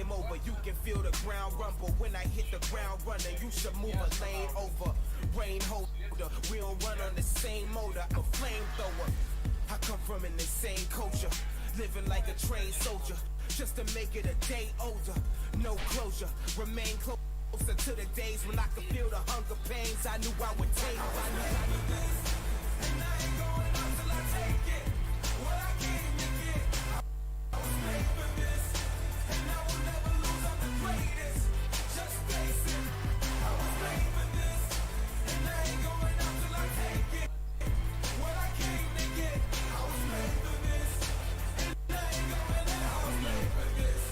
game over. You can feel the ground rumble when I hit the ground running. You should move a lane over. Rain holder, we don't run on the same motor. I'm a flamethrower. I come from an insane culture, living like a trained soldier, just to make it a day older. No closure, remain closer to the days when I could feel the hunger pains I knew I would take. And I ain't going out till I take it. What I came to get, I was made for this, and I will never lose. I'm the greatest. Just face it. I was made for this, and I ain't going out till I take it. What I came to get, I was made for this, and I ain't going out. I was made for this,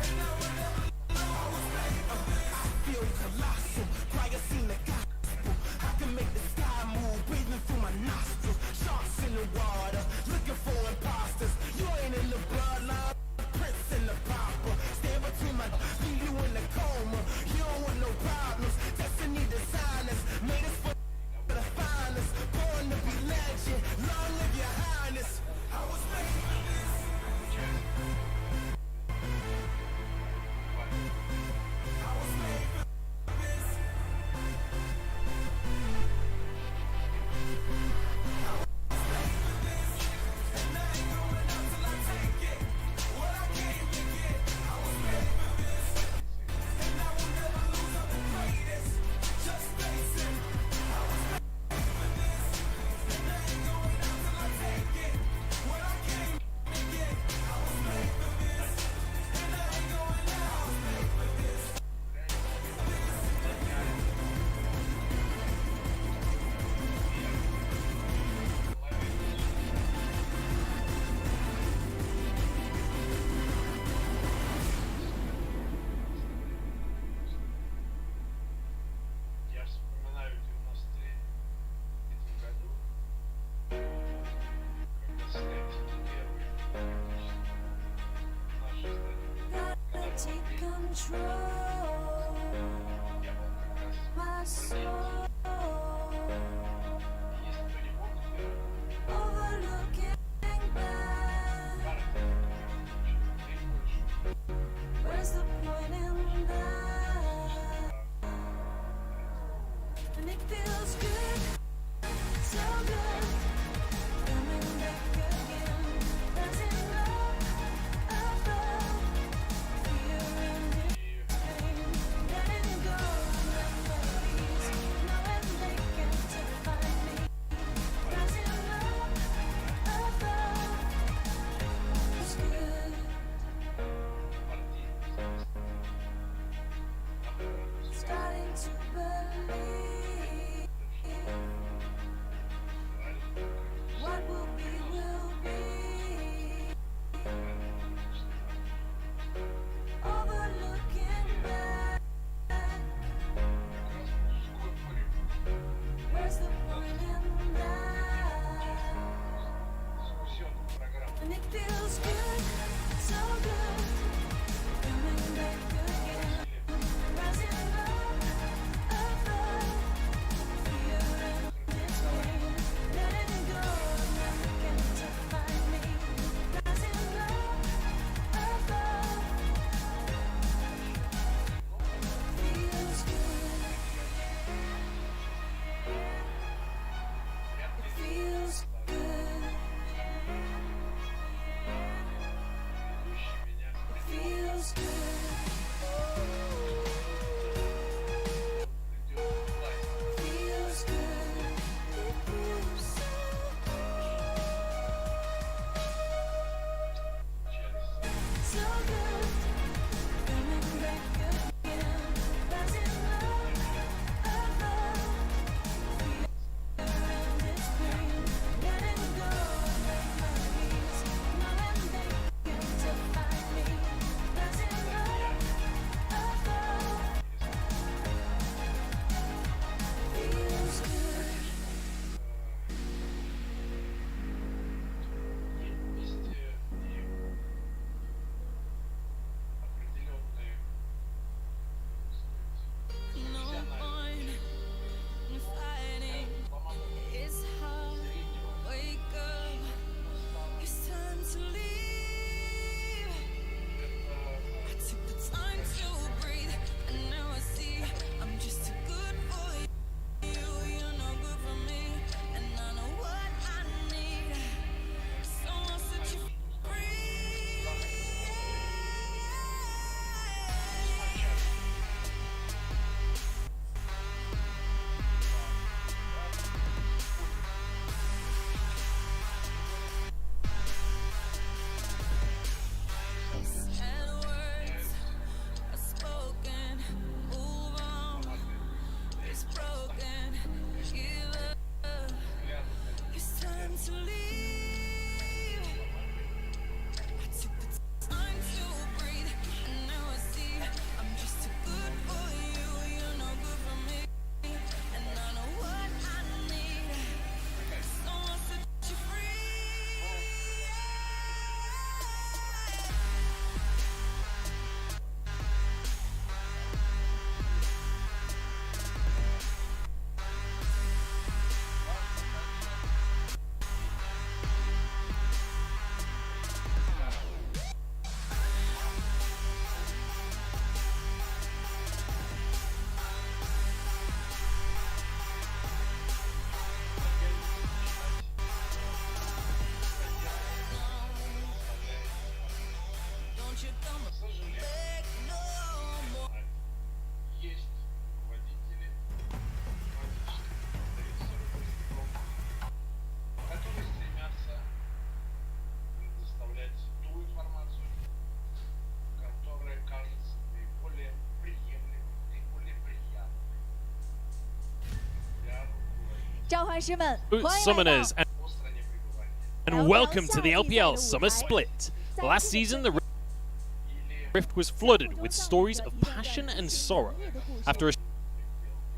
and I will never lose. I was made for this. I feel colossal. Prior seen the gospel. I can make the sky move, breathing through my nostrils. Sharks in the water, looking for imposters. You ain't in the bloodline, Prince and the Papa. Stand between my, leave you in the coma. You don't want no problems. Destiny designed us, made us for the finest. Born to be legend. Long live your highness. I was made for this. I was made for this. Summoners and welcome to the LPL Summer Split. Last season, the Rift was flooded with stories of passion and sorrow. After a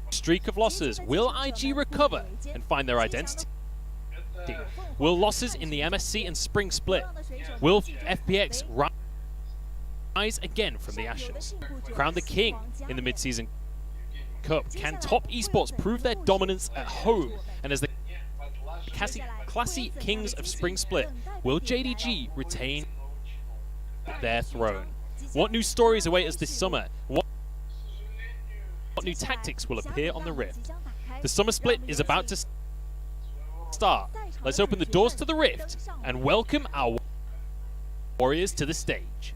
streak of losses, will IG recover and find their identity? Will losses in the MSC and Spring Split? Will FPX rise again from the ashes? Crown the king in the mid-season Cup. Can top esports prove their dominance at home? And as the classy kings of Spring Split, will JDG retain their throne? What new stories await us this summer? What new tactics will appear on the Rift? The Summer Split is about to start. Let's open the doors to the Rift and welcome our warriors to the stage.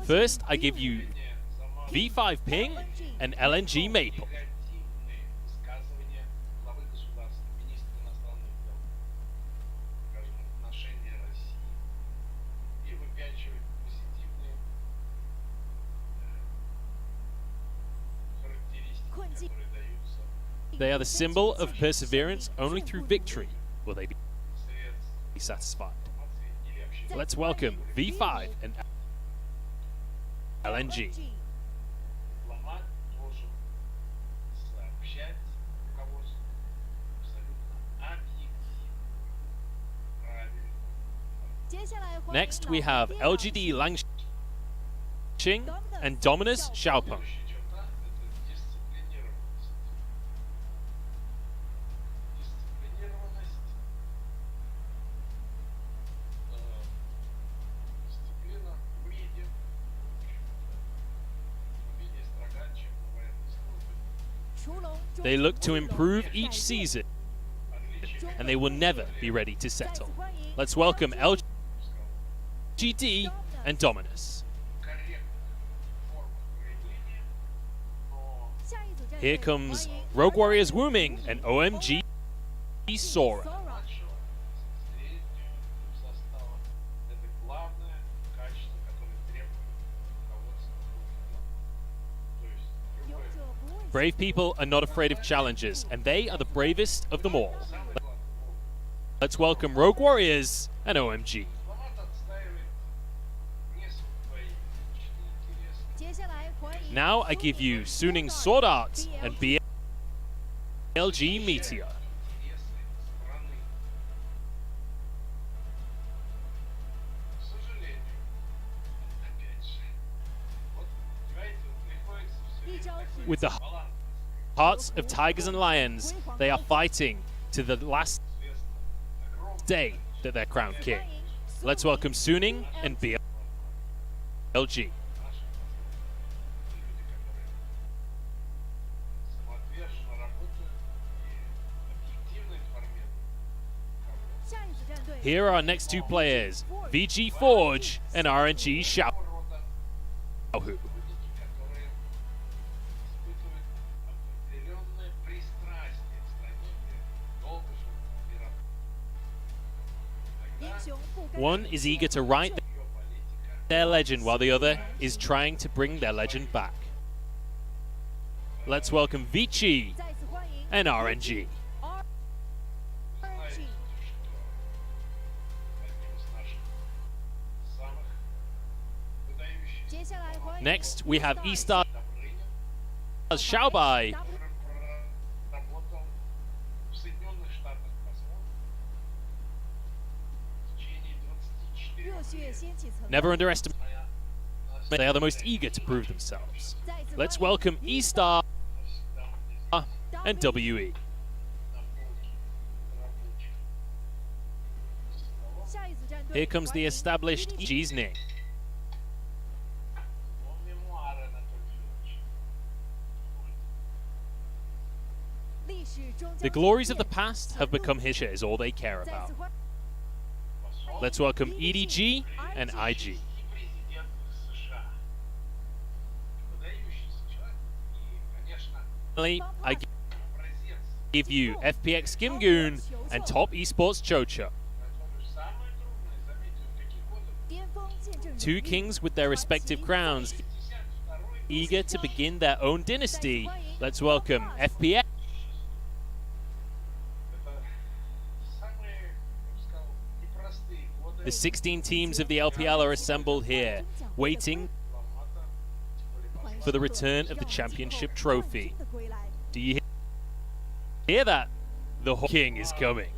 First, I give you V5 Ping and LNG Maple. They are the symbol of perseverance. Only through victory will they be satisfied. Let's welcome V5 and LNG. Next, we have LGD Langxing and Dominus Xiaopeng. They look to improve each season, and they will never be ready to settle. Let's welcome LGD and Dominus. Here comes Rogue Warriors Wooming and OMG Sora. Brave people are not afraid of challenges, and they are the bravest of them all. Let's welcome Rogue Warriors and OMG. Now I give you Suning Sword Art and BLG Meteor. With the hearts of tigers and lions, they are fighting to the last day that they're crowned king. Let's welcome Suning and BLG. Here are our next two players, VG Forge and RNG Xiaohu. One is eager to write their legend while the other is trying to bring their legend back. Let's welcome Vici and RNG. Next, we have E-Stars Xiaobai Never underestimate. They are the most eager to prove themselves. Let's welcome E-Star and WE. Here comes the established G's Ning. The glories of the past have become history, is all they care about. Let's welcome EDG and IG. Finally, I give you FPX Gimgoon and Top Esports Chocho. Two kings with their respective crowns, eager to begin their own dynasty let's welcome FPL. The 16 teams of the LPL are assembled here, waiting for the return of the championship trophy. Do you hear that? The King is coming.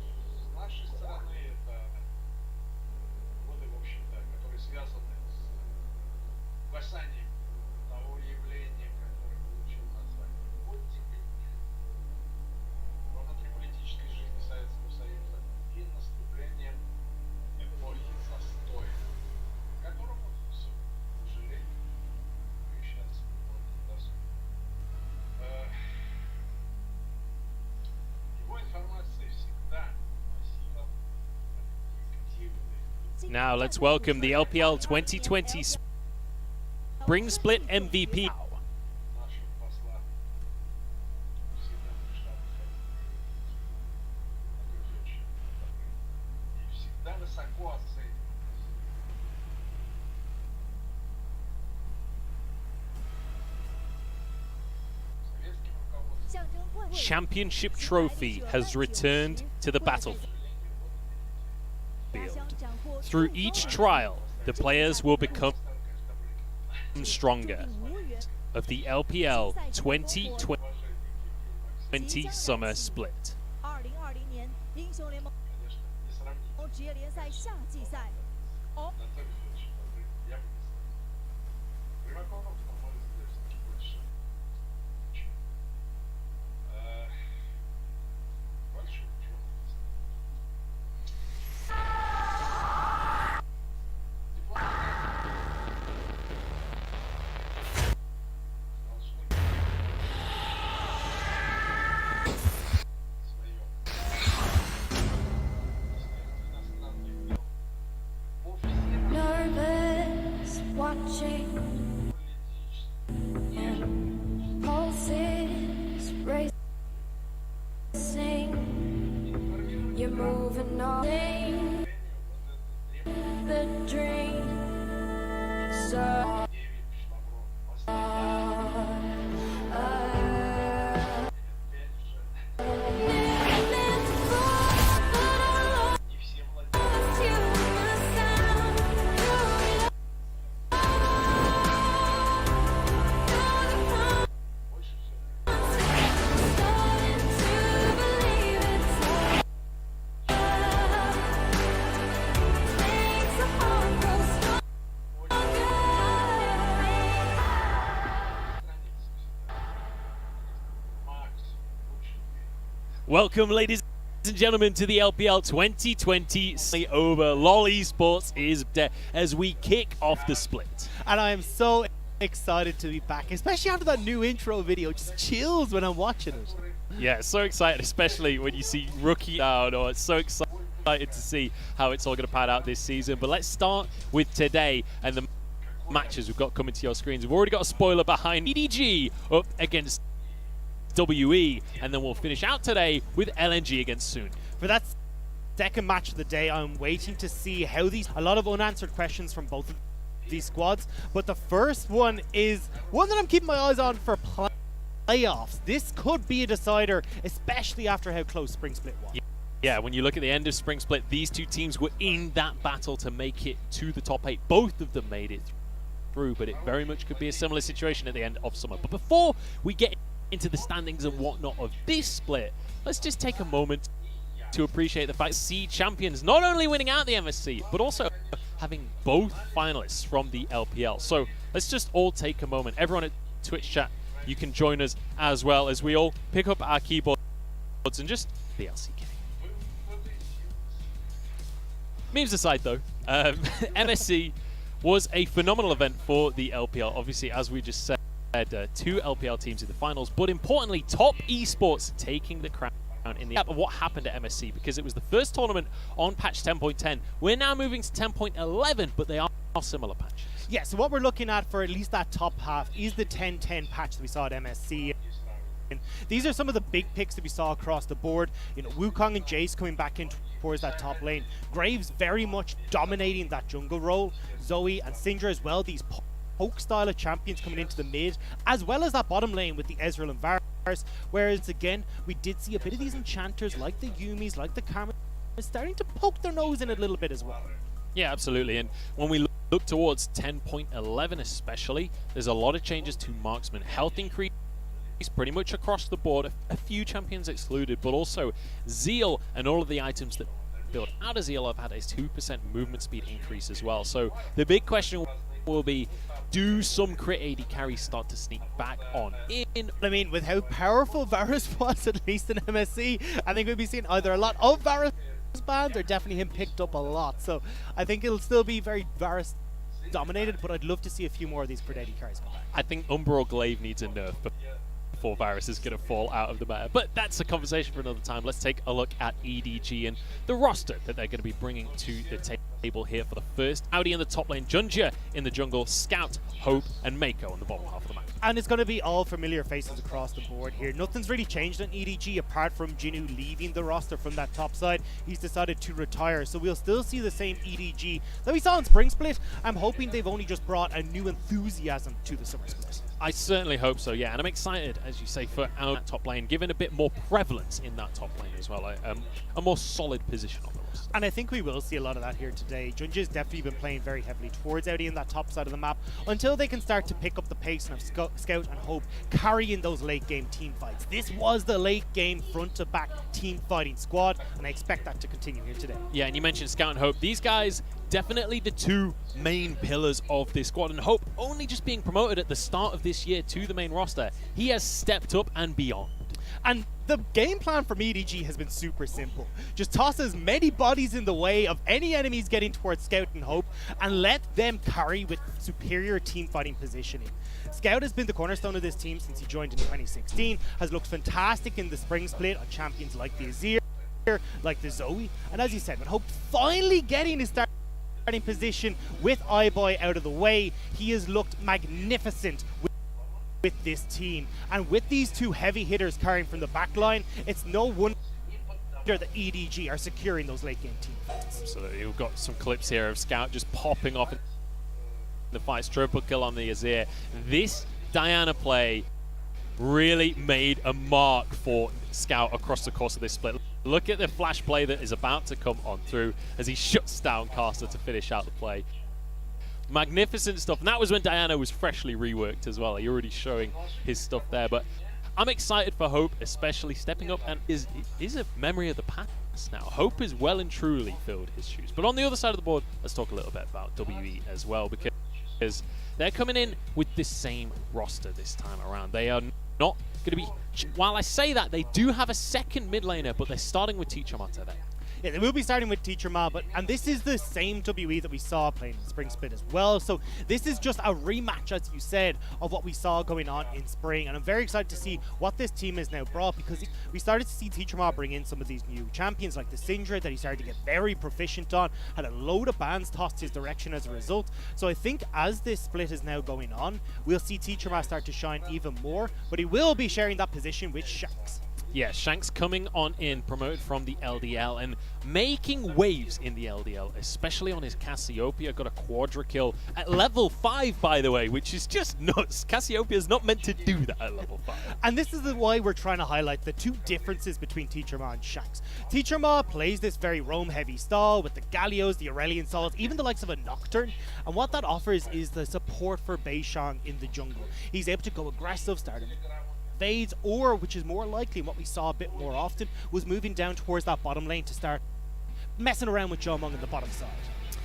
Now let's welcome the LPL 2020 Spring Split MVP. Championship trophy has returned to the battlefield. Through each trial, the players will become stronger of the LPL 2020 Summer Split. Watching pulses racing, you're moving on the dream. So welcome, ladies and gentlemen, to the LPL 2020 over. LOL Esports is dead as we kick off the split. And I am so excited to be back, especially after that new intro video. Just chills when I'm watching it. Yeah, so excited, especially when you see Rookie down. Oh, it's so excited to see how it's all going to pan out this season. But let's start with today and the matches we've got coming to your screens. We've already got a spoiler behind EDG up against WE, and then we'll finish out today with LNG against Soon. For that second match of the day, I'm waiting to see how a lot of unanswered questions from both of these squads, but the first one is one that I'm keeping my eyes on for playoffs. This could be a decider, especially after how close Spring Split was. Yeah, when you look at the end of Spring Split, these two teams were in that battle to make it to the top 8. Both of them made it through, but it very much could be a similar situation at the end of summer. But before we get into the standings and whatnot of this split, let's just take a moment to appreciate the fact C champions not only winning out the MSC, but also having both finalists from the LPL. So let's just all take a moment. Everyone at Twitch chat, you can join us as well as we all pick up our keyboards and just the LCK. Memes aside though, MSC was a phenomenal event for the LPL. Obviously, as we just said, two LPL teams in the finals, but importantly, top esports taking the crown in the what happened at MSC, because it was the first tournament on patch 10.10. We're now moving to 10.11, but they are similar patches. Yeah, so what we're looking at for at least that top half is the 10-10 patch that we saw at MSC. And these are some of the big picks that we saw across the board. You know, Wukong and Jace coming back in towards that top lane. Graves very much dominating that jungle role. Zoe and Syndra as well, these poke style of champions coming into the mid, as well as that bottom lane with the Ezreal and Varus. Whereas again, we did see a bit of these enchanters like the Yumis, like the Karmas, starting to poke their nose in a little bit as well. Yeah, absolutely. And when we look towards 10.11 especially, there's a lot of changes to marksman. Health increase pretty much across the board, a few champions excluded, but also Zeal and all of the items that build out of Zeal have had a 2% movement speed increase as well. So the big question will be, do some crit AD carries start to sneak back on in? I mean, with how powerful Varus was, at least in MSC, I think we'll be seeing either a lot of Varus banned or definitely him picked up a lot. So I think it'll still be very Varus dominated, but I'd love to see a few more of these crit AD carries come back. I think Umbra or Glaive needs a nerf before Varus is going to fall out of the meta. But that's a conversation for another time. Let's take a look at EDG and the roster that they're going to be bringing to the table here for the first. Audi in the top lane, Junja in the jungle, Scout, Hope, and Mako on the bottom half of the map. And it's going to be all familiar faces across the board here. Nothing's really changed on EDG apart from Jinnu leaving the roster from that top side. He's decided to retire, so we'll still see the same EDG that we saw in Spring Split. I'm hoping they've only just brought a new enthusiasm to the Summer Split. I certainly hope so, yeah. And I'm excited, as you say, for our top lane, given a bit more prevalence in that top lane as well. A more solid position on the roster. And I think we will see a lot of that here today. Junja's definitely been playing very heavily towards Audi in that top side of the map until they can start to pick up the pace and have Scout and Hope carrying those late game team fights. This was the late game front to back team fighting squad, and I expect that to continue here today. Yeah, and you mentioned Scout and Hope. These guys, definitely the two main pillars of this squad, and Hope only just being promoted at the start of this year to the main roster. He has stepped up and beyond. And the game plan from EDG has been super simple. Just toss as many bodies in the way of any enemies getting towards Scout and Hope and let them carry with superior team fighting positioning. Scout has been the cornerstone of this team since he joined in 2016, has looked fantastic in the Spring Split on champions like the Azir, like the Zoe, and as you said, with Hope finally getting his starting position with iBoy out of the way, he has looked magnificent with this team. And with these two heavy hitters carrying from the back line, it's no wonder that EDG are securing those late game team fights. Absolutely. We've got some clips here of Scout just popping off in the fights. Triple kill on the Azir. This Diana play really made a mark for Scout across the course of this split. Look at the flash play that is about to come on through as he shuts down Caster to finish out the play. Magnificent stuff, and that was when Diana was freshly reworked as well. You're already showing his stuff there, but I'm excited for Hope, especially stepping up and is a memory of the past now. Hope is well and truly filled his shoes. But on the other side of the board, let's talk a little bit about WE as well, because they're coming in with the same roster this time around. They are not going to be, while I say that, they do have a second mid laner, but they're starting with Teacher Ma today. Yeah, they will be starting with Teacher Ma, and this is the same WE that we saw playing in Spring Split as well. So this is just a rematch, as you said, of what we saw going on in Spring. And I'm very excited to see what this team has now brought, because we started to see Teacher Ma bring in some of these new champions like the Syndra that he started to get very proficient on, had a load of bans tossed his direction as a result. So I think as this split is now going on, we'll see Teacher Ma start to shine even more, but he will be sharing that position with Shanks. Yeah, Shanks coming on in, promoted from the LDL and making waves in the LDL, especially on his Cassiopeia. Got a quadra kill at level 5, by the way, which is just nuts. Cassiopeia is not meant to do that at level 5. And this is why we're trying to highlight the two differences between Teacher Ma and Shanks. Teacher Ma plays this very roam-heavy style with the Gallios, the Aurelion Souls, even the likes of a Nocturne. And what that offers is the support for Beishang in the jungle. He's able to go aggressive, starting fades, or, which is more likely, what we saw a bit more often, was moving down towards that bottom lane to start messing around with Jomong on the bottom side.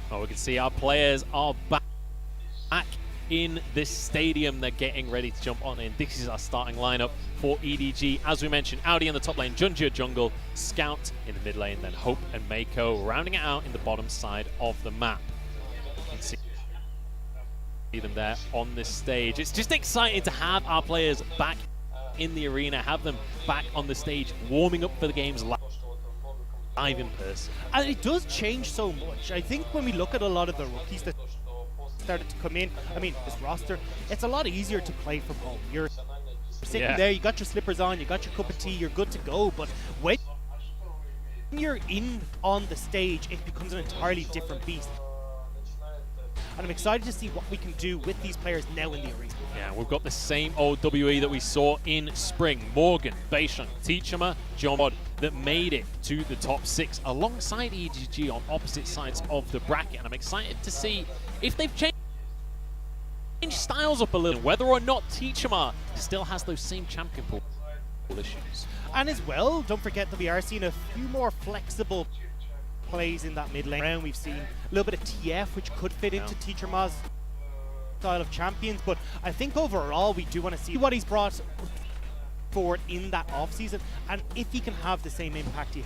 Oh, we can see our players are back in this stadium. They're getting ready to jump on in. This is our starting lineup for EDG. As we mentioned, Audi in the top lane, Junja jungle, Scout in the mid lane, then Hope and Mako rounding it out in the bottom side of the map. You can see them there on this stage. It's just exciting to have our players back in the arena, have them back on the stage, warming up for the games live in person. And it does change so much. I think when we look at a lot of the rookies that started to come in, I mean, this roster, it's a lot easier to play from home. You're sitting there, you got your slippers on, you got your cup of tea, you're good to go. But when you're in on the stage, it becomes an entirely different beast. and I'm excited to see what we can do with these players now in the arena. Yeah, we've got the same old WE that we saw in spring. Morgan, Beisheng, Teachama, John Bod that made it to the top 6 alongside EDG on opposite sides of the bracket. And I'm excited to see if they've changed styles up a little, whether or not Teachama still has those same champion pool issues. And as well, don't forget that we are seeing a few more flexible plays in that mid lane round. We've seen a little bit of TF, which could fit into Teacher Ma's style of champions, but I think overall we do want to see what he's brought forward in that off season, and if he can have the same impact he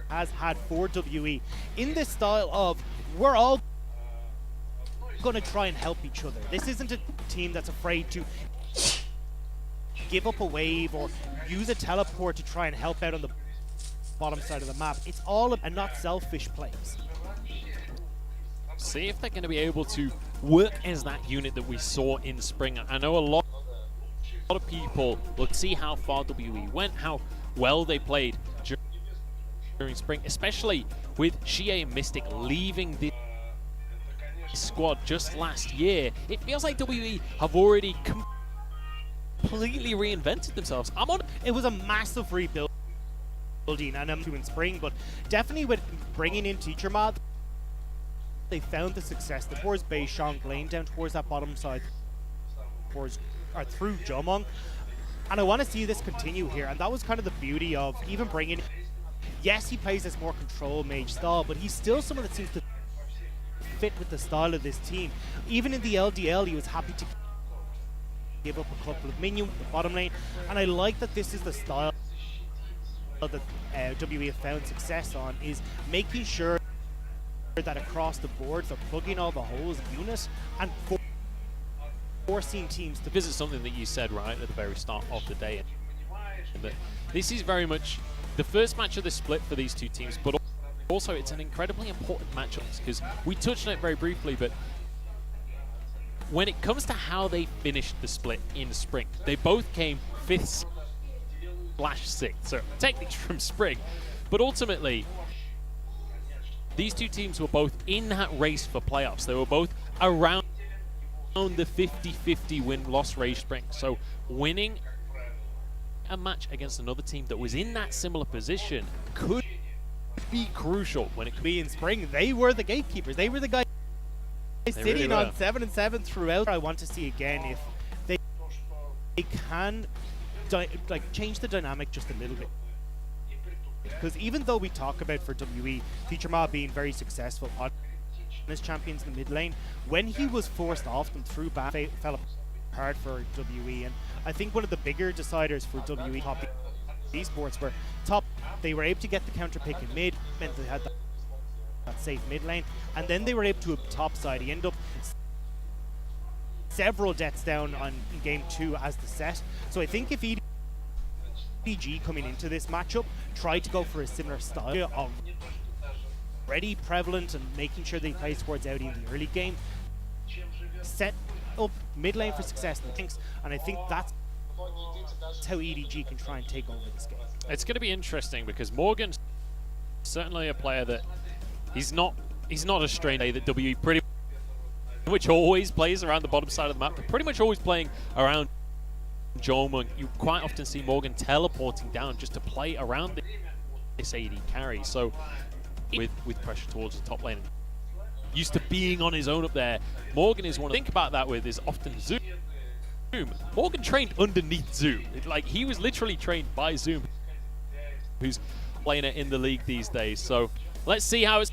has had for WE in this style of we're all going to try and help each other. This isn't a team that's afraid to give up a wave or use a teleport to try and help out on the bottom side of the map. It's all and not selfish plays. See if they're going to be able to work as that unit that we saw in spring. I know a lot of people will see how far WE went, how well they played during spring, especially with Xie and Mystic leaving the squad just last year. It feels like WE have already completely reinvented themselves. It was a massive rebuild, and I'm in spring, but definitely with bringing in Teacher Ma, they found the success towards Beisheng, lane down towards that bottom side, towards or through Jomong, and I want to see this continue here. And that was kind of the beauty of even bringing. Yes, he plays this more control mage style, but he's still someone that seems to fit with the style of this team. Even in the LDL, he was happy to give up a couple of minions in the bottom lane, and I like that this is the style that WE have found success on, is making sure that across the board they're plugging all the holes in unit and forcing teams to. Because it's something that you said right at the very start of the day, and that this is very much the first match of the split for these two teams, but also it's an incredibly important matchup because we touched on it very briefly, but when it comes to how they finished the split in spring, they both came 5th/6th, so technically from spring, but ultimately these two teams were both in that race for playoffs. They were both around the 50-50 win-loss rate spring, so winning a match against another team that was in that similar position could be crucial when it could be in spring. They were the gatekeepers. They were the guys sitting on 7-7 throughout. I want to see again if they can change the dynamic just a little bit. Because even though we talk about for WE, Teacher Ma being very successful on his champions in the mid lane, when he was forced off them through back, fell apart for WE. And I think one of the bigger deciders for WE top esports were they were able to get the counter pick in mid, meant they had that safe mid lane, and then they were able to top side. He ended up several deaths down in game 2 as the set. So I think if EDG coming into this matchup tried to go for a similar style of already prevalent and making sure they play towards Audi in the early game, set up mid lane for success in the tanks, and I think that's how EDG can try and take over this game. It's going to be interesting because Morgan's certainly a player that he's not a stranger that WE pretty much always plays around the bottom side of the map, but pretty much always playing around Jomong. You quite often see Morgan teleporting down just to play around this AD carry. So with pressure towards the top lane, used to being on his own up there, Morgan is one. Think about that with is often Zoom. Morgan trained underneath Zoom. Like he was literally trained by Zoom, who's playing it in the league these days. So let's see how it's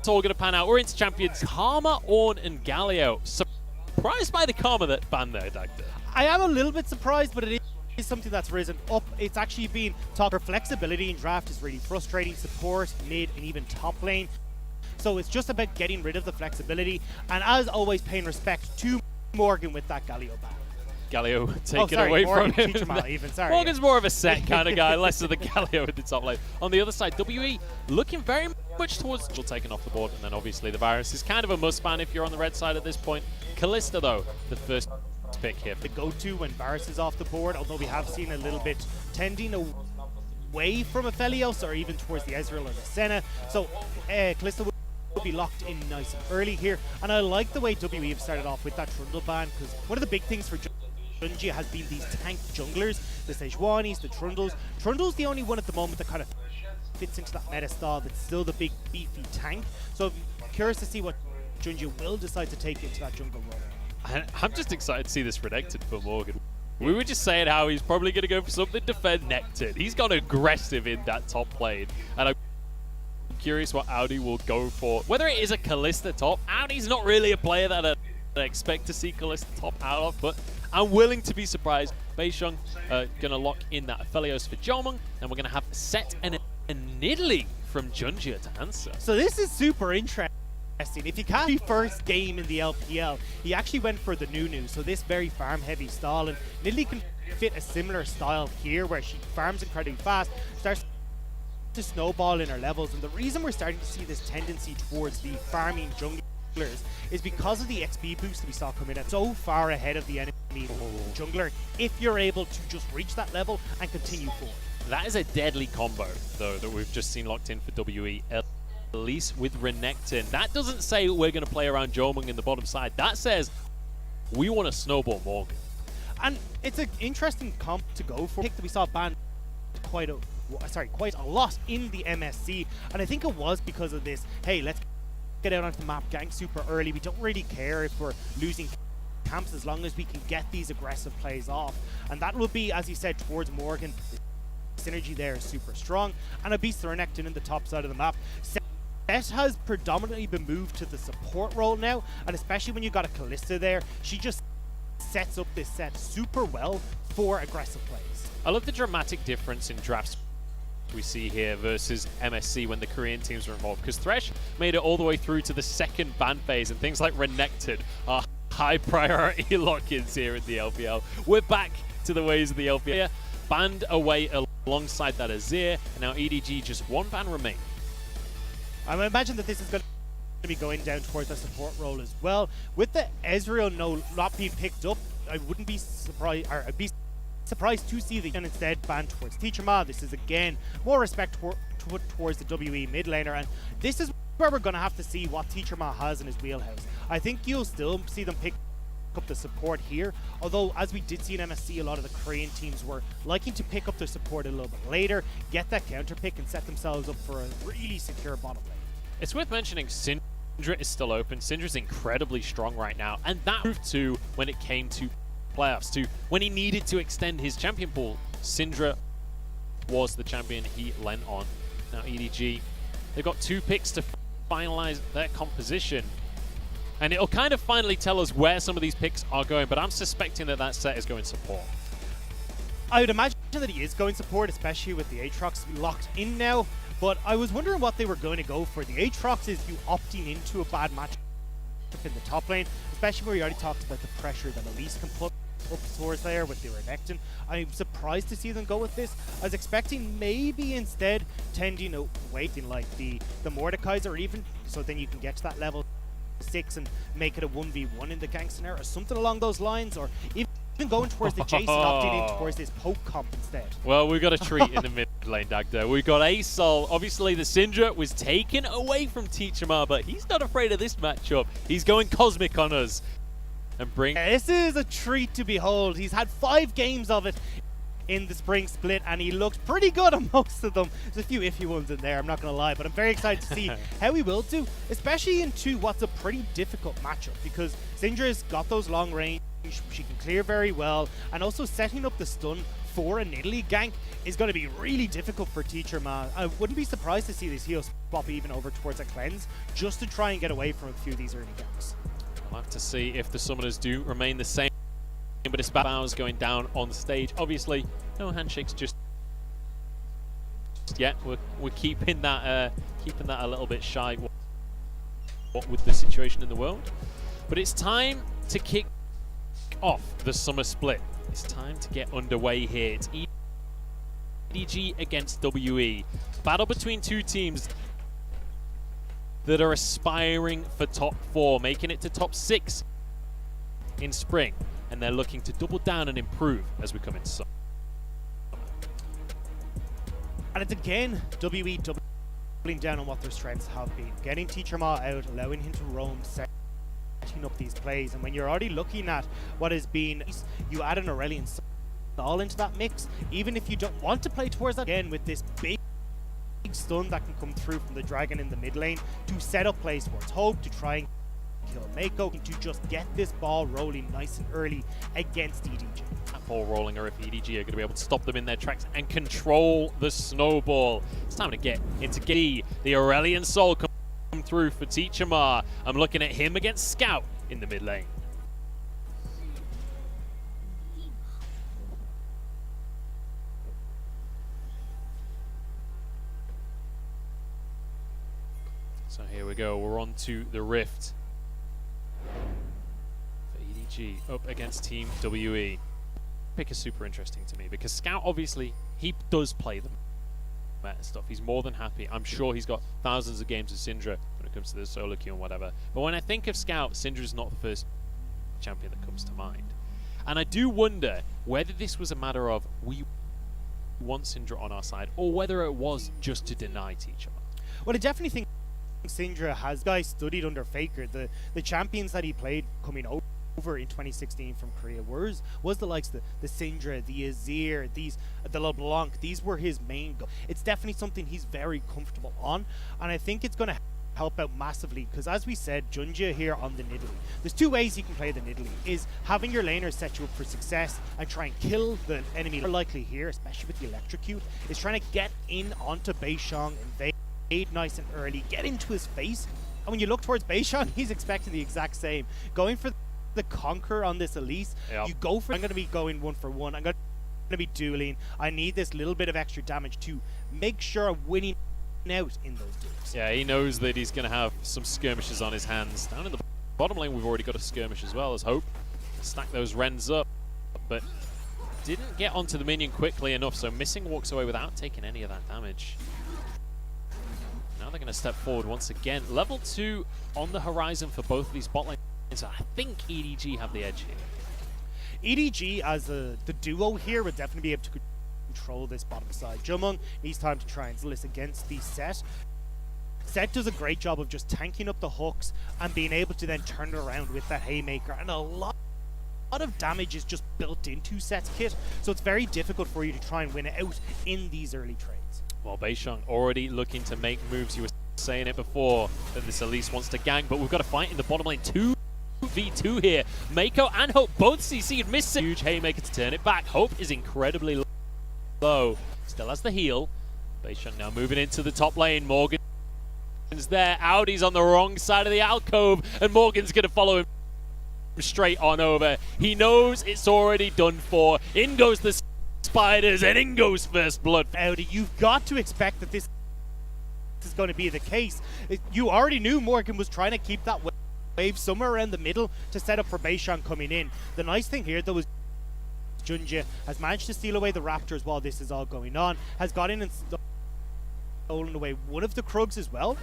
all going to pan out. We're into champions. Karma, Ornn, and Galio. Surprised by the Karma that ban there, Dagda. I am a little bit surprised, but it is something that's risen up. It's actually been talked for flexibility in draft is really frustrating. Support, mid, and even top lane. So it's just about getting rid of the flexibility, and as always, paying respect to Morgan with that Galio ban. Galio taken away from him. Morgan's more of a set kind of guy, less of the Galio in the top lane. On the other side, WE looking very much towards taken off the board, and then obviously the Virus is kind of a must ban if you're on the red side at this point. Kalista, though, the first pick here. The go-to when Varus is off the board, although we have seen a little bit tending away from Aphelios or even towards the Ezreal or the Senna. So Kalista will be locked in nice and early here. And I like the way WE have started off with that Trundle ban, because one of the big things for Junji has been these tank junglers, the Sejuanis, the Trundles. Trundle's the only one at the moment that kind of fits into that meta style that's still the big beefy tank. So I'm curious to see what Junji will decide to take into that jungle role. I'm just excited to see this Renekton for Morgan. We were just saying how he's probably going to go for something to defend Nectin. He's gone aggressive in that top lane, and I'm curious what Audi will go for. Whether it is a Kalista top, Audi's not really a player that I expect to see Kalista top out of, but I'm willing to be surprised. Beisheng going to lock in that Aphelios for Jomung, and we're going to have Set and Nidalee from Junjia to answer. So this is super interesting. If you can't be first game in the LPL, he actually went for the Nunu, so this very farm heavy style, and Nidalee can fit a similar style here where she farms incredibly fast, starts to snowball in her levels. And the reason we're starting to see this tendency towards the farming junglers is because of the XP boost that we saw coming in so far ahead of the enemy jungler, if you're able to just reach that level and continue forward. That is a deadly combo, though, that we've just seen locked in for WE. At least with Renekton. That doesn't say we're going to play around Jomung in the bottom side. That says we want to snowball Morgan. And it's an interesting comp to go for. Pick that we saw banned quite a lot in the MSC, and I think it was because of this. Hey, let's get out onto the map, gank super early. We don't really care if we're losing camps as long as we can get these aggressive plays off, and that will be, as you said, towards Morgan. The synergy there is super strong, and a beast Renekton in the top side of the map. Set has predominantly been moved to the support role now, and especially when you got a Kalista there, she just sets up this set super well for aggressive plays. I love the dramatic difference in drafts we see here versus MSC when the Korean teams were involved, because Thresh made it all the way through to the second ban phase, and things like Renekton are high priority lock-ins here in the LPL. We're back to the ways of the LPL. Banned away alongside that Azir, and now EDG just one ban remains. I imagine that this is going to be going down towards the support role as well. With the Ezreal not being picked up, I wouldn't be surprised, or I'd be surprised to see the instead banned towards Teacher Ma. This is again more respect towards the WE mid laner, and this is where we're going to have to see what Teacher Ma has in his wheelhouse. I think you'll still see them pick up the support here, although as we did see in MSC, a lot of the Korean teams were liking to pick up their support a little bit later, get that counter pick and set themselves up for a really secure bottom lane. It's worth mentioning Syndra is still open. Syndra's incredibly strong right now, and that proved to when it came to playoffs, to when he needed to extend his champion pool. Syndra was the champion he lent on. Now EDG, they've got 2 picks to finalize their composition, and it'll kind of finally tell us where some of these picks are going, but I'm suspecting that that set is going support. I would imagine that he is going support, especially with the Aatrox locked in now. But I was wondering what they were going to go for. The Aatrox is you opting into a bad matchup in the top lane, especially where you already talked about the pressure that Elise can put up towards there with the Renekton. I'm surprised to see them go with this. I was expecting maybe instead tending to waiting like the Mordekaiser, or even so then you can get to that level 6 and make it a 1v1 in the gank scenario, or something along those lines, or even going towards the Jason, opting in towards this poke comp instead. Well, we've got a treat in the mid lane, Dagda. We've got Asol. Obviously, the Syndra was taken away from Teacher Ma, but he's not afraid of this matchup. He's going Cosmic on us. And bring... This is a treat to behold. He's had 5 games of it in the spring split, and he looks pretty good on most of them. There's a few iffy ones in there, I'm not going to lie, but I'm very excited to see how he will do, especially into what's a pretty difficult matchup, because Syndra's got those long range, she can clear very well, and also setting up the stun for a Nidalee gank is going to be really difficult for Teacher Ma. I wouldn't be surprised to see this heal swap even over towards a cleanse, just to try and get away from a few of these early ganks. We'll have to see if the summoners do remain the same, but it's Bows going down on stage. Obviously, no handshakes just yet. We're keeping that a little bit shy. What with the situation in the world, but it's time to kick off the summer split. It's time to get underway here. It's EDG against WE. Battle between 2 teams that are aspiring for top 4, making it to top 6 in spring, and they're looking to double down and improve as we come into summer. And it's again WE down on what their strengths have been. Getting Teacher Ma out, allowing him to roam, setting up these plays. And when you're already looking at what has been, you add an Aurelian all into that mix, even if you don't want to play towards that again with this big stun that can come through from the dragon in the mid lane to set up plays towards Hope, to try and kill Mako, to just get this ball rolling nice and early against EDG. That ball rolling, or if EDG are going to be able to stop them in their tracks and control the snowball. It's time to get into Giddy. The Aurelian Soul come through for Teacher Ma. I'm looking at him against Scout in the mid lane. So here we go, we're on to the Rift. For EDG, up against Team WE. Pick is super interesting to me because Scout, obviously, he does play the meta stuff. He's more than happy. I'm sure he's got thousands of games of Syndra when it comes to the solo queue and whatever. But when I think of Scout, Syndra's not the first champion that comes to mind. And I do wonder whether this was a matter of we want Syndra on our side or whether it was just to deny Teacher. Well, I definitely think Syndra has guys studied under Faker. The champions that he played coming over in 2016 from Korea was the likes of the Syndra, the Azir, the LeBlanc. These were his main goals. It's definitely something he's very comfortable on, and I think it's going to help out massively because, as we said, Junja here on the Nidalee. There's two ways you can play the Nidalee: is having your laner set you up for success and try and kill the enemy. More likely here, especially with the electrocute, is trying to get in onto Beishang, invade nice and early, get into his face, and when you look towards Beishang, he's expecting the exact same. Going for the conquer on this Elise, you go for, I'm going to be going 1-for-1, I'm going to be dueling, I need this little bit of extra damage to make sure I'm winning out in those duels. Yeah, he knows that he's going to have some skirmishes on his hands. Down in the bottom lane, we've already got a skirmish as well as Hope. Stack those Rens up, but didn't get onto the minion quickly enough, so Missing walks away without taking any of that damage. Now they're going to step forward once again. Level 2 on the horizon for both of these bot lanes. So I think EDG have the edge here. EDG as the duo here would definitely be able to control this bottom side. Jumong needs time to try and list against the Set. Set does a great job of just tanking up the hooks and being able to then turn it around with that Haymaker. And a lot of damage is just built into Set's kit. So it's very difficult for you to try and win it out in these early trades. Well, Beishang already looking to make moves. You were saying it before that this Elise wants to gang, but we've got a fight in the bottom lane. 2v2 here. Mako and Hope both CC'd, missing. Huge Haymaker to turn it back. Hope is incredibly low. Still has the heal. Beishang now moving into the top lane. Morgan's there. Audi's on the wrong side of the alcove, and Morgan's going to follow him straight on over. He knows it's already done for. In goes the Spiders, and in goes First Blood. Audi, you've got to expect that this is going to be the case. You already knew Morgan was trying to keep that wave somewhere around the middle to set up for Beishang coming in. The nice thing here, though, is Junja has managed to steal away the Raptors while this is all going on, has got in and stolen away one of the Krugs as well,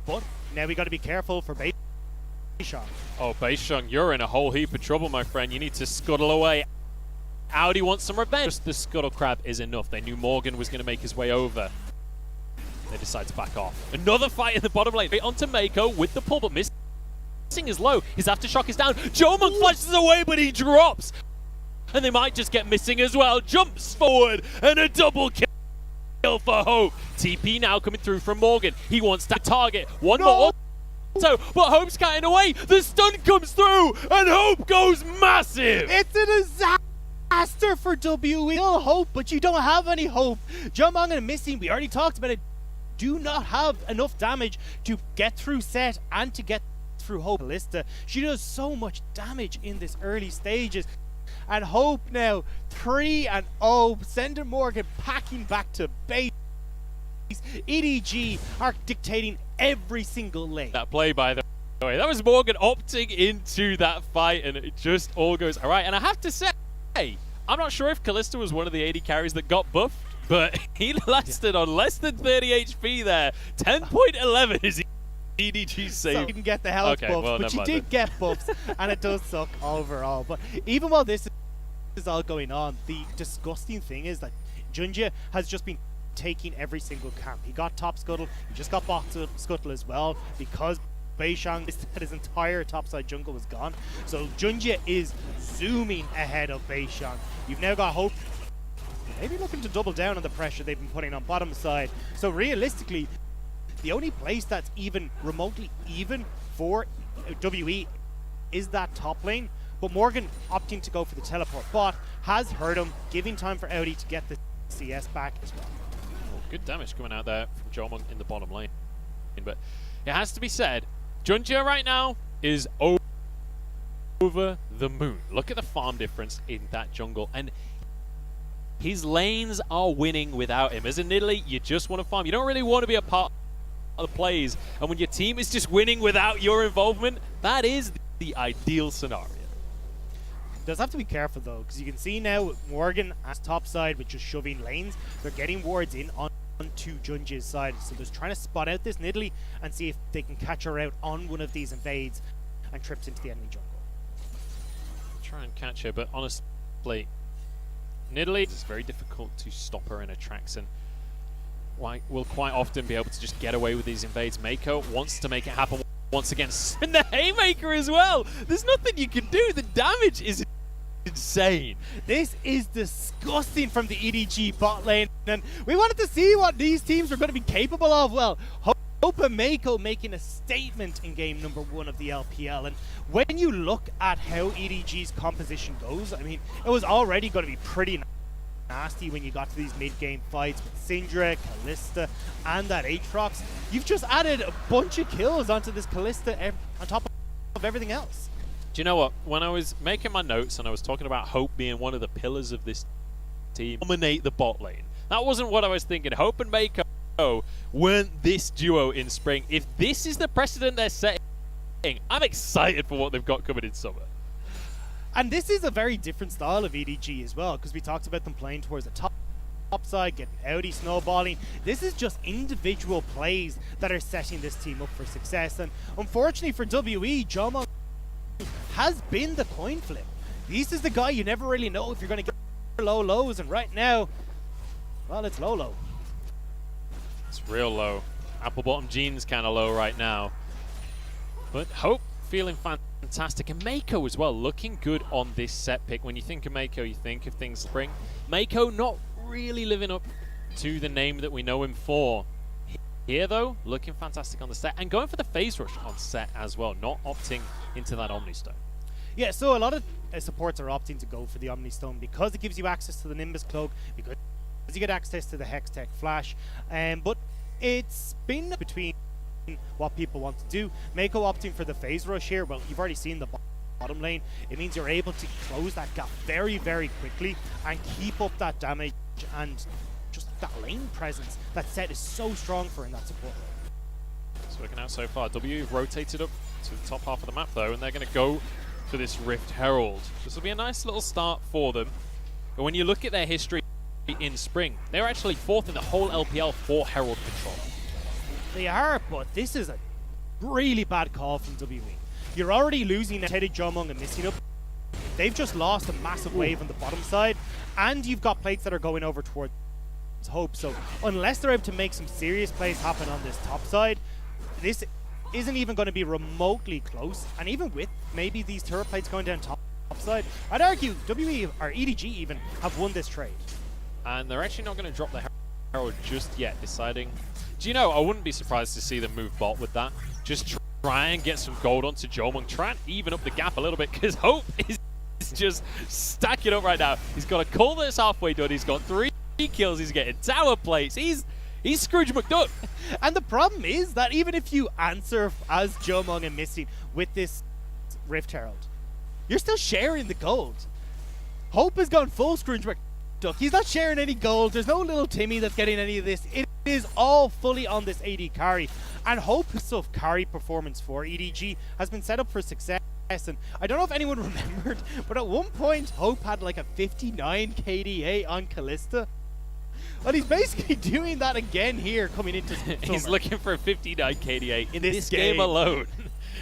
but now we got to be careful for Beishang. Oh, Beishang, you're in a whole heap of trouble, my friend. You need to scuttle away. Audi wants some revenge. Just the Scuttle Crab is enough. They knew Morgan was going to make his way over. They decide to back off. Another fight in the bottom lane. Straight onto Mako with the pull, but Missing is low. His aftershock is down. Jomon flashes away, but he drops. And they might just get Missing as well. Jumps forward, and a double kill for Hope. TP now coming through from Morgan. He wants to target. One more. So, but Hope's cutting away. The stun comes through, and Hope goes massive. It's a disaster for WE. Hope, but you don't have any hope. Jumong and Missing, we already talked about it, do not have enough damage to get through Set and to get through Hope. Callista, she does so much damage in this early stages. And Hope now 3-0, sending Morgan packing back to base. EDG are dictating every single lane. That play, by the way, that was Morgan opting into that fight, and it just all goes all right. And I have to say, I'm not sure if Callista was one of the AD carries that got buffed, but he lasted on less than 30 HP there. 10.11 is EDG's save. So you can get the health buffs, well, but you did get buffs, and it does suck overall. But even while this is all going on, the disgusting thing is that Junja has just been taking every single camp. He got top scuttle, he just got bot scuttle as well because Beishang said his entire topside jungle was gone. So Junjie is zooming ahead of Beishang. You've now got Hope maybe looking to double down on the pressure they've been putting on bottom side. So realistically, the only place that's even remotely even for WE is that top lane. But Morgan opting to go for the teleport bot has hurt him, giving time for Audi to get the CS back as well. Oh, good damage coming out there from Jomung in the bottom lane. But it has to be said, Junjie right now is over the moon. Look at the farm difference in that jungle. And his lanes are winning without him. As in Italy, you just want to farm. You don't really want to be a part of the plays. And when your team is just winning without your involvement, that is the ideal scenario. Does have to be careful though, because you can see now Morgan as top side with just shoving lanes. They're getting wards in onto Junjie's side, so they're trying to spot out this Nidalee and see if they can catch her out on one of these invades and trips into the enemy jungle. Try and catch her, but honestly, Nidalee, it's very difficult to stop her in a tracks, and will quite often be able to just get away with these invades. Mako wants to make it happen once again. And the Haymaker as well! There's nothing you can do. The damage is insane. This is disgusting from the EDG bot lane, and we wanted to see what these teams were going to be capable of. Well, Hope and Mako making a statement in game number 1 of the LPL, and when you look at how EDG's composition goes, I mean, it was already going to be pretty nasty when you got to these mid-game fights with Syndra, Kalista, and that Aatrox. You've just added a bunch of kills onto this Kalista on top of everything else. Do you know what? When I was making my notes and I was talking about Hope being one of the pillars of this team, dominate the bot lane, that wasn't what I was thinking. Hope and Mako weren't this duo in spring. If this is the precedent they're setting, I'm excited for what they've got coming in summer. And this is a very different style of EDG as well, because we talked about them playing towards the top side, getting Audi snowballing. This is just individual plays that are setting this team up for success. And unfortunately for WE, Jomung has been the coin flip. This is the guy you never really know if you're going to get low lows, and right now, well, it's low. It's real low. Apple bottom jeans kind of low right now. But Hope feeling fantastic, and Mako as well, looking good on this set pick. When you think of Mako, you think of things spring. Mako not really living up to the name that we know him for. Here though, looking fantastic on the set, and going for the phase rush on set as well, not opting into that Omnistone. Yeah, so a lot of supports are opting to go for the Omnistone because it gives you access to the Nimbus Cloak, because you get access to the Hextech Flash, but it's been between what people want to do. Mako opting for the phase rush here. Well, you've already seen the bottom lane. It means you're able to close that gap very, very quickly and keep up that damage and just that lane presence. That set is so strong for in that support lane. It's working out so far. W have rotated up to the top half of the map though, and they're going to go for this Rift Herald. This will be a nice little start for them. But when you look at their history in spring, they're actually 4th in the whole LPL for Herald control. They are, but this is a really bad call from WE. You're already losing Teddy Jomung and missing up. They've just lost a massive wave on the bottom side, and you've got plates that are going over towards Hope. So unless they're able to make some serious plays happen on this top side, this isn't even going to be remotely close. And even with maybe these turret plates going down top side, I'd argue WE or EDG even have won this trade. And they're actually not going to drop the Herald just yet, deciding... Do you know, I wouldn't be surprised to see them move bot with that. Just try and get some gold onto Jomung. Try and even up the gap a little bit, because Hope is just stacking up right now. He's got a call that's halfway done. He's got 3 kills. He's getting tower plates. He's Scrooge McDuck. And the problem is that even if you answer as Jomung and Misty with this Rift Herald, you're still sharing the gold. Hope has gone full Scrooge McDuck. He's not sharing any gold. There's no little Timmy that's getting any of this. It is all fully on this AD carry. And Hope's of carry performance for EDG has been set up for success. And I don't know if anyone remembered, but at one point Hope had like a 59 KDA on Kalista. And he's basically doing that again here coming into He's looking for a 59 KDA in this game alone.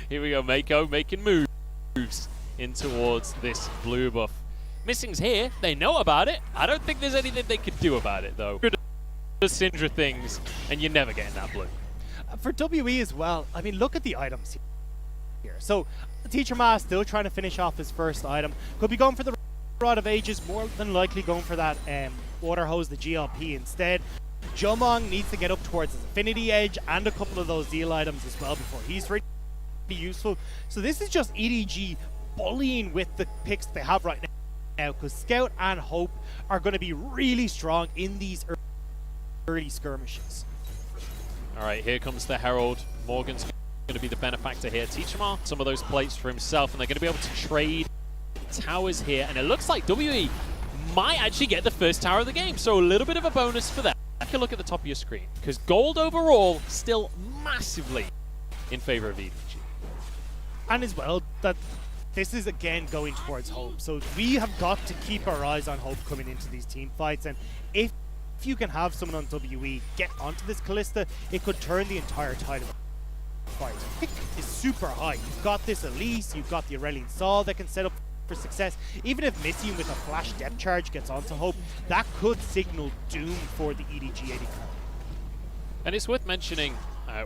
Here we go, Mako making moves in towards this blue buff. Missing's here. They know about it. I don't think there's anything they could do about it, though. Good Syndra things, and you're never getting that blue. For WE as well, I mean, look at the items here. So, Teacher Ma is still trying to finish off his first item. Could be going for the Rod of Ages, more than likely going for that Water Hose, the GLP instead. Jomong needs to get up towards his Affinity Edge and a couple of those deal items as well before he's really useful. So this is just EDG bullying with the picks they have right now, because Scout and Hope are going to be really strong in these early skirmishes. All right, here comes the Herald. Morgan's going to be the benefactor here. Teach him some of those plates for himself, and they're going to be able to trade towers here. And it looks like WE might actually get the first tower of the game, so a little bit of a bonus for them. Take a look at the top of your screen, because gold overall still massively in favor of EDG. And as well, that this is again going towards Hope. So we have got to keep our eyes on Hope coming into these team fights, and if you can have someone on WE get onto this Callista, it could turn the entire tide of the fight. Pick is super high. You've got this Elise, you've got the Aurelian Saw that can set up for success. Even if Missy with a flash depth charge gets onto Hope, that could signal doom for the EDG AD carry. And it's worth mentioning,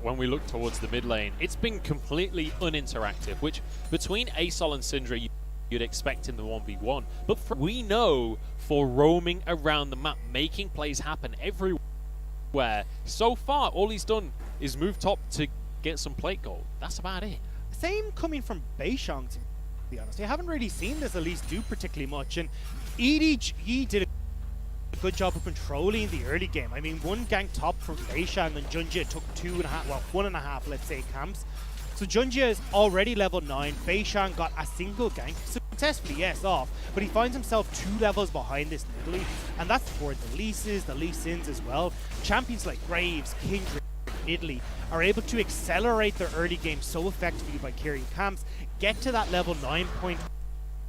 when we look towards the mid lane, it's been completely uninteractive, which between ASOL and Syndra you'd expect in the 1v1. But we know for roaming around the map, making plays happen everywhere, so far all he's done is move top to get some plate gold. That's about it. Same coming from Beishang, to be honest. I haven't really seen this Elise do particularly much, and EDG did a good job of controlling the early game. I mean, one gank top from Beishang, and Junjie took 1.5, let's say, camps. So Junjie is already level 9. Beishang got a single gank, successfully, yes, off, but he finds himself 2 levels behind this Nidalee, and that's for the Lises, the Lee Sins as well. Champions like Graves, Kindred, Nidalee are able to accelerate their early game so effectively by carrying camps, get to that level 9 point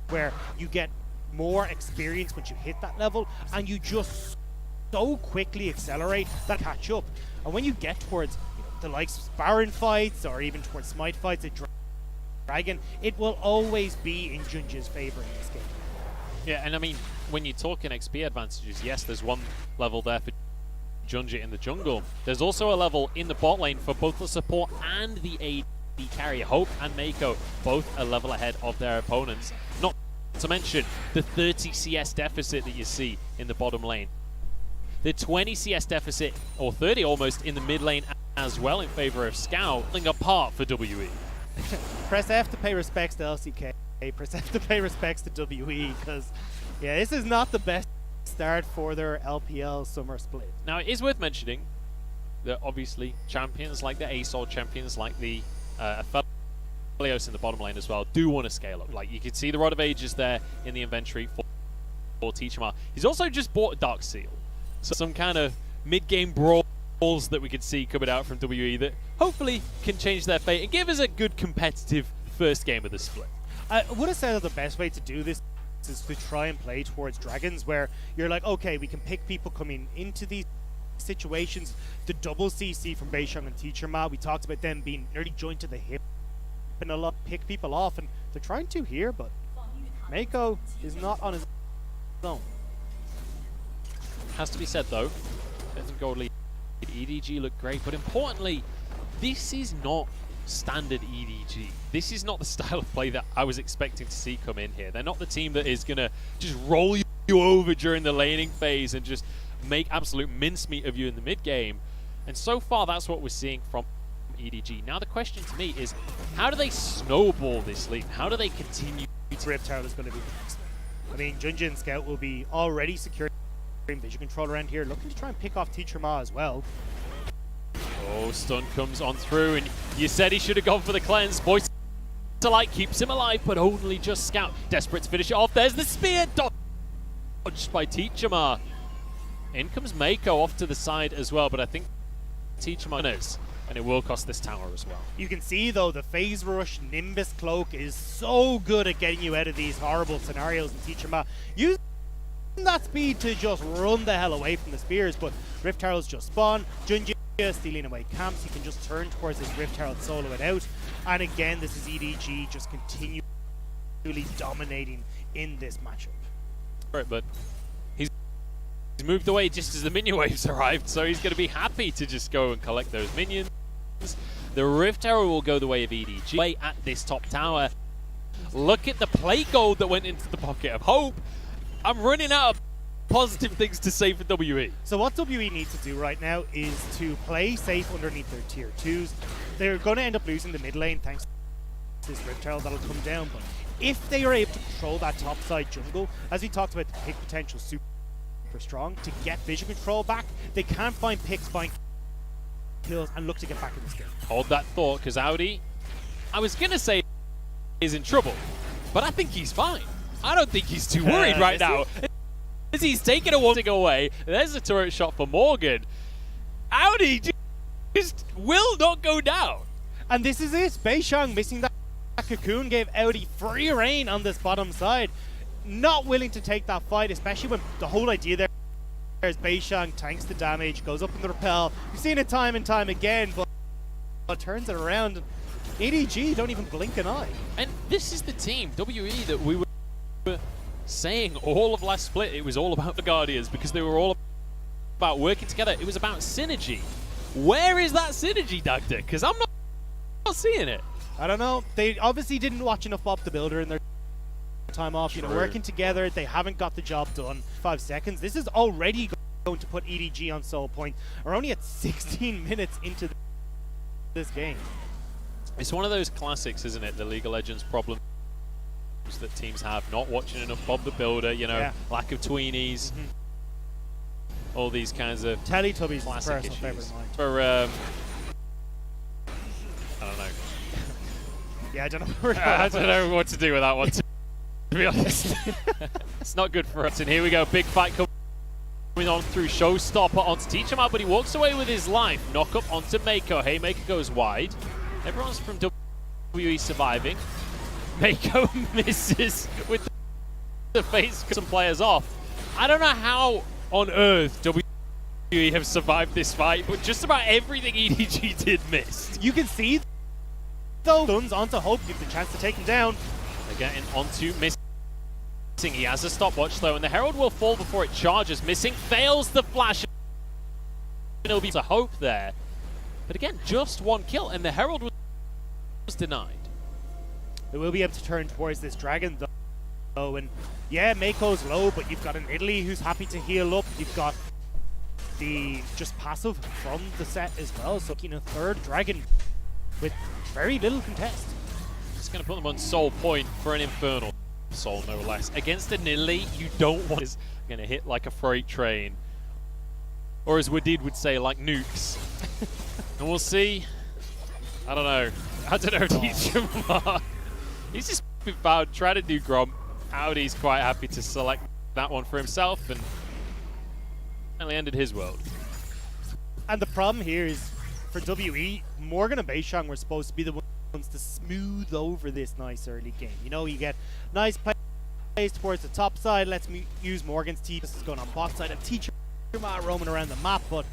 where you get more experience once you hit that level, and you just so quickly accelerate that catch up. And when you get towards the likes of Baron fights, or even towards Smite fights at Dragon, it will always be in Junjie's favor in this game. Yeah, and I mean, when you're talking XP advantages, yes, there's one level there for Junjie in the jungle. There's also a level in the bot lane for both the support and the AD carry. Hope and Mako both a level ahead of their opponents. Not to mention the 30 CS deficit that you see in the bottom lane. The 20 CS deficit, or 30 almost, in the mid lane as well in favor of Scout, pulling apart for WE. Press F to pay respects to LCK, press F to pay respects to WE, because yeah, this is not the best start for their LPL summer split. Now, it is worth mentioning that obviously champions like the ASOL, champions like the Aphelios in the bottom lane as well, do want to scale up. Like, you can see the Rod of Ages there in the inventory for Teachama. He's also just bought a Dark Seal. So some kind of mid-game brawls that we could see coming out from WE that hopefully can change their fate and give us a good competitive first game of the split. I would have said that the best way to do this is to try and play towards Dragons, where you're like, okay, we can pick people coming into these situations. The double CC from Beishang and Teacher Ma, we talked about them being nearly joined to the hip and a lot pick people off, and they're trying to here, but Mako is not on his own. Has to be said though, doesn't gold lead. EDG look great, but importantly, this is not standard EDG. This is not the style of play that I was expecting to see come in here. They're not the team that is going to just roll you over during the laning phase and just make absolute mincemeat of you in the mid game. And so far, that's what we're seeing from EDG. Now the question to me is, how do they snowball this lead? How do they continue to... Rip Tower is going to be next. I mean, Junjie and Scout will be already securing vision control around here, looking to try and pick off Teacher Ma as well. Oh, stun comes on through, and you said he should have gone for the cleanse. Voice to Light keeps him alive, but only just Scout. Desperate to finish it off. There's the spear, dodged by Teacher Ma. In comes Mako off to the side as well, but I think Teacher Ma knows, and it will cost this tower as well. You can see though, the phase rush Nimbus cloak is so good at getting you out of these horrible scenarios, and Teacher Ma using that speed to just run the hell away from the spears, but Rift Heralds just spawn. Junjie stealing away camps, he can just turn towards his Rift Herald, solo it out, and again this is EDG just continually dominating in this matchup. Right, but he's moved away just as the minion waves arrived, so he's going to be happy to just go and collect those minions. The Rift Arrow will go the way of EDG. Way at this top tower. Look at the plate gold that went into the pocket of Hope. I'm running out of positive things to say for WE. So what WE needs to do right now is to play safe underneath their tier 2s. They're going to end up losing the mid lane thanks to this Rift Arrow that'll come down, but if they are able to control that top side jungle, as we talked about the pick potential super strong, to get vision control back, they can't find picks, find kills, and look to get back in this game. Hold that thought, because Audi, I was going to say is in trouble, but I think he's fine. I don't think he's too worried right now. As he's taking a one away, there's a turret shot for Morgan. Audi just will not go down. And this is it. Beishang missing that cocoon gave Audi free reign on this bottom side. Not willing to take that fight, especially when the whole idea there is Beishang tanks the damage, goes up in the rappel. We've seen it time and time again, but turns it around. EDG don't even blink an eye. And this is the team, WE, that we were saying all of last split. It was all about the Guardians because they were all about working together. It was about synergy. Where is that synergy, Dagda? Because I'm not seeing it. I don't know. They obviously didn't watch enough Bob the Builder in their time off. You know, working together, they haven't got the job done. 5 seconds. This is already going to put EDG on soul point. We're only at 16 minutes into this game. It's one of those classics, isn't it? The League of Legends problem that teams have, not watching enough Bob the Builder, you know, lack of tweenies, all these kinds of Teletubbies classic is personal favorite of mine. For I don't know. Yeah, I don't know. I don't know what to do with that one, to be honest. It's not good for us. And here we go, big fight coming on through Showstopper onto Teach him out, but he walks away with his life. Knock up onto Mako. Haymaker goes wide. Everyone's from WE surviving. Mako misses with the face, some players off. I don't know how on earth WE have survived this fight, but just about everything EDG did missed. You can see, though, guns onto Hope, give the chance to take him down. They're getting onto missing. He has a stopwatch though, and the Herald will fall before it charges. Missing, fails the flash. And it'll be to Hope there. But again, just one kill, and the Herald was denied. They will be able to turn towards this dragon though, and yeah, Mako's low, but you've got an Italy who's happy to heal up. You've got the just passive from the set as well, so a third dragon with very little contest. Just going to put them on soul point for an Infernal Soul, no less. Against an Italy, you don't want is going to hit like a freight train. Or as Wadid would say, like nukes. And we'll see. I don't know. Teach him. He's just been found trying to do Grom. Audi's quite happy to select that one for himself and finally ended his world. And the problem here is for WE, Morgan and Beishang were supposed to be the ones to smooth over this nice early game. You know, you get nice plays towards the top side. Let's use Morgan's team. This is going on bot side and Teacher roaming around the map, but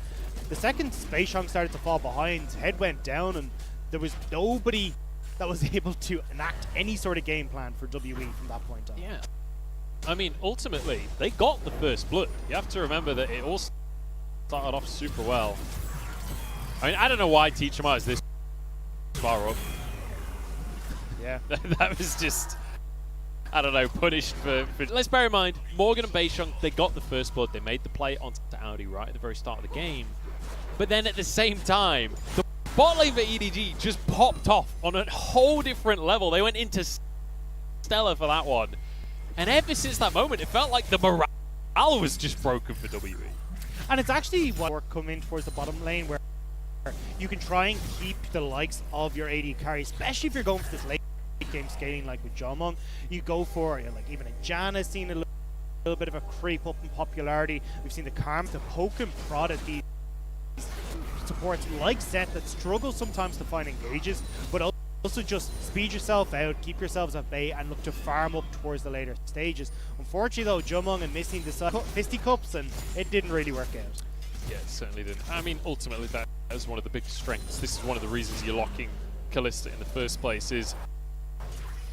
the second Beishang started to fall behind, head went down, and there was nobody that was able to enact any sort of game plan for WE from that point on. Yeah. I mean, ultimately, they got the first blood. You have to remember that it all started off super well. I mean, I don't know why Teach him out is this far up. Yeah. That was just, I don't know, punished for... Let's bear in mind, Morgan and Beishang, they got the first blood. They made the play onto Audi right at the very start of the game. But then at the same time, the bot lane for EDG just popped off on a whole different level. They went into Stellar for that one. And ever since that moment, it felt like the morale was just broken for WE. And it's actually what we're coming towards the bottom lane where you can try and keep the likes of your AD carry, especially if you're going for this late game scaling like with Jomong. You go for, like even a Jan has seen a little bit of a creep up in popularity. We've seen the Karm to poke and prod at these supports like Zet that struggle sometimes to find engages, but also just speed yourself out, keep yourselves at bay, and look to farm up towards the later stages. Unfortunately though, Jomong and missing the fisticuffs, and it didn't really work out. Yeah, it certainly didn't. I mean, ultimately that is one of the big strengths. This is one of the reasons you're locking Kalista in the first place, is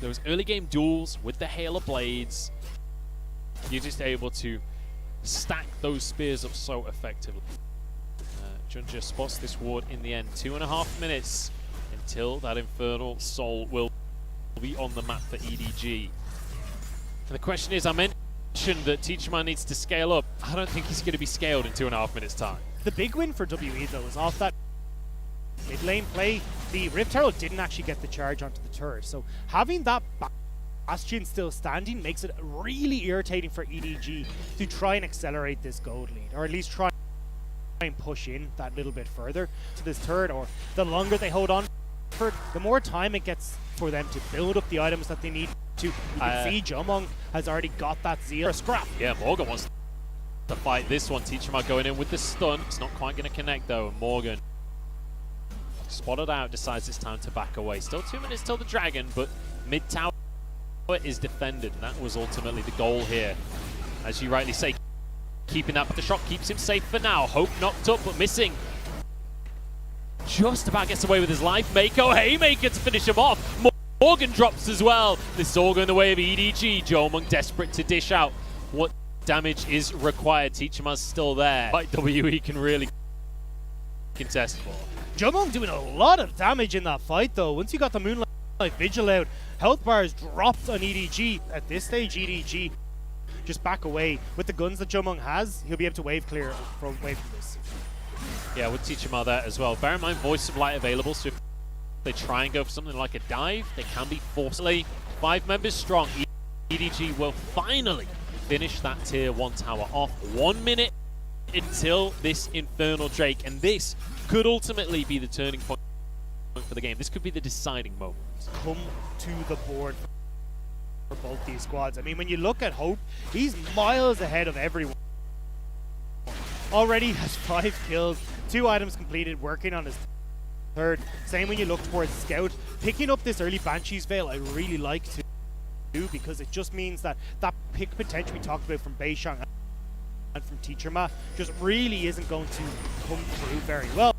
those early game duels with the Hail of Blades. You're just able to stack those spears up so effectively. Junja spots this ward in the end. 2.5 minutes until that Infernal Soul will be on the map for EDG. And the question is, I mentioned that Teacherman needs to scale up. I don't think he's going to be scaled in 2.5 minutes time. The big win for WE though is off that mid lane play. The Rift Herald didn't actually get the charge onto the turret, so having that Bastion still standing makes it really irritating for EDG to try and accelerate this gold lead, or at least try and push in that little bit further to this turret. Or the longer they hold on for it, the more time it gets for them to build up the items that they need to. You can see Jomong has already got that zeal for scrap. Yeah, Morgan wants to fight this one. Teacherman going in with the stun. It's not quite going to connect though. Morgan, spotted out, decides it's time to back away. Still 2 minutes till the dragon, but mid tower is defended, and that was ultimately the goal here. As you rightly say, keeping that, but the shot keeps him safe for now. Hope knocked up, but missing. Just about gets away with his life. Mako, haymaker to finish him off. Morgan drops as well. This is all going the way of EDG. Jomong desperate to dish out. What damage is required? Teacherman's still there. Like WE can really contest for. Jomong doing a lot of damage in that fight though. Once you got the Moonlight Vigil out, health bars dropped on EDG. At this stage, EDG just back away. With the guns that Jomong has, he'll be able to wave clear away from this. Yeah, with Teacherman there as well. Bear in mind, Voice of Light available, so if they try and go for something like a dive, they can be forcibly 5 members strong. EDG will finally finish that tier 1 tower off. 1 minute until this Infernal Drake, and this could ultimately be the turning point for the game. This could be the deciding moment. Come to the board for both these squads. I mean, when you look at Hope, he's miles ahead of everyone. Already has 5 kills, 2 items completed, working on his third. Same when you look towards Scout. Picking up this early Banshee's Veil, I really like to do, because it just means that that pick potential we talked about from Beishang and from Teacherma just really isn't going to come through very well.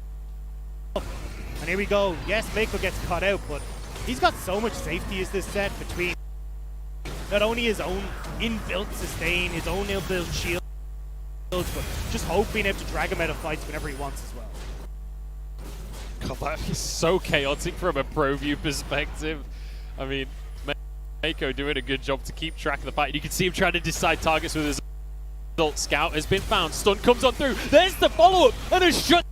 And here we go. Yes, Mako gets caught out, but he's got so much safety as this set between not only his own inbuilt sustain, his own inbuilt shield, but just Hope being able to drag him out of fights whenever he wants as well. God, that is so chaotic from a pro view perspective. I mean, Mako doing a good job to keep track of the fight. You can see him trying to decide targets with his adult. Scout has been found. Stun comes on through. There's the follow-up, and a shut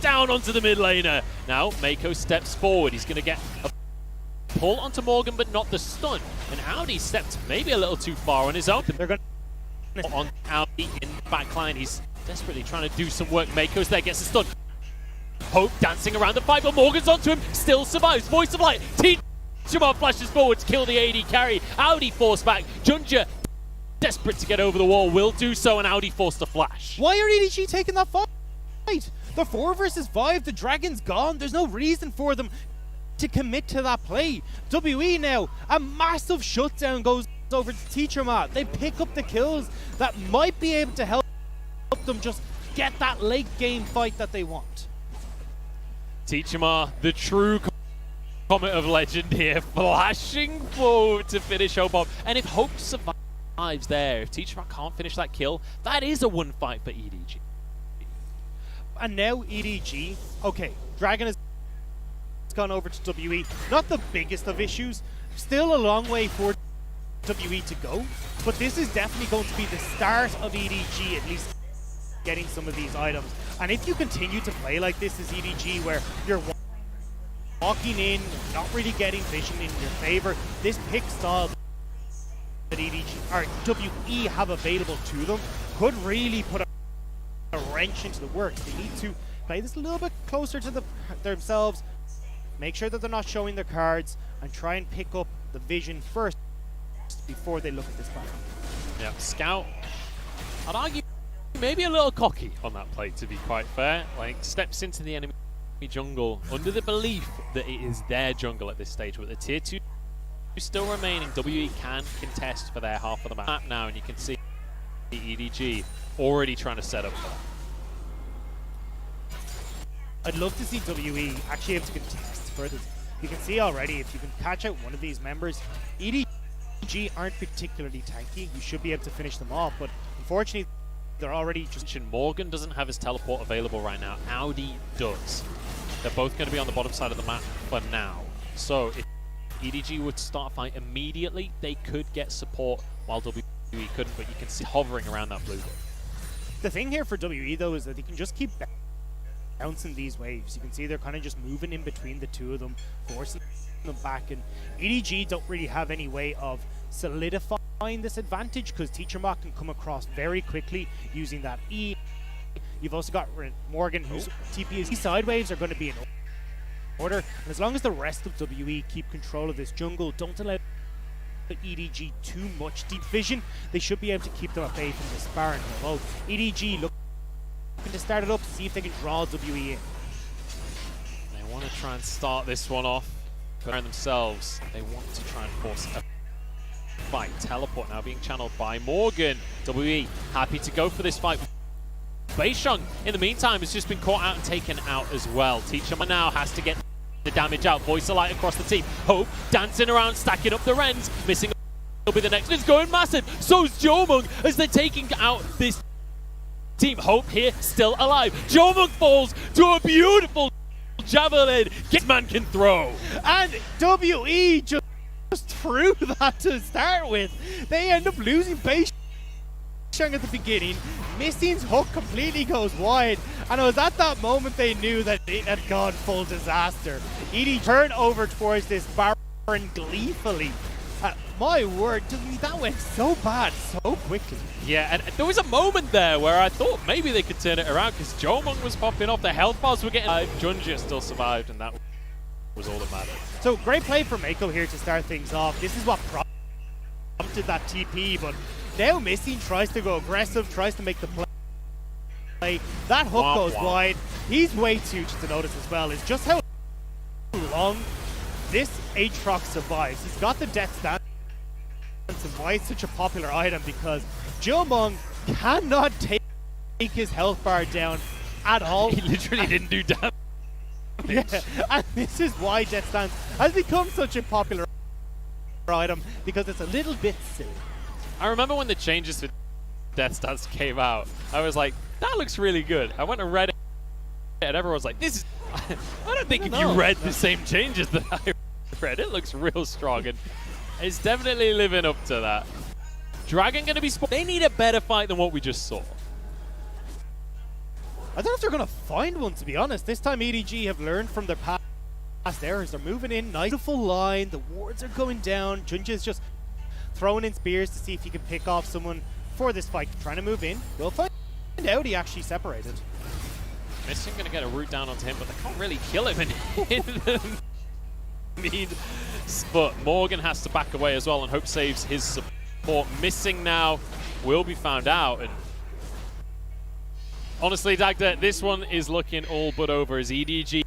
down onto the mid laner. Now Mako steps forward. He's going to get a pull onto Morgan, but not the stun. And Audi stepped maybe a little too far on his own. They're going on Audi in the backline. He's desperately trying to do some work. Mako's there, gets the stun. Hope dancing around the fight, but Morgan's onto him. Still survives. Voice of Light. Teacherman flashes forward to kill the AD carry. Audi forced back. Junja desperate to get over the wall, will do so, and Audi forced a flash. Why are EDG taking that fight? The 4 versus 5, the dragon's gone. There's no reason for them to commit to that play. WE now, a massive shutdown goes over to Teacherman. They pick up the kills that might be able to help them just get that late game fight that they want. Teacherman, the true Comet of Legend here, flashing forward to finish Hope off. And if Hope survives there, if Teacherman can't finish that kill, that is a 1 fight for EDG. And now EDG, okay, Dragon has gone over to WE. Not the biggest of issues, still a long way for WE to go, but this is definitely going to be the start of EDG at least getting some of these items. And if you continue to play like this as EDG, where you're walking in, not really getting vision in your favor, this pick style that EDG or WE have available to them could really put a wrench into the works. They need to play this a little bit closer to themselves, make sure that they're not showing their cards, and try and pick up the vision first before they look at this battle. Yeah, Scout, I'd argue maybe a little cocky on that play, to be quite fair. Like, steps into the enemy jungle under the belief that it is their jungle at this stage, but the tier 2 still remaining. WE can contest for their half of the map now, and you can see the EDG already trying to set up for that. I'd love to see WE actually able to contest further. You can see already, if you can catch out one of these members, EDG aren't particularly tanky. You should be able to finish them off, but Unfortunately, they're already just... Morgan doesn't have his teleport available right now. Audi does. They're both going to be on the bottom side of the map for now. So if EDG would start a fight immediately, they could get support while WWE couldn't, but you can see hovering around that blue. The thing here for WE though is that they can just keep bouncing these waves. You can see they're kind of just moving in between the two of them, forcing them back, and EDG don't really have any way of solidifying this advantage because Teacher Mock can come across very quickly using that E. You've also got Morgan, whose TP is side waves are going to be in order, and as long as the rest of WE keep control of this jungle, don't allow EDG too much deep vision, they should be able to keep them at bay from this Baron. Although EDG looking to start it up to see if they can draw WE in. They want to try and start this one off for themselves. They want to try and force a fight. Teleport now being channeled by Morgan. WE happy to go for this fight. Beisheng, in the meantime, has just been caught out and taken out as well. Teacher now has to get the damage out. Voice of Light across the team. Hope dancing around, stacking up the Rens. Missing will be the next. It's going massive. So's Jomung as they're taking out this team. Hope here still alive. Jomung falls to a beautiful javelin. This man can throw. And WE just threw that to start with. They end up losing Beisheng at the beginning. Missing's hook completely goes wide, and it was at that moment they knew that it had gone full disaster. ED turned over towards this Baron gleefully. My word, that went so bad so quickly. Yeah, and there was a moment there where I thought maybe they could turn it around because Jomung was popping off, the health bars were getting... Junjia still survived, and that was all that mattered. So great play from Mako here to start things off. This is what prompted that TP, but now Missing tries to go aggressive, tries to make the play. That hook goes wide. He's way too to notice as well is just how long this Aatrox survives. He's got the death stance, and why it's such a popular item because Jomung cannot take his health bar down at all. He literally didn't do damage. Yeah, and this is why Death Stance has become such a popular item because it's a little bit silly. I remember when the changes for Death Stance came out, I was like, that looks really good. I went and read it, and everyone was like, this is... I don't think if you read the same changes that I read, it looks real strong, and it's definitely living up to that. Dragon going to be... They need a better fight than what we just saw. I don't know if they're going to find one, to be honest. This time EDG have learned from their past errors. They're moving in, nice beautiful line, the wards are going down. Junjia is just throwing in spears to see if he can pick off someone for this fight. Trying to move in. We'll find out he actually separated. Missing going to get a root down onto him, but they can't really kill him in the mean. But Morgan has to back away as well, and Hope saves his support. Missing now will be found out. And honestly, Dagda, this one is looking all but over as EDG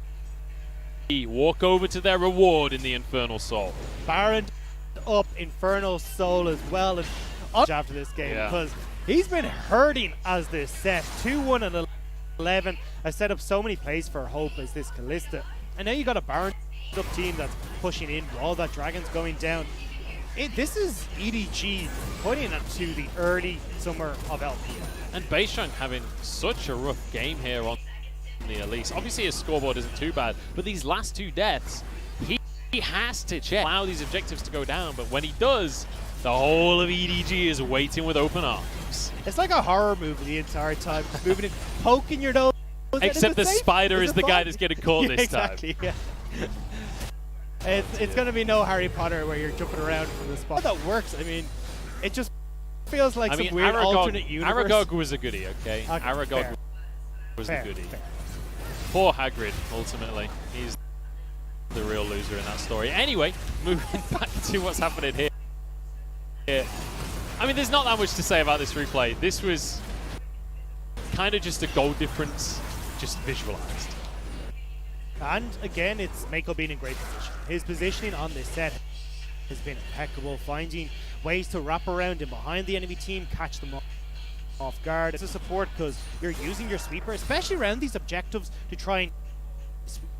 walk over to their reward in the Infernal Soul. Baron up Infernal Soul as well, and after this game because he's been hurting as this set. 2-1 and 11 has set up so many plays for Hope as this Callista, and now you got a Baron up team that's pushing in while that Dragon's going down. This is EDG putting it to the early summer of LPL. And Beisheng having such a rough game here on the Elise. Obviously his scoreboard isn't too bad, but these last two deaths, he has to allow these objectives to go down, but when he does, the whole of EDG is waiting with open arms. It's like a horror movie the entire time, moving in, poking your nose. Except the spider is the guy that's getting caught this time. Exactly, yeah. It's going to be no Harry Potter where you're jumping around from the spot. That works. I mean, it just feels like some weird alternate universe. Aragog was a goodie, okay? Aragog was the goodie. Fair. Poor Hagrid, ultimately. He's the real loser in that story. Anyway, moving back to what's happening here. I mean, there's not that much to say about this replay. This was kind of just a goal difference, just visualized. And again, it's Mako being in great position. His positioning on this set has been impeccable, finding ways to wrap around and behind the enemy team, catch them off guard. It's a support because you're using your sweeper, especially around these objectives, to try and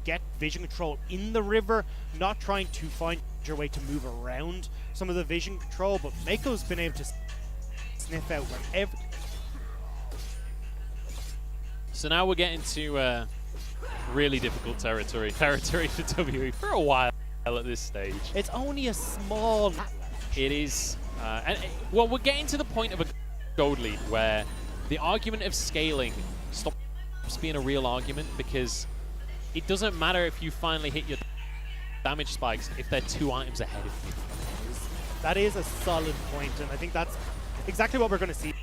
get vision control in the river, not trying to find your way to move around some of the vision control. But Mako's been able to sniff out wherever So now we're getting to really difficult territory for WE for a while at this stage. It's only a small... It is. Well, we're getting to the point of a gold lead where the argument of scaling stops being a real argument, because it doesn't matter if you finally hit your damage spikes if they're 2 items ahead of you. That is a solid point, and I think that's exactly what we're going to see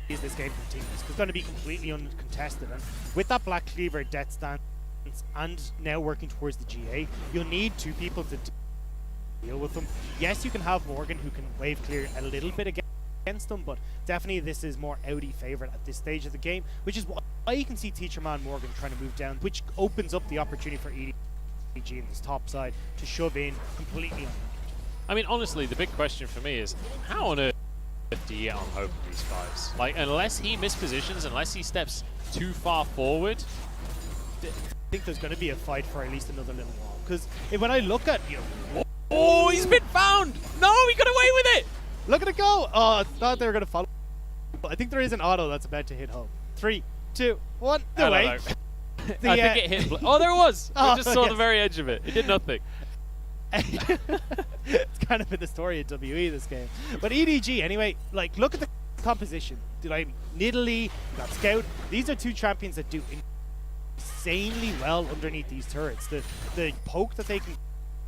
as this game continues. It's going to be completely uncontested, and with that Black Cleaver death stance and now working towards the GA, you'll need 2 people to deal with them. Yes, you can have Morgan who can wave clear a little bit against them, but definitely this is more Audi favorite at this stage of the game, which is why you can see Teacher Man Morgan trying to move down, which opens up the opportunity for EDG in this top side to shove in completely on. I mean, honestly, the big question for me is, how on earth do you get on Hope with these 5s? Like, unless he mispositions, unless he steps too far forward, I think there's going to be a fight for at least another little while. Because when I look at, you know... Oh, he's been found! No, he got away with it! Look at it go! Oh, I thought they were going to follow. But I think there is an auto that's about to hit Hope. 3, 2, 1, no way. I think it hit... Oh, there it was! I just saw the very edge of it. It did nothing. It's kind of been the story of WE this game. But EDG, anyway, like, look at the composition. Nidalee, you got Scout. These are 2 champions that do insanely well underneath these turrets. The poke that they can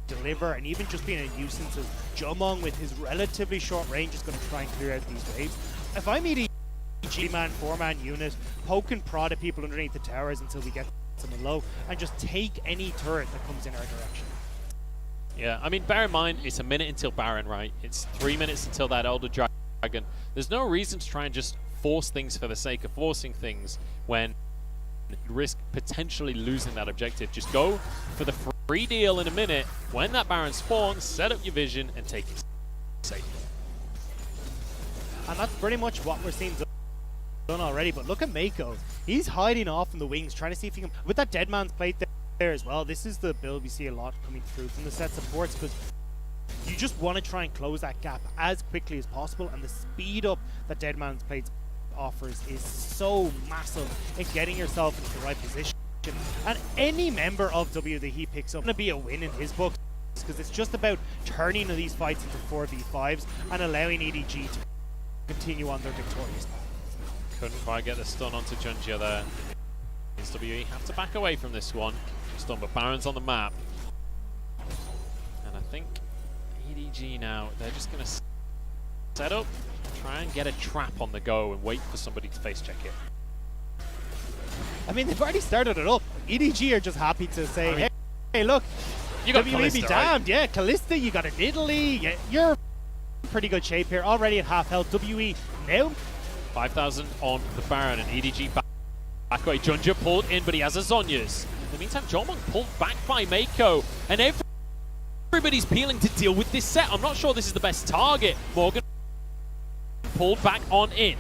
deliver, and even just being a nuisance, as Jomong with his relatively short range is going to try and clear out these waves. If I'm EDG man, 4-man unit, poke and prod at people underneath the towers until we get someone low, and just take any turret that comes in our direction. Yeah, I mean, bear in mind, it's a minute until Baron, right? It's 3 minutes until that Elder Dragon. There's no reason to try and just force things for the sake of forcing things when you risk potentially losing that objective. Just go for the free deal in a minute. When that Baron spawns, set up your vision and take it safe. And that's pretty much what we're seeing done already. But look at Mako. He's hiding off in the wings, trying to see if he can... With that Dead Man's Plate there as well, this is the build we see a lot coming through from the set supports, because you just want to try and close that gap as quickly as possible, and the speed up that Dead Man's Plate offers is so massive in getting yourself into the right position. And any member of W that he picks up is going to be a win in his book, because it's just about turning these fights into 4v5s and allowing EDG to continue on their victorious path. Couldn't quite get the stun onto Junjia there. WE have to back away from this one. Stun, but Baron's on the map. And I think EDG now, they're just going to set up, try and get a trap on the go and wait for somebody to face check it. I mean, they've already started it up. EDG are just happy to say, hey, look, you got WE be damned. Right? Yeah, Callista, you got a Nidalee. Yeah, you're in pretty good shape here. Already at half health. WE now 5,000 on the Baron, and EDG back away. Junja pulled in, but he has a Zhonya's. In the meantime, Jomong pulled back by Mako, and everybody's peeling to deal with this set. I'm not sure this is the best target. Morgan pulled back on in.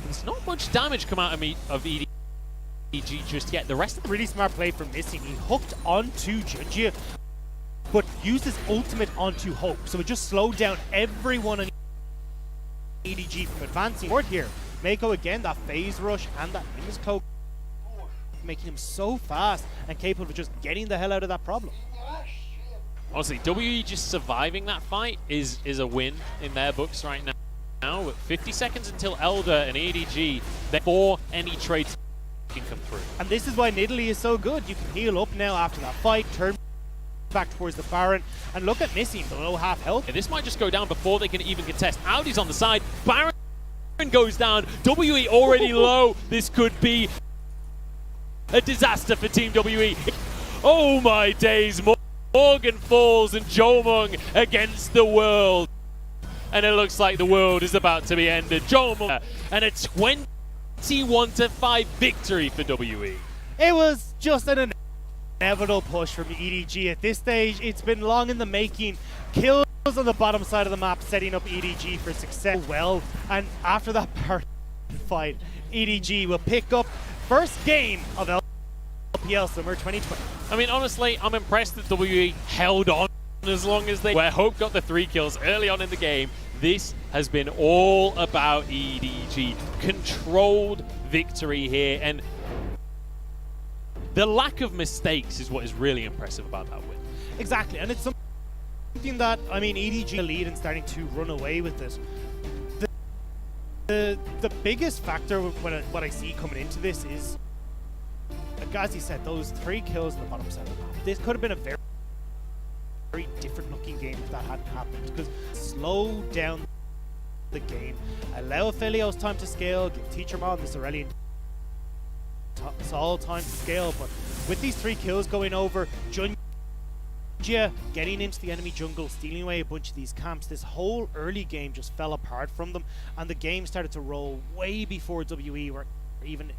There's not much damage come out of EDG just yet. The rest of the really smart play from Missing. He hooked onto Junjia, but used his ultimate onto Hope, so it just slowed down everyone on EDG from advancing forward here. Mako again, that phase rush and that Nimbus Cloak, making him so fast and capable of just getting the hell out of that problem. Honestly, WE just surviving that fight is a win in their books right now. With 50 seconds until Elder and EDG, before any trades can come through. And this is why Nidalee is so good. You can heal up now after that fight, turn back towards the Baron, and look at Missing below half health. Yeah, this might just go down before they can even contest. Audi's on the side, Baron goes down, WE already low. This could be a disaster for Team WE. Oh my days, Morgan falls and Jomong against the world. And it looks like the world is about to be ended. Jomong and a 21-5 victory for WE. It was just an inevitable push from EDG at this stage. It's been long in the making. Kills on the bottom side of the map, setting up EDG for success well. And after that fight, EDG will pick up first game of LPL Summer 2020. I mean, honestly, I'm impressed that WE held on as long as they... Where Hope got the 3 kills early on in the game, this has been all about EDG. Controlled victory here, and The lack of mistakes is what is really impressive about that win. Exactly, and it's something that, I mean, EDG lead and starting to run away with this. The biggest factor what I see coming into this is, like, as you said, those 3 kills in the bottom side of the map. This could have been a very different looking game if that hadn't happened, because slow down the game, allow Aphelios time to scale, give Teacher Ma and this Aurelian Sol time to scale. But with these 3 kills going over, Junjia getting into the enemy jungle, stealing away a bunch of these camps, this whole early game just fell apart from them, and the game started to roll way before WE were even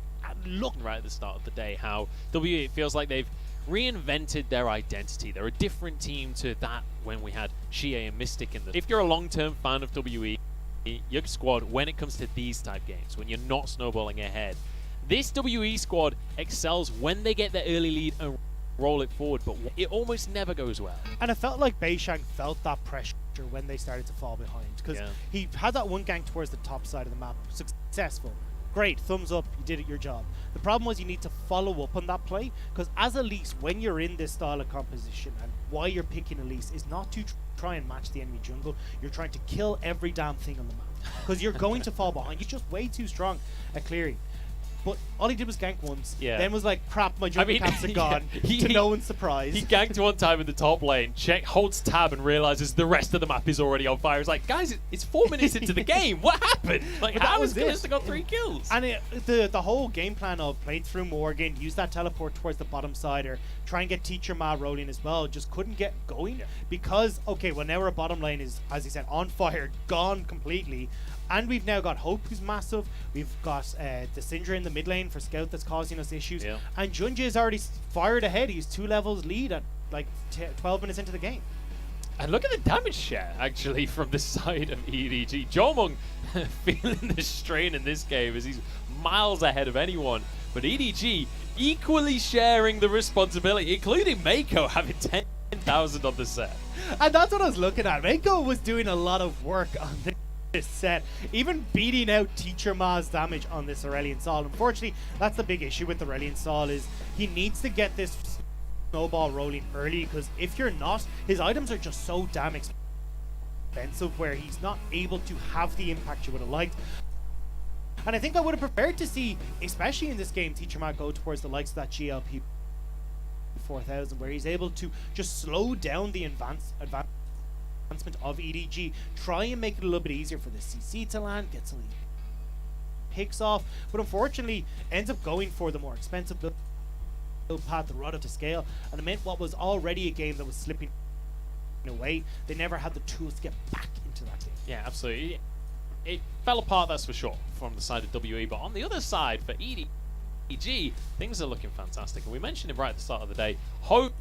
looking. Right at the start of the day, how WE, it feels like they've reinvented their identity. They're a different team to that when we had Shie and Mystic in the... If you're a long-term fan of WE, your squad, when it comes to these type games, when you're not snowballing ahead, this WE squad excels when they get their early lead and roll it forward, but it almost never goes well. And it felt like Beishang felt that pressure when they started to fall behind, because he had that one gank towards the top side of the map, successful. Great, thumbs up, you did your job. The problem was you need to follow up on that play, because as Elise, when you're in this style of composition, and why you're picking Elise is not to try and match the enemy jungle, you're trying to kill every damn thing on the map, because you're going to fall behind. You're just way too strong at clearing. But all he did was gank once, then was like, crap, my jungle camps are gone, to no one's surprise. He ganked one time in the top lane, holds tab and realizes the rest of the map is already on fire. It's like, guys, it's 4 minutes into the game. What happened? Like, how has Kalista got 3 kills? And the whole game plan of played through Morgan, use that teleport towards the bottom side, or try and get Teacher Ma rolling as well, just couldn't get going. Because, okay, well, now our bottom lane is, as he said, on fire, gone completely. And we've now got Hope, who's massive. We've got the Syndra in the mid lane for Scout that's causing us issues. And Junji is already fired ahead. He's 2 levels lead at like 12 minutes into the game. And look at the damage share, actually, from the side of EDG. Jomung feeling the strain in this game as he's miles ahead of anyone. But EDG equally sharing the responsibility, including Mako having 10,000 on the set. And that's what I was looking at. Mako was doing a lot of work on this set, even beating out Teacher Ma's damage on this Aurelian Sol. Unfortunately, that's the big issue with Aurelian Sol, is he needs to get this snowball rolling early, because if you're not, his items are just so damn expensive where he's not able to have the impact you would have liked. And I think I would have preferred to see, especially in this game, Teacher Ma go towards the likes of that GLP 4000, where he's able to just slow down the advancement of EDG, try and make it a little bit easier for the CC to land, get some picks off, but unfortunately ends up going for the more expensive build path, the rudder to scale, and it meant what was already a game that was slipping away, they never had the tools to get back into that game. Yeah, absolutely. It fell apart, that's for sure, from the side of WE, but on the other side, for EDG, things are looking fantastic, and we mentioned it right at the start of the day. Hope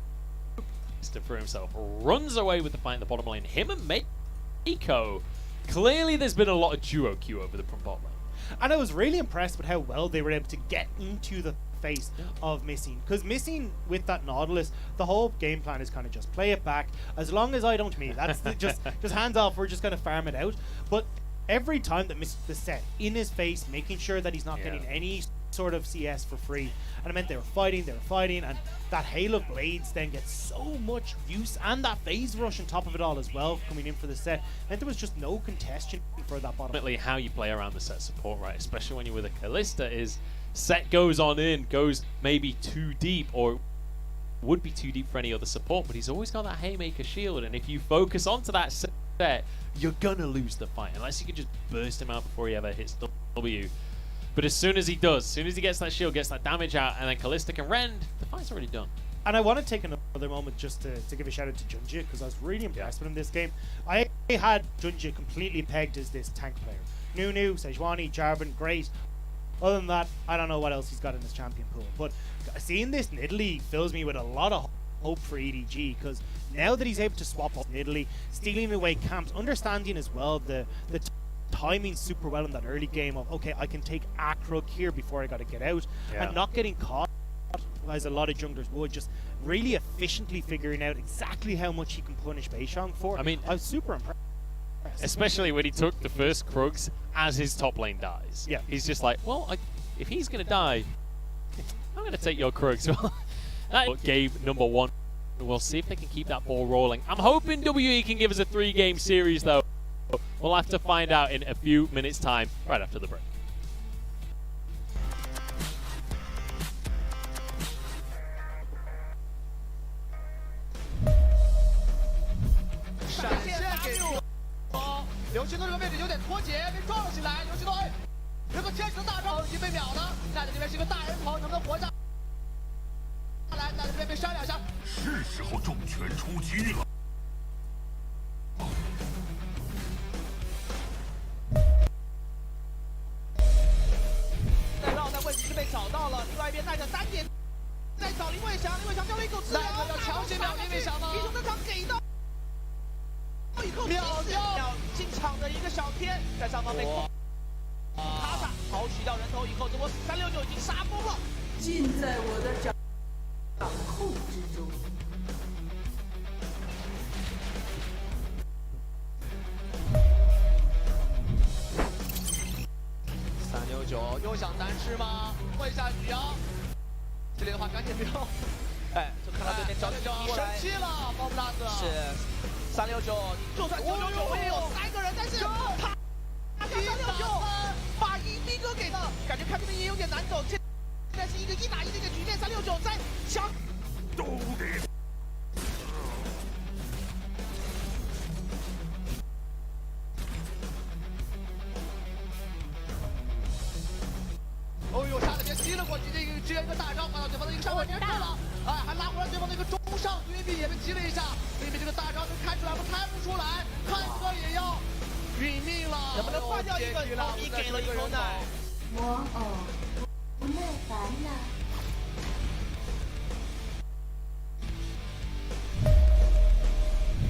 for himself runs away with the fight in the bottom lane. Him and Mako. Clearly there's been a lot of duo queue over the front bot lane. And I was really impressed with how well they were able to get into the face of Missing, because Missing with that Nautilus, the whole game plan is kind of just play it back, as long as I don't me, that's just hands off, we're just going to farm it out. But every time that Missing the set in his face, making sure that he's not getting any sort of CS for free, and it meant they were fighting, and that Hail of Blades then gets so much use, and that phase rush on top of it all as well coming in for the set, and there was just no contention for that bottom. Ultimately, how you play around the set support, right, especially when you're with a Kalista, is set goes on in, goes maybe too deep, or would be too deep for any other support, but he's always got that Haymaker shield, and if you focus onto that set, you're gonna lose the fight, unless you can just burst him out before he ever hits W. But as soon as he does, as soon as he gets that shield, gets that damage out, and then Kalista can rend, the fight's already done. And I want to take another moment just to give a shout out to Junji, because I was really impressed with him this game. I had Junji completely pegged as this tank player. Nunu, Sejuani, Jarvan, great. Other than that, I don't know what else he's got in his champion pool. But seeing this in Italy fills me with a lot of hope for EDG, because now that he's able to swap up in Italy, stealing away camps, understanding as well the timing super well in that early game of, okay, I can take a Krug here before I got to get out, and not getting caught as a lot of junglers would, just really efficiently figuring out exactly how much he can punish Beishang for. I mean, I was super impressed. Especially when he took the first Krugs as his top lane dies. Yeah. He's just like, well, if he's going to die, I'm going to take your Krug as well. That game number 1. We'll see if they can keep that ball rolling. I'm hoping WE can give us a 3-game series, though. We'll have to find out in a few minutes' time, right after the break.369又想单吃吗？问下许阳，这里的话赶紧不要，哎，就看到对面小女生生气了，包布拉斯是369，就算999也有3个人，但是他369把迎宾哥给的，感觉看这边也有点难走，现在是一个1打1的一个局面，369在抢，都给。哦呦，杀了别踢了过去，这个直接一个大招换到对方的一个上位接扣了，哎，还拉回来对方的一个中上，对面也被击了一下，对面这个大招能看出来不？看不出来，汉哥也要殒命了，能不能换掉一个？你给了一口奶，魔偶不耐烦了。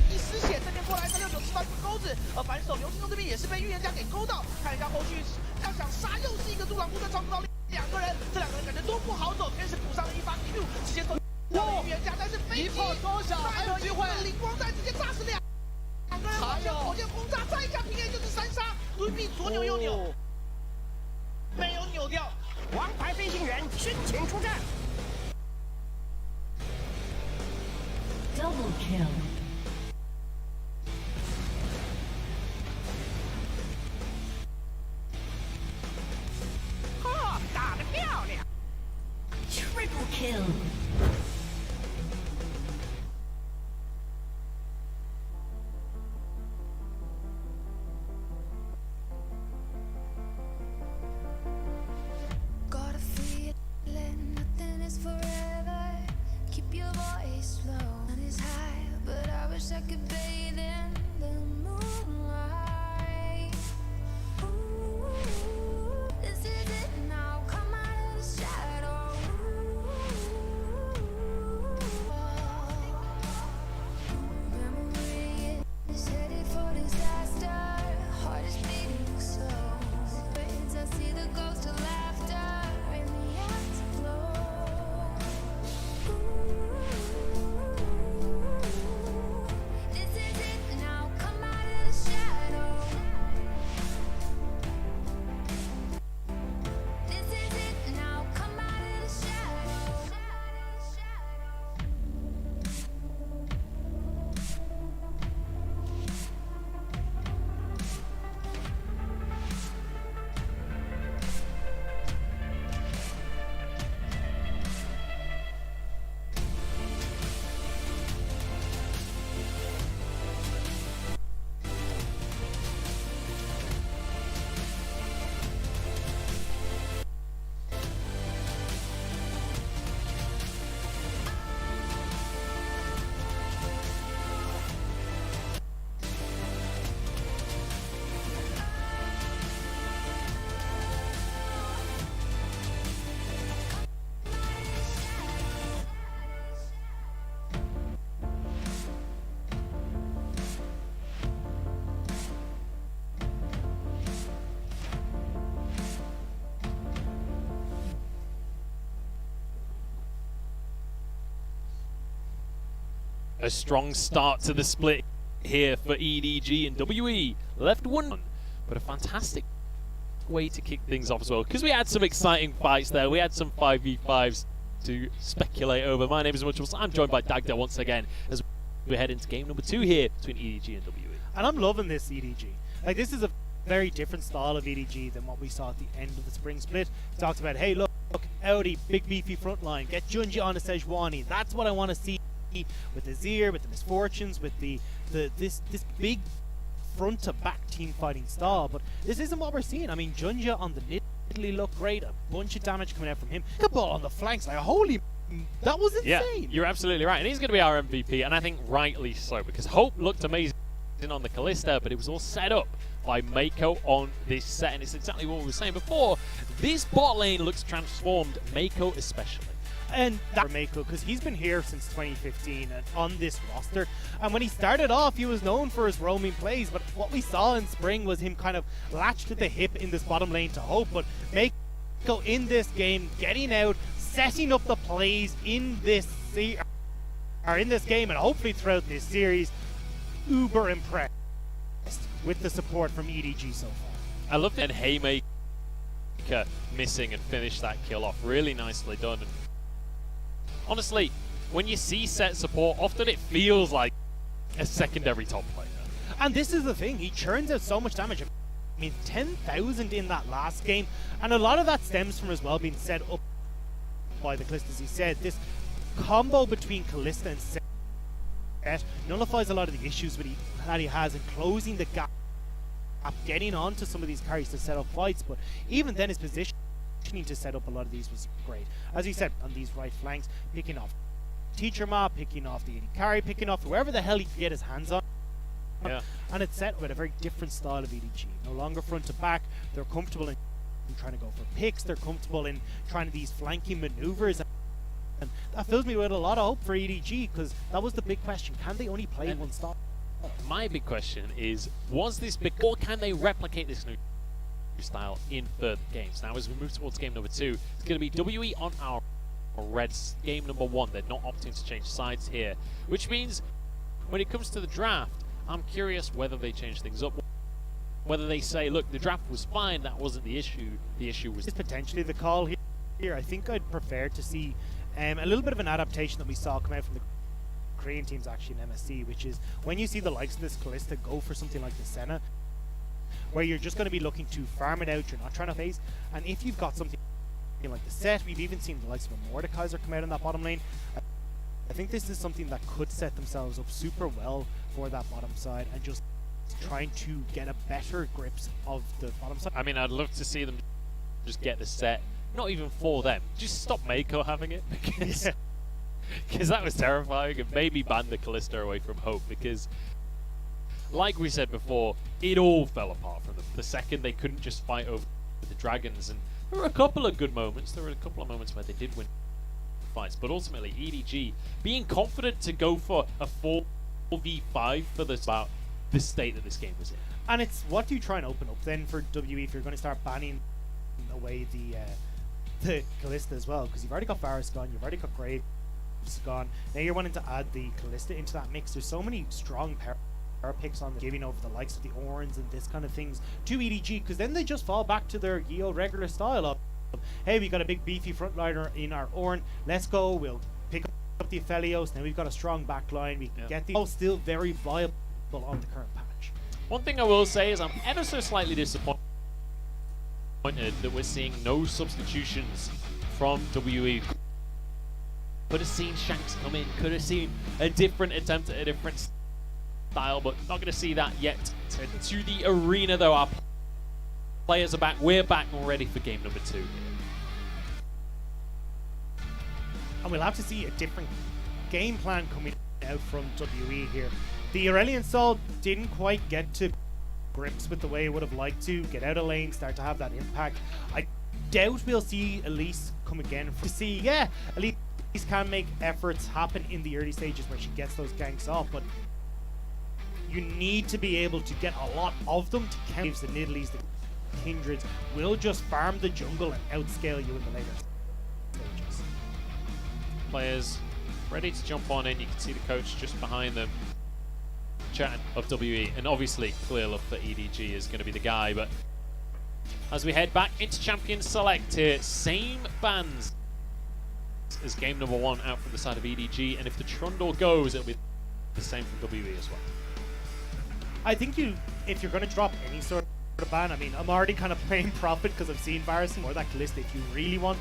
一丝血这边过来，369吃到一个钩子，反手刘星东这边也是被预言家给勾到，看一下后续要想杀又是一个杜朗布的超不到2个人，这2个人感觉都不好走，先是补上了一发 Q， 直接走掉了预言家，但是飞机收小还有机会，灵光弹直接炸死2个人，还有火箭轰炸，再加平 A 就是3杀，对面左扭右扭，没有扭掉，王牌飞行员申请出战。Double kill。打得漂亮 Triple kill。Got a feeling nothing is forever. Keep your voice low. Sun is high, but I wish I could bathe in the moonlight. Ooh, this is it now. Come out of the shadow. Memory is headed for disaster. Heart is beating slow. I see the ghost of laughter in the afterglow. This is it now. Come out of the shadow. This is it now. Come out of the shadow. A strong start to the split here for EDG and WE. Left 1, but a fantastic way to kick things off as well, because we had some exciting fights there. We had some 5v5s to speculate over. My name is Muchels. I'm joined by Dagda once again as we head into game number 2 here between EDG and WE. And I'm loving this EDG. Like, this is a very different style of EDG than what we saw at the end of the spring split. We talked about, hey, look, Audi, big beefy front line, get Junji on the Sejuani. That's what I want to see with the Azir, with the Misfortunes, with this big front to back team fighting style. But this isn't what we're seeing. I mean, Junja on the Italy looked great, a bunch of damage coming out from him. The ball on the flanks, like, holy, that was insane. Yeah, you're absolutely right. And he's going to be our MVP, and I think rightly so, because Hope looked amazing on the Kalista, but it was all set up by Mako on this set, and it's exactly what we were saying before. This bot lane looks transformed, Mako especially. And that for Mako, because he's been here since 2015 and on this roster. And when he started off, he was known for his roaming plays, but what we saw in spring was him kind of latched to the hip in this bottom lane to Hope. But Mako in this game, getting out, setting up the plays in this game, and hopefully throughout this series, uber impressed with the support from EDG so far. I love that Haymaker missing and finish that kill off. Really nicely done. And honestly, when you see set support, often it feels like a secondary top player. And this is the thing, he churns out so much damage. I mean, 10,000 in that last game, and a lot of that stems from as well being set up by the Kalista, as he said. This combo between Kalista and Set nullifies a lot of the issues that he has in closing the gap, getting onto some of these carries to set up fights. But even then, his positioning to set up a lot of these was great. As he said, on these right flanks, picking off Teacher Ma, picking off the AD carry, picking off whoever the hell he could get his hands on. Yeah. And it's set with a very different style of EDG. No longer front to back. They're comfortable in trying to go for picks. They're comfortable in trying these flanking maneuvers. And that fills me with a lot of hope for EDG, because that was the big question. Can they only play one style? My big question is, was this big, or can they replicate this new style in further games? Now, as we move towards game number 2, it's going to be WE on our Reds. Game number 1, they're not opting to change sides here, which means when it comes to the draft, I'm curious whether they change things up, whether they say, look, the draft was fine, that wasn't the issue was... It's potentially the call here. I think I'd prefer to see a little bit of an adaptation that we saw come out from the Korean teams actually in MSC, which is when you see the likes of this Kalista go for something like the Senna, where you're just going to be looking to farm it out, you're not trying to phase, and if you've got something like the set, we've even seen the likes of a Mordekaiser come out in that bottom lane. I think this is something that could set themselves up super well for that bottom side, and just trying to get a better grips of the bottom side. I mean, I'd love to see them just get the set, not even for them, just stop Mako having it, because that was terrifying, and maybe ban the Kalista away from Hope, because like we said before, it all fell apart from them the second they couldn't just fight over the dragons. And there were a couple of good moments, there were a couple of moments where they did win fights, but ultimately EDG being confident to go for a 4v5 for this, about the state that this game was in. And it's, what do you try and open up then for WE if you're going to start banning away the Kalista as well? Because you've already got Varus gone, you've already got Graves gone, now you're wanting to add the Kalista into that mix. There's so many strong power picks on giving over the likes of the Orns and this kind of things to EDG, because then they just fall back to their regular style of, hey, we got a big beefy frontliner in our Orn, let's go, we'll pick up the Aphelios, now we've got a strong back line, we can get the all still very viable on the current patch. One thing I will say is I'm ever so slightly disappointed that we're seeing no substitutions from WE. Could have seen Shanks come in, could have seen a different attempt at a different style, but not going to see that yet. To the arena though, our players are back, we're back and ready for game number 2 here. And we'll have to see a different game plan coming out from WE here. The Aurelion Sol didn't quite get to grips with the way it would have liked to get out of lane, start to have that impact. I doubt we'll see Elise come again to see, yeah, Elise can make efforts happen in the early stages where she gets those ganks off, but you need to be able to get a lot of them to count. The Nidalees, the Kindreds will just farm the jungle and outscale you in the later stages. Players ready to jump on in. You can see the coach just behind them chatting of WE, and obviously clear love for EDG is going to be the guy, but as we head back into Champions Select here. Same bans as game number 1 out from the side of EDG, and if the Trundle goes, it'll be the same from WE as well. I think if you're going to drop any sort of ban, I mean, I'm already kind of playing profit because I've seen Varus or that Callista if you really want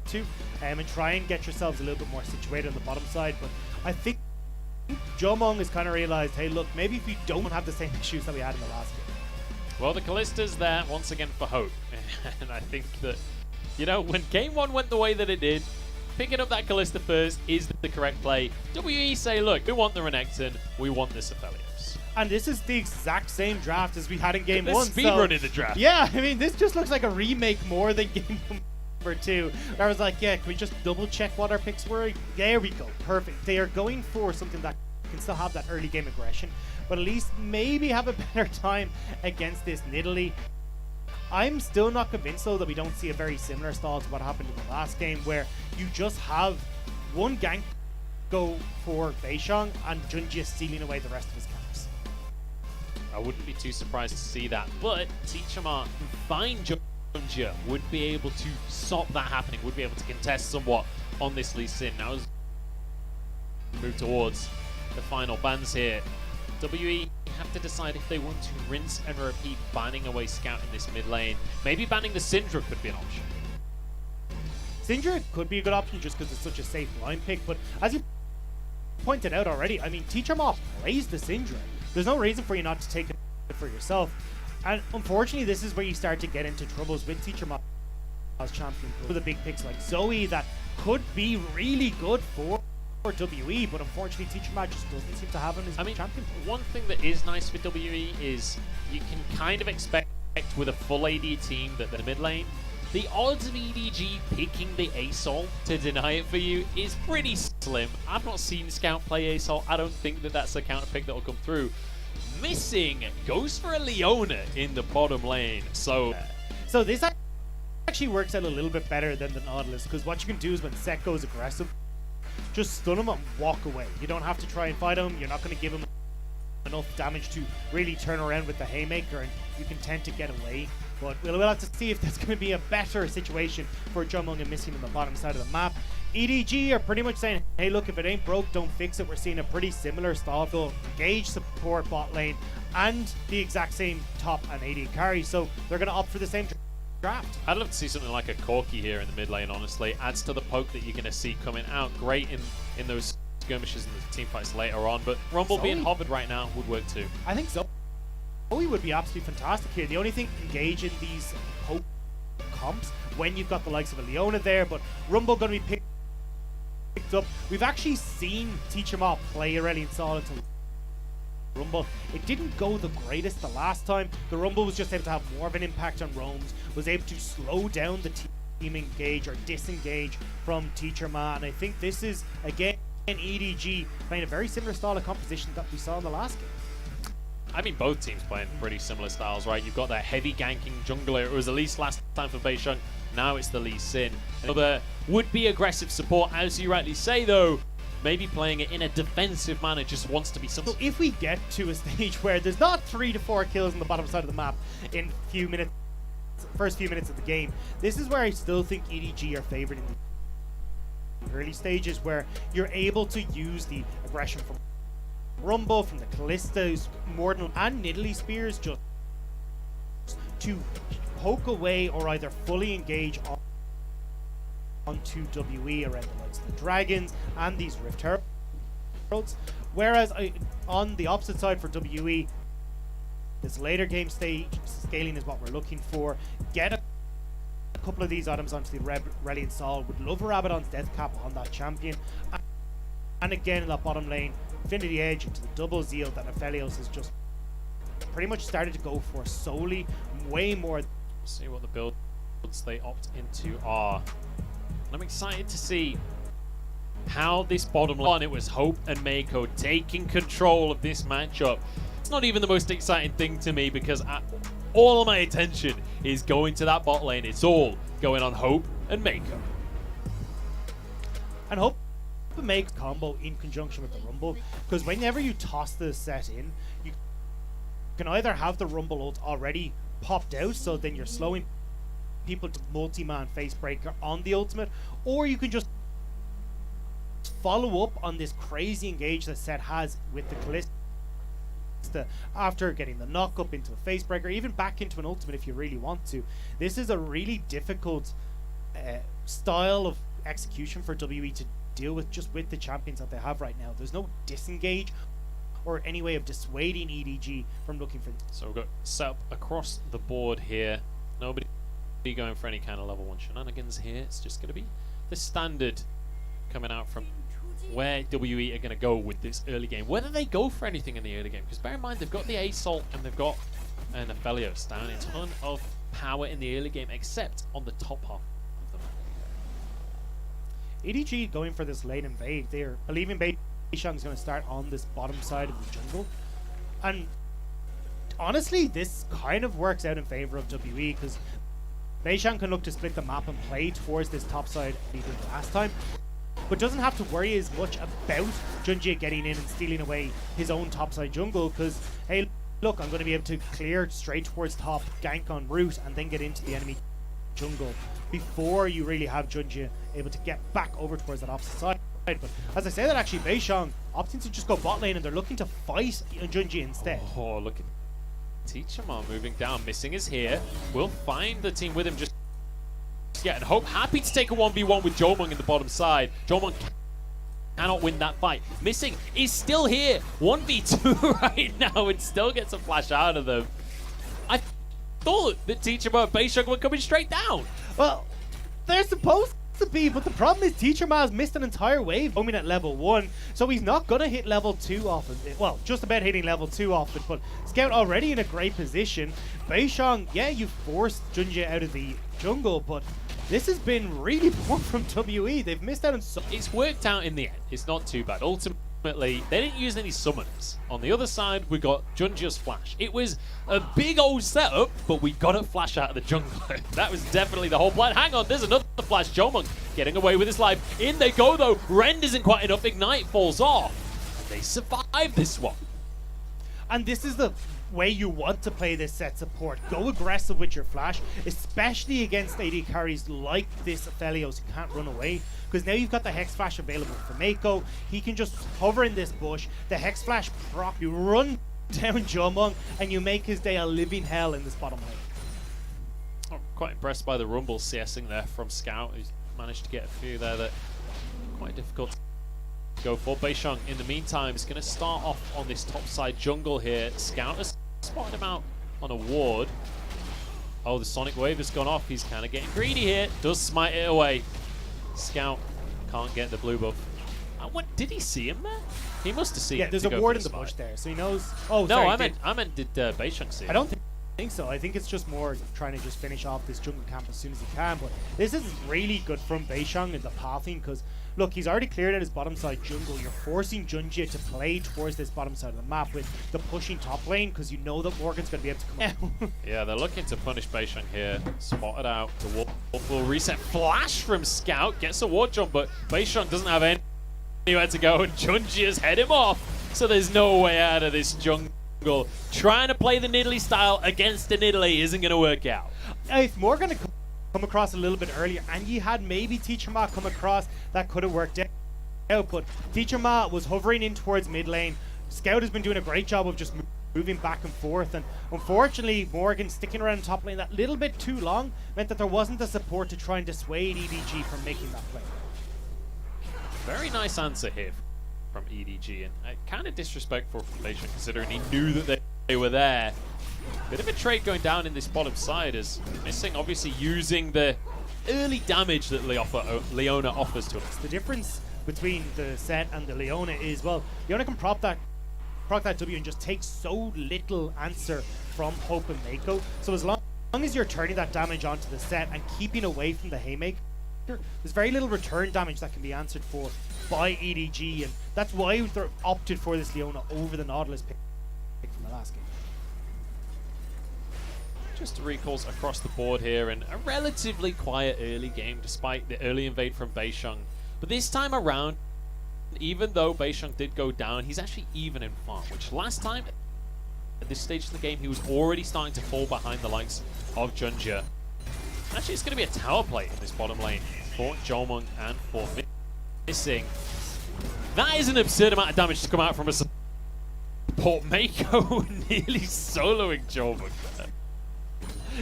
to, and try and get yourselves a little bit more situated on the bottom side. But I think Jomong has kind of realized, hey, look, maybe if we don't have the same issues that we had in the last game. Well, the Callista's there once again for hope, and I think that, you know, when game 1 went the way that it did, picking up that Callista first is the correct play. WE say, look, we want the Renekton, we want this Aphelios. And this is the exact same draft as we had in game 1. Speedrunning the draft. Yeah, I mean, this just looks like a remake more than game number 2. I was like, yeah, can we just double check what our picks were? There we go, perfect. They are going for something that can still have that early game aggression, but at least maybe have a better time against this Nidalee. I'm still not convinced though that we don't see a very similar style to what happened in the last game, where you just have one gank go for Beishang and Junjie stealing away the rest of his camps. I wouldn't be too surprised to see that, but Teachama and fine Junjie would be able to stop that happening, would be able to contest somewhat on this Lee Sin. Now as we move towards the final bans here, WE have to decide if they want to rinse and repeat banning away Scout in this mid lane. Maybe banning the Syndra could be an option. Syndra could be a good option just because it's such a safe line pick, but as you pointed out already, I mean, Teacher Ma plays the Syndra. There's no reason for you not to take it for yourself. And unfortunately, this is where you start to get into troubles with Teacher Ma as champion. With the big picks like Zoe that could be really good for WE, but unfortunately Teacher Ma just doesn't seem to have him as champion. One thing that is nice for WE is you can kind of expect with a full AD team that the mid lane, the odds of EDG picking the ASOL to deny it for you is pretty slim. I've not seen Scout play ASOL. I don't think that that's a counter pick that will come through. Missing goes for a Leona in the bottom lane. So this actually works out a little bit better than the Nautilus, because what you can do is when Set goes aggressive, just stun him and walk away. You don't have to try and fight him. You're not going to give him enough damage to really turn around with the Haymaker, and you can tend to get away. But we'll have to see if there's going to be a better situation for Jomong and missing on the bottom side of the map. EDG are pretty much saying, hey, look, if it ain't broke, don't fix it. We're seeing a pretty similar style. They'll engage support bot lane and the exact same top and AD carry, so they're going to opt for the same draft. I'd love to see something like a Corki here in the mid lane, honestly. Adds to the poke that you're going to see coming out. Great in those skirmishes and the team fights later on, but Rumble being hovered right now would work too. I think so. Zoe would be absolutely fantastic here. The only thing, engage in these poke comps when you've got the likes of a Leona there, but Rumble going to be picked up. We've actually seen Teacher Ma play Aurelion Sol into Rumble. It didn't go the greatest the last time. The Rumble was just able to have more of an impact on roams, was able to slow down the team engage or disengage from Teacher Ma, and I think this is, again, EDG playing a very similar style of composition that we saw in the last game. I mean, both teams playing pretty similar styles, right? You've got that heavy ganking jungler. It was at least last time for Beishang. Now it's the Lee Sin. Another would-be aggressive support, as you rightly say, though. Maybe playing it in a defensive manner, just wants to be something. So if we get to a stage where there's not 3 to 4 kills on the bottom side of the map in first few minutes of the game, this is where I still think EDG are favored in the early stages, where you're able to use the aggression from Rumble, from the Callista's, Morton, and Nidalee Spears just to poke away or either fully engage onto WE around the likes of the Dragons and these Rift Heralds. Whereas on the opposite side for WE, this later game stage scaling is what we're looking for. Get a couple of these items onto the Aurelion Sol. Would love a Rabadon's Death Cap on that champion. And again in that bottom lane, Infinity Edge into the double Zeal that Aphelios has just pretty much started to go for solely, way more. See what the builds they opt into are. And I'm excited to see how this bottom lane, it was Hope and Mako taking control of this matchup. It's not even the most exciting thing to me because all of my attention is going to that bot lane. It's all going on Hope and Mako. And Hope make combo in conjunction with the Rumble, because whenever you toss the set in, you can either have the Rumble ult already popped out, so then you're slowing people to multi-man face breaker on the ultimate, or you can just follow up on this crazy engage that Set has with the Kalista after getting the knock up into a face breaker, even back into an ultimate if you really want to. This is a really difficult style of execution for WE to deal with, just with the champions that they have right now. There's no disengage or any way of dissuading EDG from looking for. So we've got set up across the board here. Nobody going for any kind of level 1 shenanigans here. It's just going to be the standard coming out from where WE are going to go with this early game. Whether they go for anything in the early game, because bear in mind they've got the Assault and they've got an Aphelios down a ton of power in the early game, except on the top half of the map. EDG going for this late invade. They're believing Beishang is going to start on this bottom side of the jungle, and honestly this kind of works out in favor of WE, because Beishang can look to split the map and play towards this top side he did last time, but doesn't have to worry as much about Junjie getting in and stealing away his own topside jungle, because hey, look, I'm going to be able to clear straight towards top, gank on route, and then get into the enemy jungle before you really have Junjie able to get back over towards that opposite side. But as I say that, actually Beishang opting to just go bot lane, and they're looking to fight Junjie instead. Oh, look at Teacherma moving down. Missing is here. We'll find the team with him just yet, and Hope happy to take a 1v1 with Jomung in the bottom side. Jomung cannot win that fight. Missing is still here. 1v2 right now, and still gets a flash out of them. I thought that Teacherma and Beishang were coming straight down. Well, they're supposed to be, but the problem is Teacherma has missed an entire wave coming at level 1, so he's not gonna hit level 2 often. Well, just about hitting level 2 often, but Scout already in a great position. Beishang, yeah, you forced Junjie out of the jungle, but this has been really poor from WE. They've missed out on so. It's worked out in the end. It's not too bad. Ultimately, they didn't use any summons. On the other side, we got Junjie's flash. It was a big old setup, but we got a flash out of the jungle. That was definitely the whole plan. Hang on, there's another flash. Jomung getting away with his life. In they go, though. Rend isn't quite enough. Ignite falls off. They survive this one. And this is the way you want to play this set support. Go aggressive with your flash, especially against AD carries like this Aphelios who can't run away, because now you've got the Hex Flash available for Mako. He can just hover in this bush, the Hex Flash prop, you run down Jomung, and you make his day a living hell in this bottom lane. I'm quite impressed by the Rumble CSing there from Scout, who's managed to get a few there that are quite difficult to go for. Beishang, in the meantime, is going to start off on this top side jungle here. Scout has spotted him out on a ward. Oh, the Sonic Wave has gone off. He's kind of getting greedy here. Does smite it away. Scout can't get the blue buff. What, did he see him there? He must have seen him. Yeah, there's a ward in the bush there, so he knows. Oh, no, sorry, I meant did Beishang see him? I don't think so. I think it's just more trying to just finish off this jungle camp as soon as he can. But this is really good from Beishang in the pathing, because look, he's already cleared out his bottom side jungle. You're forcing Junjie to play towards this bottom side of the map with the pushing top lane, because you know that Morgan's going to be able to come out. Yeah, they're looking to punish Beishang here. Spotted out. The wolf will reset. Flash from Scout. Gets a ward jump, but Beishang doesn't have anywhere to go, and Junjie has head him off. So there's no way out of this jungle. Trying to play the Nidalee style against the Nidalee isn't going to work out. If Morgan had come across a little bit earlier, and you had maybe Teacherma come across, that could have worked out. But Teacherma was hovering in towards mid lane. Scout has been doing a great job of just moving back and forth, and unfortunately Morgan sticking around top lane that little bit too long meant that there wasn't the support to try and dissuade EDG from making that play. Very nice answer here from EDG, and kind of disrespectful from Beishang considering he knew that they were there. Bit of a trade going down in this bottom side, as Missing obviously using the early damage that Leona offers to him. The difference between the Set and the Leona is, well, Leona can proc that W and just take so little answer from Hope and Mako. So as long as you're turning that damage onto the Set and keeping away from the Haymaker, there's very little return damage that can be answered for by EDG, and that's why they opted for this Leona over the Nautilus pick from the last game. Just recalls across the board here, and a relatively quiet early game despite the early invade from Beishang. But this time around, even though Beishang did go down, he's actually even in farm, which last time at this stage of the game, he was already starting to fall behind the likes of Junja. Actually, it's going to be a tower play in this bottom lane for Jomung and for Missing. That is an absurd amount of damage to come out from a support. Mako nearly soloing Jomung.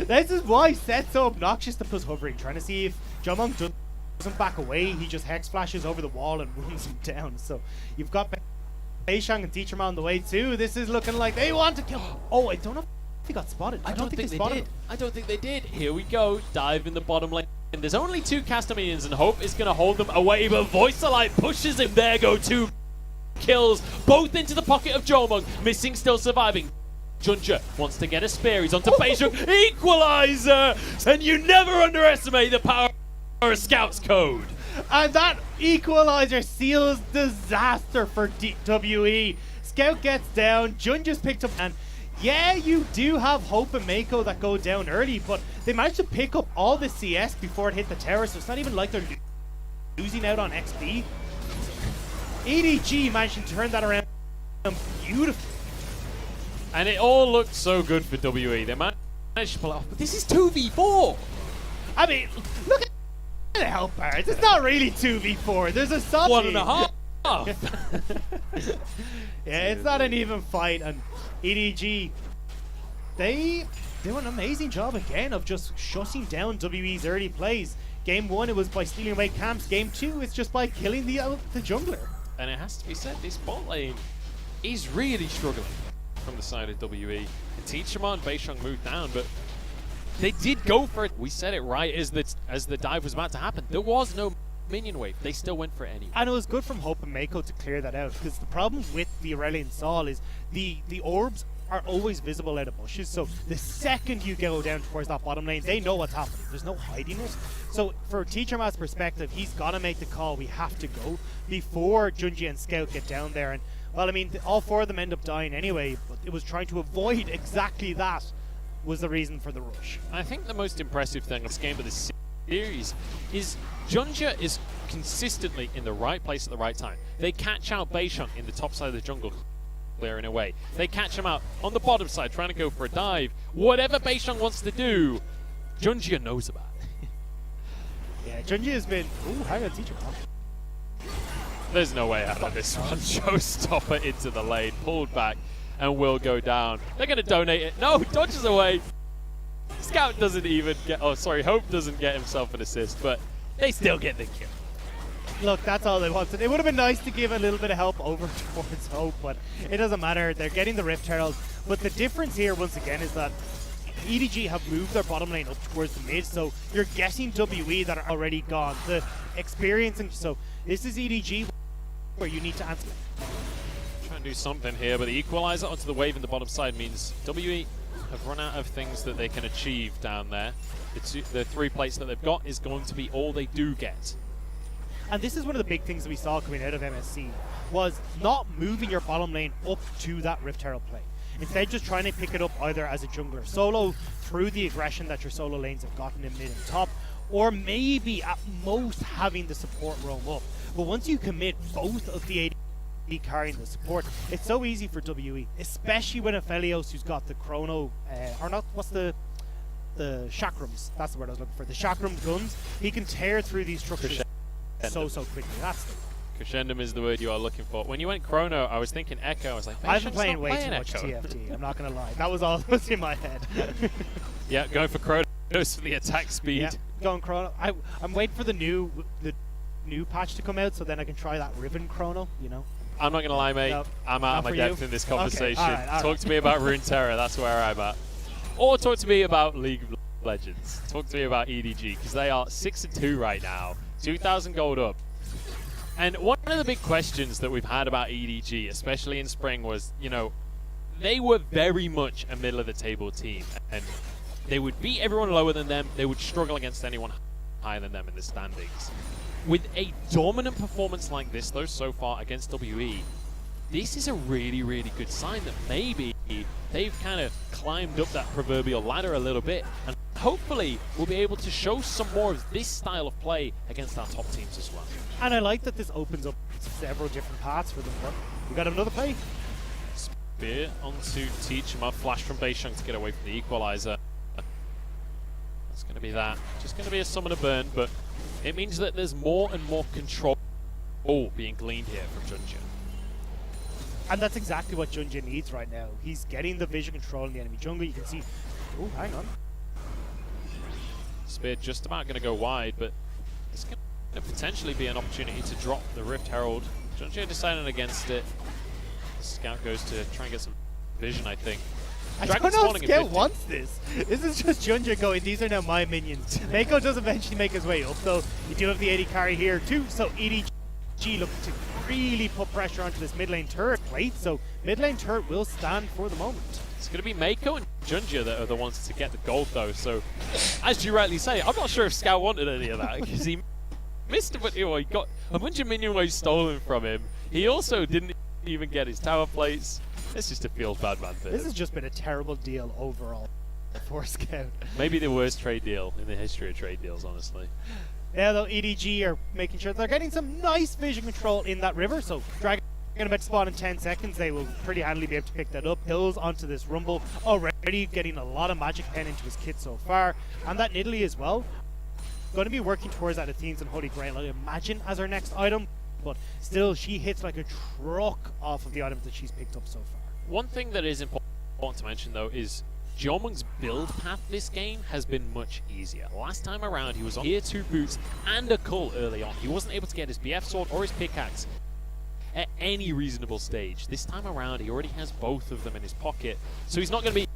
This is why Set's so obnoxious to plus hovering, trying to see if Jomung doesn't back away. He just hex flashes over the wall and runs him down. So you've got Beishang and Teacherman on the way too. This is looking like they want to kill. Oh, I don't know if he got spotted. I don't think they they did. I don't think they did. Here we go. Dive in the bottom lane. And there's only 2 caster minions, and Hope is going to hold them away, but Voicelite pushes him. There go 2 kills, both into the pocket of Jomung. Missing still surviving. Junja wants to get a spear. He's onto Beijing. Equalizer! And you never underestimate the power of Scout's code. And that equalizer seals disaster for WE. Scout gets down. Junja's picked up. And yeah, you do have Hope and Mako that go down early, but they managed to pick up all the CS before it hit the tower, so it's not even like they're losing out on XP. EDG managed to turn that around beautifully. And it all looked so good for WE. They managed to pull it off, but this is 2v4. I mean, look at the health bars. It's not really 2v4. There's a sub. 1.5. Yeah, it's not an even fight, and EDG, they do an amazing job again of just shutting down WE's early plays. Game 1, it was by stealing away camps. Game 2, it's just by killing the jungler. And it has to be said, this bot lane is really struggling from the side of WE. Teacherman and Beishang moved down, but they did go for it. We said it right as the dive was about to happen. There was no minion wave. They still went for it anyway. And it was good from Hope and Mako to clear that out, because the problem with the Aurelion Sol is the orbs are always visible out of bushes, so the second you go down towards that bottom lane, they know what's happening. There's no hiding it. So for Teacherman's perspective, he's got to make the call. We have to go before Junji and Scout get down there. And well, I mean, all 4 of them end up dying anyway, but it was trying to avoid exactly that was the reason for the rush. I think the most impressive thing of this game of this series is Junja is consistently in the right place at the right time. They catch out Beishang in the top side of the jungle, clearing away. They catch him out on the bottom side, trying to go for a dive. Whatever Beishang wants to do, Junja knows about it. Yeah, Junji has been... Ooh, hang on, Teacherman. There's no way out of this one. Showstopper into the lane, pulled back, and will go down. They're going to donate it. No, dodges away. Scout doesn't even get... Oh, sorry, Hope doesn't get himself an assist, but they still get the kill. Look, that's all they wanted. It would have been nice to give a little bit of help over towards Hope, but it doesn't matter. They're getting the Rift Herald. But the difference here, once again, is that EDG have moved their bottom lane up towards the mid, so you're getting WE that are already gone. The experience, and so this is EDG where you need to answer. Trying to do something here, but the equalizer onto the wave in the bottom side means WE have run out of things that they can achieve down there. The 3 plates that they've got is going to be all they do get. And this is one of the big things that we saw coming out of MSC, was not moving your bottom lane up to that Rift Herald play. Instead, just trying to pick it up either as a jungler solo through the aggression that your solo lanes have gotten in mid and top, or maybe at most having the support roam up. But once you commit both of the AD carrying the support, it's so easy for WE, especially when Aphelios, who's got the chrono, or not, what's the chakrams, that's the word I was looking for, the chakram guns, he can tear through these structures so quickly. That's the Crescendum is the word you are looking for. When you went chrono, I was thinking Echo. I was like, I've been playing way too much TFT. I'm not going to lie. That was all that was in my head. Yeah, going for Chronos for the attack speed. Yeah, going chrono. I'm waiting for the new patch to come out, so then I can try that Riven chrono, you know. I'm not going to lie, mate. No, I'm out of my depth in this conversation. Okay, all right. Talk to me about Runeterra. That's where I'm at. Or talk to me about League of Legends. Talk to me about EDG, because they are 6-2 right now. 2,000 gold up. And one of the big questions that we've had about EDG, especially in spring, was, you know, they were very much a middle-of-the-table team. And they would beat everyone lower than them. They would struggle against anyone higher than them in the standings. With a dominant performance like this, though, so far against WE, this is a really, really good sign that maybe they've kind of climbed up that proverbial ladder a little bit. And hopefully we'll be able to show some more of this style of play against our top teams as well. And I like that this opens up several different paths for them. But we got another play. Spear onto Teachma. Flash from Beisheng to get away from the equalizer. That's going to be that. Just going to be a summoner burn, but it means that there's more and more control being gleaned here from Junja. And that's exactly what Junja needs right now. He's getting the vision control in the enemy jungle. You can see... Oh, hang on. Spear just about going to go wide, but it's going to potentially be an opportunity to drop the Rift Herald. Junja deciding against it. Scout goes to try and get some vision, I think. I Dragon's don't know spawning if at Scout 50. wants this. This is just Junja going, these are now my minions. Mako does eventually make his way up, though. You do have the 80 carry here, too. So EDG looking to really put pressure onto this mid lane turret plate. So mid lane turret will stand for the moment. It's going to be Mako and Junja that are the ones to get the gold, though. So, as you rightly say, I'm not sure if Scout wanted any of that, because he missed it, but he got a bunch of minion waves stolen from him. He also didn't even get his tower plates. It's just a feels bad man thing. This has just been a terrible deal overall for Scout. Maybe the worst trade deal in the history of trade deals, honestly. Yeah, though EDG are making sure they're getting some nice vision control in that river. So Dragon about to spawn in 10 seconds. They will pretty handily be able to pick that up. Hills onto this Rumble. Already getting a lot of magic pen into his kit so far. And that Nidalee as well. Going to be working towards that Athene's and Holy Grail, I imagine, as her next item. But still, she hits like a truck off of the items that she's picked up so far. One thing that is important to mention, though, is Jomung's build path this game has been much easier. Last time around, he was on tier 2 boots and a cull early on. He wasn't able to get his BF sword or his pickaxe at any reasonable stage. This time around, he already has both of them in his pocket, so he's not going to be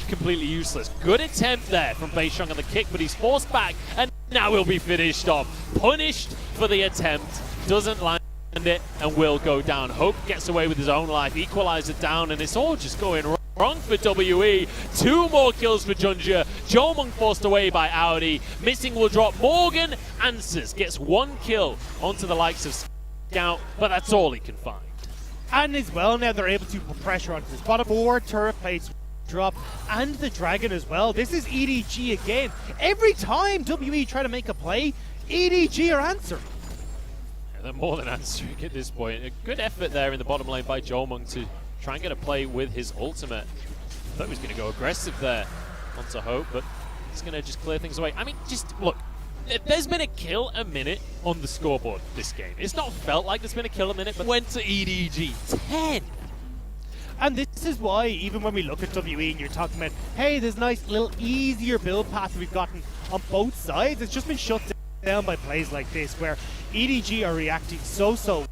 completely useless. Good attempt there from Beisheng on the kick, but he's forced back, and now he'll be finished off. Punished for the attempt, doesn't land it, and will go down. Hope gets away with his own life, equalizer down, and it's all just going wrong for WE. 2 more kills for Junja. Jomung forced away by Audi. Missing will drop. Morgan answers, gets 1 kill onto the likes of Scout, but that's all he can find. And as well, now they're able to put pressure onto this bottom 4 turret plates drop, and the Dragon as well. This is EDG again. Every time WE try to make a play, EDG are answering. Yeah, they're more than answering at this point. A good effort there in the bottom lane by Jomung to try and get a play with his ultimate. Thought he was going to go aggressive there onto Hope, but he's going to just clear things away. I mean, just look, there's been a kill a minute on the scoreboard this game. It's not felt like there's been a kill a minute, but went to EDG. 10! And this is why, even when we look at WE and you're talking about, hey, there's nice little easier build path we've gotten on both sides, it's just been shut down by plays like this, where EDG are reacting so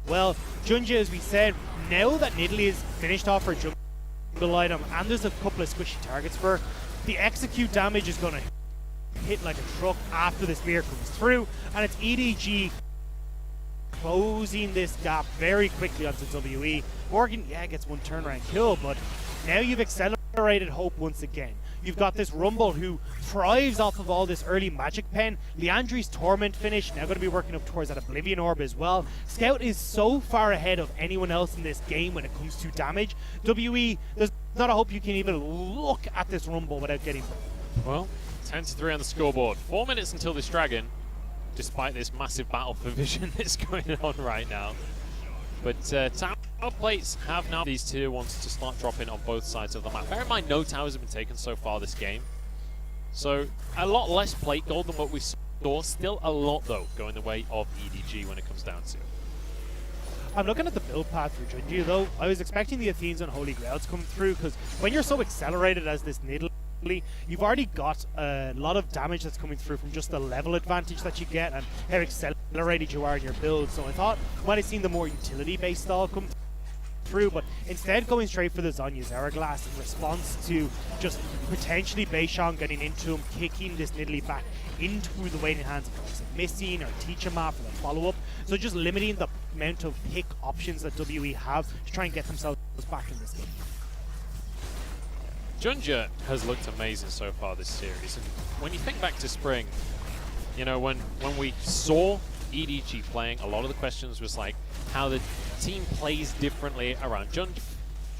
well. Junja, as we said, now that Nidalee is finished off her jungle item, and there's a couple of squishy targets for her, the execute damage is going to hit like a truck after the spear comes through, and it's EDG closing this gap very quickly onto WE. Morgan, yeah, gets 1 turnaround kill, but now you've accelerated Hope once again. You've got this Rumble who thrives off of all this early magic pen. Leandri's Torment finish, now going to be working up towards that Oblivion Orb as well. Scout is so far ahead of anyone else in this game when it comes to damage. WE, there's not a hope you can even look at this Rumble without getting burned. Well, 10-3 on the scoreboard. 4 minutes until this Dragon, despite this massive battle for vision that's going on right now. But tower plates have now these tier 1s to start dropping on both sides of the map. Bear in mind, no towers have been taken so far this game. So a lot less plate gold than what we saw. Still a lot, though, going the way of EDG when it comes down to it. I'm looking at the build path for Junji, though. I was expecting the Athenes and Holy Grail to come through, because when you're so accelerated as this Nidalee, you've already got a lot of damage that's coming through from just the level advantage that you get and how accelerated you are in your build. So I thought I might have seen the more utility-based style come through, but instead going straight for the Zonya's Hourglass in response to just potentially Beisheng getting into him, kicking this Nidalee back into the waiting hands of Missing or Teachma for the follow-up. So just limiting the amount of pick options that WE have to try and get themselves back in this game. Junja has looked amazing so far this series, and when you think back to spring, you know, when we saw EDG playing, a lot of the questions was like how the team plays differently around Junja.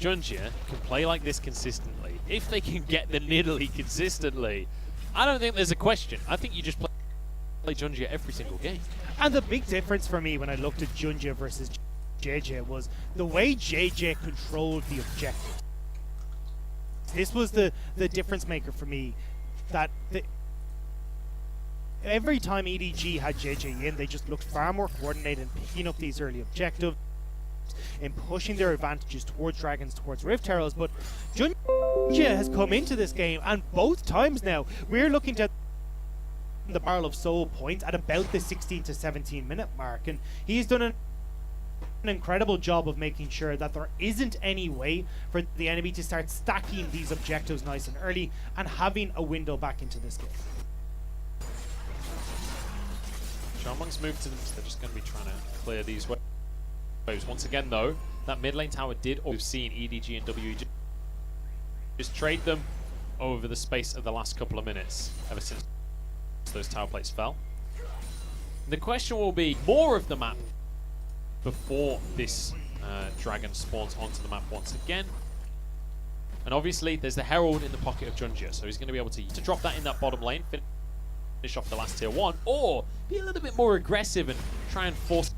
Junja can play like this consistently. If they can get the Nidalee consistently, I don't think there's a question. I think you just play Junja every single game. And the big difference for me when I looked at Junja versus JJ was the way JJ controlled the objective. This was the difference maker for me. That every time EDG had JJ in, they just looked far more coordinated in picking up these early objectives, in pushing their advantages towards Dragons, towards Rift Heralds. But Junja has come into this game, and both times now, we're looking at the barrel of soul points at about the 16 to 17 minute mark, and he's done an incredible job of making sure that there isn't any way for the enemy to start stacking these objectives nice and early and having a window back into this game. Sharmong's moved to them, so they're just going to be trying to clear these waves. Once again, though, that mid lane tower did, we've seen EDG and WEG just trade them over the space of the last couple of minutes, ever since those tower plates fell. The question will be more of the map before this dragon spawns onto the map once again. And obviously, there's the Herald in the pocket of Junja, so he's going to be able to drop that in that bottom lane, finish off the last tier 1, or be a little bit more aggressive and try and force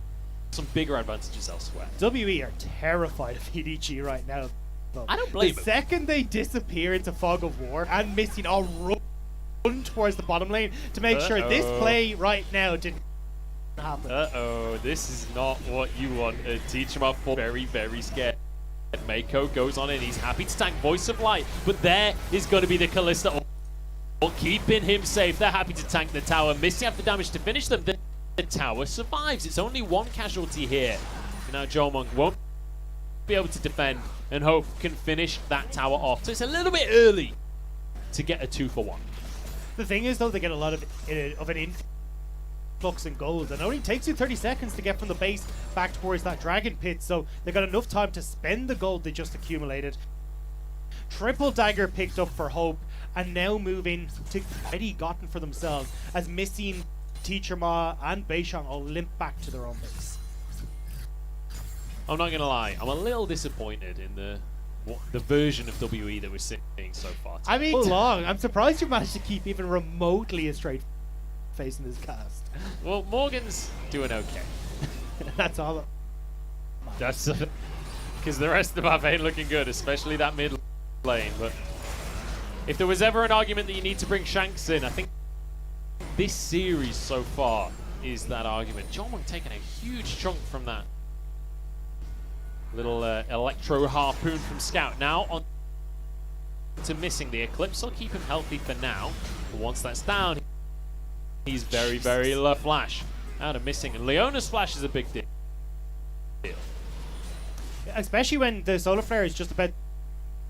some bigger advantages elsewhere. WE are terrified of EDG right now. I don't blame them. them. The second they disappear into Fog of War and Missing all run towards the bottom lane to make sure this play right now didn't happen. This is not what you want. Teach him up for very, very scared. Mako goes on and he's happy to tank Voice of Light, but there is going to be the Kalista keeping him safe. They're happy to tank the tower, missing out the damage to finish them. The tower survives. It's only one casualty here. Now Jomong won't be able to defend, and Hope can finish that tower off. So it's a little bit early to get a 2-for-1. The thing is, though, they get a lot of an influx in gold, and it only takes you 30 seconds to get from the base back towards that dragon pit, so they got enough time to spend the gold they just accumulated. Triple dagger picked up for Hope, and now moving to already gotten for themselves, as Missing, Teacher Ma, and Beishang all limp back to their own base. I'm not gonna lie, I'm a little disappointed in the version of WE that we're seeing so far. I mean, so long. I'm surprised you managed to keep even remotely a straight face in this cast. Well, Morgan's doing okay. That's all. That's because the rest of the map ain't looking good, especially that mid lane. But if there was ever an argument that you need to bring Shanks in, I think this series so far is that argument. Jomong taking a huge chunk from that little electro harpoon from Scout. Now on to Missing. The Eclipse will keep him healthy for now, but once that's down, he's very, very low. Flash out of Missing, and Leona's flash is a big deal. Especially when the Solar Flare is just about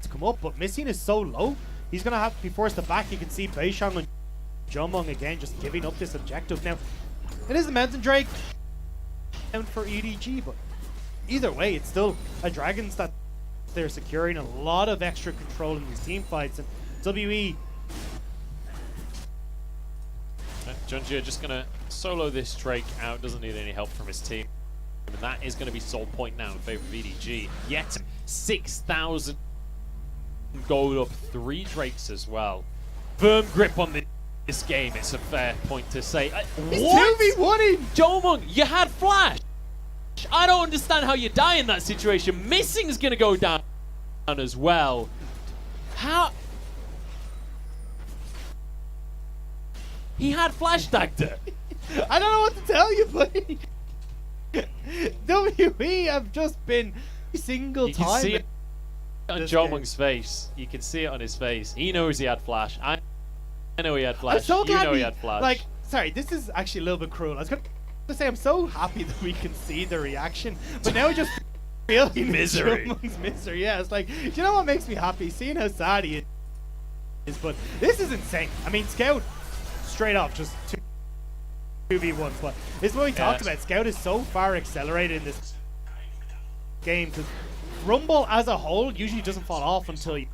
to come up, but Missing is so low, he's going to have to be forced to back. You can see Beishang and Jomong again just giving up this objective. Now, it is the Mountain Drake down for EDG, but either way, it's still a Dragons that they're securing a lot of extra control in these team fights, and WE. Junji just going to solo this Drake out, doesn't need any help from his team. And that is going to be soul point now in favor of EDG. Yet 6,000 gold up, 3 Drakes as well. Firm grip on this game, it's a fair point to say. What? 2v1ing! Jomong, you had flash! I don't understand how you die in that situation. Missing's going to go down as well. How? He had flash Dagda. I don't know what to tell you, buddy. WE have just been single time. You can see it on Jomong's face. You can see it on his face. He knows he had flash. I know he had flash. I'm so glad you know he had flash. Like, sorry, this is actually a little bit cruel. I was going to say, I'm so happy that we can see the reaction, but now I just feel misery. Jomong's misery. Yeah, it's like, you know what makes me happy? Seeing how sad he is. But this is insane. I mean, Scout, straight off, just 2v1. But this is what we talked about. Scout is so far accelerated in this game, because Rumble as a whole usually doesn't fall off until, you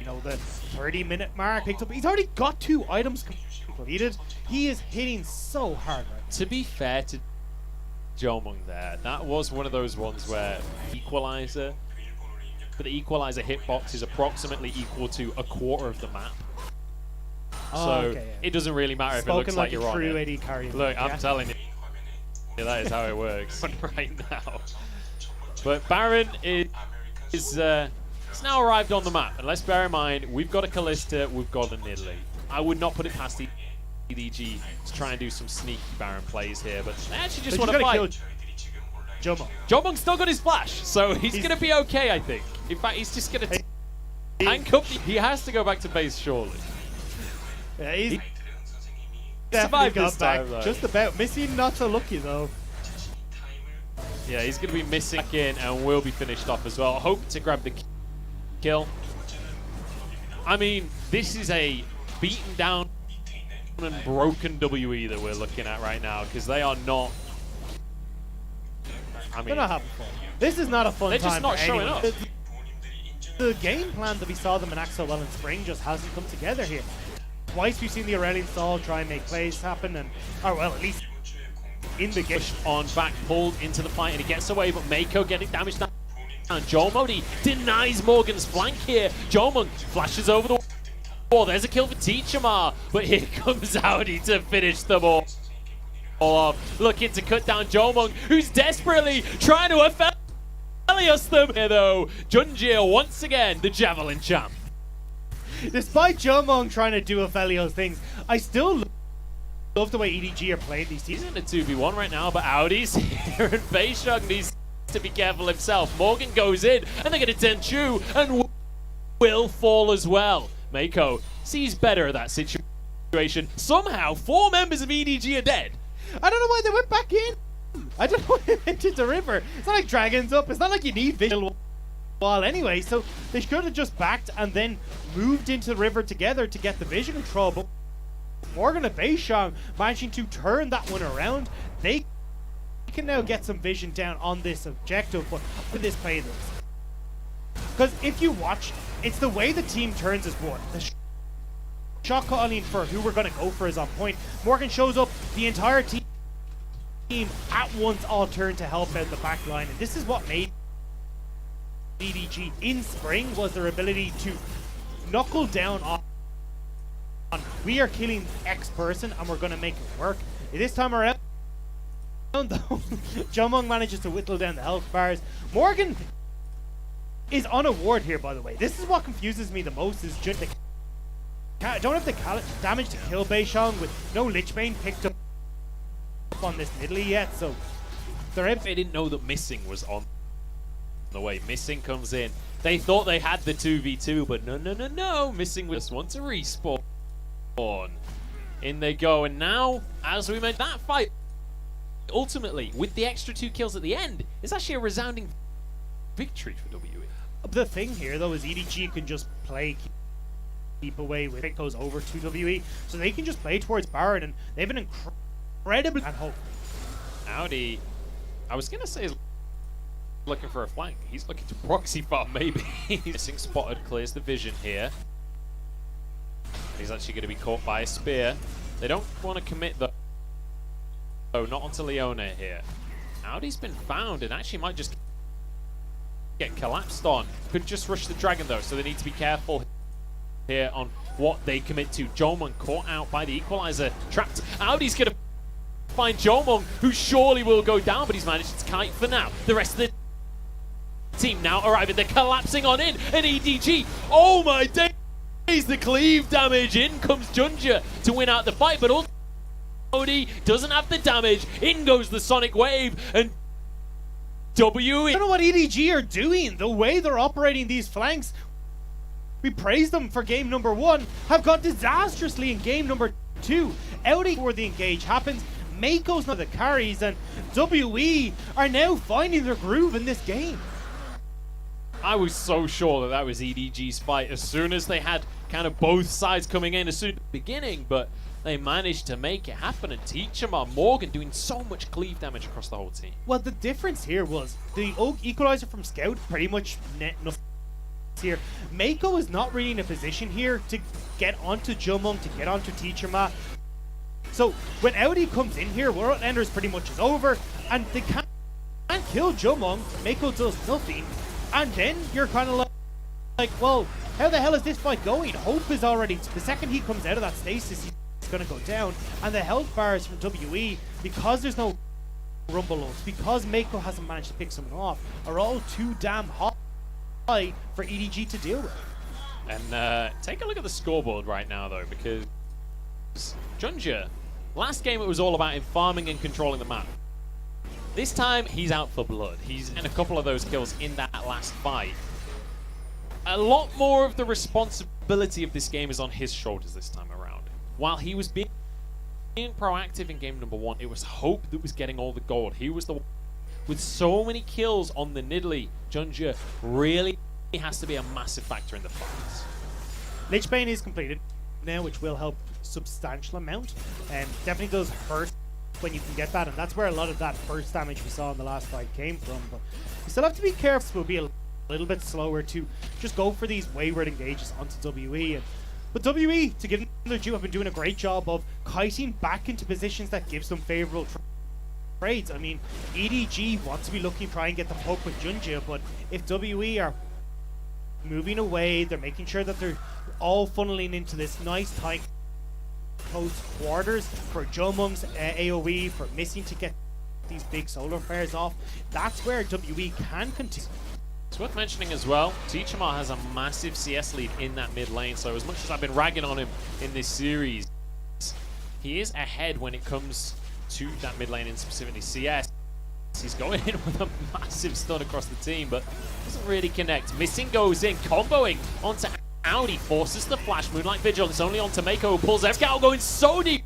know, the 30-minute mark picked up. He's already got 2 items completed. He is hitting so hard right now. To be fair to Jomong there, that was one of those ones where Equalizer, but the Equalizer hitbox is approximately equal to a quarter of the map. So it doesn't really matter if it looks like you're on it. AD carry. Look, I'm telling you, that is how it works right now. But Baron is now arrived on the map. And let's bear in mind, we've got a Callista, we've got a Nidalee. I would not put it past EDG to try and do some sneaky Baron plays here, but they actually just want to fight. Jomong's still got his flash, so he's going to be okay, I think. In fact, he's just going to tank up. He has to go back to base, surely. Yeah, he survived this back time, though. just about. Missing not so lucky, though. Yeah, he's going to be missing back in and will be finished off as well. Hope to grab the kill. I mean, this is a beaten down and broken WE that we're looking at right now, because they are not... I mean, they're not having fun. This is not a fun time. They're just not showing up. The game plan that we saw them enact so well in spring just hasn't come together here. Twice we've seen the Aurelion stall try and make plays happen, and well, at least in the game. On back, pulled into the fight, and he gets away, but Mako getting damaged down. And Jomong denies Morgan's flank here. Jomong flashes over the wall. There's a kill for Teachamar, but here comes Audi to finish them all off. Looking to cut down Jomong, who's desperately trying to Aphelios them. Here though, Junjie once again, the Javelin champ. Despite Jomong trying to do Aphelios things, I still love the way EDG are playing these teams. He's in a 2v1 right now, but Audi's here, and Beishang needs to be careful himself. Morgan goes in, and they're going to turn Chu, and will fall as well. Mako sees better of that situation. Somehow, 4 members of EDG are dead. I don't know why they went back in. I don't know why they went into the river. It's not like Dragon's up. It's not like you need visual wall anyway. So they should have just backed and then moved into the river together to get the vision control. But Morgan and Beishang managing to turn that one around. They can now get some vision down on this objective. But for this play, because if you watch, it's the way the team turns is what the shot calling for who we're going to go for is on point. Morgan shows up, the entire team at once all turn to help out the back line, and this is what made EDG in spring, was their ability to knuckle down on we are killing X person and we're going to make it work. This time around though, Jomong manages to whittle down the health bars. Morgan is on a ward here, by the way. This is what confuses me the most, is just the don't have the damage to kill Beishang with no Lichbane picked up on this Nidalee yet, so they didn't know that Missing was on the way. Missing comes in. They thought they had the 2v2, but no. Missing just wants to respawn. In they go, and now, as we mentioned, that fight, ultimately, with the extra 2 kills at the end, is actually a resounding victory for WE. The thing here, though, is EDG can just play keep away with it goes over to WE, so they can just play towards Baron, and they have an incredible and hope. Audi, I was gonna say, is looking for a flank. He's looking to proxy farm, maybe. Missing spotted, clears the vision here. He's actually going to be caught by a spear. They don't want to commit though. Oh, not onto Leona here. Audi's been found and actually might just get collapsed on. Could just rush the dragon though, so they need to be careful here on what they commit to. Jomong caught out by the equalizer, trapped. Audi's gonna find Jomong, who surely will go down, but he's managed to kite for now. The rest of the team now arriving. They're collapsing on in, and EDG, oh my days, the cleave damage. In comes Junjie to win out the fight, but also Audi doesn't have the damage. In goes the Sonic Wave, and WE. I don't know what EDG are doing. The way they're operating these flanks, we praised them for game number 1, have gone disastrously in game number 2. Audi, before the engage happens, Mako's not the carries, and WE are now finding their groove in this game. I was so sure that that was EDG's fight as soon as they had kind of both sides coming in as soon as the beginning, but they managed to make it happen, and Teachamar Morgan doing so much cleave damage across the whole team. Well, the difference here was the equalizer from Scout pretty much net nothing here. Mako is not really in a position here to get onto Jomong, to get onto Teachamar. So when Audi comes in here, World Enders pretty much is over, and they can't kill Jomong. Mako does nothing, and then you're kind of like, well, how the hell is this fight going? Hope is already, the second he comes out of that stasis, he's going to go down, and the health bars from WE, because there's no Rumble loads, because Mako hasn't managed to pick someone off, are all too damn high for EDG to deal with. And take a look at the scoreboard right now, though, because Junja, last game it was all about him farming and controlling the map. This time, he's out for blood. He's in a couple of those kills in that last fight. A lot more of the responsibility of this game is on his shoulders this time around. While he was being proactive in game number 1, it was Hope that was getting all the gold. He was the one with so many kills on the Nidalee. Junja really has to be a massive factor in the fights. Lich Bane is completed now, which will help substantial amount, and definitely does hurt when you can get that, and that's where a lot of that burst damage we saw in the last fight came from. But you still have to be careful, be a little bit slower to just go for these wayward engages onto WE. But WE, to give them their due, have been doing a great job of kiting back into positions that gives them favorable trades. I mean, EDG wants to be looking to try and get the poke with Junja, but if WE are moving away, they're making sure that they're all funneling into this nice tight close quarters for Jomung's AoE, for missing to get these big solar flares off. That's where WE can continue. It's worth mentioning as well, Teachamar has a massive CS lead in that mid lane, so as much as I've been ragging on him in this series, he is ahead when it comes to that mid lane, in specifically CS. He's going in with a massive stun across the team, but doesn't really connect. Missing goes in, comboing onto Audi, forces the flash. Moonlight Vigil, it's only onto Mako, who pulls out. Scout going so deep,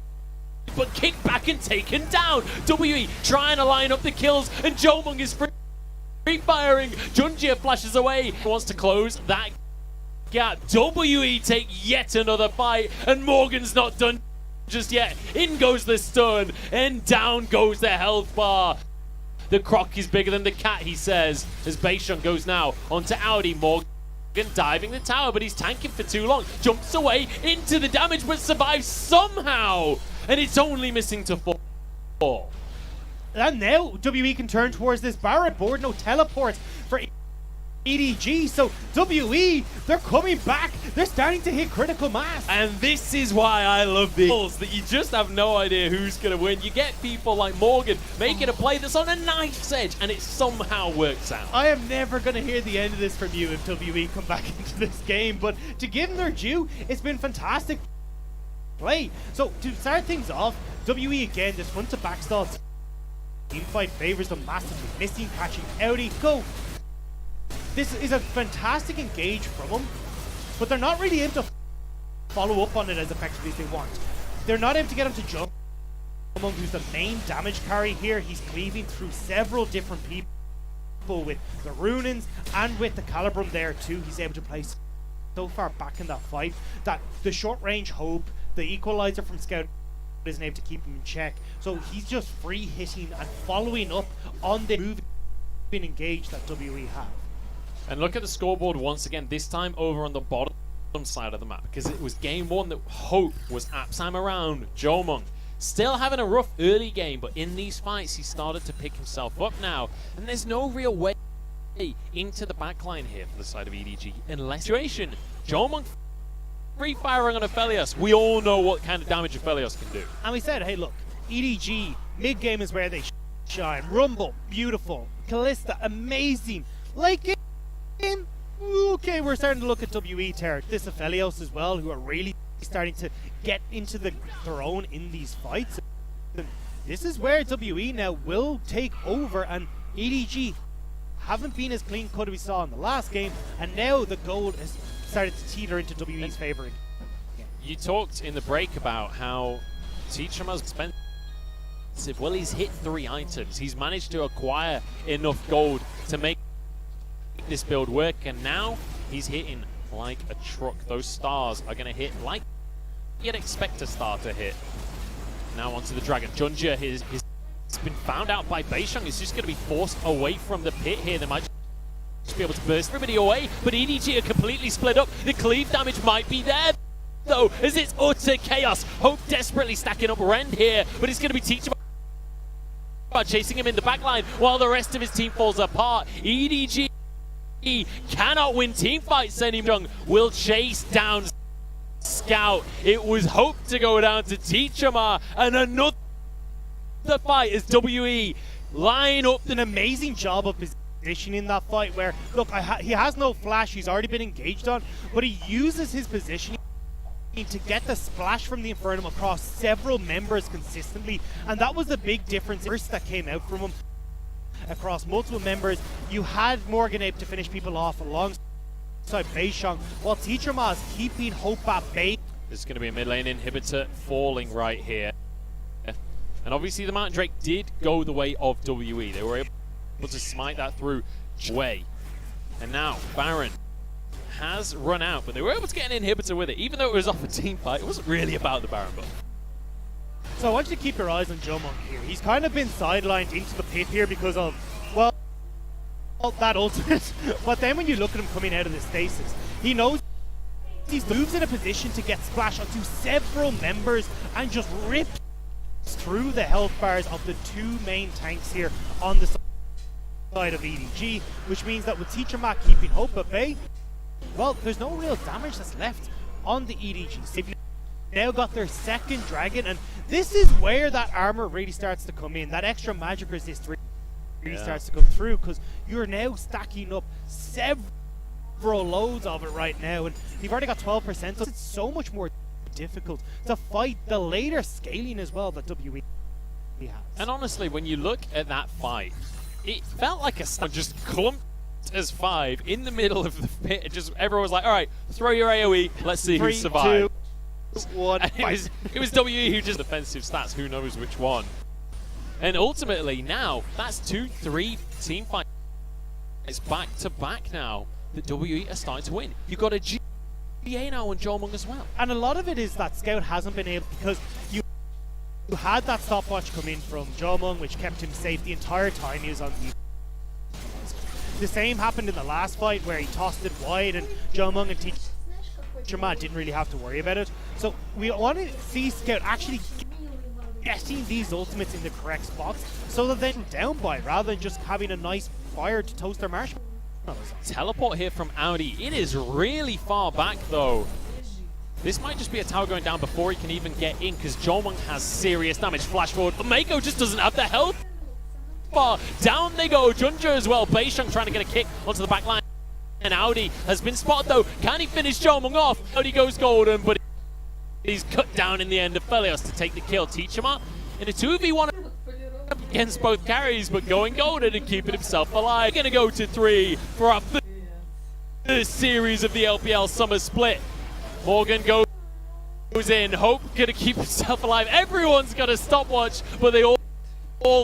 but kicked back and taken down. WE trying to line up the kills, and Jomung is free firing. Junja flashes away, wants to close that gap. WE take yet another fight, and Morgan's not done just yet. In goes the stun, and down goes the health bar. The croc is bigger than the cat, he says, as Beishan goes now onto Audi. Morgan diving the tower, but he's tanking for too long. Jumps away into the damage, but survives somehow. And it's only missing to 4. And now WE can turn towards this Barret board. No teleports for EDG. So WE, they're coming back. They're starting to hit critical mass. And this is why I love these, that you just have no idea who's going to win. You get people like Morgan making a play that's on a knife's edge, and it somehow works out. I am never going to hear the end of this from you if WE come back into this game, but to give them their due, it's been fantastic play. So to start things off, WE again, this front to back stall team fight favors them massively. Missing, catching, Audi, go. This is a fantastic engage from them, but they're not really able to follow up on it as effectively as they want. They're not able to get him to jump. Who's the main damage carry here. He's cleaving through several different people with the Runins and with the Calibrum there too. He's able to place so far back in that fight that the short range Hope, the equalizer from Scout, isn't able to keep him in check. So he's just free hitting and following up on the moving engage that WE have. And look at the scoreboard once again, this time over on the bottom side of the map, because it was game 1 that Hope was at time around. Jomung still having a rough early game, but in these fights he started to pick himself up now, and there's no real way into the backline here for the side of EDG unless situation. Jomung free firing on Aphelios. We all know what kind of damage Aphelios can do. And we said, hey look, EDG mid game is where they shine. Rumble, beautiful. Callista, amazing. Like it. Okay, we're starting to look at WE territory. This Aphelios as well, who are really starting to get into their own in these fights. And this is where WE now will take over, and EDG haven't been as clean cut as we saw in the last game, and now the gold has started to teeter into WE's favor. You talked in the break about how Teachamar's expensive. Well, he's hit 3 items. He's managed to acquire enough gold to make this build work, and now he's hitting like a truck. Those stars are going to hit like you'd expect a star to hit. Now onto the Dragon. Junja has been found out by Beishang. He's just going to be forced away from the pit here. They might just be able to burst everybody away, but EDG are completely split up. The cleave damage might be there, though, as it's utter chaos. Hope desperately stacking up Rend here, but it's going to be Teachamar chasing him in the backline while the rest of his team falls apart. EDG cannot win team fights anymore. Will chase down Scout. It was Hope to go down to Teachamar, and another fight as WE line up an amazing job of positioning in that fight where, look, he has no flash, he's already been engaged on, but he uses his positioning to get the splash from the Infernum across several members consistently, and that was the big difference that came out from him. Across multiple members, you had Morgan able to finish people off alongside Beishang, while Teacher Ma is keeping hope at bay. There's going to be a mid lane inhibitor falling right here. And obviously the Mountain Drake did go the way of WE. They were able to smite that through way. And now Baron has run out, but they were able to get an inhibitor with it. Even though it was off a team fight, it wasn't really about the Baron buff. So I want you to keep your eyes on Jomon here. He's kind of been sidelined into the pit here because of, well, that ultimate. But then when you look at him coming out of the stasis, he knows he moves in a position to get splash onto several members and just rips through the health bars of the two main tanks here on the side of EDG, which means that with Teacher Mac keeping hope at bay, well, there's no real damage that's left on the EDG. They've now got their second dragon, and this is where that armor really starts to come in. That extra magic resist really starts to come through, because you're now stacking up several loads of it right now, and you've already got 12%, so it's so much more difficult to fight the later scaling as well that WE has. And honestly, when you look at that fight, it felt like a just clumped as 5 in the middle of the pit. It just everyone was like, all right, throw your AoE, let's see who survives. 3, 2, 1, it was WE who just defensive stats, who knows which one. And ultimately now, that's 2-3 team fights. It's back to back now that WE are starting to win. You've got a GA now on Jomon as well. And a lot of it is that Scout hasn't been able, because you had that stopwatch come in from Jomon, which kept him safe the entire time he was on the same happened in the last fight where he tossed it wide and Jomon and Teacher Ma didn't really have to worry about it. So we want to see Scout actually getting these ultimates in the correct spots so that they're down by, rather than just having a nice fire to toast their marshmallows. Teleport here from Audi. It is really far back though. This might just be a tower going down before he can even get in, because Jomon has serious damage. Flash forward, but Mako just doesn't have the health bar. Down they go, Junja as well. Beishang trying to get a kick onto the back line. And Audi has been spotted though. Can he finish Jomon off? Audi goes golden, but he's cut down in the end of Felios to take the kill. Teacher Ma in a 2v1 against both carries, but going golden and keeping himself alive. Gonna go to 3 for our first series of the LPL Summer Split. Morgan goes in, Hope gonna keep himself alive. Everyone's got a stopwatch, but they all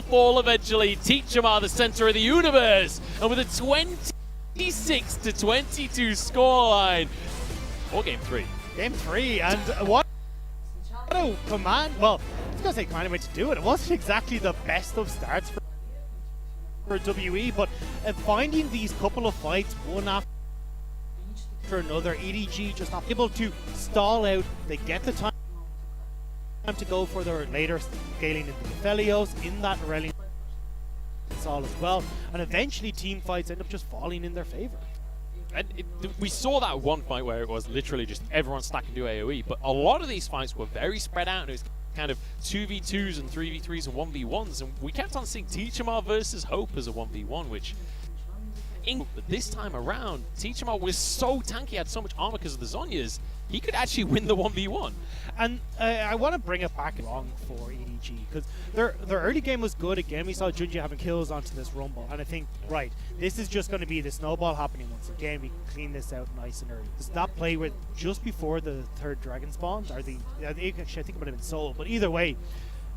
fall eventually. Teacher Ma, the center of the universe, and with a 26-22 scoreline. Or game 3. Game 3, and what a command, well, I was going to say command way to do it. It wasn't exactly the best of starts for WE, but finding these couple of fights, one after another, EDG just not able to stall out. They get the time to go for their later scaling into the Felios in that Aurelion Sol as well, and eventually team fights end up just falling in their favor. And we saw that one fight where it was literally just everyone stacking to AoE, but a lot of these fights were very spread out, and it was kind of 2v2s and 3v3s and 1v1s, and we kept on seeing Teacher Ma versus Hope as a 1v1, which this time around, Teacher Ma was so tanky, had so much armor because of the Zhonyas, he could actually win the 1v1. And I want to bring it back wrong for EDG, because their early game was good. Again, we saw Junji having kills onto this Rumble, and I think, right, this is just going to be the snowball happening once again. We can clean this out nice and early. Does that play with just before the third dragon spawns? Or actually, I think it would have been Soul, but either way,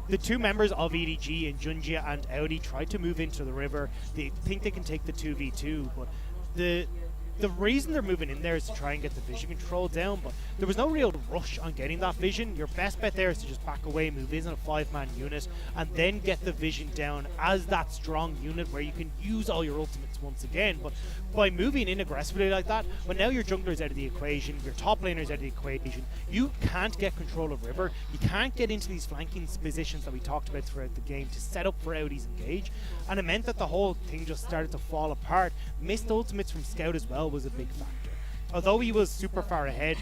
the two members of EDG, and Junjia and Audi, tried to move into the river. They think they can take the 2v2, but the reason they're moving in there is to try and get the vision control down, but there was no real rush on getting that vision. Your best bet there is to just back away, move in a 5-man unit, and then get the vision down as that strong unit where you can use all your ultimates once again. But by moving in aggressively like that, when now your jungler is out of the equation, your top laner is out of the equation, you can't get control of river, you can't get into these flanking positions that we talked about throughout the game to set up for Audi's engage, and it meant that the whole thing just started to fall apart. Missed ultimates from Scout as well was a big factor. Although he was super far ahead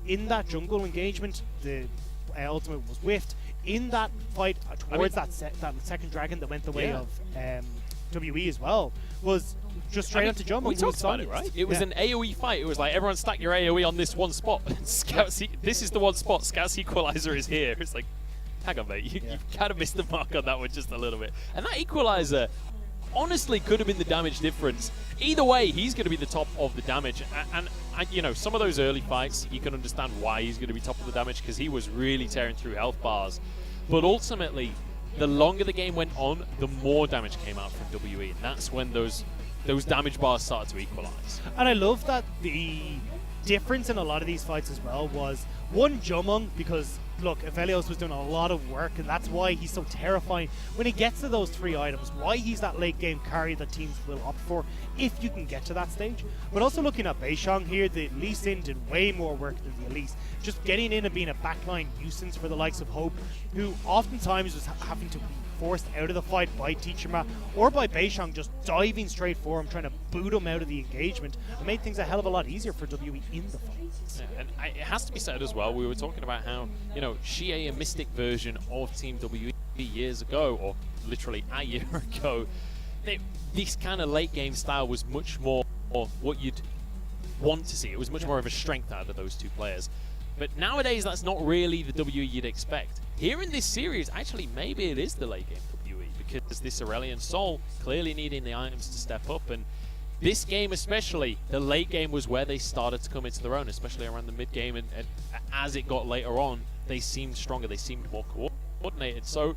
in that jungle engagement, the ultimate was whiffed. in that fight towards that second dragon that went the way of WE as well was just straight onto Jumbo. We talked about it, right? It was an AoE fight. It was like, everyone stack your AoE on this one spot. This is the one spot. Scout's Equalizer is here. It's like, hang on, mate. You kind of missed the mark on that one just a little bit. And that Equalizer honestly could have been the damage difference. Either way, he's going to be the top of the damage. And you know, some of those early fights, you can understand why he's going to be top of the damage, because he was really tearing through health bars. But ultimately, the longer the game went on, the more damage came out from WE, and that's when those damage bars started to equalize. And I love that the difference in a lot of these fights as well was, one, Jumong, because look, Aphelios was doing a lot of work, and that's why he's so terrifying when he gets to those 3 items, why he's that late game carry that teams will opt for if you can get to that stage. But also looking at Beishang here, the Lee Sin did way more work than the Elise, just getting in and being a backline nuisance for the likes of Hope, who oftentimes was having to be forced out of the fight by Teacherma or by Beishang just diving straight for him, trying to boot him out of the engagement, and made things a hell of a lot easier for WE in the fight. Yeah, and it has to be said as well, we were talking about how, you know, Xie, a Mystic version of Team WE years ago, or literally a year ago, this kind of late game style was much more of what you'd want to see. It was much more of a strength out of those two players. But nowadays, that's not really the WE you'd expect. Here in this series, actually, maybe it is the late game WE, because this Aurelion Sol clearly needing the items to step up, and this game especially, the late game was where they started to come into their own, especially around the mid game, and as it got later on, they seemed stronger, they seemed more coordinated. So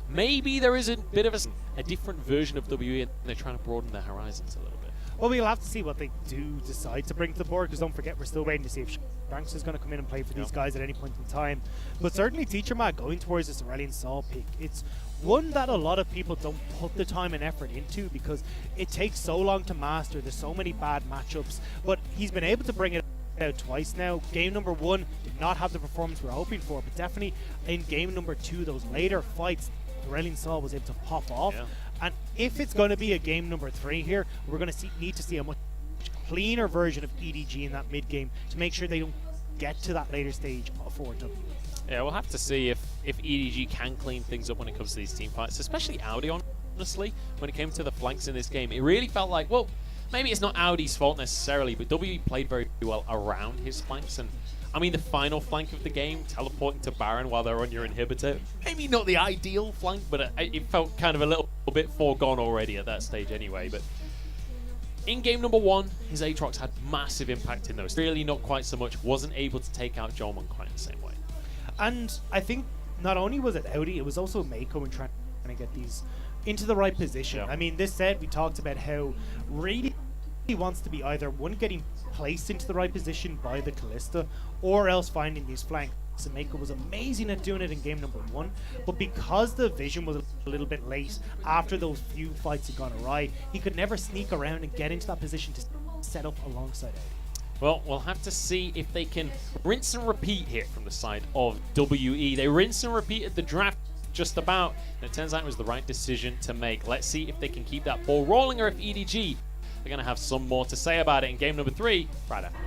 maybe there is a bit of a different version of WE, and they're trying to broaden their horizons a little bit. Well, we'll have to see what they do decide to bring to the board, because don't forget, we're still waiting to see if Shanks is going to come in and play for these guys at any point in time. But certainly Teacherma going towards this Aurelion Sol pick, it's one that a lot of people don't put the time and effort into, because it takes so long to master. There's so many bad matchups, but he's been able to bring it out twice now. Game number 1 did not have the performance we're hoping for, but definitely in game number 2, those later fights, Aurelion Sol was able to pop off. Yeah. And if it's going to be a game number 3 here, we're going to need to see a much cleaner version of EDG in that mid game to make sure they don't get to that later stage for WE. Yeah, we'll have to see if EDG can clean things up when it comes to these team fights, especially Audi, honestly. When it came to the flanks in this game, it really felt like, well, maybe it's not Audi's fault necessarily, but WE played very well around his flanks. And I mean, the final flank of the game, teleporting to Baron while they're on your inhibitor, maybe not the ideal flank, but it felt kind of a little bit foregone already at that stage anyway. But in game number 1, his Aatrox had massive impact in those. Really not quite so much, wasn't able to take out Jomon quite in the same way. And I think not only was it Audi, it was also Mako in trying to get these into the right position. Yeah. I mean, this set, we talked about how really he wants to be either one, getting placed into the right position by the Callista, or else finding these flanks. And Mako was amazing at doing it in game number 1, but because the vision was a little bit late after those few fights had gone awry, he could never sneak around and get into that position to set up alongside Audi. Well, we'll have to see if they can rinse and repeat here from the side of WE. They rinse and repeated the draft just about, and it turns out it was the right decision to make. Let's see if they can keep that ball rolling, or if EDG are going to have some more to say about it in game number 3 right after.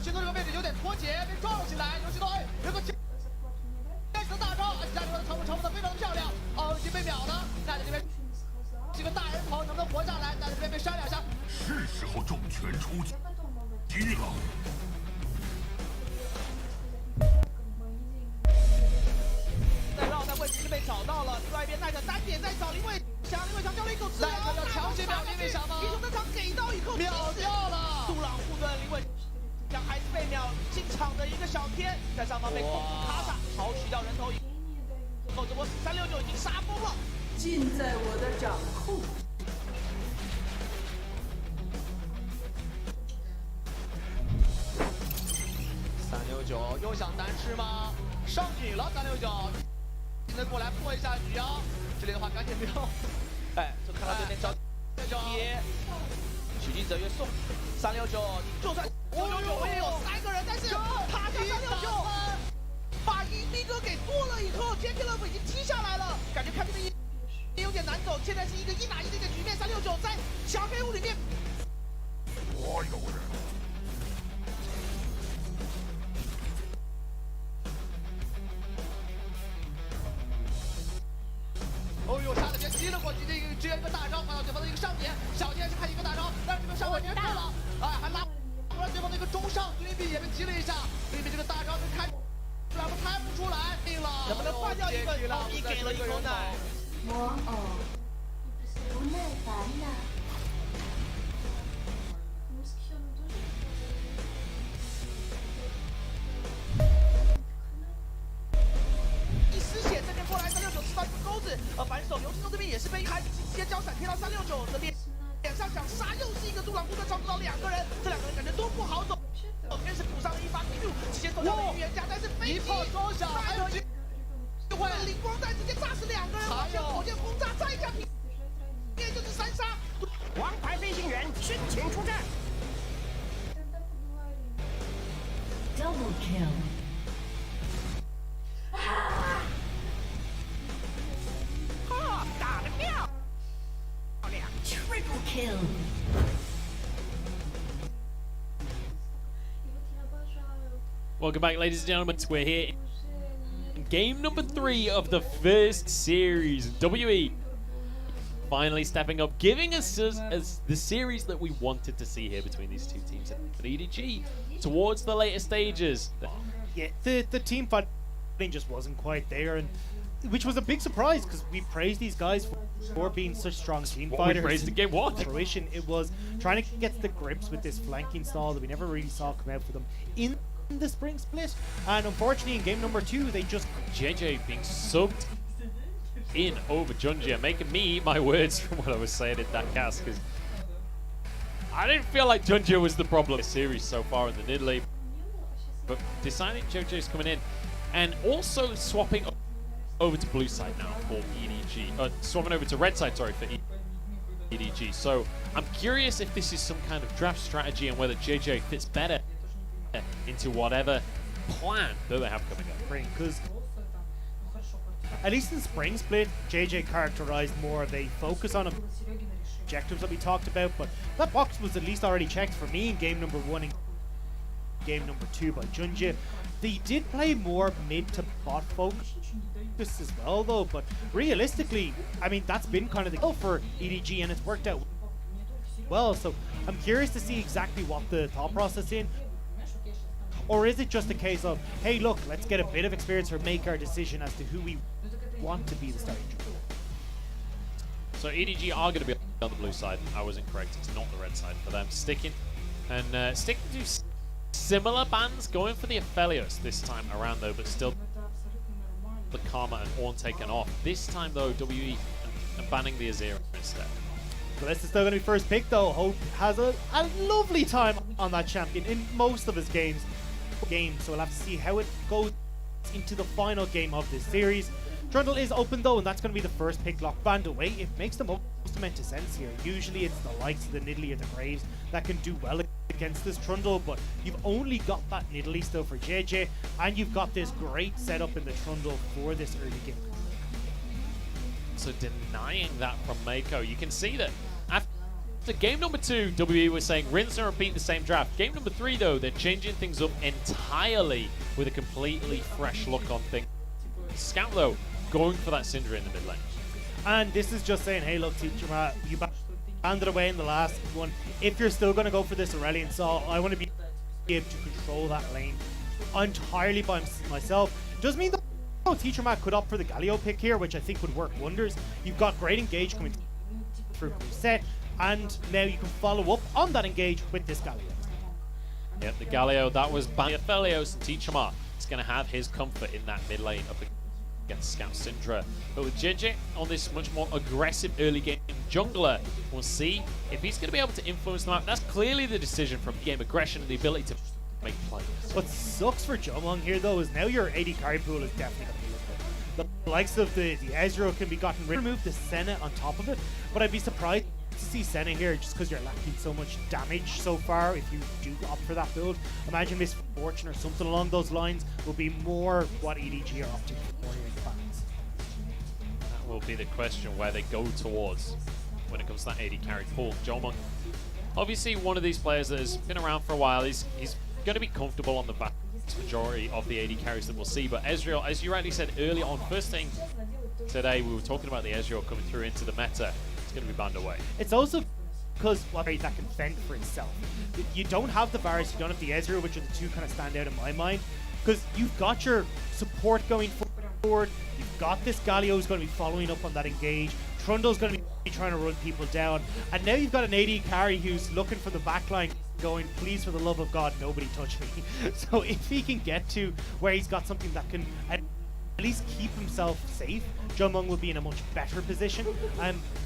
星座这个位置有点脱节，被撞了起来。游戏队有个天使的大招，下面的长步的非常的漂亮，已经被秒了。奈德这边几个大人头能不能活下来？奈德这边被扇2下。是时候重拳出击了。在绕的位置是被找到了，另外一边奈德单点在找林伟强，林伟强交了一口子，奈德要强行秒林伟强吗？英雄登场给到以后秒掉了，杜朗护盾林伟强还是被秒，进场的一个小天在上方被公主卡萨豪取掉人头以后，这波369已经杀疯了，尽在我的掌控。369又想单吃吗？上瘾了369，现在过来破一下局啊！这里的话赶紧不要，就看到这边找贴，许晋泽约送369，就算999也有3个人，但是他家369把一逼哥给剁了以后，JK Love已经踢下来了，感觉看这边也有点难走，现在是一个1打1的一个局面，369在小黑屋里面，所有人。哦呦，下的边击了过去，这个支援一个大招，换到对方的一个上点，小剑是看一个大招，但是这边上位直接破了，还拉不了对方的一个中上，对面也被击了一下，对面这个大招是开不出来，定了，能不能换掉一个？你给了一口奶，魔偶不耐烦了。一丝血这边过来，369吃到一个钩子，反手刘星东这边也是被开直接交闪贴到369的脸上想杀，又是一个杜朗护盾照顾到2个人，这2个人感觉都不好走，天使补上了一发 Q， 直接走掉了预言家，但是飞机一炮双响，还有就会灵光弹直接炸死2个人，而且火箭轰炸再加平，面就是3杀，王牌飞行员申请出战。 Double kill。打得漂亮 Triple kill。 Welcome back, ladies and gentlemen. We're here in game number 3 of the first series. WE finally stepping up, giving us as the series that we wanted to see here between these two teams at EDG towards the later stages. Yeah, the team fighting just wasn't quite there, and which was a big surprise because we praised these guys for being such strong team fighters. We praised in game 1. Fruition, it was trying to get to the grips with this flanking style that we never really saw come out for them in the spring split, and unfortunately in game number 2 they just JJ being subbed in over Junjia, making me eat my words from what I was saying in that cast, because I didn't feel like Junjia was the problem in the series so far in the Nidalee, but deciding JJ's coming in and also swapping over to blue side now for EDG, swapping over to red side, sorry, for EDG. So I'm curious if this is some kind of draft strategy and whether JJ fits better into whatever plan that they have coming up. because at least in spring split, JJ characterized more of a focus on objectives that we talked about, but that box was at least already checked for me in game number 1 and game number 2 by Junjia. They did play more mid to bot focus as well though, but realistically, I mean, that's been kind of the goal for EDG and it's worked out well, so I'm curious to see exactly what the thought process in. Or is it just a case of, hey look, let's get a bit of experience or make our decision as to who we want to be the starting trio? So EDG are going to be on the blue side. I was incorrect. It's not the red side for them. Sticking to similar bans, going for the Aphelios this time around though, but still the Karma and Ornn taken off. This time though, WE and banning the Azir instead. So this is still going to be first pick though. Hope has a lovely time on that champion in most of his games. So we'll have to see how it goes into the final game of this series. Trundle is open though, and that's going to be the first pick lock banned away. It makes the most amount of sense here. Usually it's the likes of the Nidalee or the Graves that can do well against this Trundle, but you've only got that Nidalee still for JJ, and you've got this great setup in the Trundle for this early game. So denying that from Mako, you can see that after So game number 2, WE was saying rinse and repeat the same draft. Game number 3, though, they're changing things up entirely with a completely fresh look on things. Scout, though, going for that Syndra in the mid lane. And this is just saying, hey, look, Teacher Matt, you banded away in the last one. If you're still going to go for this Aurelion Saw, I want to be able to control that lane entirely by myself. Does mean that Teacher Matt could opt for the Galio pick here, which I think would work wonders. You've got great engage coming through set, and now you can follow up on that engage with this Galio. Yep, the Galio, that was Aphelios, and Teacher Matt is going to have his comfort in that mid lane up against Scout Syndra. But with JJ on this much more aggressive early game jungler, we'll see if he's going to be able to influence them out. That's clearly the decision from game aggression and the ability to make plays. What sucks for Jomong here, though, is now your AD carry pool is definitely going to be looking. The likes of the Ezreal can be gotten rid of. Remove the Senna on top of it, but I'd be surprised to see Senna here just because you're lacking so much damage so far. If you do opt for that build, imagine Misfortune or something along those lines will be more what EDG are opting for here in the balance. That will be the question where they go towards when it comes to that AD carry pool. Jomong, obviously one of these players that has been around for a while. He's going to be comfortable on the vast majority of the AD carries that we'll see. But Ezreal, as you rightly said earlier on, first thing today we were talking about the Ezreal coming through into the meta. It's going to be banned away. It's also because that can fend for itself. You don't have the Varus, you don't have the Ezreal, which are the two kind of stand out in my mind. Because you've got your support going forward, you've got this Galio who's going to be following up on that engage, Trundle's going to be trying to run people down, and now you've got an AD carry who's looking for the backline going, please for the love of God, nobody touch me. So if he can get to where he's got something that can at least keep himself safe, Jomong will be in a much better position.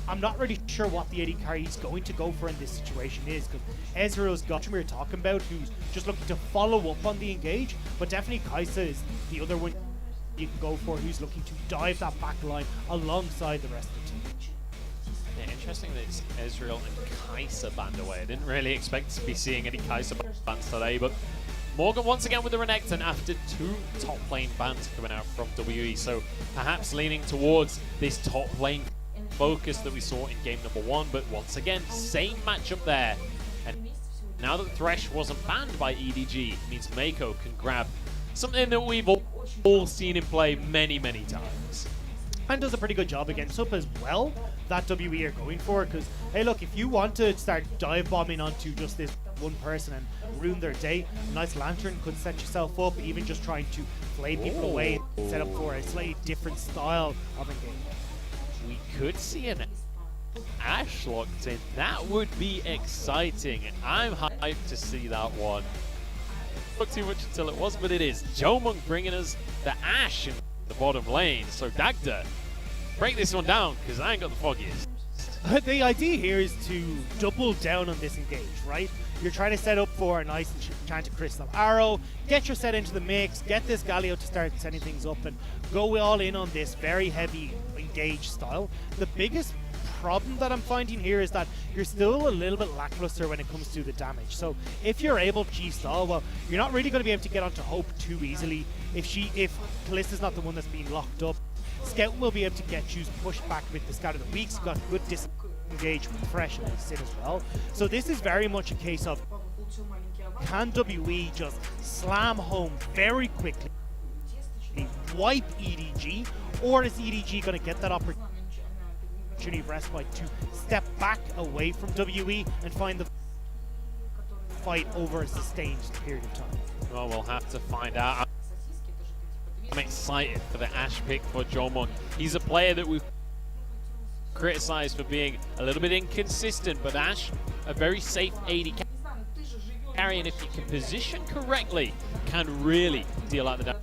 I'm not really sure what the AD carry he's going to go for in this situation is, because Ezreal's got we were talking about, who's just looking to follow up on the engage, but definitely Kai'Sa is the other one you can go for, who's looking to dive that back line alongside the rest of the team. Yeah, interesting that it's Ezreal and Kai'Sa banned away. I didn't really expect to be seeing any Kai'Sa bans today, but Morgan once again with the Renekton after 2 top lane bans coming out from WE, so perhaps leaning towards this top lane focus that we saw in game number 1, but once again, same matchup there. And now that Thresh wasn't banned by EDG, it means Mako can grab something that we've all seen him play many, many times. And does a pretty good job against up as well, that WE are going for, because, hey look, if you want to start dive bombing onto just this one person and ruin their day, a nice Lantern could set yourself up, even just trying to play people away and set up for a slightly different style of engagement. We could see an Ashe locked in. That would be exciting. I'm hyped to see that one. Not too much until it was, but it is. Jomong bringing us the Ashe in the bottom lane. So Dagda, break this one down, because I ain't got the foggiest. The idea here is to double down on this engage, right? You're trying to set up for a nice enchanted crystal arrow, get your set into the mix, get this Galio to start setting things up, and go all in on this very heavy engage style. The biggest problem that I'm finding here is that you're still a little bit lackluster when it comes to the damage. So if you're able to G-stall, well, you're not really going to be able to get onto Hope too easily. If Kalista's not the one that's being locked up, Scout will be able to get you pushed back with the Scout of the Weeks. Got good disengage with Thresh and Sid as well. So this is very much a case of, can WE just slam home very quickly, wipe EDG, or is EDG going to get that opportunity of respite to step back away from WE and find the fight over a sustained period of time? Well, we'll have to find out. I'm excited for the Ashe pick for Jomong. He's a player that we've criticized for being a little bit inconsistent, but Ashe, a very safe AD carry, and if you can position correctly, can really deal out the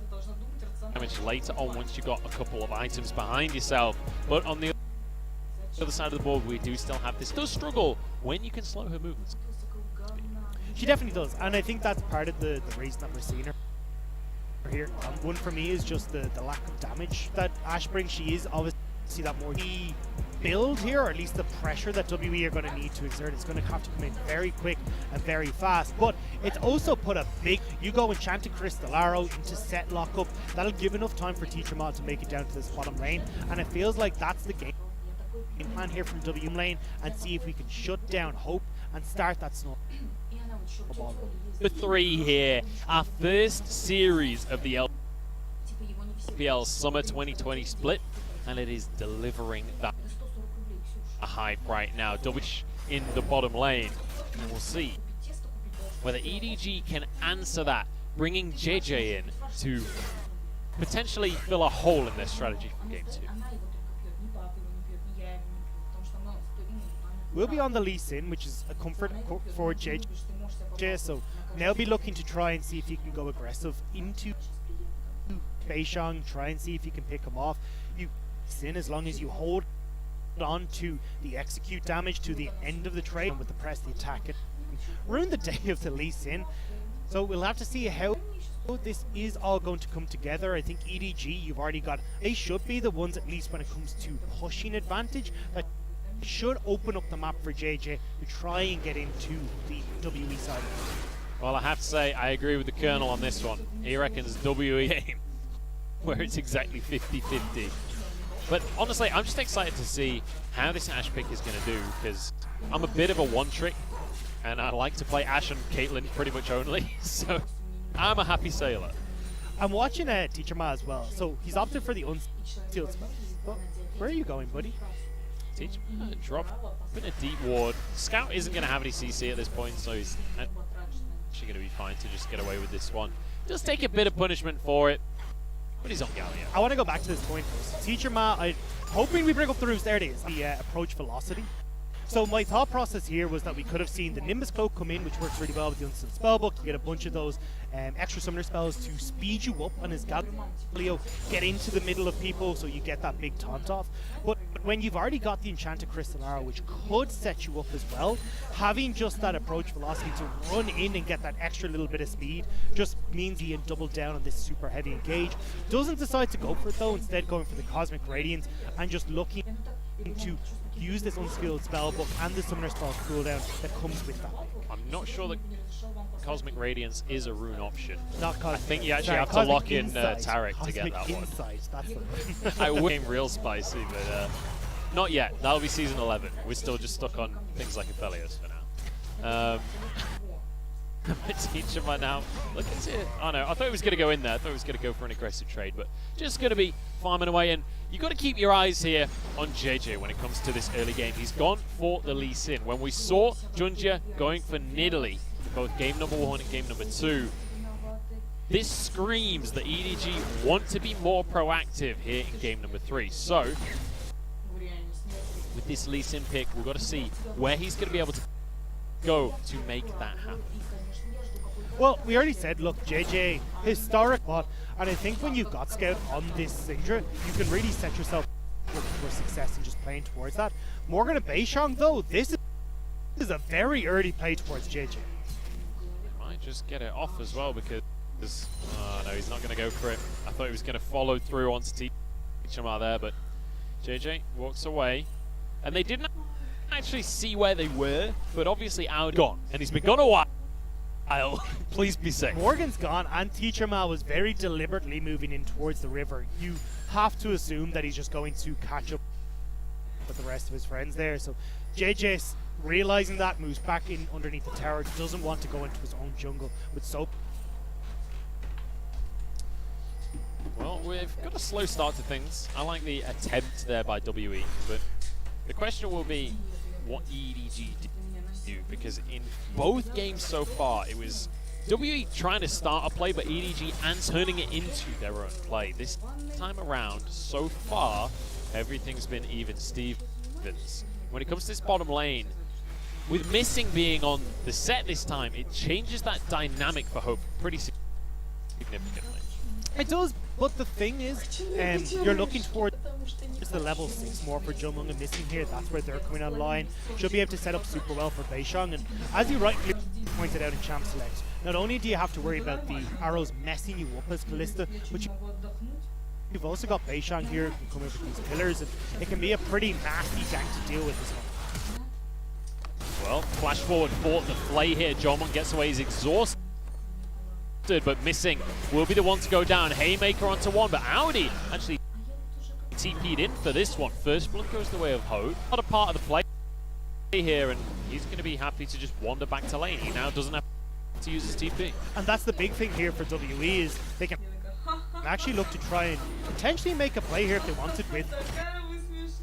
damage later on once you've got a couple of items behind yourself. But on the other side of the board, we do still have this. Does struggle when you can slow her movements. She definitely does, and I think that's part of the reason that we're seeing her here. One for me is just the lack of damage that Ashe brings. She is obviously that more build here, or at least the pressure that WE are going to need to exert is going to have to come in very quick and very fast. But it's also put a big, you go Enchanted Crystal Arrow into set lockup, that'll give enough time for Teacher Mod to make it down to this bottom lane, and it feels like that's the game plan here from W lane and see if we can shut down Hope and start that snowball. The 3 here, our first series of the LPL Summer 2020 split, and it is delivering that hype right now. Dovish in the bottom lane, and we'll see whether EDG can answer that, bringing JJ in to potentially fill a hole in their strategy from game 2. We'll be on the Lee Sin, which is a comfort for JJ, so now be looking to try and see if he can go aggressive into Beishang, try and see if you can pick him off. You Sin, as long as you hold on to the execute damage to the end of the trade with the press the attack, and ruin the day of the Lee Sin. So we'll have to see how this is all going to come together. I think EDG, you've already got, they should be the ones, at least when it comes to pushing advantage, that should open up the map for JJ to try and get into the WE side. Well, I have to say, I agree with the Colonel on this one. He reckons WE game, where it's exactly 50-50. But honestly, I'm just excited to see how this Ashe pick is going to do, because I'm a bit of a one-trick, and I like to play Ashe and Caitlyn pretty much only, so I'm a happy sailor. I'm watching Teacher Ma as well, so he's opted for the unsealed spell. Well, where are you going, buddy? Teacher Ma drop in a deep ward. Scout isn't going to have any CC at this point, so he's actually going to be fine to just get away with this one. Just take a bit of punishment for it, but he's on Gallia. I want to go back to this point first. Teacher Ma, I'm hoping we bring up the roofs. There it is, the approach velocity. So my thought process here was that we could have seen the Nimbus Cloak come in, which works really well with the Unsealed Spellbook. You get a bunch of those extra summoner spells to speed you up on his Galio, get into the middle of people so you get that big taunt off. But when you've already got the Enchanted Crystal Arrow, which could set you up as well, having just that approach velocity to run in and get that extra little bit of speed just means he can double down on this super heavy engage. Doesn't decide to go for it though, instead going for the Cosmic Radiance and just looking to use this unskilled spellbook and the summoner spell cooldown that comes with that. I'm not sure that Cosmic Radiance is a rune option. Not Cosmic, I think you actually sorry, have to Cosmic lock in Insight. Tarek to get that Insight, that's the one. I would game real spicy, but not yet. That'll be season 11. We're still just stuck on things like Aphelios for now. Teacher by now. Look at it. Oh no, I thought he was going to go in there. I thought he was going to go for an aggressive trade, but just going to be farming away. And you've got to keep your eyes here on JJ when it comes to this early game. He's gone for the Lee Sin. When we saw Junjia going for Nidalee, both game number 1 and game number 2, this screams that EDG want to be more proactive here in game number 3. So, with this Lee Sin pick, we've got to see where he's going to be able to go to make that happen. Well, we already said, look, JJ, historic bot, and I think when you've got Scout on this Syndra, you can really set yourself up for success in just playing towards that. Morgan and Beishang, though, this is a very early play towards JJ. Might just get it off as well because, oh no, he's not going to go for it. I thought he was going to follow through onto Teacher Ma there, but JJ walks away, and they didn't actually see where they were, but obviously Audi gone, and he's been gone a while. Please be safe. Morgan's gone, and Teacher Ma was very deliberately moving in towards the river. You have to assume that he's just going to catch up with the rest of his friends there. So JJ, realizing that, moves back in underneath the tower, doesn't want to go into his own jungle with Soap. Well, we've got a slow start to things. I like the attempt there by WE, but the question will be what EDG do, because in both games so far, it was WE trying to start a play, but EDG and turning it into their own play. This time around, so far, everything's been even Stevens. When it comes to this bottom lane, with Missing being on the set this time, it changes that dynamic for Hope pretty significantly. It does, but the thing is, you're looking towards the level 6 more for Jumung and Missing here. That's where they're coming online. Should be able to set up super well for Beishang. And as you rightly pointed out in Champ Select, not only do you have to worry about the arrows messing you up as Callista, but you've also got Beishang here who can come in with these pillars, and it can be a pretty nasty gank to deal with as well. Well, flash forward for the play here. Jomon gets away, he's exhausted, but Missing will be the one to go down. Haymaker onto one, but Audi actually TP'd in for this one. First blood goes the way of Hope. Not a part of the play here, and he's going to be happy to just wander back to lane. He now doesn't have to use his TP. And that's the big thing here for WE is they can actually look to try and potentially make a play here if they wanted with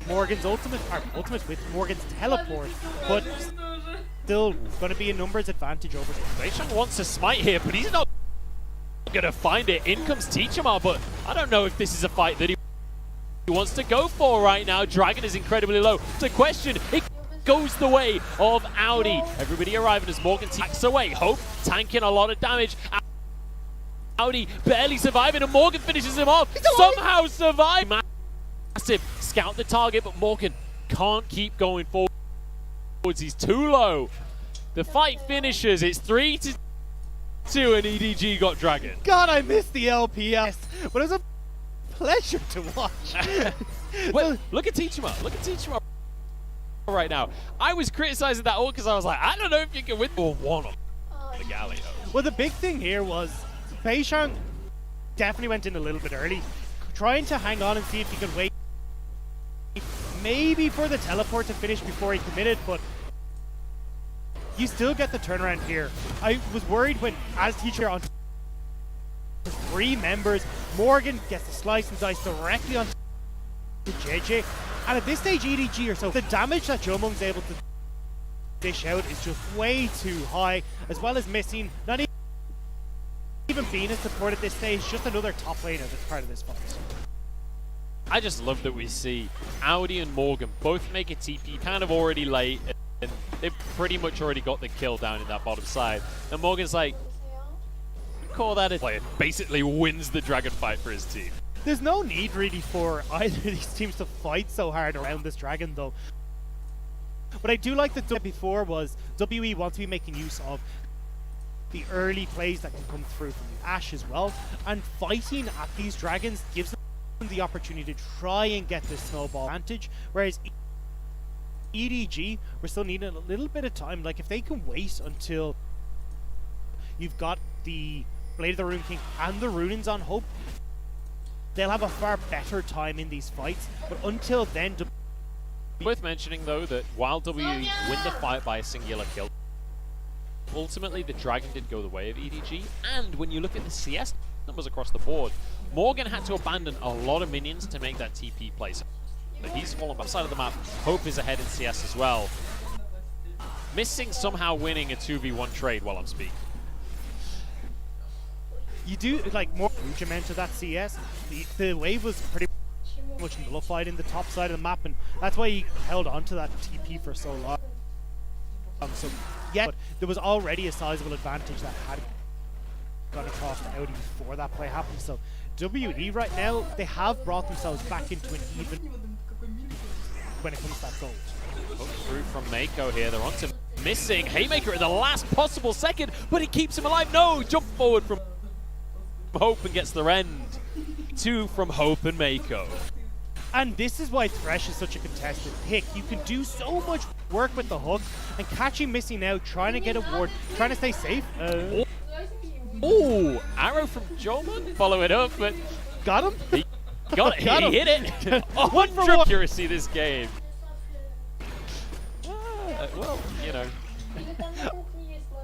Morgan's ultimate, or ultimate with Morgan's teleport, but still going to be a numbers advantage over him. Beishang wants to smite here, but he's not going to find it. In comes Teachama, but I don't know if this is a fight that he wants to go for right now. Dragon is incredibly low. It's a question. It goes the way of Audi. Everybody arriving as Morgan tacks away. Hope tanking a lot of damage. Audi barely surviving, and Morgan finishes him off. Somehow survive. Massive scout the target, but Morgan can't keep going forwards. He's too low. The fight finishes. It's 3-2, and EDG got Dragon. God, I missed the LPS, but it was a pleasure to watch. Well, look at Teachama. Look at Teachama right now. I was criticizing that ult because I was like, I don't know if you can win or one on the Galio. Well, the big thing here was Beishang definitely went in a little bit early, trying to hang on and see if he could wait maybe for the teleport to finish before he committed, but you still get the turnaround here. I was worried when, as teacher on 3 members, Morgan gets the slice and dice directly onto JJ, and at this stage EDG or so, the damage that Jomung's able to dish out is just way too high, as well as missing not even being a support at this stage, just another top laner that's part of this fight. I just love that we see Audi and Morgan both make a TP kind of already late, and they've pretty much already got the kill down in that bottom side. And Morgan's like, call that a player. Basically wins the Dragon fight for his team. There's no need really for either of these teams to fight so hard around this Dragon though. What I do like that before was WE wants to be making use of the early plays that can come through from the Ashe as well, and fighting at these Dragons gives them the opportunity to try and get this snowball advantage, whereas EDG, we're still needing a little bit of time. Like if they can wait until you've got the Blade of the Rune King and the Runins on Hope, they'll have a far better time in these fights, but until then... Worth mentioning though that while WE win the fight by a singular kill, ultimately the Dragon did go the way of EDG, and when you look at the CS numbers across the board, Morgan had to abandon a lot of minions to make that TP play. So he's fallen back side of the map. Hope is ahead in CS as well. Missing somehow winning a 2v1 trade while I'm speaking. You do, like, more huge amount of that CS. The wave was pretty much nullified in the top side of the map, and that's why he held on to that TP for so long. So, yeah, but there was already a sizable advantage that had gone across to Audi before that play happened. So WE right now, they have brought themselves back into an even when it comes to that gold. Hook through from Mako here. They're onto missing Haymaker at the last possible second, but he keeps him alive. No, jump forward from Hope and gets the end. 2 from Hope and Mako. And this is why Thresh is such a contested pick. You can do so much work with the hook, and catching missing out, trying to get a ward, trying to stay safe. Oh, arrow from Jomon. Follow it up, but got him? He got it. Got He him. hit it. 100 accuracy this game. Well, you know.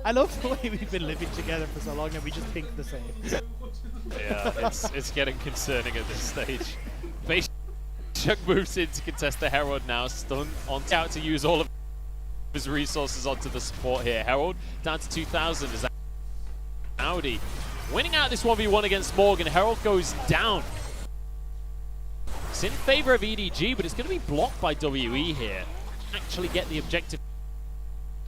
I love the way we've been living together for so long and we just think the same. Yeah, it's getting concerning at this stage. Beishang moves in to contest the Herald now. Stun on out to use all of his resources onto the support here. Herald down to 2,000 as Audi winning out this 1v1 against Morgan. Herald goes down. It's in favor of EDG, but it's going to be blocked by WE here. Actually get the objective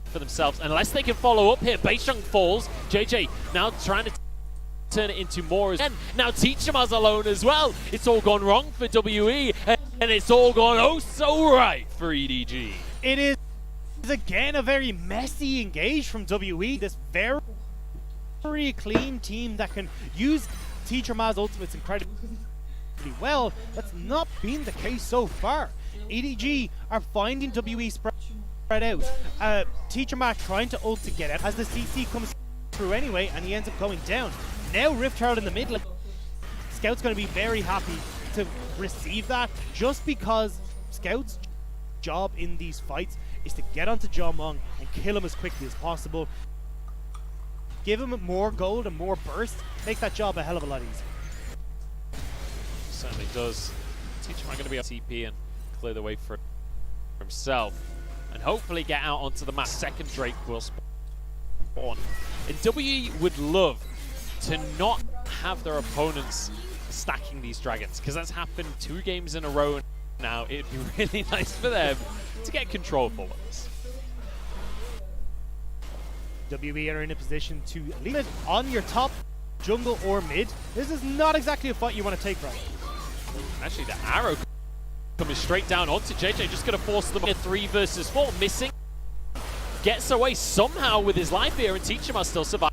for themselves, unless they can follow up here. Beishang falls. JJ now trying to turn it into more. And now Teachama's alone as well. It's all gone wrong for WE, and it's all gone oh so right for EDG. It is again a very messy engage from WE. This very clean team that can use Teachama's ultimates incredibly well. That's not been the case so far. EDG are finding WE spread out. Teachama trying to ult to get out as the CC comes through anyway, and he ends up going down. Now Rift Herald in the mid lane. Scout's going to be very happy to receive that, just because Scout's job in these fights is to get onto Jomong and kill him as quickly as possible. Give him more gold and more burst, make that job a hell of a lot easier. Certainly does. Teacher going to be on TP and clear the way for himself, and hopefully get out onto the map. Second Drake will spawn. And WE would love to not have their opponents stacking these dragons, because that's happened 2 games in a row now. It'd be really nice for them to get control for once. WE are in a position to leave it on your top jungle or mid. This is not exactly a fight you want to take right now. Actually, the arrow coming straight down onto JJ, just going to force them a 3 versus 4, missing. Gets away somehow with his life here, and Teachama still surviving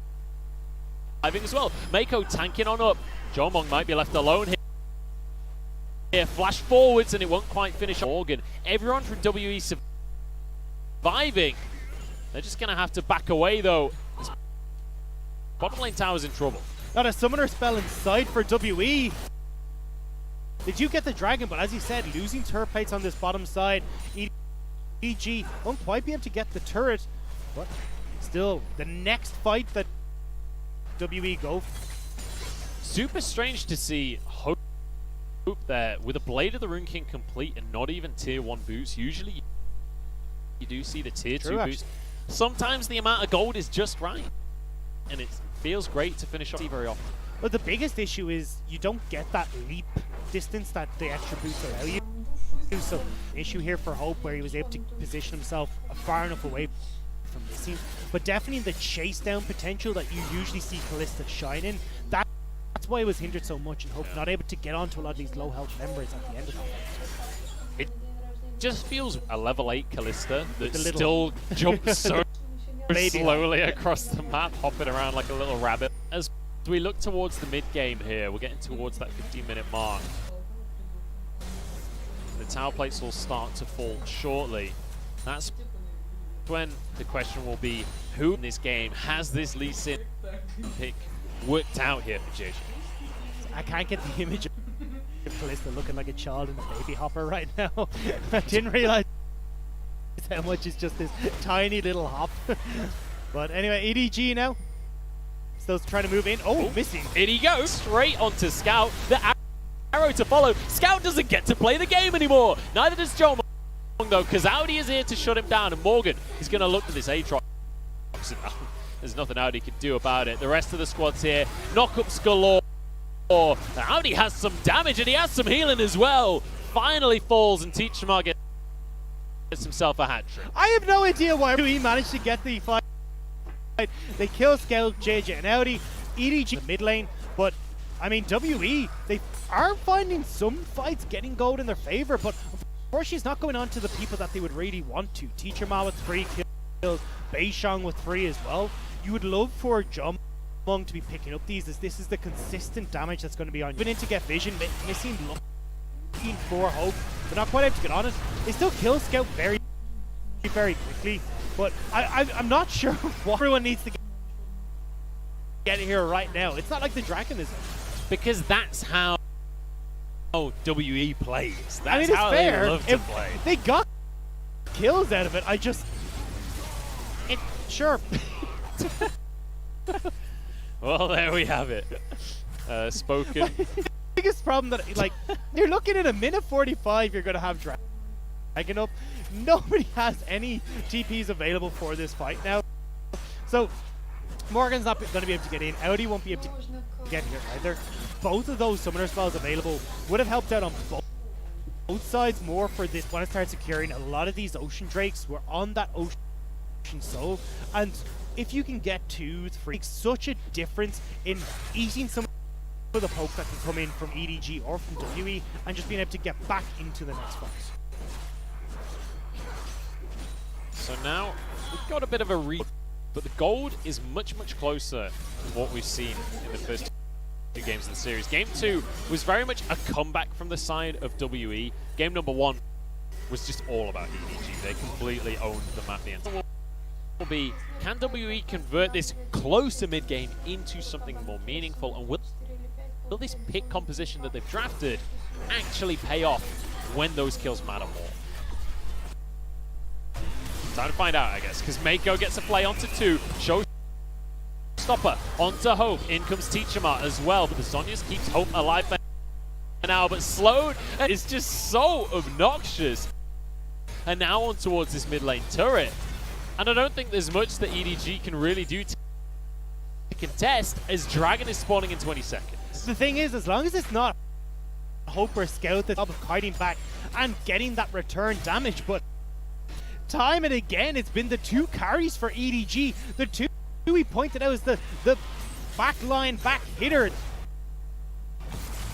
as well. Mako tanking on up. Jomong might be left alone here. Flash forwards, and it won't quite finish. Morgan. Everyone from WE surviving. They're just going to have to back away, though. Bottom lane tower's in trouble. Got a summoner spell inside for WE. They do get the dragon, but as you said, losing turret plates on this bottom side. EG won't quite be able to get the turret, but still, the next fight that WE go. Super strange to see Hope there with a Blade of the Rune King complete and not even tier 1 boots. Usually you do see the tier 2 boots. Sometimes the amount of gold is just right, and it feels great to finish off very often. But the biggest issue is you don't get that leap distance that the extra boots allow you. So issue here for Hope, where he was able to position himself far enough away from missing, but definitely the chase down potential that you usually see Kalista shine in. That's why it was hindered so much, and Hope not able to get onto a lot of these low health members at the end of it. It just feels a level 8 Kalista that still jumps so slowly across the map, hopping around like a little rabbit. As we look towards the mid game here, we're getting towards that 15-minute mark. The tower plates will start to fall shortly. That's when the question will be, who in this game has this Lee Sin pick worked out here for JJ? I can't get the image of Kalista looking like a child in a baby hopper right now. I didn't realize how much is just this tiny little hop. But anyway, EDG now. Still trying to move in. Oh, missing. In he goes, straight onto Scout. The arrow to follow. Scout doesn't get to play the game anymore. Neither does Jomong, though, because Audi is here to shut him down, and Morgan is going to look to this Aatrox. There's nothing Audi can do about it. The rest of the squad's here. Knockups galore. Audi has some damage, and he has some healing as well. Finally falls, and Teachama gets himself a hat trick. I have no idea why he managed to get the fight. They kill Scout, JJ, and Audi. EDG in the mid lane, but I mean, WE, they are finding some fights getting gold in their favor, but unfortunately it's not going on to the people that they would really want to. Teacherma with 3 kills, Beishang with 3 as well. You would love for Jomong to be picking up these, as this is the consistent damage that's going to be on you. Even in to get vision, missing looking for Hope, but not quite able to get on it. They still kill Scout very, very quickly, but I'm not sure what everyone needs to get here right now. It's not like the dragon is, because that's how WE plays. That's I mean, it's how fair. they love to play. They got kills out of it. Sure. Well, there we have it. Spoken. Biggest problem that, like, you're looking at a minute 45, you're going to have dragon up. Nobody has any TPs available for this fight now. So Morgan's not going to be able to get in. Audi won't be able to get here either. Both of those summoner spells available would have helped out on both sides more for this when it started securing. A lot of these ocean drakes were on that ocean soul, and if you can get 2, 3, makes such a difference in eating some of the poke that can come in from EDG or from WE, and just being able to get back into the next fight. So now we've got a bit of a read, but the gold is much, much closer than what we've seen in the first 2 games of the series. Game 2 was very much a comeback from the side of WE. Game number 1 was just all about EDG. They completely owned the map the entire. Will be, can WE convert this closer mid game into something more meaningful, and will this pick composition that they've drafted actually pay off when those kills matter more. Time to find out, I guess, because Mako gets a play onto 2. Showstopper onto Hope. In comes Teachama as well, but the Zhonya's keeps Hope alive for now, but slowed. It's just so obnoxious. And now on towards this mid lane turret. And I don't think there's much that EDG can really do to contest, as Dragon is spawning in 20 seconds. The thing is, as long as it's not Hope or Scout, the job of kiting back and getting that return damage, but time and again it's been the 2 carries for EDG. The 2 we pointed out as the back line back hitter.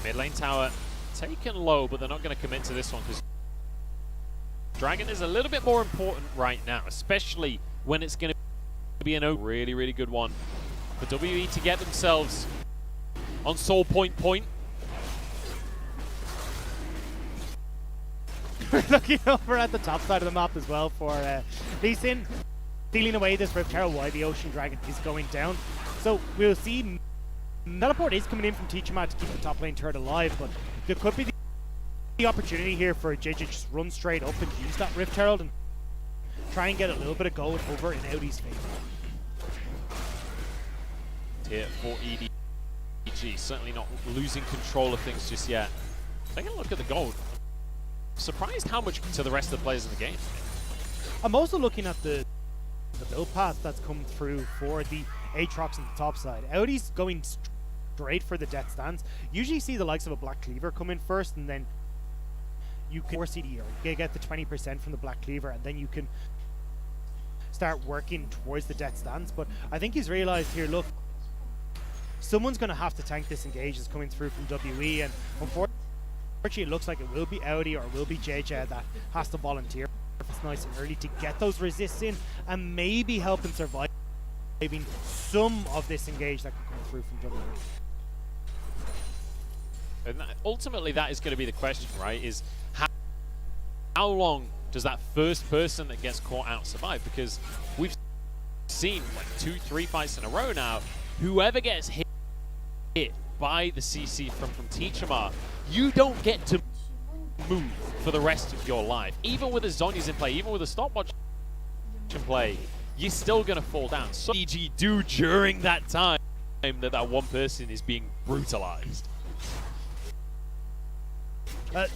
Mid lane tower taken low, but they're not going to commit to this one because Dragon is a little bit more important right now, especially when it's going to be a really, really good one for WE to get themselves on Soul Point. We're looking over at the top side of the map as well for Lee Sin, stealing away this Rift Herald while the Ocean Dragon is going down. So we'll see. Teleport is coming in from Teachama to keep the top lane turret alive, but there could be the opportunity here for JJ to just run straight up and use that Rift Herald and try and get a little bit of gold over in Audi's favor. Here for EDG, certainly not losing control of things just yet. Taking a look at the gold. Surprised how much to the rest of the players in the game. I'm also looking at the build path that's come through for the Aatrox on the top side. Audi's going straight for the Death Stance. Usually see the likes of a Black Cleaver come in first, and then you can force CD or get the 20% from the Black Cleaver, and then you can start working towards the Death Stance. But I think he's realized here, look, someone's going to have to tank this engage that's coming through from WE, and unfortunately it looks like it will be Audi or it will be JJ that has to volunteer if it's nice and early to get those resists in and maybe help in surviving some of this engage that can come through from WE. And ultimately that is going to be the question, right? Is how long does that first person that gets caught out survive? Because we've seen like 2-3 fights in a row now, whoever gets hit by the CC from Teachama, you don't get to move for the rest of your life. Even with the Zhonya's in play, even with a stopwatch in play, you're still going to fall down. So EG do during that time that one person is being brutalized.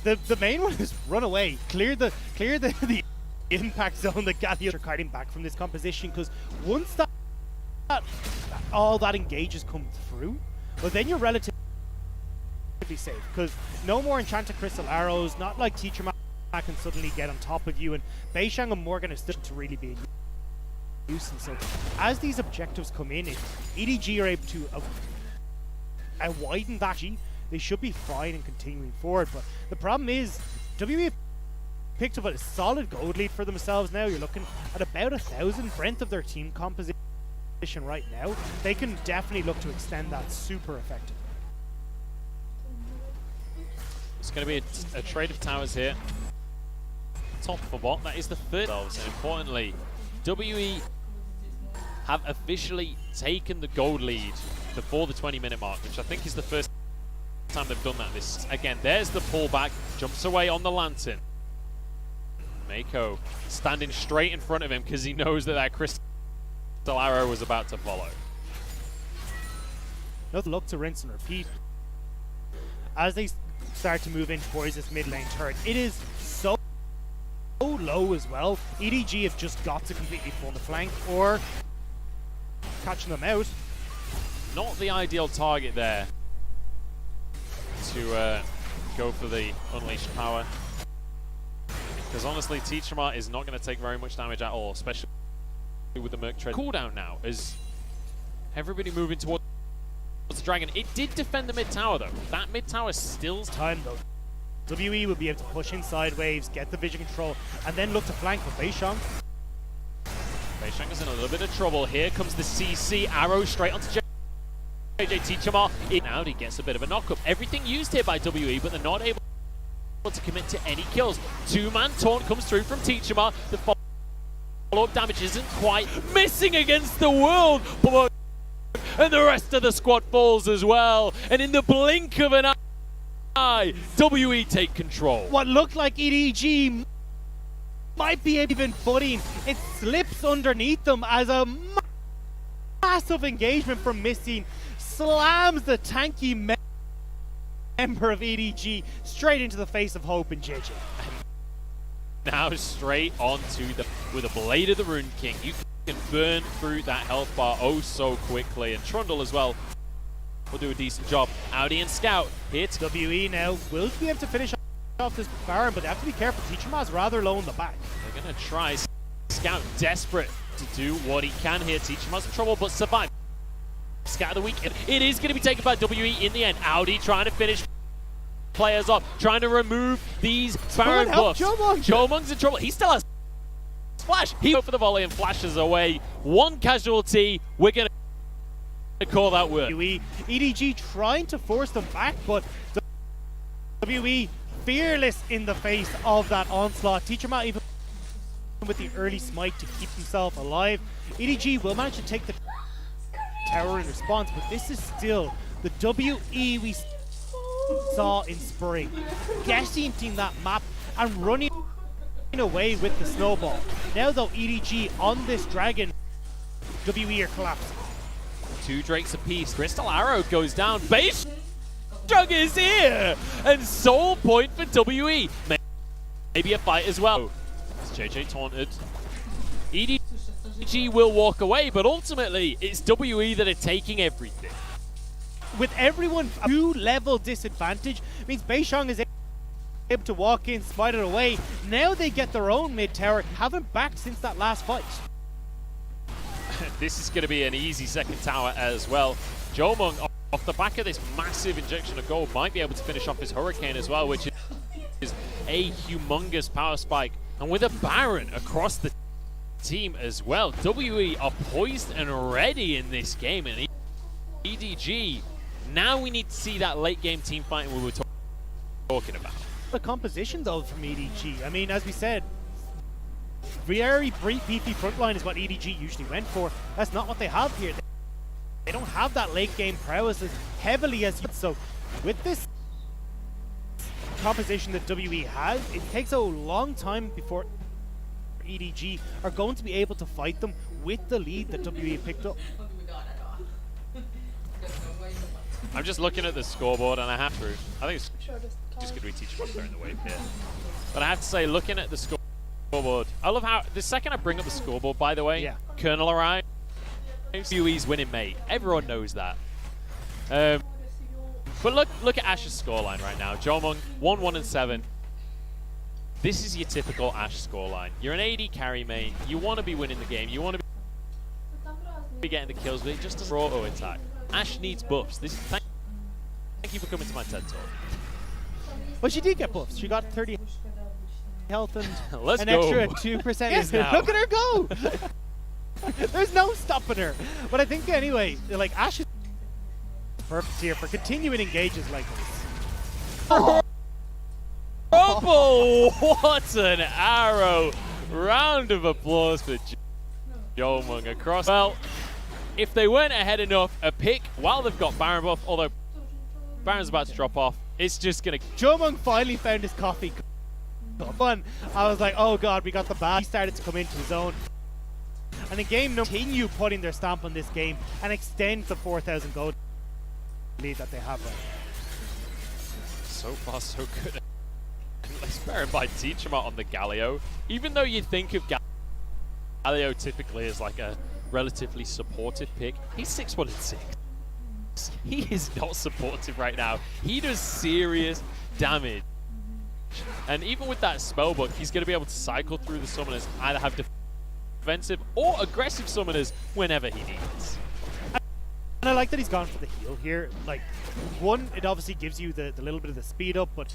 The main one is run away, clear the impact zone that Gallios are carting back from this composition, because once all that engages come through, well then you're relatively safe, because no more enchanted crystal arrows, not like Teacher can suddenly get on top of you, and Beishang and Morgan are still to really be a nuisance. So as these objectives come in, if EDG are able to widen that, they should be fine and continuing forward. But the problem is, WE picked up a solid gold lead for themselves now. You're looking at about 1,000 Brent of their team composition right now. They can definitely look to extend that super effectively. It's going to be a trade of towers here. Top for bot. That is the third. And importantly, WE have officially taken the gold lead before the 20-minute mark, which I think is the first time they've done that. This again, there's the pullback, jumps away on the lantern. Mako standing straight in front of him because he knows that crystal arrow was about to follow. Another look to rinse and repeat. As they start to move in towards this mid lane turret, it is so low as well. EDG have just got to completely form the flank or catching them out. Not the ideal target there to go for the unleashed power, because honestly Teachama is not going to take very much damage at all, especially with the Merc Tread cooldown now, as everybody moving towards the dragon. It did defend the mid tower though. That mid tower still time though. WE will be able to push in sideways, get the vision control, and then look to flank with Beishang. Beishang is in a little bit of trouble. Here comes the CC arrow straight onto JJ Teachama. Now he gets a bit of a knock-up. Everything used here by WE, but they're not able to commit to any kills. Two-man taunt comes through from Teachama. The follow-up damage isn't quite missing against the world. And the rest of the squad falls as well. And in the blink of an WE take control. What looked like EDG might be even footing. It slips underneath them as a massive engagement from Missing slams the tanky member of EDG straight into the face of Hope and JJ. Now straight onto with a Blade of the Rune King. You can burn through that health bar oh so quickly, and Trundle as well will do a decent job. Audi and Scout hit. WE now will be able to finish off this Baron, but they have to be careful. Teacherma's rather low in the back. They're going to try. Scout desperate to do what he can here. Teacherma's in trouble, but survive. Scout of the weekend. It is going to be taken by WE in the end. Audi trying to finish players off, trying to remove these Baron buffs. Jomung's in trouble. He still has Flash. He went for the volley and flashes away. One casualty. We're going to call that work. EDG trying to force them back, but WE fearless in the face of that onslaught. Teacherma even with the early smite to keep himself alive. EDG will manage to take the tower in response, but this is still the WE we saw in spring. Guessing that map and running away with the snowball. Now though, EDG on this dragon, WE are collapsing. 2 Drakes apiece. Crystal Arrow goes down. Base Jug is here! And Soul Point for WE. Maybe a fight as well. It's JJ taunted. EDG will walk away, but ultimately it's WE that are taking everything. With everyone 2-level disadvantage, means Beishang is able to walk in, smite it away. Now they get their own mid tower, haven't backed since that last fight. This is going to be an easy second tower as well. Jomung, off the back of this massive injection of gold, might be able to finish off his Hurricane as well, which is a humongous power spike. And with a Baron across the team as well, WE are poised and ready in this game. And EDG, now we need to see that late game team fighting we were talking about. The composition though from EDG, I mean, as we said, very beefy frontline is what EDG usually went for. That's not what they have here. They don't have that late game prowess as heavily as you. So with this composition that WE has, it takes a long time before EDG are going to be able to fight them with the lead that WE picked up. I'm just looking at the scoreboard and I think it's just going to be Teacherma clearing the wave here. But I have to say, looking at the scoreboard, I love how the second I bring up the scoreboard, by the way, Colonel arrives, WE's winning mate. Everyone knows that. But look at Ash's scoreline right now. Jomung 1-1-7. This is your typical Ash scoreline. You're an AD carry main. You want to be winning the game. You want to be getting the kills, but it just doesn't auto attack. Ash needs buffs. Thank you for coming to my TED Talk. But she did get buffs. She got 30 health and Let's an go. extra 2%. Yes, now. Look at her go! There's no stopping her. But I think anyway, like Ash is perfect here for continuing engages like this. Oh, what an arrow! Round of applause for Jomung across. Well, if they weren't ahead enough, a pick while they've got Baron buff, although Baron's about to drop off, it's just gonna... Jomung finally found his coffee cup. I was like, oh god, we got the bad. He started to come into his own. And the game continue putting their stamp on this game and extend the 4,000 gold lead that they have right now. So far, so good. Let's bear in mind Teacherma on the Galio. Even though you think of Galio typically as like a relatively supportive pick, he's 6-1-6. He is not supportive right now. He does serious damage. And even with that spellbook, he's going to be able to cycle through the summoners, either have defensive or aggressive summoners whenever he needs. And I like that he's gone for the heal here. Like, one, it obviously gives you the little bit of the speed up, but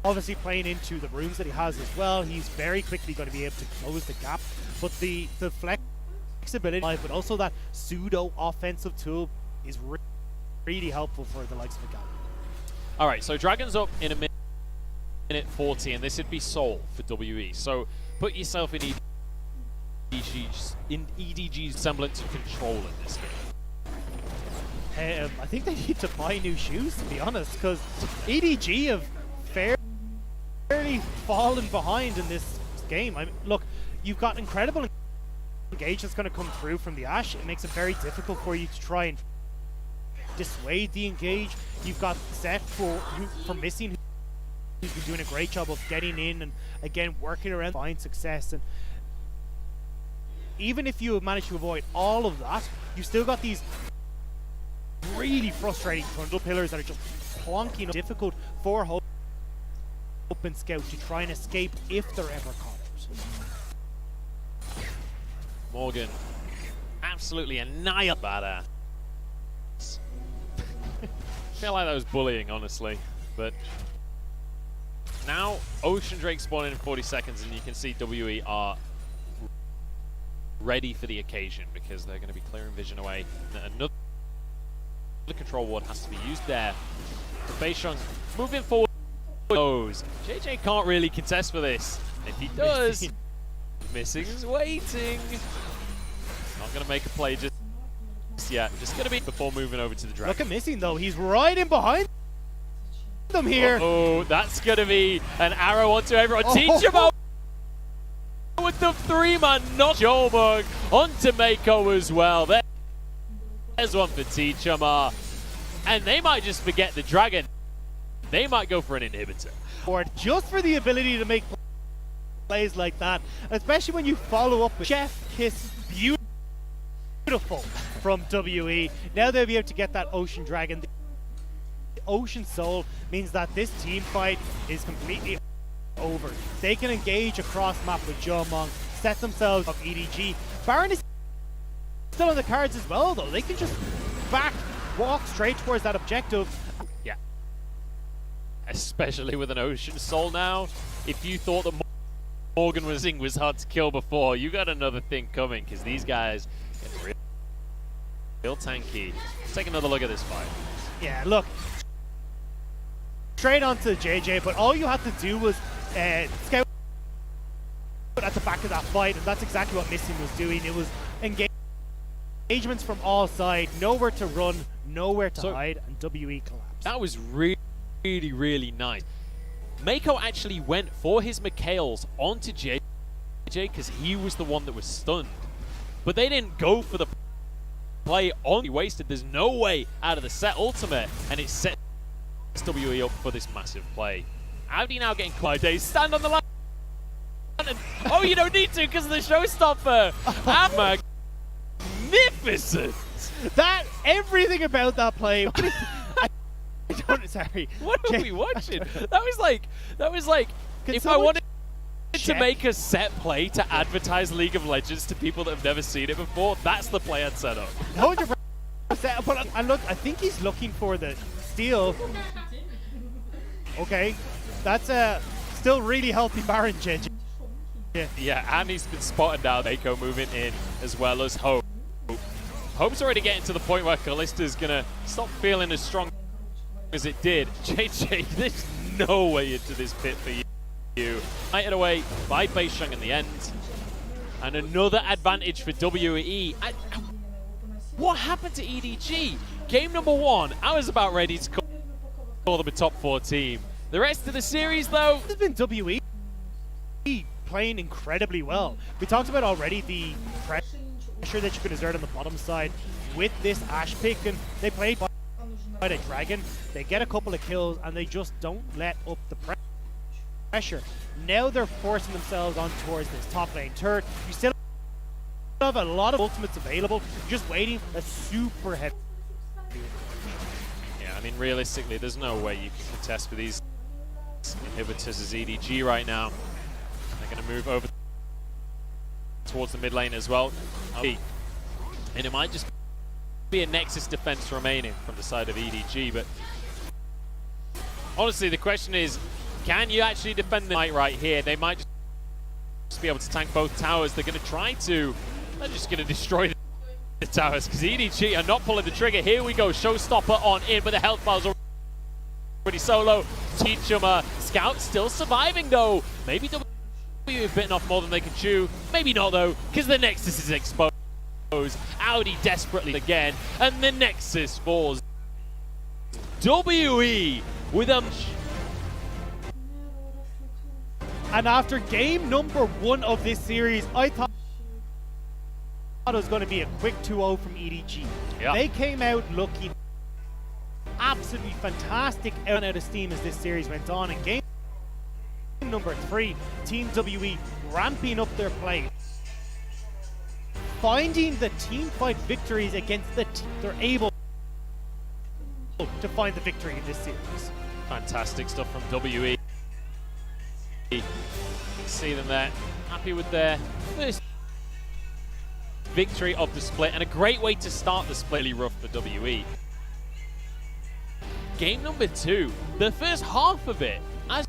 obviously playing into the rooms that he has as well, he's very quickly going to be able to close the gap. But the flexibility, but also that pseudo offensive tool is really helpful for the likes of a Galio. All right, so Dragon's up in a minute 40, and this would be Soul for WE. So put yourself in EDG's semblance of control in this game. I think they need to buy new shoes, to be honest, because EDG have fairly fallen behind in this game. I mean, look, you've got incredible engage that's going to come through from the Ashe. It makes it very difficult for you to try and dissuade the engage. You've got Set for missing, who's been doing a great job of getting in and again working around, find success. And even if you have managed to avoid all of that, you've still got these really frustrating trundle pillars that are just plonking. Difficult for Hope and Scout to try and escape if they're ever caught out. Morgan, absolutely annihilate badass. Feel like that was bullying, honestly, but now Ocean Drake spawning in 40 seconds, and you can see WE are ready for the occasion because they're going to be clearing vision away. Another control ward has to be used there. Beisheng moving forward. JJ can't really contest for this. If he does, missing is waiting. Not going to make a play just yet. Just going to be before moving over to the Dragon. Look at Missing though. He's right in behind them here. Oh, that's going to be an arrow onto everyone. Teachama with the 3-man knock. Jolberg onto Mako as well. There's one for Teachama. And they might just forget the Dragon. They might go for an inhibitor. Or just for the ability to make plays like that, especially when you follow up with Chef Kiss. Beautiful from WE. Now they'll be able to get that Ocean Dragon. The Ocean Soul means that this team fight is completely over. They can engage across map with Jomong, set themselves up EDG. Baron is still on the cards as well though. They can just walk straight towards that objective. Yeah. Especially with an Ocean Soul now. If you thought that Morgan was hard to kill before, you got another thing coming because these guys get real tanky. Let's take another look at this fight. Yeah, look. Straight onto JJ, but all you had to do was scout at the back of that fight, and that's exactly what Missing was doing. It was engagements from all sides, nowhere to run, nowhere to hide, and WE collapsed. That was really nice. Mako actually went for his Mikhails onto JJ because he was the one that was stunned. But they didn't go for the play on. He wasted. There's no way out of the set ultimate, and it sets WE up for this massive play. Audi now getting Clyde Days. Stand on the line. And, oh, you don't need to because of the showstopper. Magnificent. That, everything about that play. Sorry. What are we watching? That was like if I wanted to make a set play to advertise League of Legends to people that have never seen it before, that's the play I'd set up. 100%. But look, I think he's looking for the steal. Okay, that's a still really healthy Baron, JJ. Yeah, and he's been spotted now. Mako moving in as well as Hope. Hope's already getting to the point where Kallista's gonna stop feeling as strong as it did. JJ, there's no way into this pit for you. Knighted away by Beisheng in the end. And another advantage for WE. What happened to EDG? Game number 1, I was about ready to call them a top 4 team. The rest of the series, though, has been WE playing incredibly well. We talked about already the pressure that you could exert on the bottom side with this Ashe pick, and they played by the Dragon. They get a couple of kills, and they just don't let up the pressure. Now they're forcing themselves on towards this top lane turret. You still have a lot of ultimates available. You're just waiting for a super heavy. Yeah, I mean, realistically, there's no way you can contest for these inhibitors as EDG right now. They're going to move over towards the mid lane as well. And it might just be a Nexus defense remaining from the side of EDG, but honestly, the question is, can you actually defend the night right here? They might just be able to tank both towers. They're going to try to. They're just going to destroy the towers because EDG are not pulling the trigger. Here we go, showstopper on in, but the health bar's already so low. Teachama, Scout still surviving though. Maybe WE have bitten off more than they can chew. Maybe not though, because the Nexus is exposed. Audi desperately again, and the Nexus falls. WE with a... And after game number 1 of this series, I thought it was going to be a quick 2-0 from EDG. Yeah. They came out looking absolutely fantastic out of steam as this series went on. And game number 3, Team WE ramping up their play, finding the team fight victories against the team. They're able to find the victory in this series. Fantastic stuff from WE. See them there, happy with their first victory of the split, and a great way to start the split. Really rough for WE. Game number 2, the first half of it, as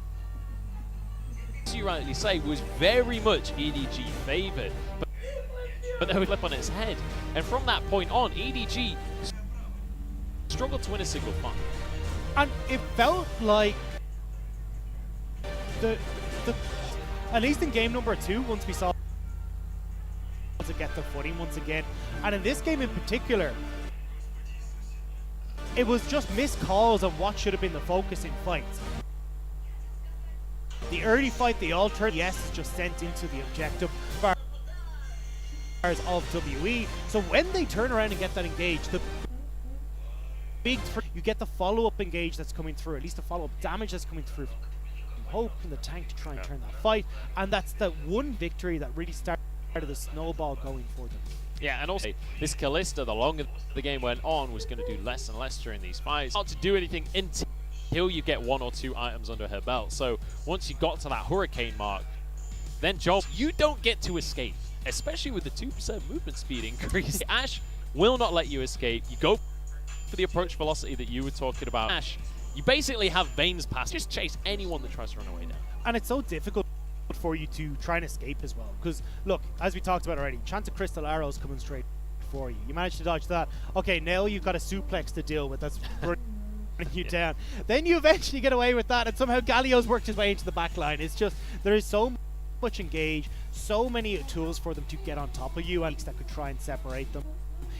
you rightly say, was very much EDG favoured, but they would flip on its head, and from that point on, EDG struggled to win a single fight. And it felt like at least in game number 2, once we saw to get the footing once again, and in this game in particular, it was just missed calls on what should have been the focus in fights. The early fight, the altered, yes, is just sent into the objective bars of WE. So when they turn around and get that engage, the big you get the follow-up engage that's coming through, at least the follow-up damage that's coming through from Hope in the tank to try and turn that fight, and that's the one victory that really started the snowball going for them. Yeah, and also this Callista, the longer the game went on, was going to do less and less during these fights. Not to do anything until you get 1 or 2 items under her belt. So once you got to that hurricane mark, then Joel, you don't get to escape, especially with the 2% movement speed increase. Ash will not let you escape. You go for the approach velocity that you were talking about. Ash, you basically have Vayne's pass. Just chase anyone that tries to run away down. And it's so difficult for you to try and escape as well. Because, look, as we talked about already, chance of crystal arrows coming straight for you. You managed to dodge that. Okay, now you've got a suplex to deal with. That's running you down. Then you eventually get away with that, and somehow Galio's worked his way into the back line. It's just, there is so much engage, so many tools for them to get on top of you, and that could try and separate them.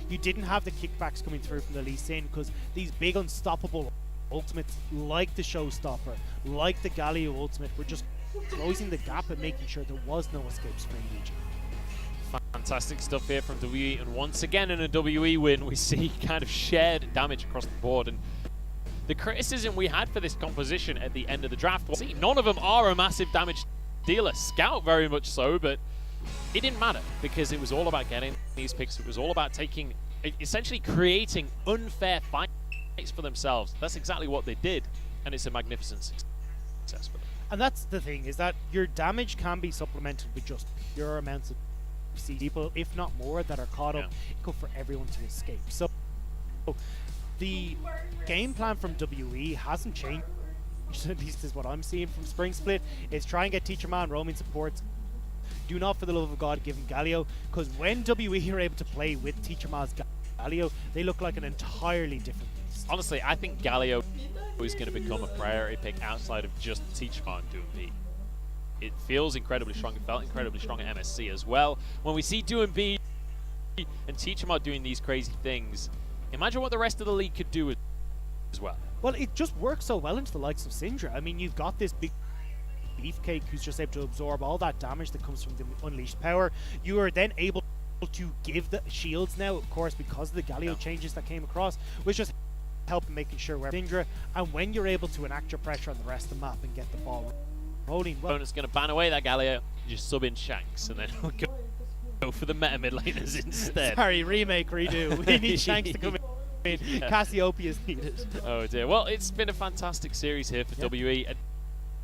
You didn't have the kickbacks coming through from the Lee Sin, because these big unstoppable ultimates, like the Showstopper, like the Galio ultimate, were just closing the gap and making sure there was no escapes for EDG. Fantastic stuff here from WE, and once again in a WE win, we see kind of shared damage across the board. And the criticism we had for this composition at the end of the draft was, see, none of them are a massive damage dealer. Scout very much so, but it didn't matter because it was all about getting these picks. It was all about taking, essentially creating unfair fights for themselves. That's exactly what they did, and it's a magnificent success for them. And that's the thing, is that your damage can be supplemented with just pure amounts of people, if not more, that are caught up for everyone to escape. So the game plan from WE hasn't changed, at least is what I'm seeing from Spring Split, is try and get Teacher Man roaming supports. Do not, for the love of God, give him Galio, because when WE are able to play with Teacher Man's Galio, they look like an entirely different beast. Honestly, I think Galio is going to become a priority pick outside of just Teachman doing B. It feels incredibly strong. It felt incredibly strong at MSC as well. When we see doing B and Teachman doing these crazy things, imagine what the rest of the league could do as well. Well, it just works so well into the likes of Syndra. I mean, you've got this big beefcake who's just able to absorb all that damage that comes from the unleashed power. You are then able to give the shields now, of course, because of the Galio changes that came across, which just help making sure we're Syndra. And when you're able to enact your pressure on the rest of the map and get the ball rolling, well, opponent's going to ban away that Galio, just sub in Shanks, and then we'll go for the meta mid laners instead. Sorry, remake, redo. We need Shanks to come in. Yeah. Cassiopeia is needed. Oh dear. Well, it's been a fantastic series here for WE. And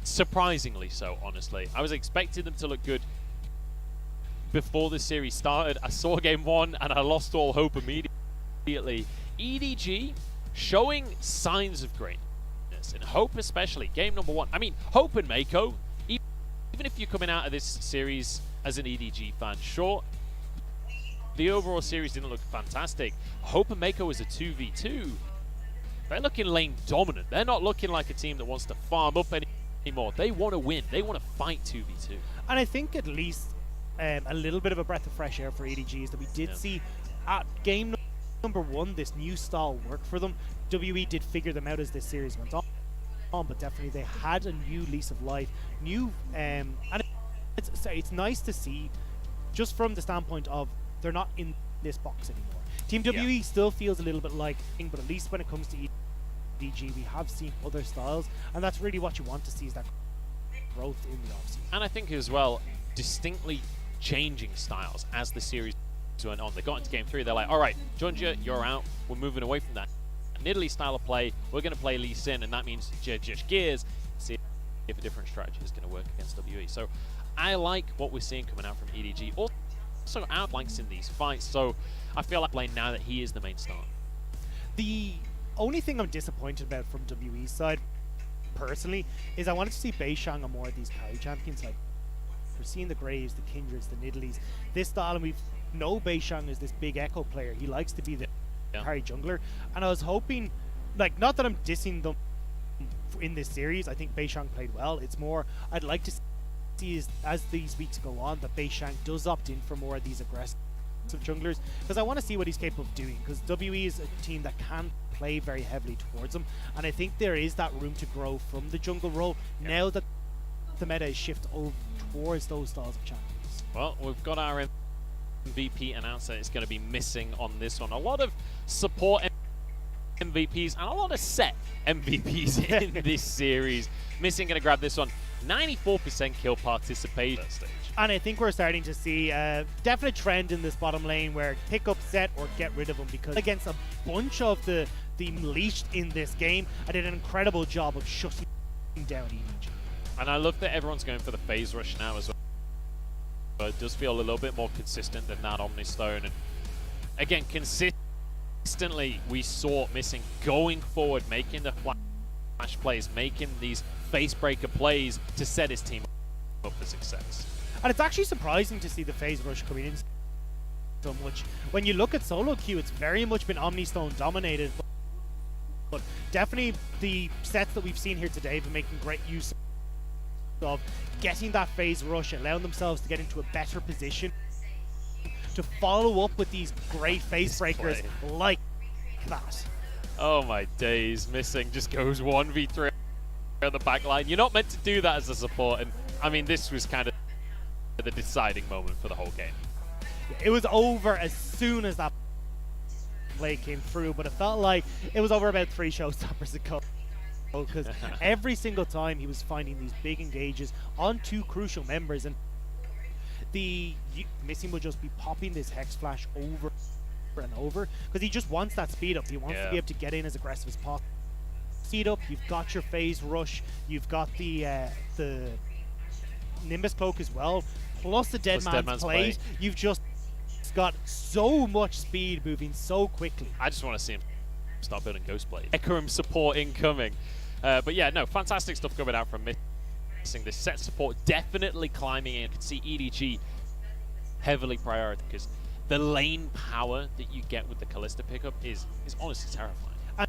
surprisingly so, honestly. I was expecting them to look good before the series started. I saw game 1 and I lost all hope immediately. EDG showing signs of greatness, and Hope especially. Game number 1. I mean, Hope and Mako, even if you're coming out of this series as an EDG fan, sure, the overall series didn't look fantastic. Hope and Mako is a 2v2. They're looking lane dominant. They're not looking like a team that wants to farm up anymore. They want to win. They want to fight 2v2. And I think at least a little bit of a breath of fresh air for EDG is that we did see at game number 1 this new style work for them. WE did figure them out as this series went on, but definitely they had a new lease of life, and it's nice to see, just from the standpoint of they're not in this box anymore. Team WE still feels a little bit like, but at least when it comes to EDG, we have seen other styles, and that's really what you want to see, is that growth in the offseason. And I think as well, distinctly changing styles as the series went on. They got into game 3, they're like, all right, Junja, you're out, we're moving away from that Nidalee style of play, we're going to play Lee Sin, and that means just gears, see if a different strategy is going to work against WE. So I like what we're seeing coming out from EDG. Also outflanks in these fights, so I feel like playing now that he is the main star. The only thing I'm disappointed about from WE's side, personally, is I wanted to see Beishang on more of these carry champions. Like, we're seeing the Graves, the Kindreds, the Nidalees, this style, and we know Beishang is this big echo player. He likes to be the carry jungler, and I was hoping, like, not that I'm dissing them in this series, I think Beishang played well. It's more, I'd like to see as these weeks go on that Beishang does opt in for more of these aggressive junglers, because I want to see what he's capable of doing, because WE is a team that can play very heavily towards him, and I think there is that room to grow from the jungle role now that the meta is shifted over towards those styles of champions. Well, we've got our MVP announcer is going to be missing on this one. A lot of support MVPs and a lot of set MVPs in this series. Missing going to grab this one. 94% kill participation stage. And I think we're starting to see a definite trend in this bottom lane where pick up set or get rid of them, because against a bunch of the leashed in this game, I did an incredible job of shutting down EDG. And I love that everyone's going for the phase rush now as well. But it does feel a little bit more consistent than that Omnistone. And again, consistently we saw Missing going forward, making the flash plays, making these face breaker plays to set his team up for success. And it's actually surprising to see the phase rush coming in so much. When you look at solo queue, it's very much been Omnistone dominated. But definitely the sets that we've seen here today have been making great use of getting that phase rush, allowing themselves to get into a better position to follow up with these great phase breakers like that. Oh my days, Missing just goes 1v3 on the back line. You're not meant to do that as a support, and I mean, this was kind of the deciding moment for the whole game. It was over as soon as that play came through, but it felt like it was over about 3 showstoppers ago, because every single time he was finding these big engages on 2 crucial members, and the Missing would just be popping this Hex Flash over and over, because he just wants that speed up. He wants to be able to get in as aggressive as possible. Speed up, you've got your phase rush, you've got the Nimbus Cloak as well, plus the Dead Man's plays. You've just got so much speed moving so quickly. I just want to see him start building Ghostblade. Echorum support incoming. But yeah, no, fantastic stuff coming out from Missing. This set support definitely climbing in. You can see EDG heavily prioritized, because the lane power that you get with the Kalista pickup is honestly terrifying.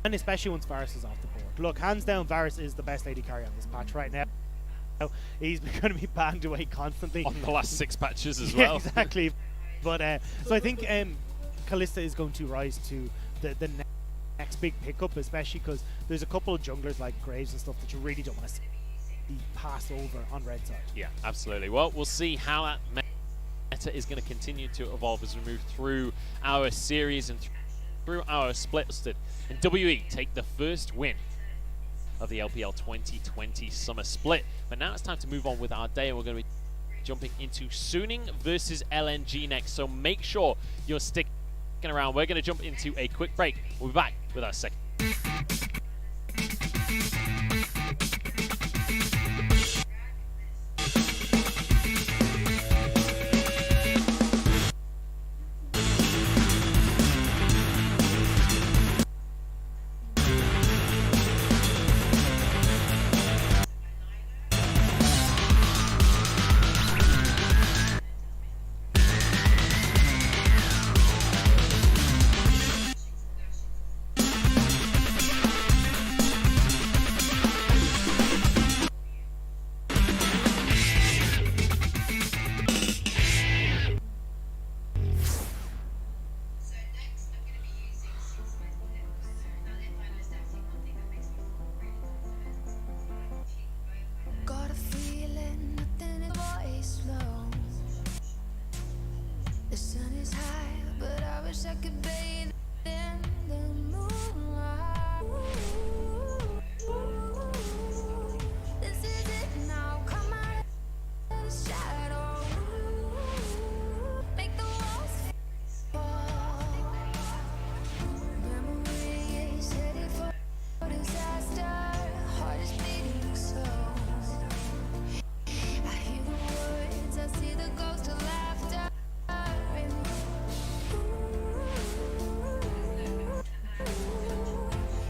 And especially once Varus is off the board. Look, hands down, Varus is the best AD carry on this patch right now. He's going to be banned away constantly. On the last 6 patches as well. Yeah, exactly. But so I think Kalista is going to rise to the next big pickup, especially because there's a couple of junglers like Graves and stuff that you really don't want to see pass over on red side. Yeah, absolutely. Well, we'll see how that meta is going to continue to evolve as we move through our series and through our split. And WE take the first win of the LPL 2020 Summer Split. But now it's time to move on with our day, and we're going to be jumping into Suning versus LNG next. So make sure you're sticking around. We're going to jump into a quick break. We'll be back with our second. wish I could bathe in the moonlight. This is it now. Come out of the shadow. Make the walls fall. Memory is headed for disaster. Heart is beating so. I hear the words, I see the ghost of laughter.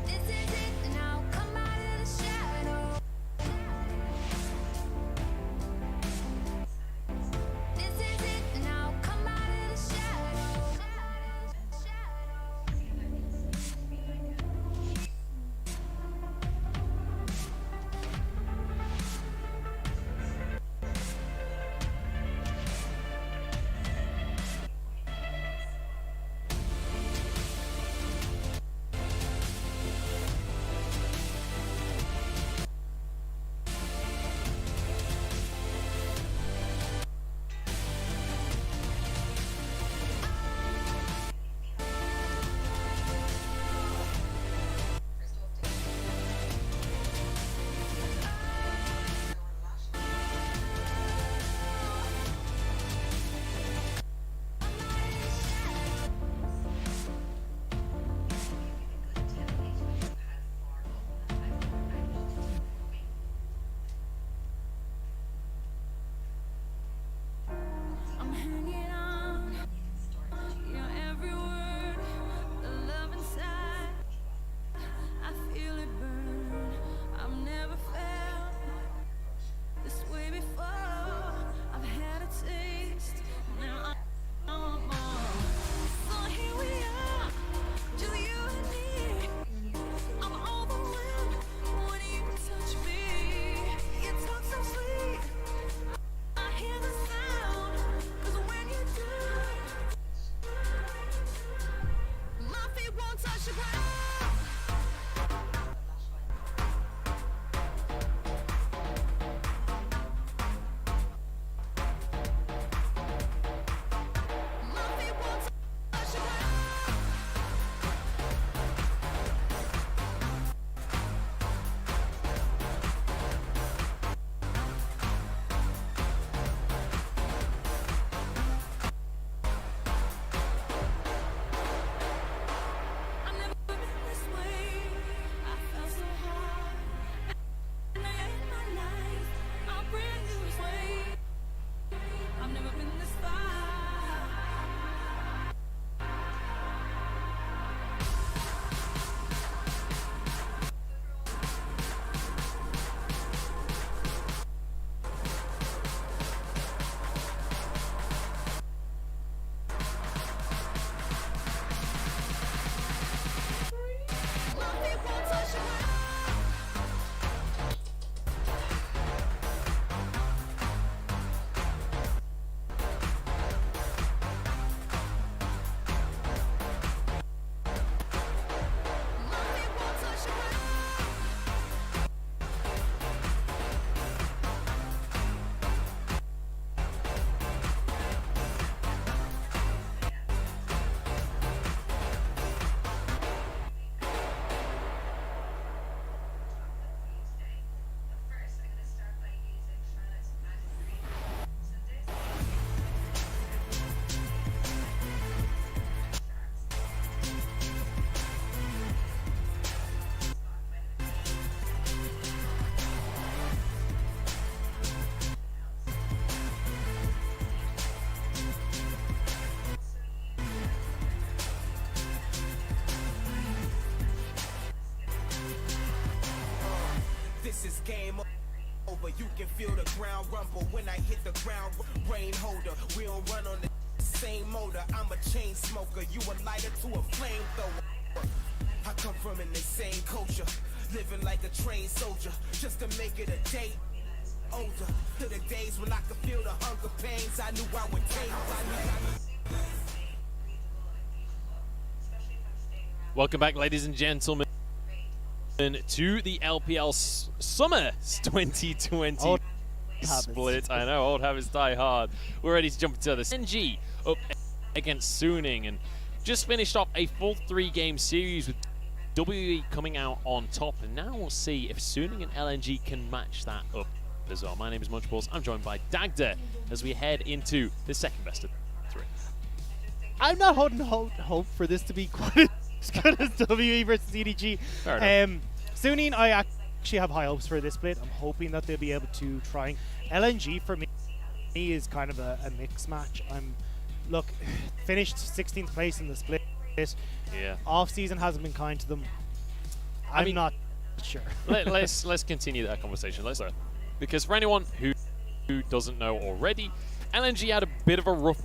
This is it now, come out of the shadow. This is it now, come out of the shadow. I'm hanging on, your every word, the love inside. I feel it burn. I've never felt this way before. I've had a taste, now I want more. So here we are, just you and me. I'm overwhelmed when you touch me. You talk so sweet. I hear the sound, 'cause when you do, my feet won't touch the ground. My feet won't touch the ground. I've never been this way. I felt so hard. And I end my life a brand new way. I've never been this far. My feet won't touch the ground. My feet won't touch the ground. This is game over. You can feel the ground rumble when I hit the ground. Brain holder, we don't run on the same motor. I'm a chain smoker, you a lighter to a flamethrower. I come from an insane culture, living like a trained soldier, just to make it a day older. To the days when I could feel the hunger pains, I knew I would take. Welcome back, ladies and gentlemen, to the LPL Summer 2020 Old split. I know, old habits die hard. We're ready to jump into this. NG up against Suning, and just finished off a full 3-game series with WE coming out on top, and now we'll see if Suning and LNG can match that up as well. My name is Munchballs. I'm joined by Dagda as we head into the second best of 3. I'm not holding hope for this to be quite as good as WE versus EDG. Suning, I actually have high hopes for this split. I'm hoping that they'll be able to try. LNG for me is kind of a mixed match. Look, finished 16th place in the split. Yeah. Off season hasn't been kind to them. I'm not sure. let's continue that conversation. Because for anyone who doesn't know already, LNG had a bit of a rough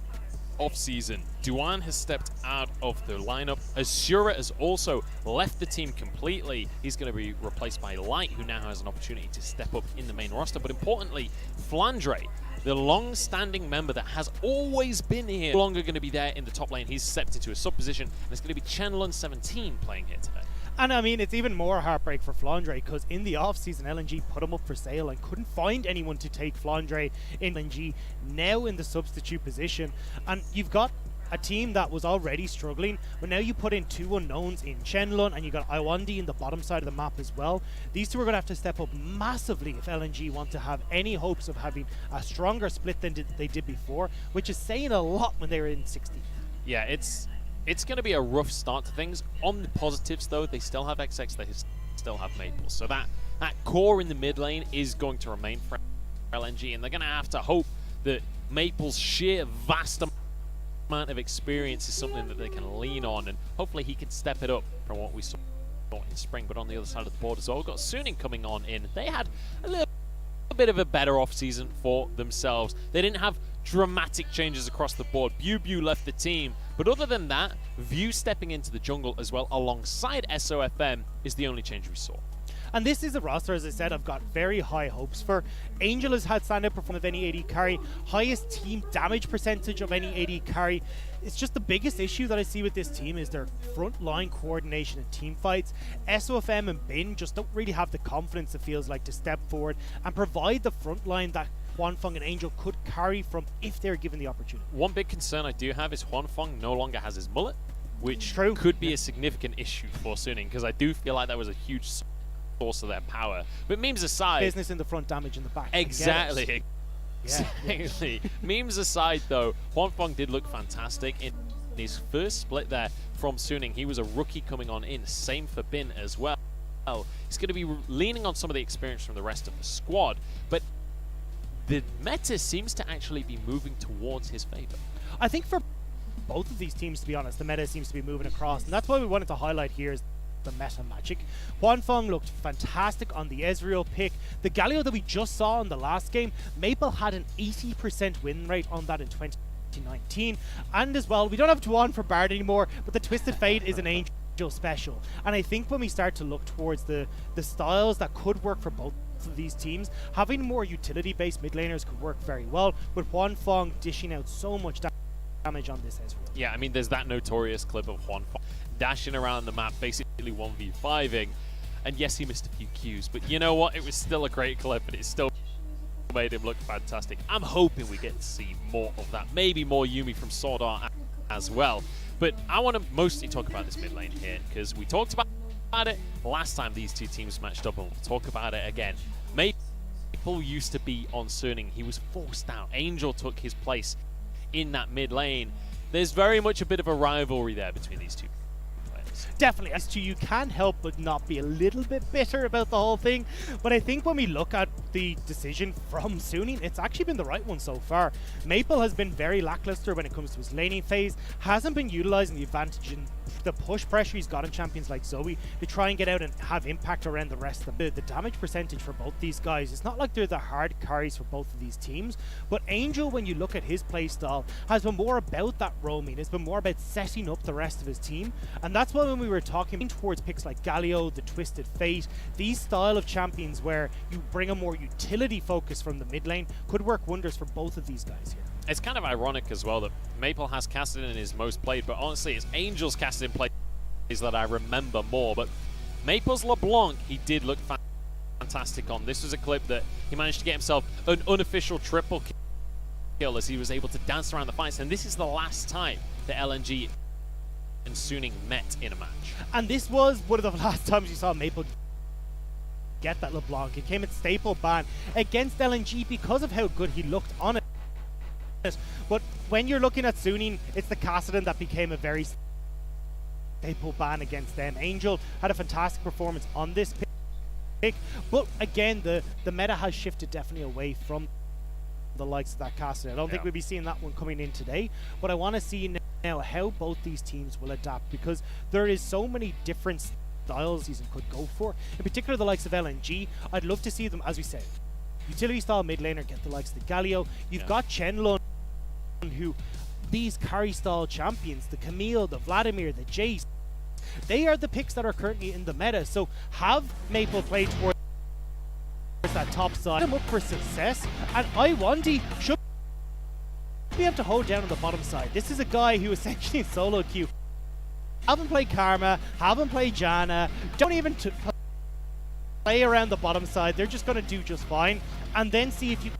off season. Duan has stepped out of the lineup. Azura has also left the team completely. He's going to be replaced by Light, who now has an opportunity to step up in the main roster. But importantly, Flandre, the long-standing member that has always been here, no longer going to be there in the top lane. He's stepped into a sub position, and it's going to be Chenlun17 playing here today. And I mean, it's even more heartbreak for Flandre, because in the off-season, LNG put him up for sale and couldn't find anyone to take Flandre in. LNG now in the substitute position, and you've got a team that was already struggling, but now you put in 2 unknowns in Chenlun, and you got Iwandi in the bottom side of the map as well. These two are going to have to step up massively if LNG want to have any hopes of having a stronger split than they did before, which is saying a lot when they were in 16th. Yeah, it's going to be a rough start to things. On the positives, though, they still have XX, they still have Maple. So that core in the mid lane is going to remain for LNG, and they're going to have to hope that Maple's sheer vast amount of experience is something that they can lean on, and hopefully he can step it up from what we saw in spring. But on the other side of the board as well, we've got Suning coming on in. They had a little bit of a better off-season for themselves. They didn't have dramatic changes across the board. Bu left the team, but other than that, View stepping into the jungle as well alongside SOFM is the only change we saw. And this is a roster, as I said, I've got very high hopes for. Angel has had standout performance of any AD carry, highest team damage percentage of any AD carry. It's just the biggest issue that I see with this team is their front line coordination and team fights. SOFM and Bin just don't really have the confidence, it feels like, to step forward and provide the front line that Huanfeng and Angel could carry from if they're given the opportunity. One big concern I do have is Huanfeng no longer has his mullet, which could be a significant issue for Suning, because I do feel like that was a huge source of their power. But memes aside, business in the front, damage in the back. Exactly. Exactly. Memes aside, though, Huanfeng did look fantastic in his first split there from Suning. He was a rookie coming on in. Same for Bin as well. He's going to be leaning on some of the experience from the rest of the squad, but the meta seems to actually be moving towards his favor. I think for both of these teams, to be honest, the meta seems to be moving across, and that's why we wanted to highlight here is the meta magic. Huanfeng looked fantastic on the Ezreal pick. The Galio that we just saw in the last game, Maple had an 80% win rate on that in 2019. And as well, we don't have Tuan for Bard anymore, but the Twisted Fate is an Angel special. And I think when we start to look towards the styles that could work for both of these teams, having more utility-based mid laners could work very well, with Huanfeng dishing out so much damage on this Ezreal. Yeah, I mean, there's that notorious clip of Huanfeng dashing around the map, basically 1v5ing, and yes, he missed a few Qs, but you know what? It was still a great clip, and it still made him look fantastic. I'm hoping we get to see more of that, maybe more Yuumi from Sword Art as well. But I want to mostly talk about this mid lane here, because we talked about it last time these two teams matched up, and we'll talk about it again. Maple used to be on Suning. He was forced out. Angel took his place in that mid lane. There's very much a bit of a rivalry there between these two players. Definitely, as to you can't help but not be a little bit bitter about the whole thing. But I think when we look at the decision from Suning, it's actually been the right one so far. Maple has been very lackluster when it comes to his laning phase, hasn't been utilizing the advantage in the push pressure he's got in champions like Zoe to try and get out and have impact around the rest of them. The damage percentage for both these guys, it's not like they're the hard carries for both of these teams, but Angel, when you look at his playstyle, has been more about that roaming. It's been more about setting up the rest of his team, and that's why when we were talking towards picks like Galio, the Twisted Fate, these style of champions where you bring a more utility focus from the mid lane could work wonders for both of these guys here. It's kind of ironic as well that Maple has Kassadin in his most played, but honestly, it's Angel's Kassadin plays that I remember more. But Maple's LeBlanc, he did look fantastic on. This was a clip that he managed to get himself an unofficial triple kill as he was able to dance around the fights. And this is the last time that LNG and Suning met in a match. And this was one of the last times you saw Maple get that LeBlanc. It came at staple ban against LNG because of how good he looked on it. But when you're looking at Suning, it's the Kassadin that became a very staple ban against them. Angel had a fantastic performance on this pick, but again, the meta has shifted definitely away from the likes of that Kassadin. I don't think we'll be seeing that one coming in today, but I want to see now how both these teams will adapt, because there is so many different styles season could go for. In particular, the likes of LNG, I'd love to see them, as we said, utility style mid laner, get the likes of the Galio. You've got Chenlun, who these carry style champions, the Camille, the Vladimir, the Jace, they are the picks that are currently in the meta. So have Maple play towards that top side, them up for success, and Iwandi should be able to hold down on the bottom side. This is a guy who essentially solo queue. Have him play Karma, have him play Janna, don't even play around the bottom side. They're just going to do just fine, and then see if you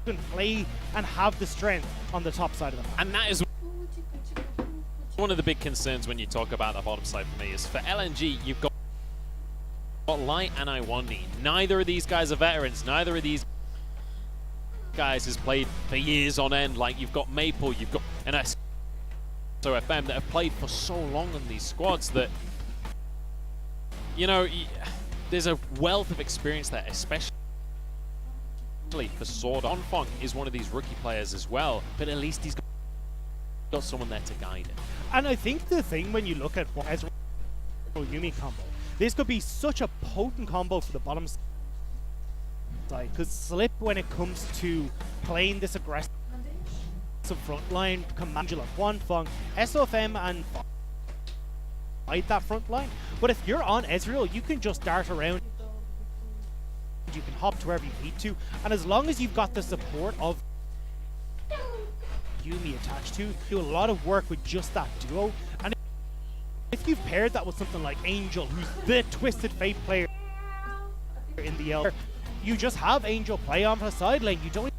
can play and have the strength on the top side of the map. And that is one of the big concerns when you talk about the bottom side for me, is for LNG, you've got Light and Iwandi. Neither of these guys are veterans. Neither of these guys has played for years on end. Like, you've got Maple, you've got an SOFM that have played for so long on these squads that, you know, there's a wealth of experience there, especially for Sword. Onfong is one of these rookie players as well, but at least he's got someone there to guide him. And I think the thing when you look at what Ezreal Yumi combo, this could be such a potent combo for the bottom side, because Slip, when it comes to playing this aggressive front line, command like Wanfeng, SOFM and fight that front line. But if you're on Ezreal, you can just dart around, you can hop to wherever you need to, and as long as you've got the support of Yumi attached to, do a lot of work with just that duo. And if you've paired that with something like Angel, who's the Twisted Fate player in the L, you just have Angel play on the side lane. You don't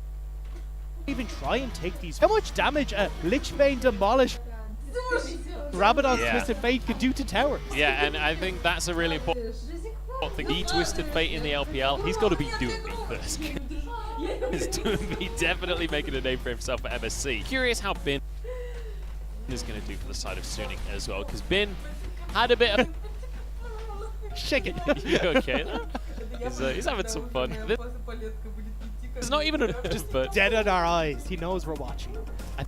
even try and take these. How much damage a Lichbane Demolish Rabadon's Twisted Fate could do to towers? Yeah, and I think that's a really important thing. He Twisted Fate in the LPL, he's got to be doing me first. He's doing me, definitely making a name for himself at MSC. Curious how Bin is going to do for the side of Suning as well, because Bin had a bit of shake it. You okay there? He's having some fun. There's not even just dead in our eyes. He knows we're watching. I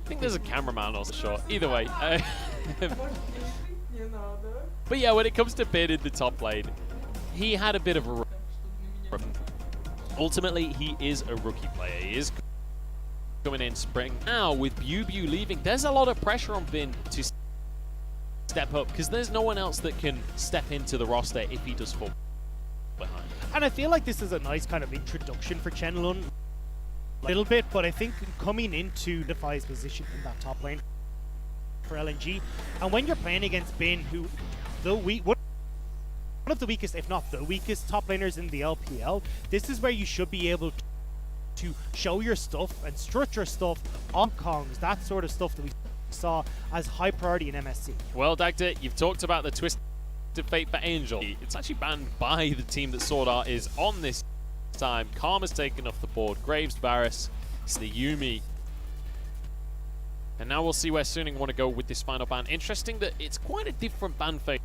think there's a cameraman on the shot. Either way. But yeah, when it comes to Bin in the top lane, he had a bit of a run. Ultimately, he is a rookie player. He is coming in spring. Now, with BuBu leaving, there's a lot of pressure on Bin to step up, because there's no one else that can step into the roster if he does fall behind. And I feel like this is a nice kind of introduction for Chenlun a little bit, but I think coming into Defy's position in that top lane for LNG, and when you're playing against Bin, who one of the weakest, if not the weakest, top laners in the LPL, this is where you should be able to show your stuff and strut your stuff on Kongs, that sort of stuff that we saw as high priority in MSC. Well, Dagda, you've talked about the Twisted Fate for Angel. It's actually banned by the team that Sword Art is on this time. Karma's taken off the board. Graves, Varus, it's the Yumi. And now we'll see where Suning want to go with this final ban. Interesting that it's quite a different ban phase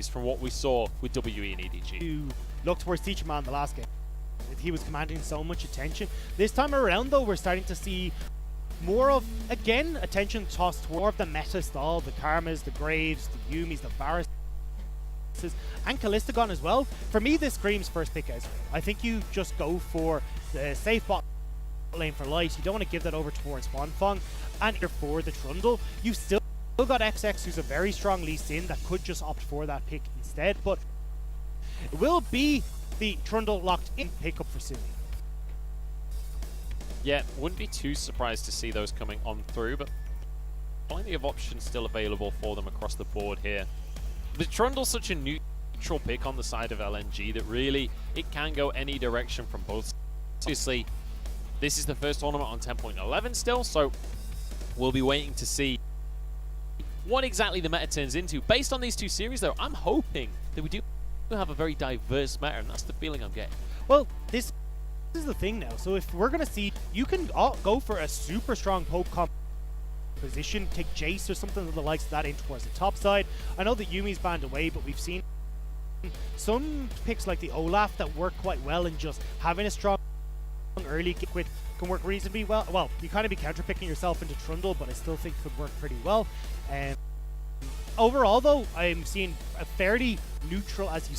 from what we saw with WE and EDG. You look towards Teacherman the last game. He was commanding so much attention. This time around, though, we're starting to see more of, again, attention tossed toward more of the meta style, the Karmas, the Graves, the Yumis, the Varus, and Callistagon as well. For me, this screams first pick Ezreal. I think you just go for the safe bot lane for Light. You don't want to give that over towards Wanfeng. And for the Trundle, you've still got XX, who's a very strong Lee Sin that could just opt for that pick instead. But it will be the Trundle locked in pickup for Suning. Yeah, wouldn't be too surprised to see those coming on through, but plenty of options still available for them across the board here. The Trundle's such a neutral pick on the side of LNG that really it can go any direction from both. Obviously, this is the first tournament on 10.11 still, so we'll be waiting to see what exactly the meta turns into. Based on these two series, though, I'm hoping that we do have a very diverse meta, and that's the feeling I'm getting. Well, this is the thing now. So if we're going to see, you can go for a super strong poke composition, take Jace or something of the likes of that in towards the top side. I know that Yumi's banned away, but we've seen some picks like the Olaf that work quite well, and just having a strong early quit can work reasonably well. Well, you kind of be counter-picking yourself into Trundle, but I still think it could work pretty well. Overall, though, I'm seeing a fairly neutral, as you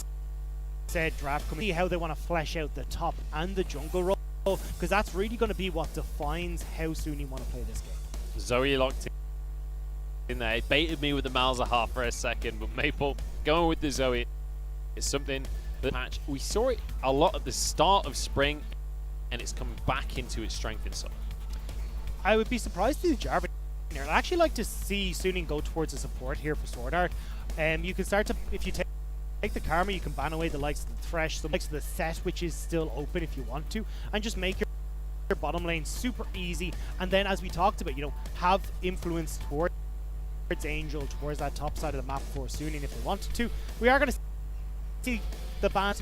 said, draft coming. See how they want to flesh out the top and the jungle role, because that's really going to be what defines how soon you want to play this game. Zoe locked in there. It baited me with the Malzahar for a second, but Maple going with the Zoe is something that match. We saw it a lot at the start of spring, and it's coming back into its strength in summer. I would be surprised to see Jarvan here. I'd actually like to see Suning go towards a support here for Sword Art. You can start to, if you take the Karma, you can ban away the likes of the Thresh, the likes of the Set, which is still open if you want to, and just make your bottom lane super easy. And then, as we talked about, have influence towards Angel, towards that top side of the map for Suning if they wanted to. We are going to see the ban.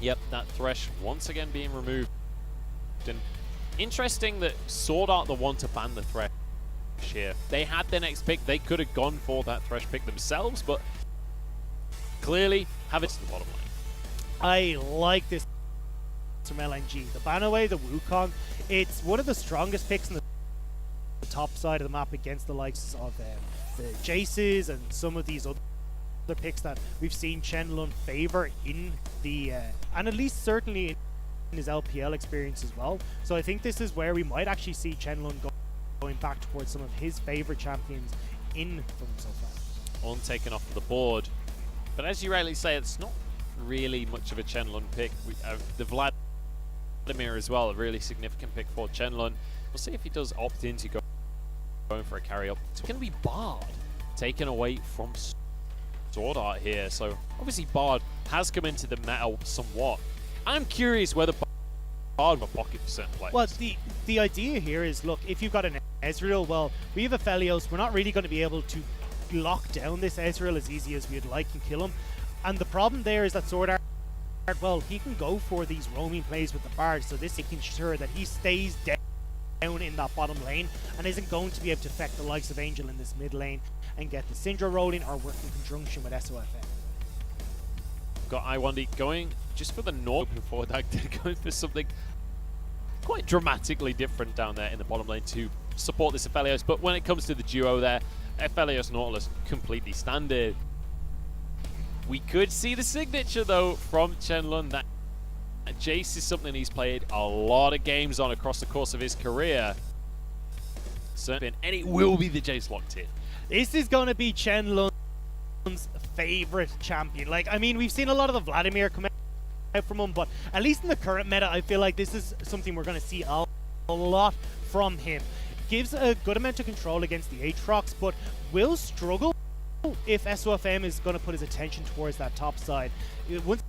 Yep, that Thresh once again being removed. And interesting that Sword Art the one to ban the Thresh here. They had their next pick. They could have gone for that Thresh pick themselves, but clearly have it to the bottom lane. I like this from LNG. The ban away, the Wukong, it's one of the strongest picks in the top side of the map against the likes of the Jaces and some of these other picks that we've seen Shenlong favor in the and at least certainly in his LPL experience as well. So I think this is where we might actually see Shenlong going back towards some of his favorite champions in from so far. On taken off the board, but as you rightly say, it's not really much of a Shenlong pick. We have the Vladimir as well, a really significant pick for Shenlong. We'll see if he does opt into going for a carry up. It's going to be Bard taken away from Sword Art here, so obviously Bard has come into the meta somewhat. I'm curious whether Bard will pocket for certain players. Well, the idea here is, look, if you've got an Ezreal, well, we have a Felios. We're not really going to be able to lock down this Ezreal as easy as we'd like and kill him. And the problem there is that Sword Art, well, he can go for these roaming plays with the Bard, so this making sure that he stays down in that bottom lane and isn't going to be able to affect the likes of Angel in this mid lane and get the Syndra rolling or work in conjunction with SOFM. Got Iwandi going just for the North before that, going for something quite dramatically different down there in the bottom lane to support this Aphelios. But when it comes to the duo there, Aphelios Nautilus completely standard. We could see the signature though from Shenlong. That Jace is something he's played a lot of games on across the course of his career. And it will be the Jace locked in. This is going to be Shenlong's favorite champion. Like, I mean, we've seen a lot of the Vladimir come out from him, but at least in the current meta, I feel like this is something we're going to see a lot from him. Gives a good amount of control against the Aatrox, but will struggle if SOFM is going to put his attention towards that top side. Once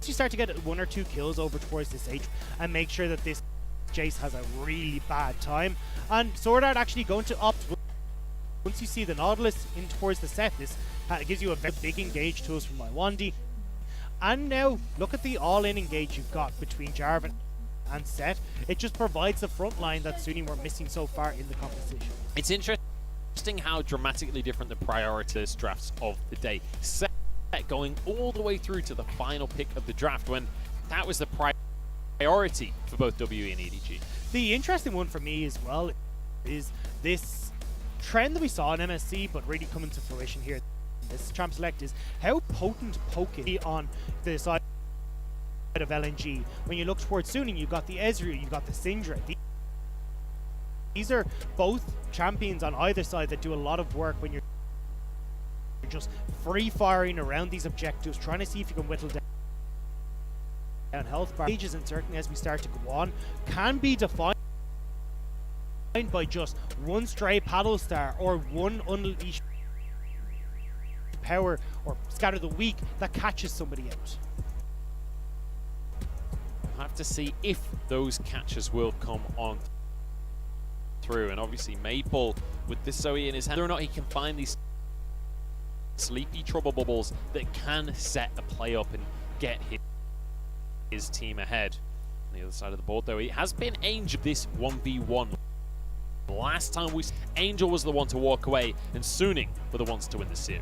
you start to get 1 or 2 kills over towards this Aatrox and make sure that this Jace has a really bad time, and Sword Art actually going to opt. Once you see the Nautilus in towards the Set, this gives you a very big engage tools from Iwandi. And now, look at the all-in engage you've got between Jarvan and Set. It just provides the front line that Suning were missing so far in the competition. It's interesting how dramatically different the priorities drafts of the day. Set going all the way through to the final pick of the draft when that was the priority for both WE and EDG. The interesting one for me as well is this trend that we saw in MSC, but really coming to fruition here in this Champ Select, is how potent poke is on the side of LNG. When you look towards Suning, you've got the Ezreal, you've got the Syndra. These are both champions on either side that do a lot of work when you're just free firing around these objectives, trying to see if you can whittle down health bar. Ages, and certainly as we start to go on, can be defined by just one stray paddle star or one unleashed power or scatter the weak that catches somebody out. We'll have to see if those catches will come on through. And obviously Maple, with this Zoe in his hand, whether or not he can find these sleepy trouble bubbles that can set a play up and get his team ahead. On the other side of the board, though, it has been Angel this 1v1. Last time Angel was the one to walk away, and Suning were the ones to win the series.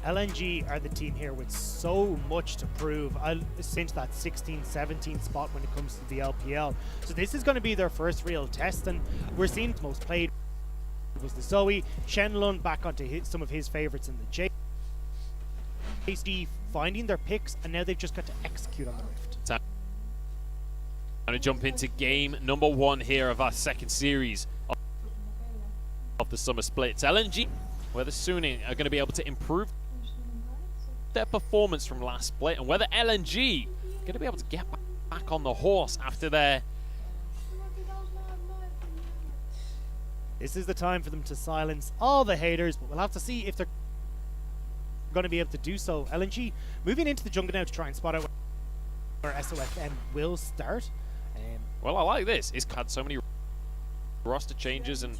LNG are the team here with so much to prove since that 16-17 spot when it comes to the LPL. So this is going to be their first real test, and we're seeing the most played was the Zoe. Shenlong back onto some of his favorites in the JD, finding their picks, and now they've just got to execute on the Rift. Time to jump into game number 1 here of our second series of the summer splits. LNG, whether Suning are going to be able to improve their performance from last split, and whether LNG are going to be able to get back on the horse after their... This is the time for them to silence all the haters, but we'll have to see if they're going to be able to do so. LNG moving into the jungle now to try and spot out where SOFM will start. Well, I like this. It's had so many roster changes and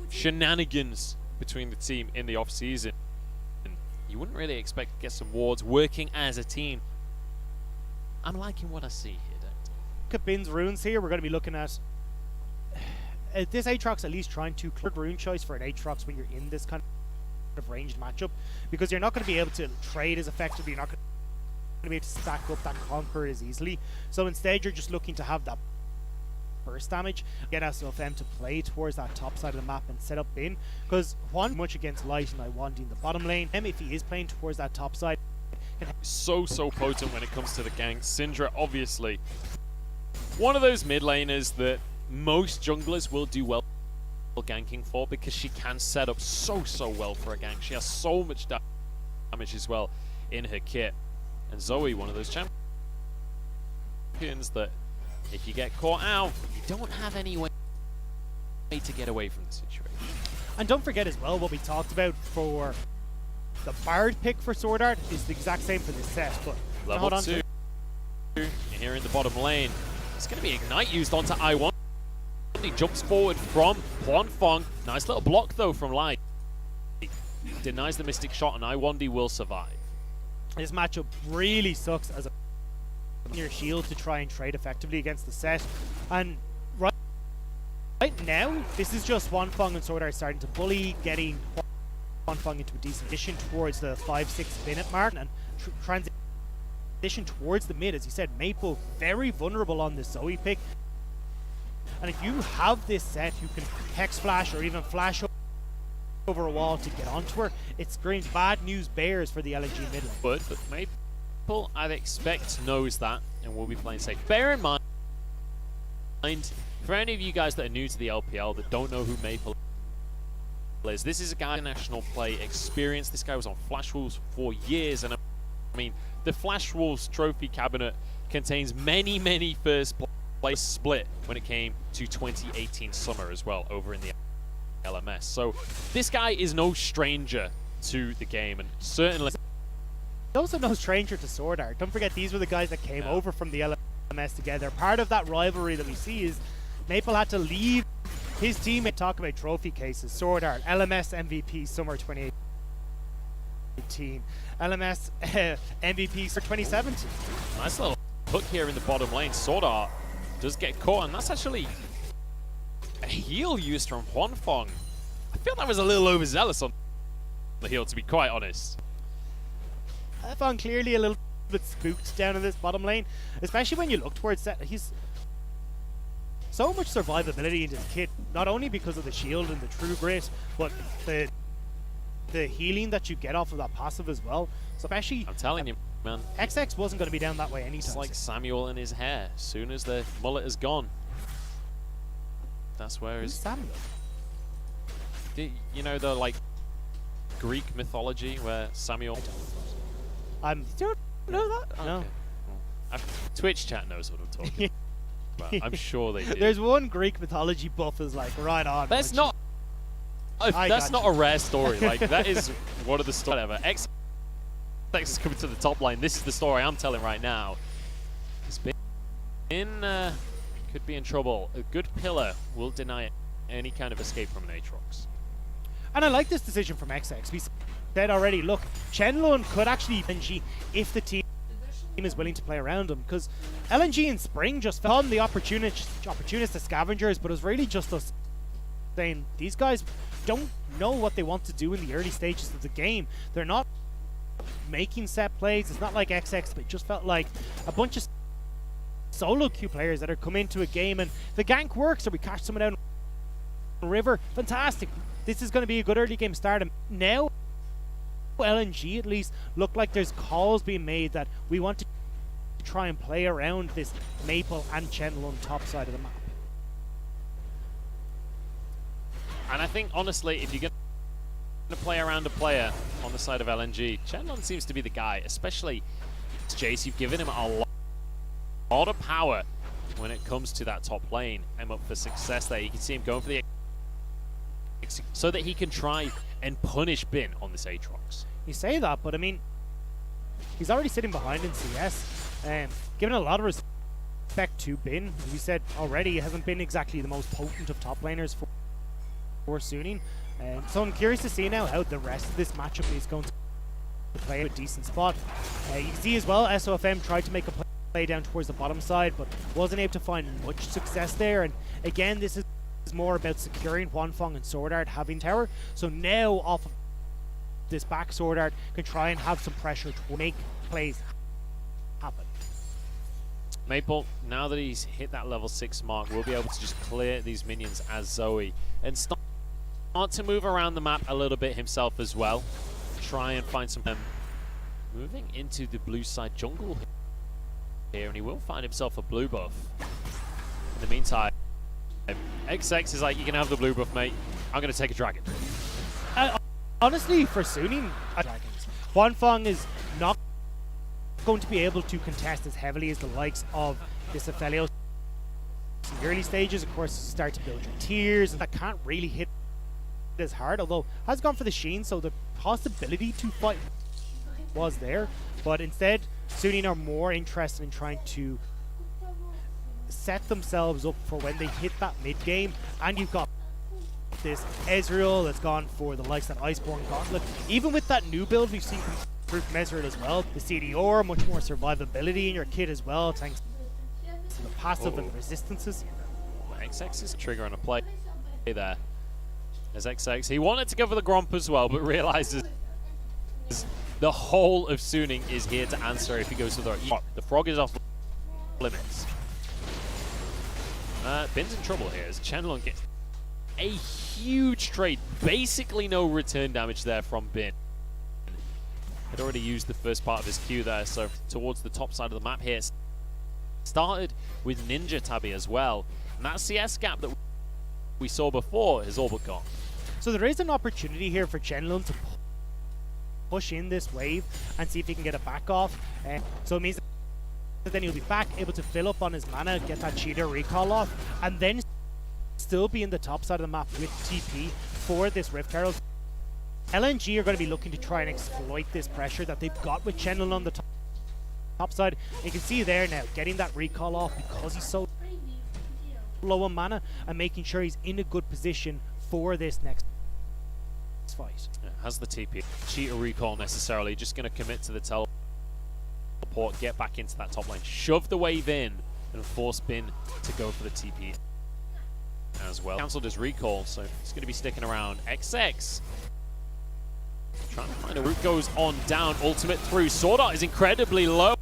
shenanigans between the team in the off-season. And you wouldn't really expect to get some wards working as a team. I'm liking what I see here, Dad. Look at Bin's runes here. We're going to be looking at this Aatrox at least trying to clear rune choice for an Aatrox when you're in this kind of ranged matchup, because you're not going to be able to trade as effectively. You're not going to be able to stack up that Conqueror as easily. So instead, you're just looking to have that burst damage, get SOFM to play towards that top side of the map and set up Bin, because Juan much against Light and Iwandi in the bottom lane. If he is playing towards that top side, so potent when it comes to the gank. Syndra, obviously one of those mid laners that most junglers will do well ganking for, because she can set up so well for a gank. She has so much damage as well in her kit. And Zoe, one of those champions that if you get caught out, you don't have any way to get away from the situation. And don't forget as well what we talked about for the Bard pick for Sword Art is the exact same for this set. But level 2 here in the bottom lane. It's going to be Ignite used onto Iwandi. He jumps forward from Huanfeng. Nice little block though from Light. Denies the Mystic Shot, and Iwandi will survive. This matchup really sucks as a your shield to try and trade effectively against the set. And right now, this is just Huanfeng and Sword Art starting to bully, getting Huanfeng into a decent position towards the 5-6 minute mark, and transition towards the mid. As you said, Maple very vulnerable on this Zoe pick. And if you have this set, you can Hex Flash or even flash over a wall to get onto her. It screams bad news bears for the LNG mid lane. But Maple, I'd expect, knows that and will be playing safe. Bear in mind, for any of you guys that are new to the LPL that don't know who Maple is, this is a guy with national play experience. This guy was on Flash Wolves for years, and I mean, the Flash Wolves trophy cabinet contains many first place split when it came to 2018 summer as well over in the LMS. So this guy is no stranger to the game, and certainly also no stranger to Sword Art. Don't forget, these were the guys that came over from the LMS together. Part of that rivalry that we see is Maple had to leave his team and talk about trophy cases. Sword Art, LMS MVP summer 2018, LMS MVP for 2017. Nice little hook here in the bottom lane. Sword Art does get caught, and that's actually a heal used from Huanfeng. I feel that was a little overzealous on the heal, to be quite honest. I found clearly a little bit spooked down in this bottom lane, especially when you look towards set. He's so much survivability in his kit, not only because of the shield and the true grit, but the healing that you get off of that passive as well. So especially, I'm telling you, man, XX wasn't going to be down that way anytime. It's like Samuel and his hair. As soon as the mullet is gone, that's where Who's his Samuel? You know the like Greek mythology where Samuel. Do you know that? No. Okay. Well, Twitch chat knows what I'm talking about. I'm sure they do. There's one Greek mythology buff is like right on. That's not. That's not a rare story. Like that is one of the stories. Whatever. X is coming to the top line. This is the story I'm telling right now. It's been could be in trouble. A good pillar will deny any kind of escape from an Aatrox. And I like this decision from XX. We said already, look, Shenlong could actually LNG if the team is willing to play around him, because LNG and Spring just fell on the opportunistic scavengers, but it was really just us saying these guys don't know what they want to do in the early stages of the game. They're not making set plays. It's not like XX, but it just felt like a bunch of solo queue players that are come into a game and the gank works, or we catch someone down the river. Fantastic. This is going to be a good early game start. And now LNG at least look like there's calls being made that we want to try and play around this Maple and Chenlong top side of the map. And I think, honestly, if you're going to play around a player on the side of LNG, Chenlong seems to be the guy, especially Jace. You've given him a lot of power when it comes to that top lane. I'm up for success there. You can see him going for the so that he can try and punish Bin on this Aatrox. You say that, but I mean, he's already sitting behind in CS, given a lot of respect to Bin. As we said already, he hasn't been exactly the most potent of top laners for Suning. So I'm curious to see now how the rest of this matchup is going to play a decent spot. You can see as well, SOFM tried to make a play down towards the bottom side, but wasn't able to find much success there. And again, this is more about securing Huanfeng and Sword Art having tower. So now off of this back, Sword Art can try and have some pressure to make plays happen. Maple, now that he's hit that level 6 mark, will be able to just clear these minions as Zoe and start to move around the map a little bit himself as well. Try and find some moving into the blue side jungle here, and he will find himself a blue buff. In the meantime, XX is like, you can have the blue buff, mate. I'm going to take a dragon. Honestly, for Suning, dragons, Huanfeng is not going to be able to contest as heavily as the likes of this Aphelios. In the early stages, of course, you start to build your tiers, and that can't really hit as hard, although has gone for the Sheen, so the possibility to fight was there. But instead, Suning are more interested in trying to set themselves up for when they hit that mid game, and you've got this Ezreal that's gone for the likes of Iceborne Gauntlet. Even with that new build we've seen from Ezreal as well, the CDR, much more survivability in your kit as well, thanks to the passive and the resistances. XX is triggering a play there. As XX, he wanted to go for the Gromp as well, but realizes the whole of Suning is here to answer if he goes for the frog is off limits. Bin's in trouble here as Chenlong gets a huge trade. Basically no return damage there from Bin. Had already used the first part of his Q there, so towards the top side of the map here. Started with Ninja Tabby as well. And that CS gap that we saw before is all but gone. So there is an opportunity here for Chenlong to push in this wave and see if he can get it back off. So it means that then he'll be back, able to fill up on his mana, get that cheater recall off, and then still be in the top side of the map with TP for this Rift Herald. LNG are going to be looking to try and exploit this pressure that they've got with Chenlong on the top side. And you can see there now, getting that recall off because he's so low on mana and making sure he's in a good position for this next fight. Yeah, has the TP. Cheater recall necessarily, just going to commit to the teleport, get back into that top lane, shove the wave in, and force Bin to go for the TP as well. Cancelled his recall, so he's going to be sticking around. XX trying to find a route, goes on down, ultimate through. Sword Art is incredibly low.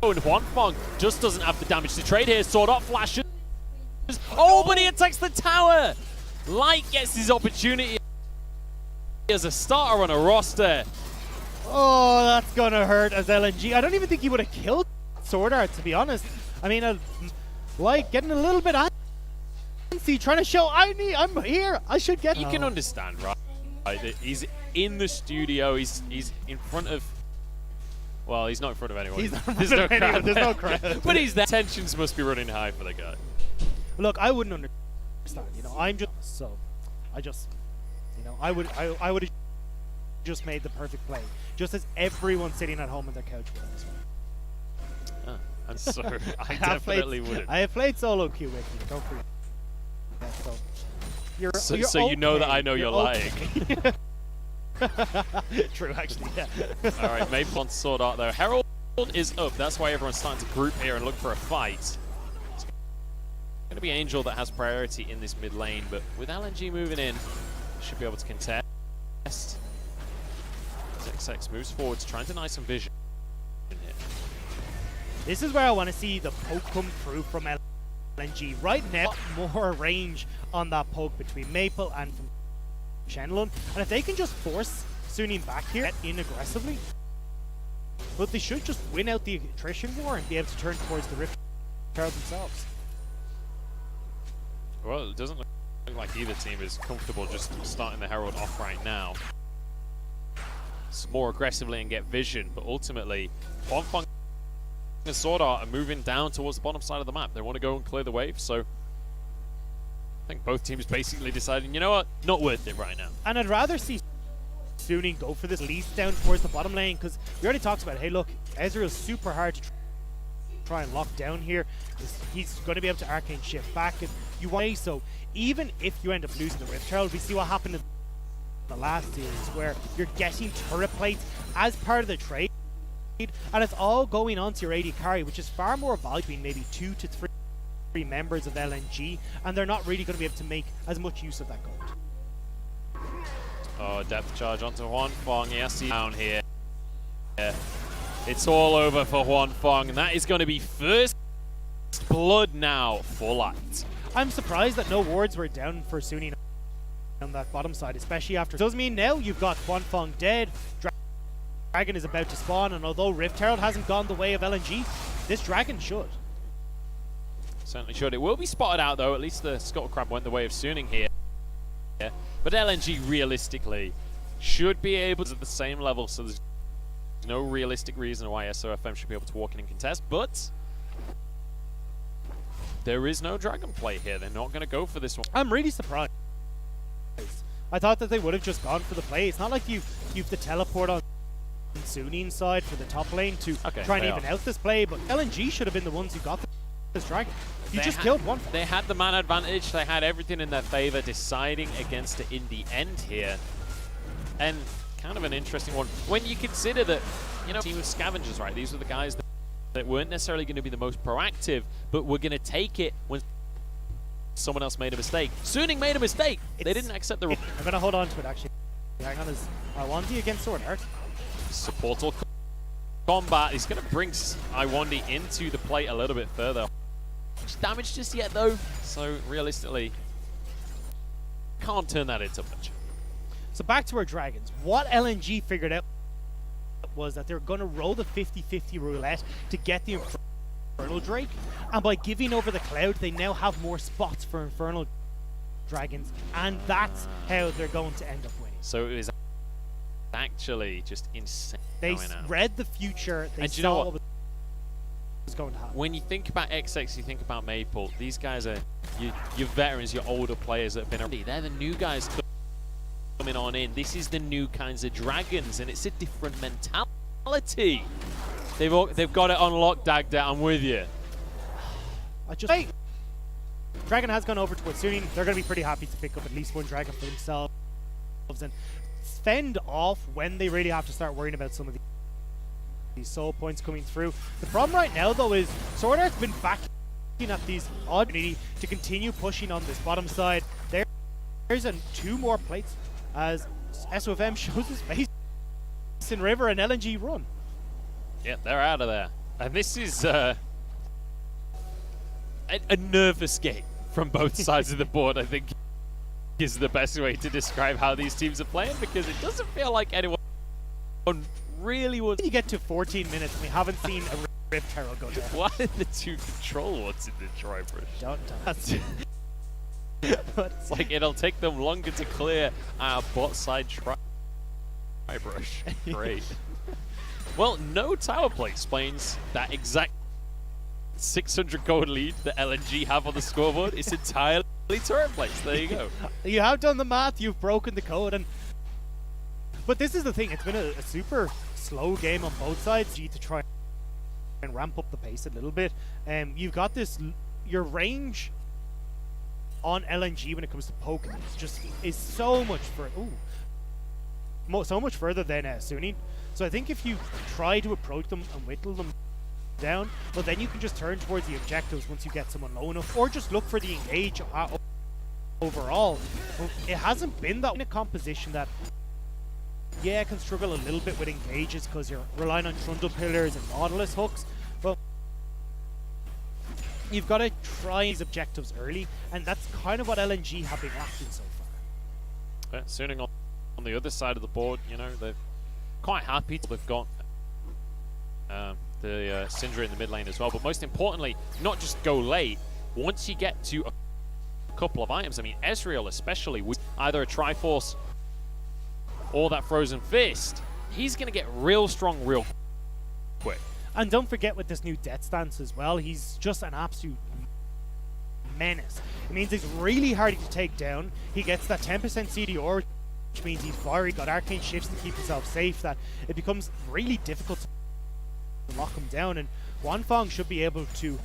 And Huanfeng just doesn't have the damage to trade here. Sword Art flashes. Oh, but he attacks the tower! Light gets his opportunity as a starter on a roster. Oh, that's gonna hurt as LNG. I don't even think he would have killed Sword Art, to be honest. I mean, Light getting a little bit antsy, trying to show I'm here. I should get. You can understand, right? He's in the studio. He's in front of. Well, he's not in front of anyone. He's not in front of anyone. There's no crowd. But he's there. Tensions must be running high for the guy. Look, I wouldn't understand. You know, I'm just so. I just, you know, I would have just made the perfect play, just as everyone sitting at home on their couch would. and so I definitely wouldn't. I have played solo queue with you. Don't forget. Yeah, So you know that I know you're lying. True, actually. Yeah. All right, Maple on Sword Art though. Herald is up. That's why everyone's starting to group here and look for a fight. It's going to be Angel that has priority in this mid lane, but with LNG moving in, should be able to contest. As XX moves forwards, trying to deny some vision. This is where I want to see the poke come through from LNG. Right now, more range on that poke between Maple and from Shenlong. And if they can just force Suning back here, get in aggressively, but they should just win out the attrition war and be able to turn towards the Rift Herald themselves. Well, it doesn't look like either team is comfortable just starting the Herald off right now. More aggressively and get vision, but ultimately, Huanfeng and Sword Art are moving down towards the bottom side of the map. They want to go and clear the wave, so I think both teams basically deciding, you know what, not worth it right now. And I'd rather see Suning go for this least down towards the bottom lane, because we already talked about, hey look, Ezreal's super hard to try and lock down here. He's going to be able to arcane shift back if you want. So even if you end up losing the Rift Herald, we see what happened in the last series where you're getting turret plates as part of the trade, and it's all going on to your AD carry, which is far more valuable being maybe 2 to 3 members of LNG, and they're not really going to be able to make as much use of that gold. Oh, depth charge onto Huanfeng. Yes, he's down here. Yeah. It's all over for Huanfeng, and that is going to be first blood now for Light. I'm surprised that no wards were down for Suning on that bottom side, especially after. Does mean now you've got Huanfeng dead, Dragon is about to spawn, and although Rift Herald hasn't gone the way of LNG, this Dragon should. Certainly should. It will be spotted out though. At least the Scuttle Crab went the way of Suning here. Yeah. But LNG realistically should be able to at the same level, so there's no realistic reason why SOFM should be able to walk in and contest, but there is no Dragon play here. They're not going to go for this one. I'm really surprised. I thought that they would have just gone for the play. It's not like you've the teleport on Suning's side for the top lane to try and even out this play, but LNG should have been the ones who got this Dragon. You just killed one. They had the mana advantage. They had everything in their favor, deciding against it in the end here. And kind of an interesting one when you consider that, you know, team of scavengers, right? These were the guys that weren't necessarily going to be the most proactive, but were going to take it when someone else made a mistake. Suning made a mistake. They didn't accept the. I'm going to hold on to it, actually. Hang on, is Iwandi against Sword Art? Supportal combat. He's going to bring Iwandi into the plate a little bit further. Damage just yet though, so realistically can't turn that into much. So back to our Dragons. What LNG figured out was that they're going to roll the 50-50 roulette to get the Infernal Drake, and by giving over the Cloud they now have more spots for Infernal Dragons, and that's how they're going to end up winning. So it was actually just insane. They read the future. They saw what was going to happen. When you think about XX, you think about Maple. These guys are your veterans, your older players that have been around. They're the new guys coming on in. This is the new kinds of Dragons, and it's a different mentality. They've got it on lock, Dagda. I'm with you. Dragon has gone over towards Suning. They're going to be pretty happy to pick up at least one Dragon for themselves and fend off when they really have to start worrying about some of these soul points coming through. The problem right now, though, is Sword Art's been backing at these opportunity to continue pushing on this bottom side. There's 2 more plates as SOFM shows his face in River and LNG run. Yeah, they're out of there. And this is a nervous game from both sides of the board, I think, is the best way to describe how these teams are playing, because it doesn't feel like anyone really wants. You get to 14 minutes and we haven't seen a Rift Herald go down. Why did the 2 control what's in the Tri-Brush? But it's like it'll take them longer to clear our bot side Tri-Brush. Great. Well, no tower play explains that exact 600 gold lead that LNG have on the scoreboard. It's entirely turret plates. There you go. You have done the math. You've broken the code. But this is the thing. It's been a super slow game on both sides to try and ramp up the pace a little bit. You've got your range on LNG when it comes to poking is so much so much further than Sunny. So I think if you try to approach them and whittle them down, well, then you can just turn towards the objectives once you get someone low enough, or just look for the engage overall. Well, it hasn't been that in a composition that, yeah, can struggle a little bit with engages because you're relying on trundle pillars and Nautilus hooks, but you've got to try these objectives early, and that's kind of what LNG have been lacking so far. Suning on the other side of the board, you know, they're quite happy. They've got the Syndra in the mid lane as well, but most importantly, not just go late. Once you get to a couple of items, I mean, Ezreal especially, with either a Triforce or that Frozen Fist, he's going to get real strong real quick. And don't forget with this new Death Stance as well, he's just an absolute menace. It means he's really hard to take down. He gets that 10% CDR, which means he's fiery, got arcane shifts to keep himself safe, that it becomes really difficult to lock him down. And Wanfang should be able to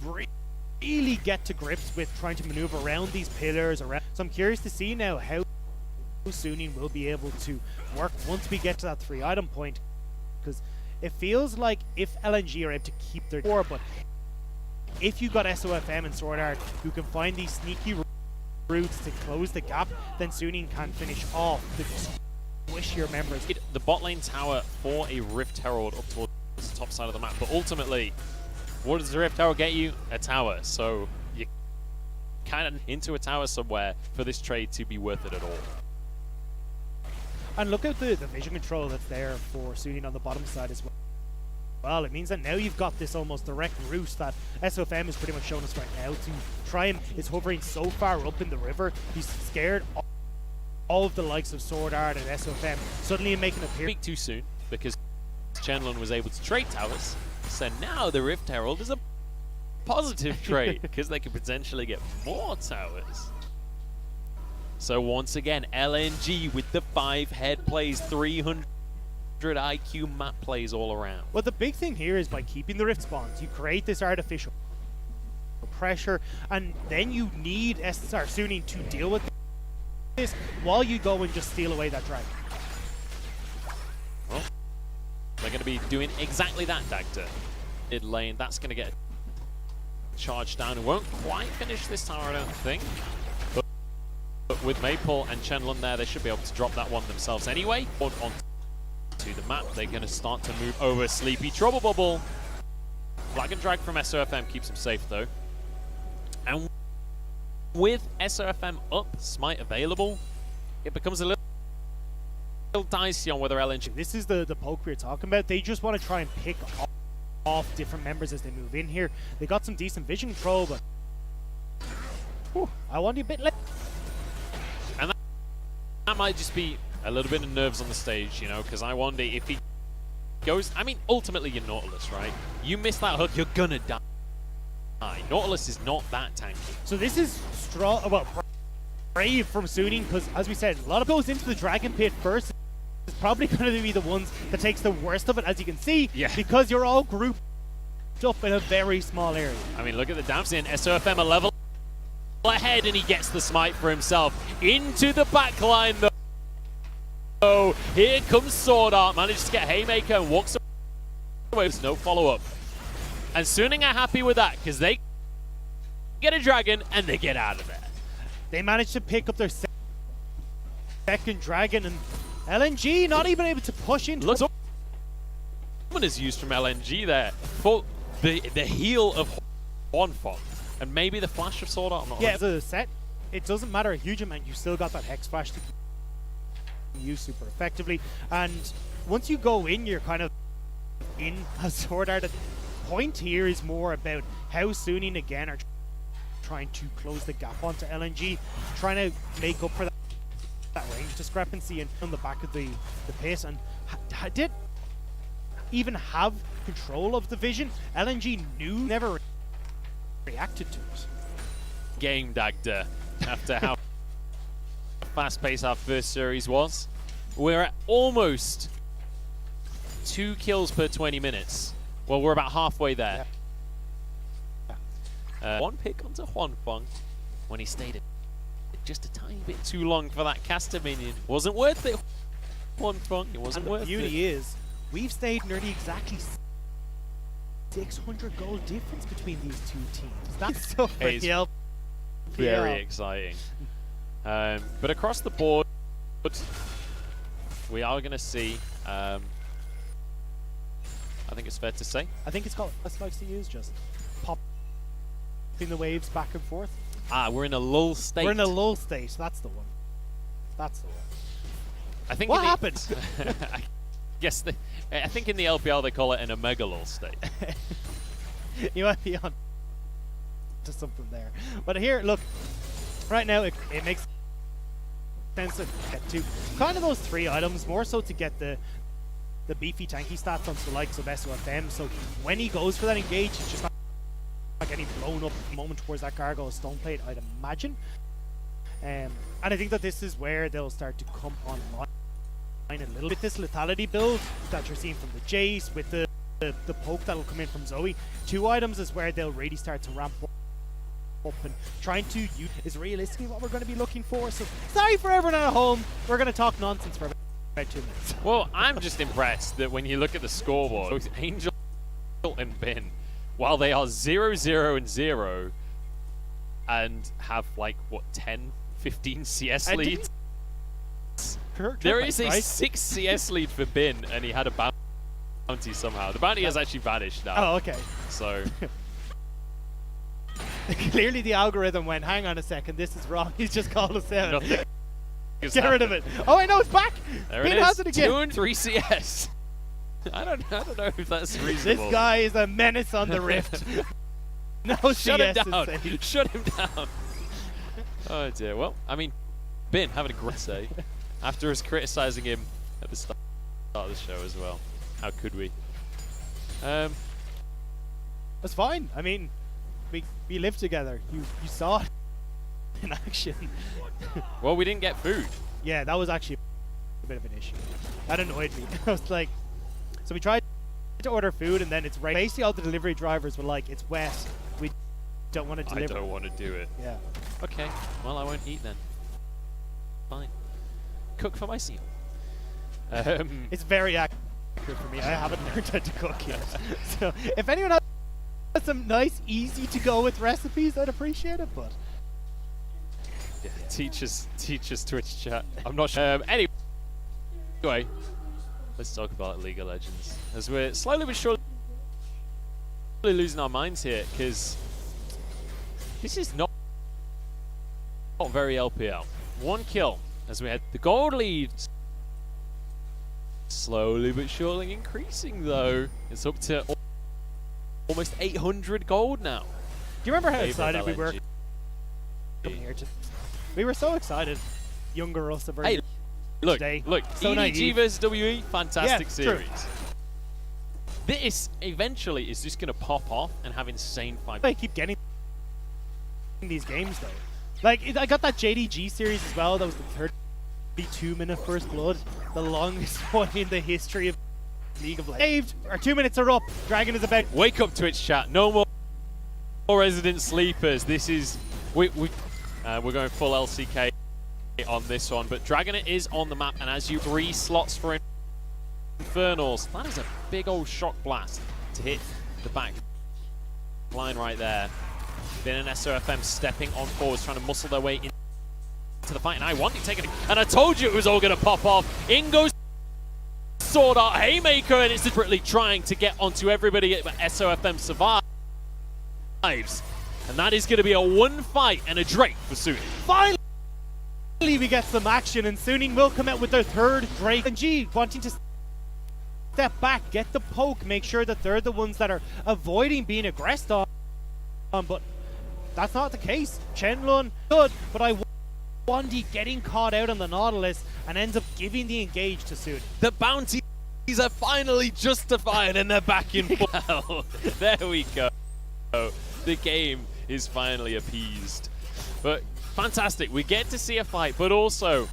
really get to grips with trying to maneuver around these pillars. So I'm curious to see now how Suning will be able to work once we get to that 3-item point, because it feels like if LNG are able to keep their core, but if you got SOFM and Sword Art who can find these sneaky routes to close the gap, then Suning can finish off the squishier members. The bot lane tower for a Rift Herald up towards the top side of the map, but ultimately, what does the Rift Herald get you? A tower. So you kind of into a tower somewhere for this trade to be worth it at all. And look at the vision control that's there for Suning on the bottom side as well. Well, it means that now you've got this almost direct route that SOFM is pretty much showing us right now to try and is hovering so far up in the river. He's scared all of the likes of Sword Art and SOFM suddenly making a appearance. Speak too soon because Chenlun was able to trade towers. So now the Rift Herald is a positive trade because they could potentially get more towers. So once again, LNG with the 5-head plays, 300 IQ map plays all around. Well, the big thing here is by keeping the rift spawns, you create this artificial pressure, and then you need SSR Suning to deal with this while you go and just steal away that dragon. Well, they're going to be doing exactly that, Dagda. Mid lane, that's going to get charged down. It won't quite finish this tower, I don't think. But with Maple and Chenlun there, they should be able to drop that one themselves anyway. On to the map, they're going to start to move over Sleepy Trouble Bubble. Flag and drag from SOFM keeps him safe though. And with SOFM up, Smite available, it becomes a little dicey on whether LNG... This is the poke we were talking about. They just want to try and pick off different members as they move in here. They got some decent vision control, but I want you a bit less. And that might just be a little bit of nerves on the stage, you know, because I wonder if he goes... I mean, ultimately you're Nautilus, right? You miss that hook, you're gonna die. Nautilus is not that tanky. So this is strong, well, brave from Suning, because as we said, a lot of goes into the Dragon Pit first. It's probably going to be the ones that takes the worst of it, as you can see, because you're all grouped up in a very small area. I mean, look at the Damson. SOFM a level ahead, and he gets the smite for himself. Into the backline, though. Oh, here comes Sword Art. Manages to get Haymaker and walks away. There's no follow-up. And Suning are happy with that, because they get a dragon, and they get out of there. They managed to pick up their second dragon, and LNG not even able to push into... Look, someone is used from LNG there for the heal of Wanfang. And maybe the flash of Sword Art. I'm not as a set, it doesn't matter a huge amount. You still got that Hex Flash to use super effectively. And once you go in, you're kind of in a Sword Art. The point here is more about how Suning again are trying to close the gap onto LNG, trying to make up for that range discrepancy and on the back of the pit, and did even have control of the vision. LNG never reacted to it. Game Dagda, after how fast-paced our first series was. We're at almost 2 kills per 20 minutes. Well, we're about halfway there. Yeah. One pick onto Huanfeng when he stayed just a tiny bit too long for that caster minion. Wasn't worth it, Huanfeng. It wasn't And worth the it. beauty is, we've stayed nearly exactly 600 goal difference between these two teams. That's so It's LPL. very exciting. But across the board, we are going to see, I think it's fair to say, I think it's called, us likes to use, just popping the waves back and forth. we're in a lull state. We're in a lull state. That's the one. That's the one. I think What in the- happened? I guess I think in the LPL they call it an omega lull state. You might be on to something there. But here, look, right now it makes sense to get to kind of those 3 items, more so to get the beefy tanky stats onto the likes of SOFM. So when he goes for that engage, it's just not getting blown up at the moment towards that gargoyle stone plate, I'd imagine. And I think that this is where they'll start to come online a little bit. This lethality build that you're seeing from the Jace with the poke that'll come in from Zoe. 2 items is where they'll really start to ramp up, and trying to use is realistically what we're going to be looking for. So sorry for everyone at home. We're going to talk nonsense for about 2 minutes. Well, I'm just impressed that when you look at the scoreboard, both Angel and Bin, while they are 0-0 and 0, and have like what 10, 15 CS leads. There is a 6 CS lead for Bin, and he had a bounty somehow. The bounty has actually vanished now. Oh, okay. So clearly the algorithm went, hang on a second, this is wrong. He's just called us out. nothing. has Get rid of happened. it. Oh, I know, it's back. There Bin it has is. it again. 2 and 3 CS. I don't know if that's reasonable. This guy is a menace on the Rift. No Shut him CS down. is safe. Shut him down. Oh dear. Well, I mean, Bin having a great say after us criticizing him at the start of the show as well. How could we? That's fine. I mean, we live together. You saw it in action. Well, we didn't get food. Yeah, that was actually a bit of an issue. That annoyed me. I was like, so we tried to order food, and then it's right. Basically, all the delivery drivers were like, it's wet. We don't want to deliver. I don't want to do it. Yeah. Okay. Well, I won't eat then. Fine. Cook for my seal. It's very accurate for me. I haven't learned how to cook yet. So if anyone has some nice, easy to go with recipes, I'd appreciate it. But yeah, teach us Twitch chat. I'm not sure. Anyway, let's talk about League of Legends as we're slowly but surely losing our minds here, because this is not very LPL. 1 kill as we had the gold lead. Slowly but surely increasing though. It's up to almost 800 gold now. do you remember how Favorite excited we were LNG. coming here? We were so excited. Younger us, Hey, look, today. look. So EDG naive. versus WE, fantastic Yeah, true. series. This eventually is just going to pop off and have insane fight. I keep getting these games though. Like I got that JDG series as well. That was the 32-minute first blood, the longest one in the history of League of Legends. Our 2 minutes are up. Dragon is about. Wake up, Twitch chat. No more resident sleepers. This is we're going full LCK on this one, but Dragon is on the map, and as you 3 slots for Infernals, that is a big old shock blast to hit the back line right there. Bin and SOFM stepping on forwards, trying to muscle their way into the fight, and I want it taken. And I told you it was all going to pop off. In goes Sword Art Haymaker, and it's desperately trying to get onto everybody, but SOFM survives. And that is going to be a 1 fight and a Drake for Suning. Finally, we get some action, and Suning will come out with their 3rd Drake. And G wanting to step back, get the poke, make sure that they're the ones that are avoiding being aggressed on. But that's not the case. Chenlun good, but I Wandy getting caught out on the Nautilus and ends up giving the engage to Suning. The bounties are finally justified, and they're back in well. There we go. The game is finally appeased. But fantastic. We get to see a fight, but also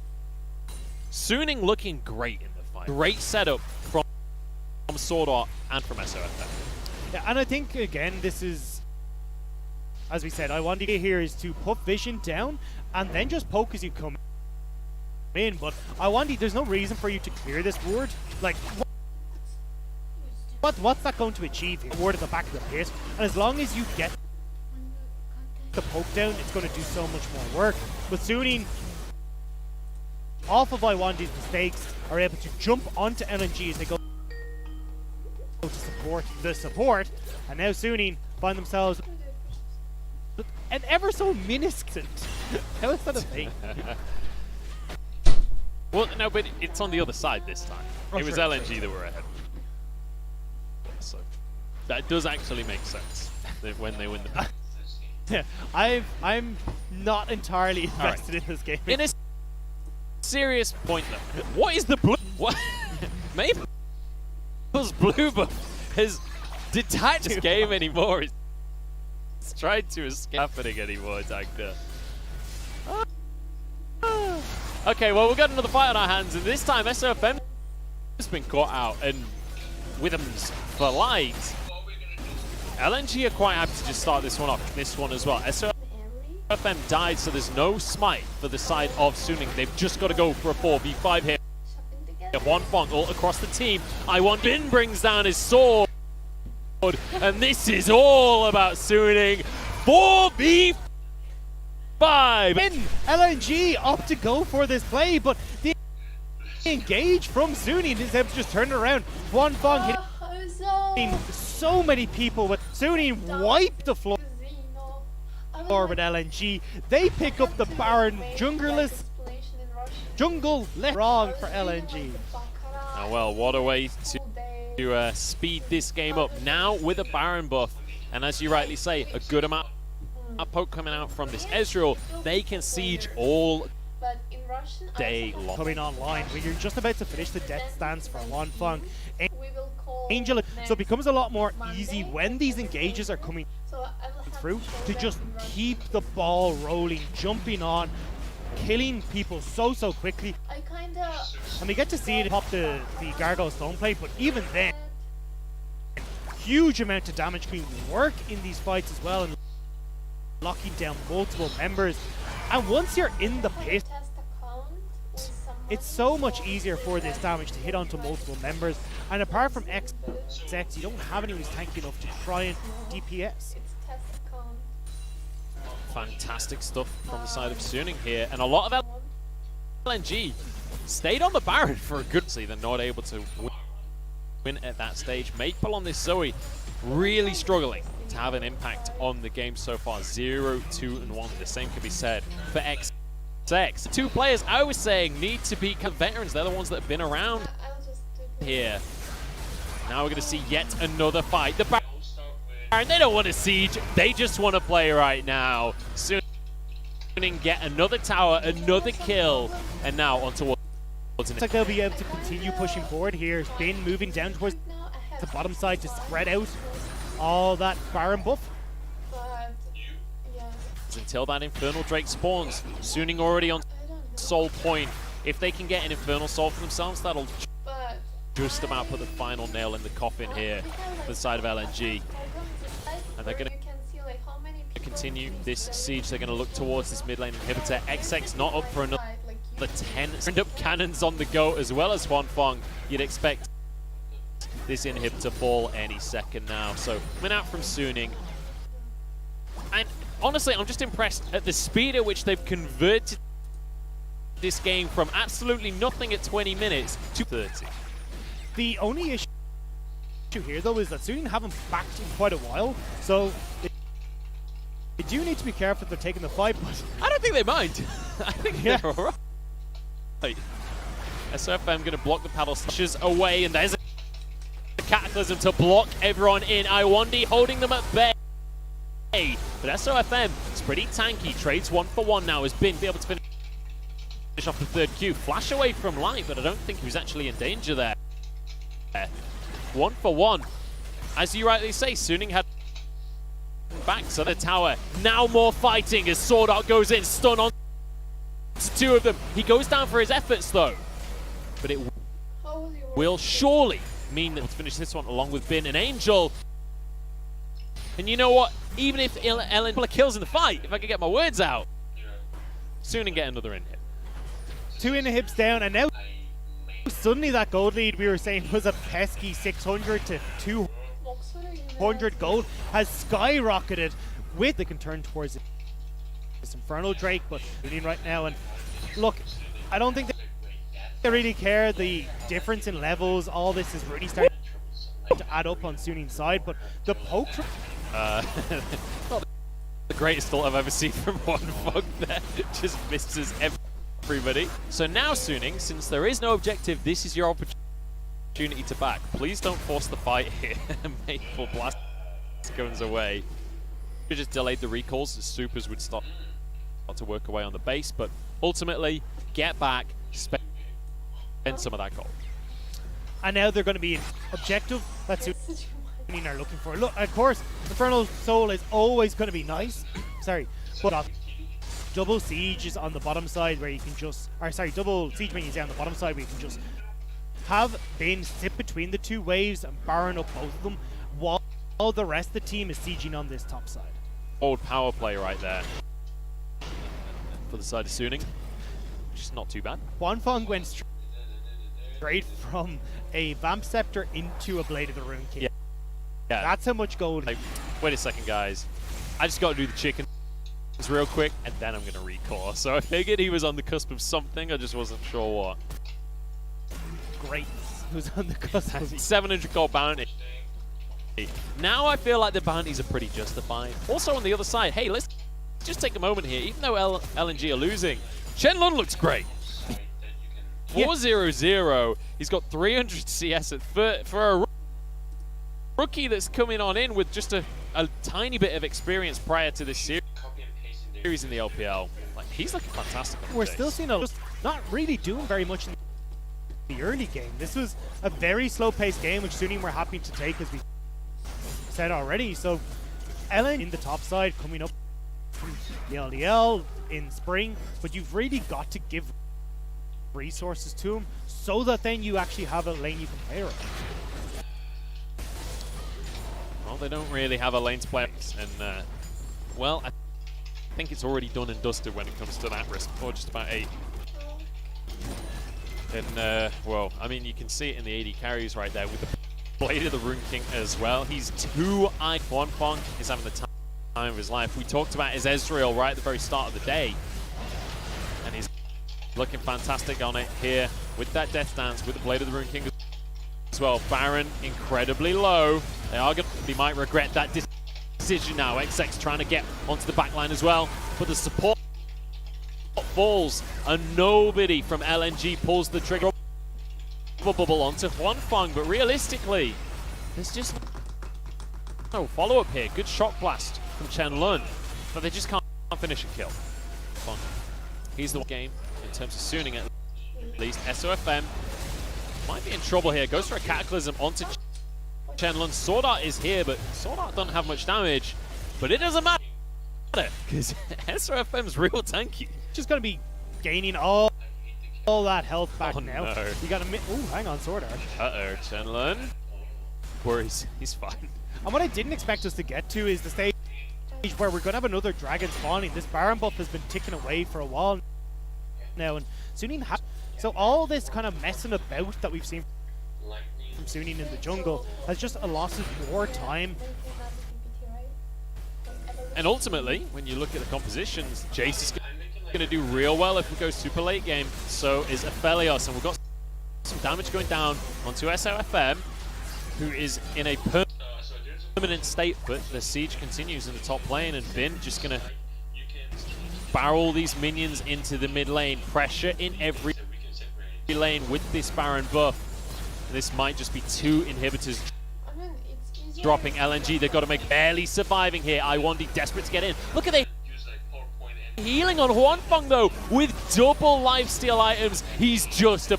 Suning looking great in the fight. Great setup from Sword Art and from SOFM. Yeah, and I think, again, this is, as we said, I want to here is to put Vision down and then just poke as you come in. But I want there's no reason for you to clear this ward. Like, what's that going to achieve here? Ward at the back of the pit. And as long as you get the poke down, it's going to do so much more work. But Suning, off of Iwandi's mistakes, are able to jump onto LNG as they go to support the support. And now Suning find themselves an ever so minuscule. How is that a thing? Well, no, but it's on the other side this time. Oh, it was sure. LNG that were ahead. So that does actually make sense when they win the match. Yeah, I'm not entirely invested in this game. In a serious point, though, what is the blue? What? Maple's blue buff has detached this game anymore. It's trying to escape happening anymore, Tanker. Okay, well, we've got another fight on our hands, and this time SOFM has been caught out, and Withams for light. LNG are quite happy to just start this one off, this one as well. SOFM died, so there's no smite for the side of Suning. They've just got to go for a 4v5 here. One Fong all across the team. Bin brings down his sword, and this is all about Suning. 4v5! LNG opt to go for this play, but the engage from Suning is able to just turn it around. One Fong hitting so many people, but Suning wipe the floor with LNG. They pick up the Baron jungleless. Jungle left wrong for LNG. Oh, well, what a way to speed this game up. Now with a Baron buff, and as you rightly say, a good amount of poke coming out from this Ezreal. They can siege all day long. Coming online, when you're just about to finish the death stance for One Fong, Angel, so it becomes a lot more easy when these engages are coming through to just keep the ball rolling, jumping on, killing people so quickly. And we get to see it pop the Gargoyle Stone Plate, but even then, huge amount of damage can work in these fights as well, and locking down multiple members. And once you're in the pit, it's so much easier for this damage to hit onto multiple members. And apart from XX, you don't have anyone who's tanky enough to try and DPS. Fantastic stuff from the side of Suning here, and a lot of LNG stayed on the Baron for a good see. They're not able to win at that stage. Maple on this Zoe really struggling to have an impact on the game so far. 0, 2, and 1. The same can be said for XX. The two players I was saying need to be veterans. They're the ones that have been around here. Now we're going to see yet another fight. The Baron, they don't want to siege. They just want to play right now. Soon get another tower, another kill, and now on towards. Looks like they'll be able to continue pushing forward here. Spin moving down towards the bottom side to spread out all that Baron buff. Until that Infernal Drake spawns. Suning already on Soul Point. If they can get an Infernal Soul for themselves, that'll just about put the final nail in the coffin here for the side of LNG. And they're going to continue this siege. They're going to look towards this mid lane inhibitor. XX not up for another 10 stand-up cannons on the go, as well as One Fong. You'd expect this inhibitor fall any second now. So coming out from Suning. And honestly, I'm just impressed at the speed at which they've converted this game from absolutely nothing at 20 minutes to 30. The only issue here, though, is that Suning haven't backed in quite a while, so they do need to be careful if they're taking the fight, but I don't think they mind. I think they're alright. SOFM going to block the paddle slashes away, and there's a Cataclysm to block everyone in. Iwandi holding them at bay. But SOFM is pretty tanky. Trades 1 for 1 now. Has been able to finish off the third Q. Flash away from Light, but I don't think he was actually in danger there. 1 for 1. As you rightly say, Suning had back to the tower. Now more fighting as Sword Art goes in. Stun on two of them. He goes down for his efforts though. But it will surely mean that we'll finish this one along with Bin and Angel. And you know what? Even if LNG kills in the fight, if I can get my words out, soon and get another in hit. 2 inhibs down, and now suddenly that gold lead we were saying was a pesky 600 to 200 gold has skyrocketed with they can turn towards this Infernal Drake, but leading right now. And look, I don't think they really care the difference in levels. All this is really starting to add up on Sunin's side, but the poke not the greatest ult I've ever seen from one Fog there. Just misses everybody. So now Suning, since there is no objective, this is your opportunity to back. Please don't force the fight here. Full blast goes away. We just delayed the recalls. The supers would start to work away on the base, but ultimately get back, spend some of that gold. And now they're going to be an objective. That's what Suning are looking for. Look, of course, Infernal Soul is always going to be nice. Sorry, but double sieges on the bottom side where you can just, or sorry, double siege minions on the bottom side where you can just have Bin sit between the two waves and Baron up both of them while the rest of the team is sieging on this top side. Old power play right there for the side of Suning, which is not too bad. Huanfeng went straight from a Vamp Scepter into a Blade of the Rune King. Yeah. That's how much gold. Like, wait a second, guys. I just got to do the chicken real quick, and then I'm going to recall. So I figured he was on the cusp of something. I just wasn't sure what. Greatness. Who's on the cusp of 700 gold bounty. Now I feel like the bounties are pretty justified. Also on the other side, hey, let's just take a moment here. Even though LNG are losing, Shenlong looks great. 4-0-0. He's got 300 CS for a rookie that's coming on in with just a tiny bit of experience prior to this series in the LPL. Like, he's looking fantastic. We're still seeing just not really doing very much in the early game. This was a very slow-paced game, which Suning were happy to take, as we said already. So Ellen in the top side coming up from the LDL in spring, but you've really got to give resources to him so that then you actually have a lane you can play around. Well, they don't really have a lane to play, and well, I think it's already done and dusted when it comes to that risk, or just about 8. And well, I mean, you can see it in the AD carries right there with the Blade of the Rune King as well. He's 2-eyed. Huanfeng is having the time of his life. We talked about his Ezreal right at the very start of the day, and he's looking fantastic on it here with that Death Dance, with the Blade of the Rune King as well. Baron incredibly low. They might regret that decision now. XX trying to get onto the backline as well, but the support falls, and nobody from LNG pulls the trigger bubble onto Huanfeng. But realistically, there's just no follow-up here. Good shock blast from Shenlong, but they just can't finish a kill. He's the game in terms of Suning at least. SOFM might be in trouble here. Goes for a Cataclysm onto Shenlong. Sword Art is here, but Sword Art don't have much damage. But it doesn't matter, because SOFM's real tanky. Just going to be gaining all that health back now. No. You got to hang on, Sword Art. Uh-oh, Shenlong. Worries, he's fine. And what I didn't expect us to get to is the stage where we're going to have another dragon spawning. This Baron buff has been ticking away for a while now, and Suning so all this kind of messing about that we've seen from Suning in the jungle has just allotted more time. And ultimately, when you look at the compositions, Jace is going to do real well if we go super late game. So is Aphelios, and we've got some damage going down onto SOFM, who is in a permanent state, but the siege continues in the top lane, and Bin just going to barrel these minions into the mid lane. Pressure in every lane with this Baron buff. This might just be 2 inhibitors dropping LNG. They've got to make barely surviving here. I1D desperate to get in. Look at the healing on Huanfeng though, with double lifesteal items. He's just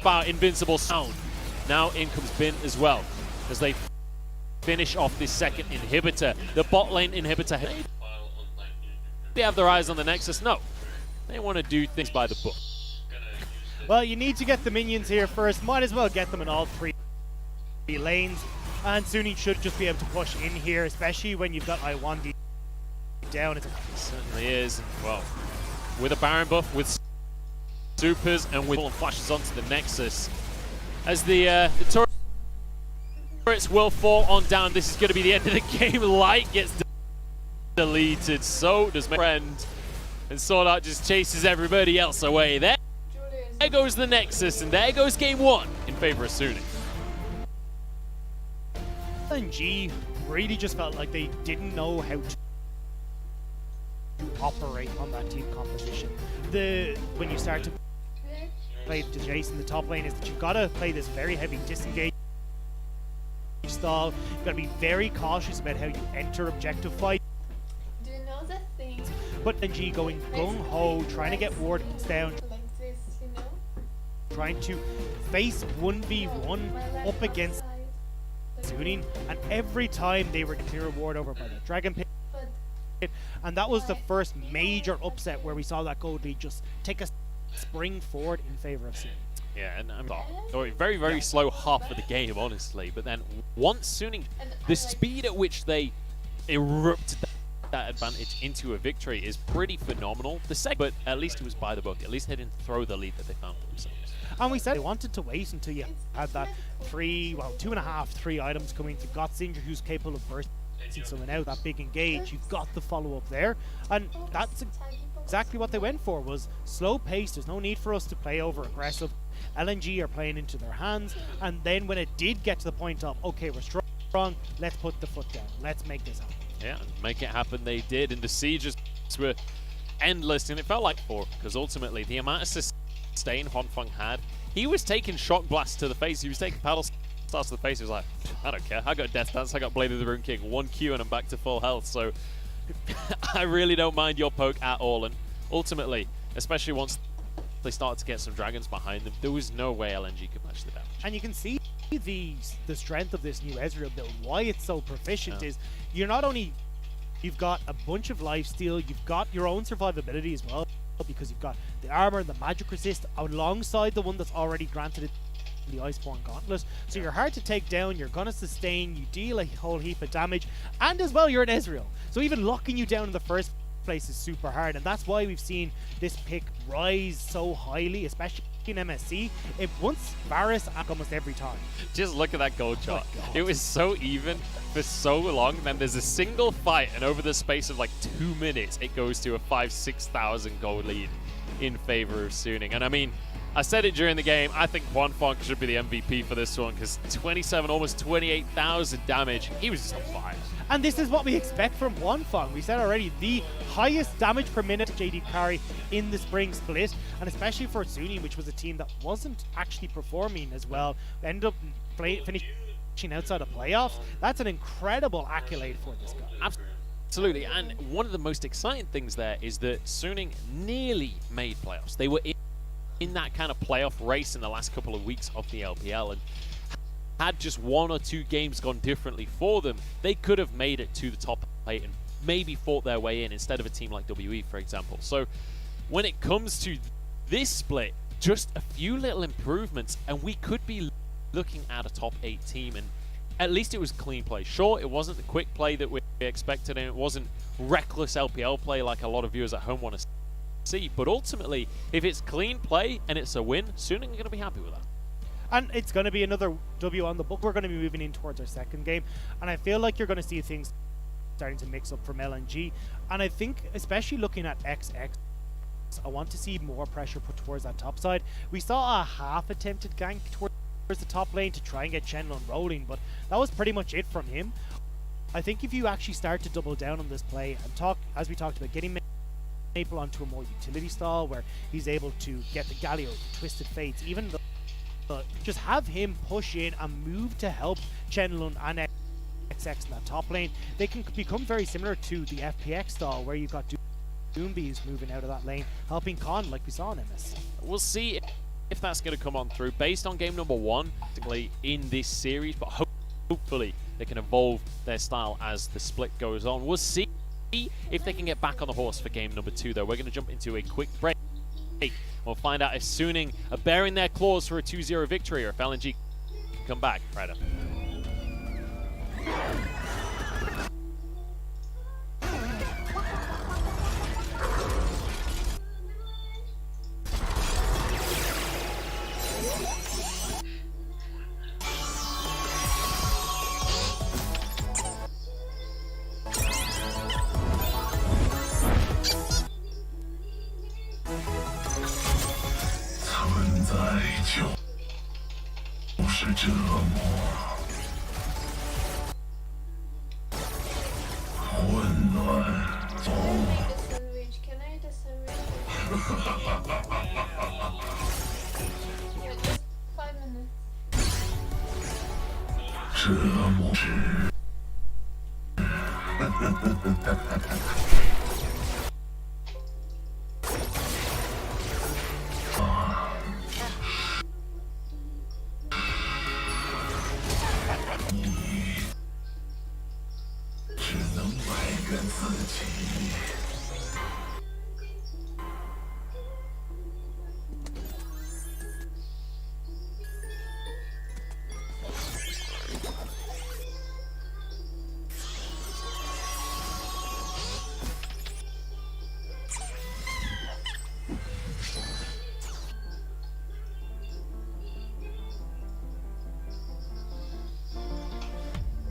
about invincible sound. Now in comes Bin as well, as they finish off this second inhibitor. The bot lane inhibitor. They have their eyes on the Nexus. No, they want to do things by the book. Well, you need to get the minions here first. Might as well get them in all 3 lanes. And Suning should just be able to push in here, especially when you've got Iwandi down. It certainly is. Well, with a Baron buff, with supers, and with flashes onto the Nexus. As the turrets will fall on down, this is going to be the end of the game. Light gets deleted, so does my friend. And Sword Art just chases everybody else away. There goes the Nexus, and there goes game 1 in favor of Suning. LNG really just felt like they didn't know how to operate on that team composition. When you start to play the Jace in the top lane is that you've got to play this very heavy disengage style. You've got to be very cautious about how you enter objective fight. Do you know the thing? But LNG going gung-ho, trying to get wards down, Like this, you know? trying to face 1v1 up against Suning, and every time they were clear a ward over by the Dragon Pit, and that was the first major upset where we saw that gold lead just take a spring forward in favor of Suning. Yeah, and very, very slow half of the game, honestly. But then once Suning, the speed at which they erupted that advantage into a victory is pretty phenomenal. The second, but at least it was by the book. At least they didn't throw the lead that they found for themselves. And we said they wanted to wait until you had that 2.5, 3 items coming to Gottsinger, who's capable of bursting someone out, that big engage. You've got the follow-up there. And that's exactly what they went for, was slow pace. There's no need for us to play over aggressive. LNG are playing into their hands. And then when it did get to the point of, okay, we're strong, let's put the foot down. Let's make this happen. Yeah, and make it happen they did. And the sieges were endless. And it felt like 4, because ultimately the amount of sustain Hongfeng had, he was taking shock blasts to the face. He was taking paddle starts to the face. He was like, I don't care. I got Death Dance. I got Blade of the Rune King. 1 Q and I'm back to full health. So I really don't mind your poke at all. And ultimately, especially once they started to get some dragons behind them, there was no way LNG could match the damage. And you can see the strength of this new Ezreal build. Why it's so proficient is you're not only, you've got a bunch of lifesteal, you've got your own survivability as well, because you've got the armor and the magic resist alongside the one that's already granted it, the Iceborne Gauntlet. So you're hard to take down, you're gonna sustain, you deal a whole heap of damage, and as well you're an Ezreal. So even locking you down in the first place is super hard, and that's why we've seen this pick rise so highly, especially in MSC. It once Varus almost every time. Just look at that gold chart. It was so even for so long, and then there's a single fight, and over the space of like 2 minutes, it goes to a 5,000-6,000 gold lead in favor of Suning. And I mean, I said it during the game, I think Hongfeng should be the MVP for this one, because 27, almost 28,000 damage. He was just on fire. And this is what we expect from Hongfeng. We said already, the highest damage per minute JD carry in the spring split, and especially for Suning, which was a team that wasn't actually performing as well, ended up finishing outside of playoffs. That's an incredible accolade for this guy. Absolutely, and one of the most exciting things there is that Suning nearly made playoffs. They were in that kind of playoff race in the last couple of weeks of the LPL, and had just 1 or 2 games gone differently for them, they could have made it to the top 8 and maybe fought their way in instead of a team like WE, for example. So when it comes to this split, just a few little improvements and we could be looking at a top 8 team, and at least it was clean play. Sure, it wasn't the quick play that we expected, and it wasn't reckless LPL play like a lot of viewers at home want to see, but ultimately, if it's clean play and it's a win, Suning are going to be happy with that. And it's going to be another W on the book. We're going to be moving in towards our second game, and I feel like you're going to see things starting to mix up from LNG. And I think, especially looking at XX, I want to see more pressure put towards that top side. We saw a half-attempted gank towards the top lane to try and get Shenlong rolling, but that was pretty much it from him. I think if you actually start to double down on this play and talk, as we talked about, getting Maple onto a more utility style where he's able to get the Galio, the Twisted Fates, even the just have him push in and move to help Shenlong and XX in that top lane. They can become very similar to the FPX style where you've got Doombees moving out of that lane, helping Con like we saw in MS. We'll see if that's going to come on through based on game number 1 in this series, but hopefully they can evolve their style as the split goes on. We'll see if they can get back on the horse for game number 2, though. We're going to jump into a quick break. We'll find out if Suning are bearing their claws for a 2-0 victory, or if LNG can come back right up. 存在就是折磨，混乱。 Can I eat a sandwich? Yeah, just 5 minutes. 折磨是。只能埋怨自己。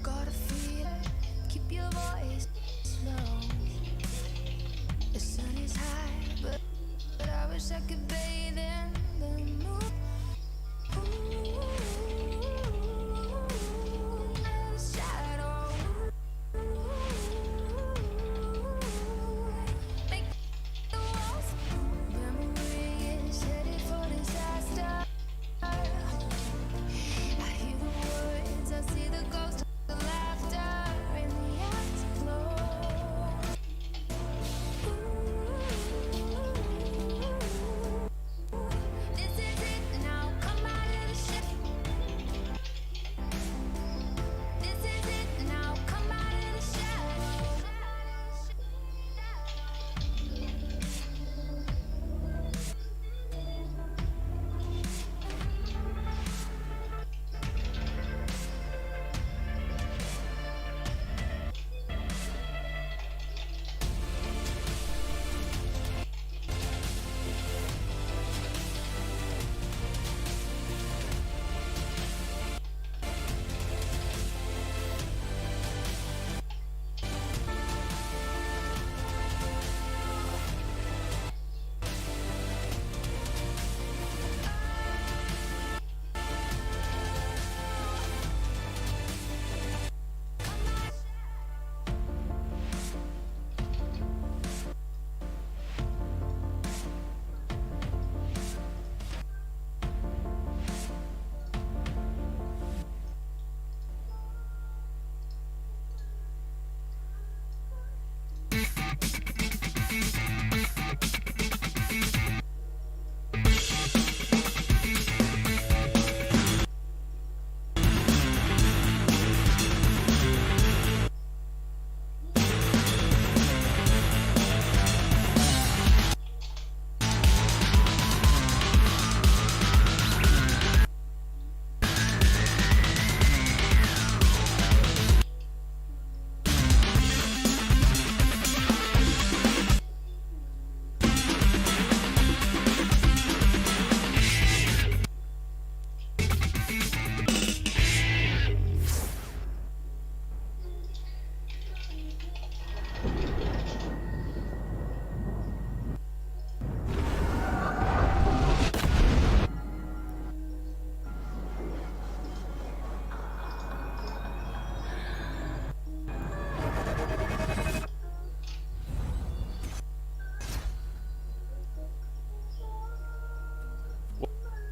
Gotta feel it, keep your voice low. The sun is high, but I wish I could bathe in the moon. Ooh, the shadow. Make the walls. Memory is headed for disaster. I hear the words, I see the ghost of the laughter in the afterglow. This is it now, come out of the ship. This is it now, come out of the shadow.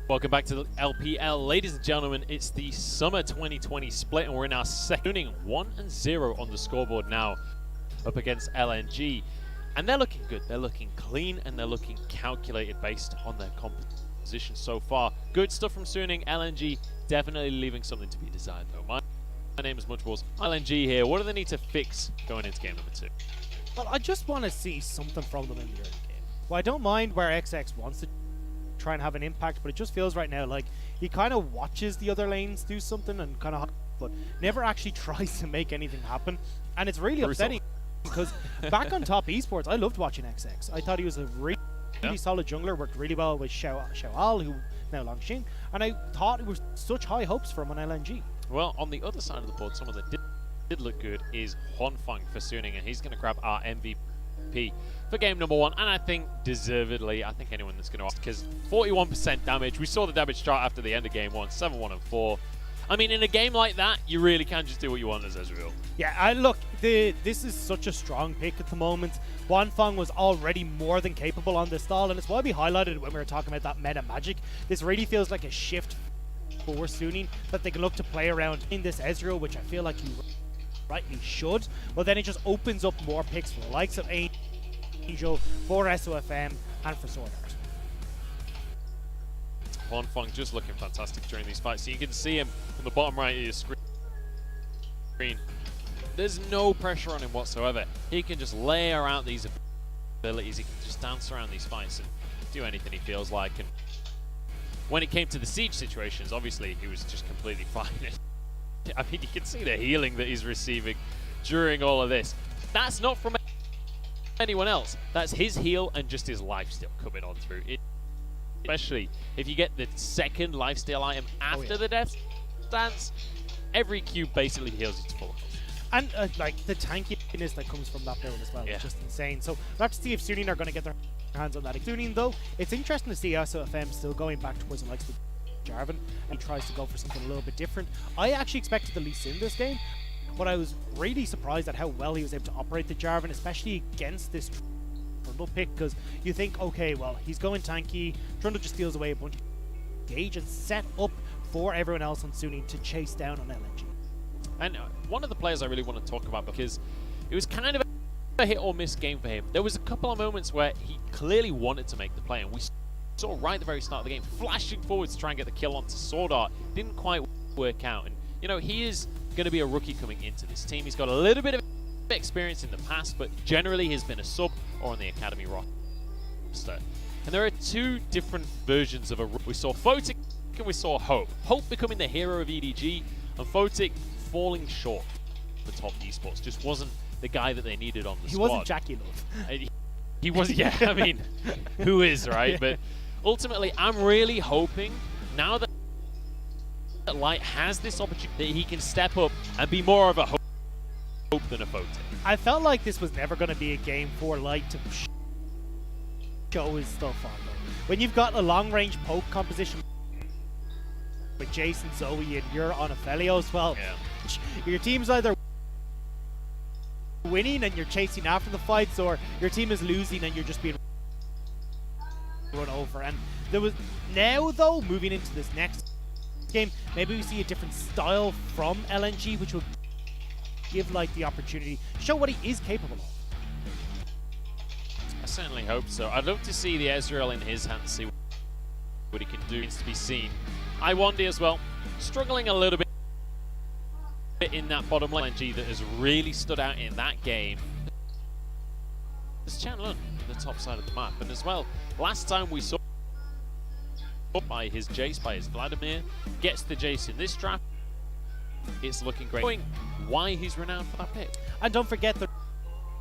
Welcome back to the LPL. Ladies and gentlemen, it's the summer 2020 split, and we're in our second inning, 1-0 on the scoreboard now, up against LNG. And they're looking good. They're looking clean, and they're looking calculated based on their composition so far. Good stuff from Suning. LNG definitely leaving something to be desired, though. My name is Muchballs. LNG here. What do they need to fix going into game number 2? Well, I just want to see something from them in the early game. Well, I don't mind where XX wants to try and have an impact, but it just feels right now like he kind of watches the other lanes do something and kind of but never actually tries to make anything happen. And it's really Brutal. upsetting because back on top esports, I loved watching XX. I thought he was a really solid jungler, worked really well with Xiao, who now Longxing, and I thought it was such high hopes for him on LNG. Well, on the other side of the board, someone that did look good is Huanfeng for Suning, and he's going to grab our MVP for game number 1, and I think deservedly. I think anyone that's going to ask, because 41% damage. We saw the damage chart after the end of game 1, 7-1 and 4. I mean, in a game like that, you really can just do what you want as Ezreal. Yeah, look, this is such a strong pick at the moment. Huanfeng was already more than capable on this stall, and it's why we highlighted it when we were talking about that meta magic. This really feels like a shift for Suning that they can look to play around in this Ezreal, which I feel like he rightly should. Well, then it just opens up more picks for the likes of Angel, for SOFM, and for Sword Art. Huanfeng just looking fantastic during these fights. So you can see him on the bottom right of your screen. There's no pressure on him whatsoever. He can just layer out these abilities. He can just dance around these fights and do anything he feels like. And when it came to the siege situations, obviously he was just completely fine. I mean, you can see the healing that he's receiving during all of this. That's not from anyone else. That's his heal and just his life still coming on through. Especially if you get the second lifesteal item after the death stance, every cube basically heals you to full health. And like the tankiness that comes from that build as well is just insane. So let's see if Suning are going to get their hands on that. Suning, though, it's interesting to see SOFM still going back towards the likes of Jarvan, and he tries to go for something a little bit different. I actually expected the Lee Sin this game, but I was really surprised at how well he was able to operate the Jarvan, especially against this Trundle pick, because you think, okay, well, he's going tanky, Trundle just steals away a bunch of gauge and set up for everyone else on Suning to chase down on LNG. And one of the players I really want to talk about, because it was kind of a hit or miss game for him. There was a couple of moments where he clearly wanted to make the play, and we saw right at the very start of the game, flashing forwards to try and get the kill onto Sword Art. Didn't quite work out. And, you know, he is going to be a rookie coming into this team. He's got a little bit of experience in the past, but generally he's been a sub or on the academy roster. And there are two different versions of a rookie. We saw Photic and we saw Hope. Hope becoming the hero of EDG, and Photic falling short for top esports. Just wasn't the guy that they needed on the squad. He wasn't Jackie Love. He was, yeah, I mean, who is, right? But ultimately, I'm really hoping now that Light has this opportunity that he can step up and be more of a Hope than a Photic. I felt like this was never going to be a game for Light to show his stuff on, though. When you've got a long-range poke composition with Jason, Zoe, and you're on Aphelios, well, your team's either winning and you're chasing after the fights, or your team is losing and you're just being run over. And there was now, though, moving into this next game, maybe we see a different style from LNG, which will give Light the opportunity to show what he is capable of. I certainly hope so. I'd love to see the Ezreal in his hands, see what he can do. Needs to be seen. Iwandy as well, struggling a little bit in that bottom lane. LNG that has really stood out in that game. There's Chanlun on the top side of the map, and as well, last time we saw by his Jace, by his Vladimir, gets the Jace in this draft. It's looking great. Knowing why he's renowned for that pick. And don't forget that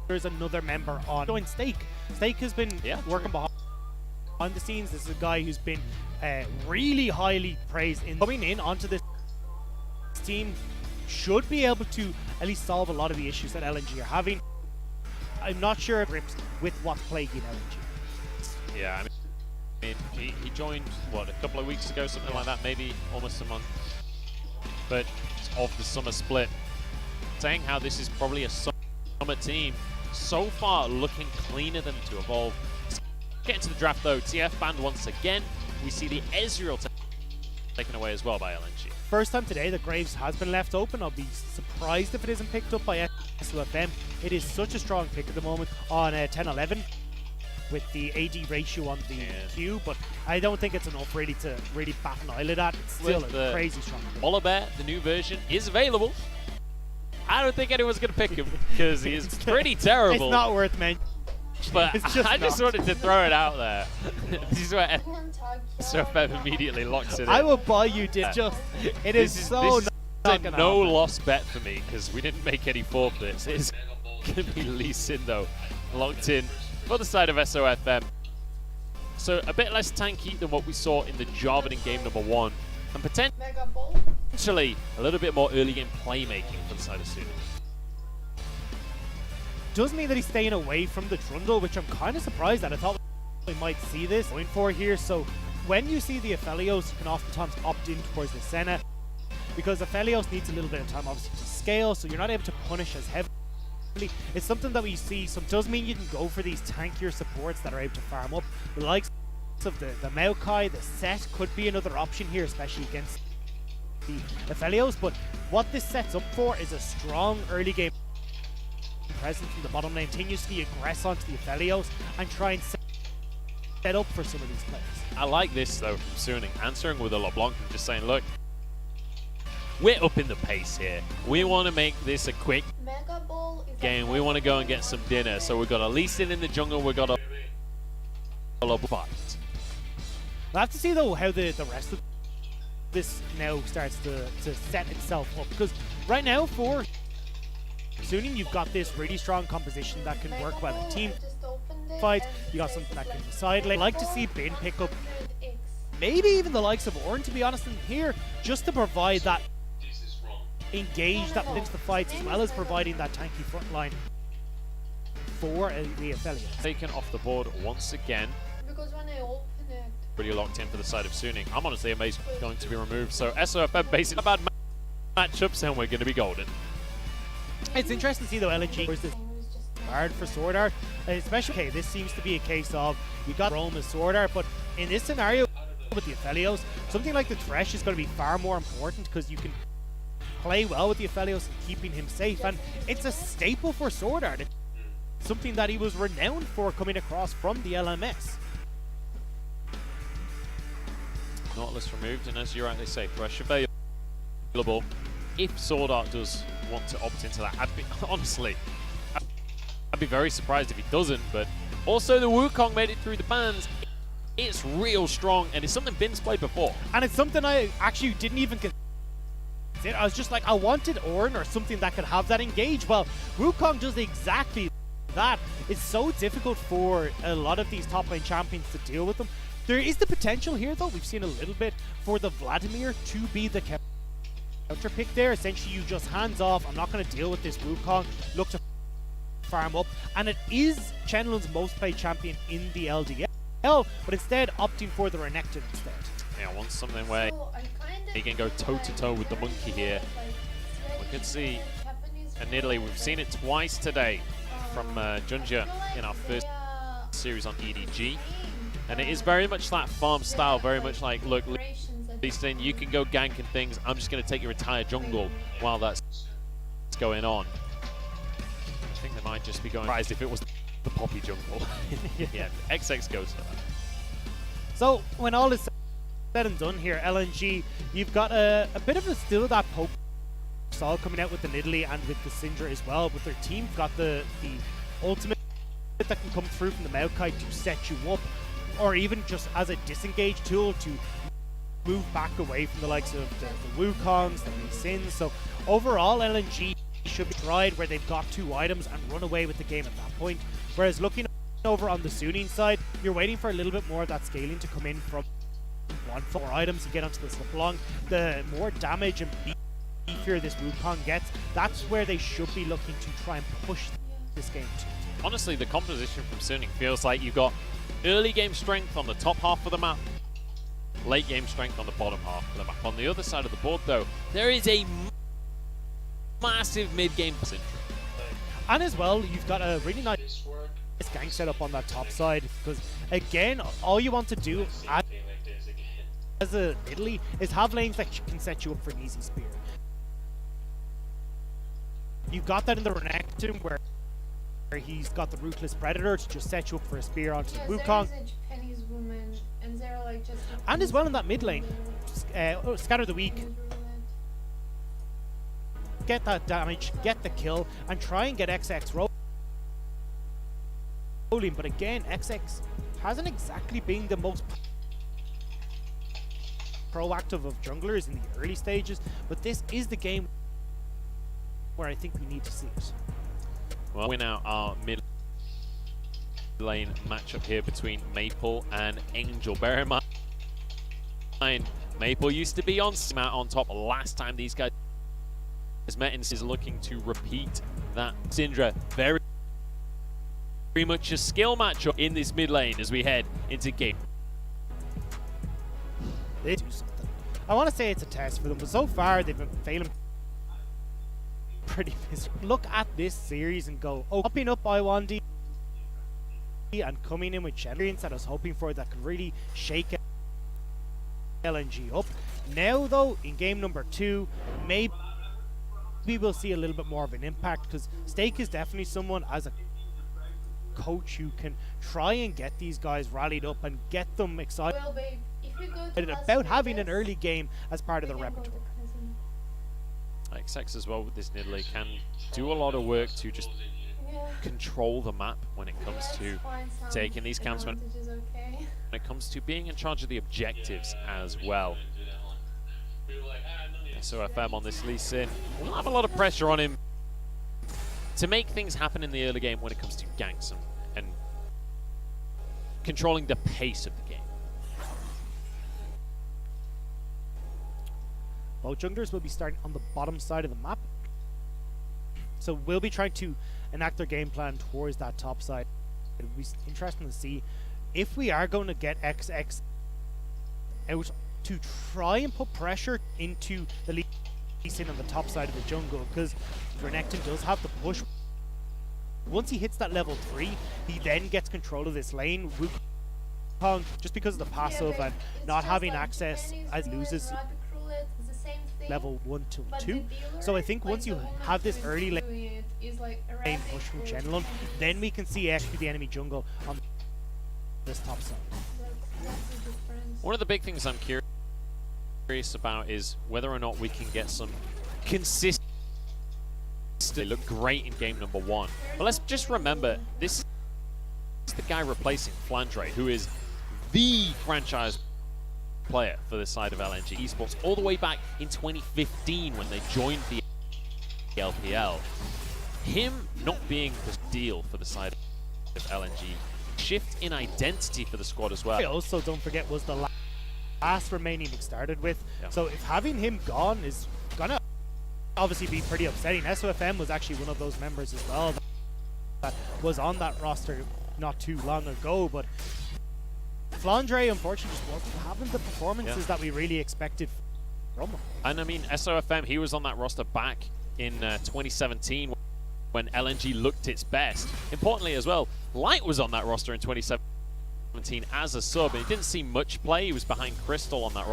there's another member on join Stake. Stake has been working behind the scenes. This is a guy who's been really highly praised in coming in onto this team. Should be able to at least solve a lot of the issues that LNG are having. I'm not sure if grips with what's plaguing LNG. Yeah, I mean, he joined, what, a couple of weeks ago, something like that, maybe almost a month. But of the summer split, saying how this is probably a summer team. So far, looking cleaner than to evolve. Getting to the draft, though, TF banned once again. We see the Ezreal taken away as well by LNG. First time today that Graves has been left open. I'll be surprised if it isn't picked up by SOFM. It is such a strong pick at the moment on 10-11 with the AD ratio on the queue, but I don't think it's enough really to really bat an eyelid at. It's still a crazy strong pick. Volibear, the new version, is available. I don't think anyone's going to pick him because he is pretty terrible. It's not worth mentioning. But I just wanted to throw it out there. This is where SOFM immediately locks it in. I will buy you, it is so not a gonna no happen. loss bet for me because we didn't make any forfeits. It's going to be Lee Sin though, locked in for the side of SOFM. So a bit less tanky than what we saw in the Jarvan in game number 1, and potentially a little bit more early game playmaking for the side of Suning. Does mean that he's staying away from the trundle, which I'm kind of surprised at. I thought we might see this going for here. So when you see the Aphelios, you can oftentimes opt in towards the Senna, because Aphelios needs a little bit of time obviously to scale, so you're not able to punish as heavily. It's something that we see, so it does mean you can go for these tankier supports that are able to farm up. The likes of the Maokai, the Set could be another option here, especially against the Aphelios, but what this sets up for is a strong early game presence from the bottom lane, continuously aggress onto the Aphelios and try and set up for some of these players. I like this though from Suning, answering with a LeBlanc and just saying, look, we're up in the pace here. We want to make this a quick game. We want to go and get some dinner. So we've got a Lee Sin in the jungle. We've got a fight. We'll have to see though how the rest of this now starts to set itself up, because right now for Suning you've got this really strong composition that can work well in team fights. You got something that can side lane. I'd like to see Bin pick up maybe even the likes of Ornn, to be honest, in here, just to provide that engage that into the fights, as well as providing that tanky front line for the Aphelios. Taken off the board once again. Because when I open it, Pretty locked in for the side of Suning. I'm honestly amazed it's going to be removed. So SOFM basically bad matchups and we're going to be golden. It's interesting to see though LNG is this hard for Sword Art, especially okay, this seems to be a case of you got Rome as Sword Art, but in this scenario with the Aphelios, something like the Thresh is going to be far more important, because you can play well with the Aphelios and keeping him safe, and it's a staple for Sword Art. It's something that he was renowned for coming across from the LMS. Nautilus removed, and as you rightly say, Thresh available. If Sword Art does want to opt into that, honestly, I'd be very surprised if he doesn't, but also the Wukong made it through the bans. It's real strong, and it's something Bin's played before. And it's something I actually didn't even consider. I was just like, I wanted Ornn or something that could have that engage. Well, Wukong does exactly that. It's so difficult for a lot of these top lane champions to deal with them. There is the potential here, though, we've seen a little bit, for the Vladimir to be the counter pick there. Essentially, you just hands off. I'm not going to deal with this Wukong. Look to farm up. And it is Chenlun's most played champion in the LDL, but instead opting for the Renekton instead. Yeah, wants something where he can go toe-to-toe with the monkey here. We can see in Italy, we've seen it twice today from Junja in our first series on EDG. And it is very much that farm style, very much like, look, Lee Sin, you can go ganking things. I'm just going to take your entire jungle while that's going on. I think they might just be going surprised if it was the Poppy jungle. Yeah, XX goes for that. So when all is said and done here, LNG, you've got a bit of still that poke style coming out with the Nidalee and with the Syndra as well, but their team got the ultimate that can come through from the Maokai to set you up, or even just as a disengage tool to move back away from the likes of the Wukongs, the Lee Sins. So overall, LNG should be tried where they've got 2 items and run away with the game at that point. Whereas looking over on the Suning side, you're waiting for a little bit more of that scaling to come in from 4 items to get onto this LeBlanc. The more damage and beefier this Wukong gets, that's where they should be looking to try and push this game to. Honestly, the composition from Suning feels like you've got early game strength on the top half of the map, late game strength on the bottom half of the map. On the other side of the board, though, there is a massive mid-game position. And as well, you've got a really nice gank setup on that top side, because again, all you want to do as a Italy is have lanes that can set you up for an easy spear. You've got that in the Renekton where he's got the Ruthless Predator to just set you up for a spear onto the Wukong. And as well in that mid lane, scatter the weak, get that damage, get the kill, and try and get XX rolling. But again, XX hasn't exactly been the most proactive of junglers in the early stages, but this is the game where I think we need to see it. Well, we're now our mid lane matchup here between Maple and Angel. Bear in mind, Maple used to be on top last time these guys met, and is looking to repeat that. Syndra, very much a skill matchup in this mid lane as we head into game. They do something. I want to say it's a test for them, but so far they've been failing pretty miserable. Look at this series and go, oh, upping up by 1D and coming in with experience that I was hoping for that could really shake LNG up. Now though, in game number 2, maybe we'll see a little bit more of an impact, because Stake is definitely someone as a coach who can try and get these guys rallied up and get them excited Well, babe, if you go to Las about having an Vegas, early game as part of the we can go repertoire. to casino. XX as well with this Nidalee can do a lot of work to just Yeah. control the map when it comes Let's to find some taking these camps, when advantages, okay? it comes to being in charge of the objectives as well. SOFM on this Lee Sin will have a lot of pressure on him to make things happen in the early game when it comes to ganks and controlling the pace of the game. Both junglers will be starting on the bottom side of the map, so we'll be trying to enact their game plan towards that top side. It'll be interesting to see if we are going to get XX out to try and put pressure into the Lee Sin on the top side of the jungle, because Renekton does have the push. Once he hits that level 3, he then gets control of this lane. Wukong, just because of the passive Yeah, and it's not just having like access, Chinese as roulette, loses Arabic roulette, it's the same thing, level 1 to but 2. the dealer, So I think like once the you woman have this who's early lane doing it is like lane Arabic push from or Chenlong, Chinese. then we can see actually the enemy jungle on this top side. That's the difference. One of the big things I'm curious about is whether or not we can get some consistent. They look great in game number 1, but let's just remember this is the guy replacing Flandre, who is the franchise player for the side of LNG Esports all the way back in 2015 when they joined the LPL. Him not being the deal for the side of LNG, shift in identity for the squad as well. Also, don't forget, was the last remaining we started with. Yeah. So if having him gone is gonna obviously be pretty upsetting. SOFM was actually one of those members as well that was on that roster not too long ago, but Flandre unfortunately just wasn't having the performances that we really expected from him. And I mean, SOFM, he was on that roster back in 2017 when LNG looked its best. Importantly as well, Light was on that roster in 2017 as a sub, and he didn't see much play. He was behind Crystal on that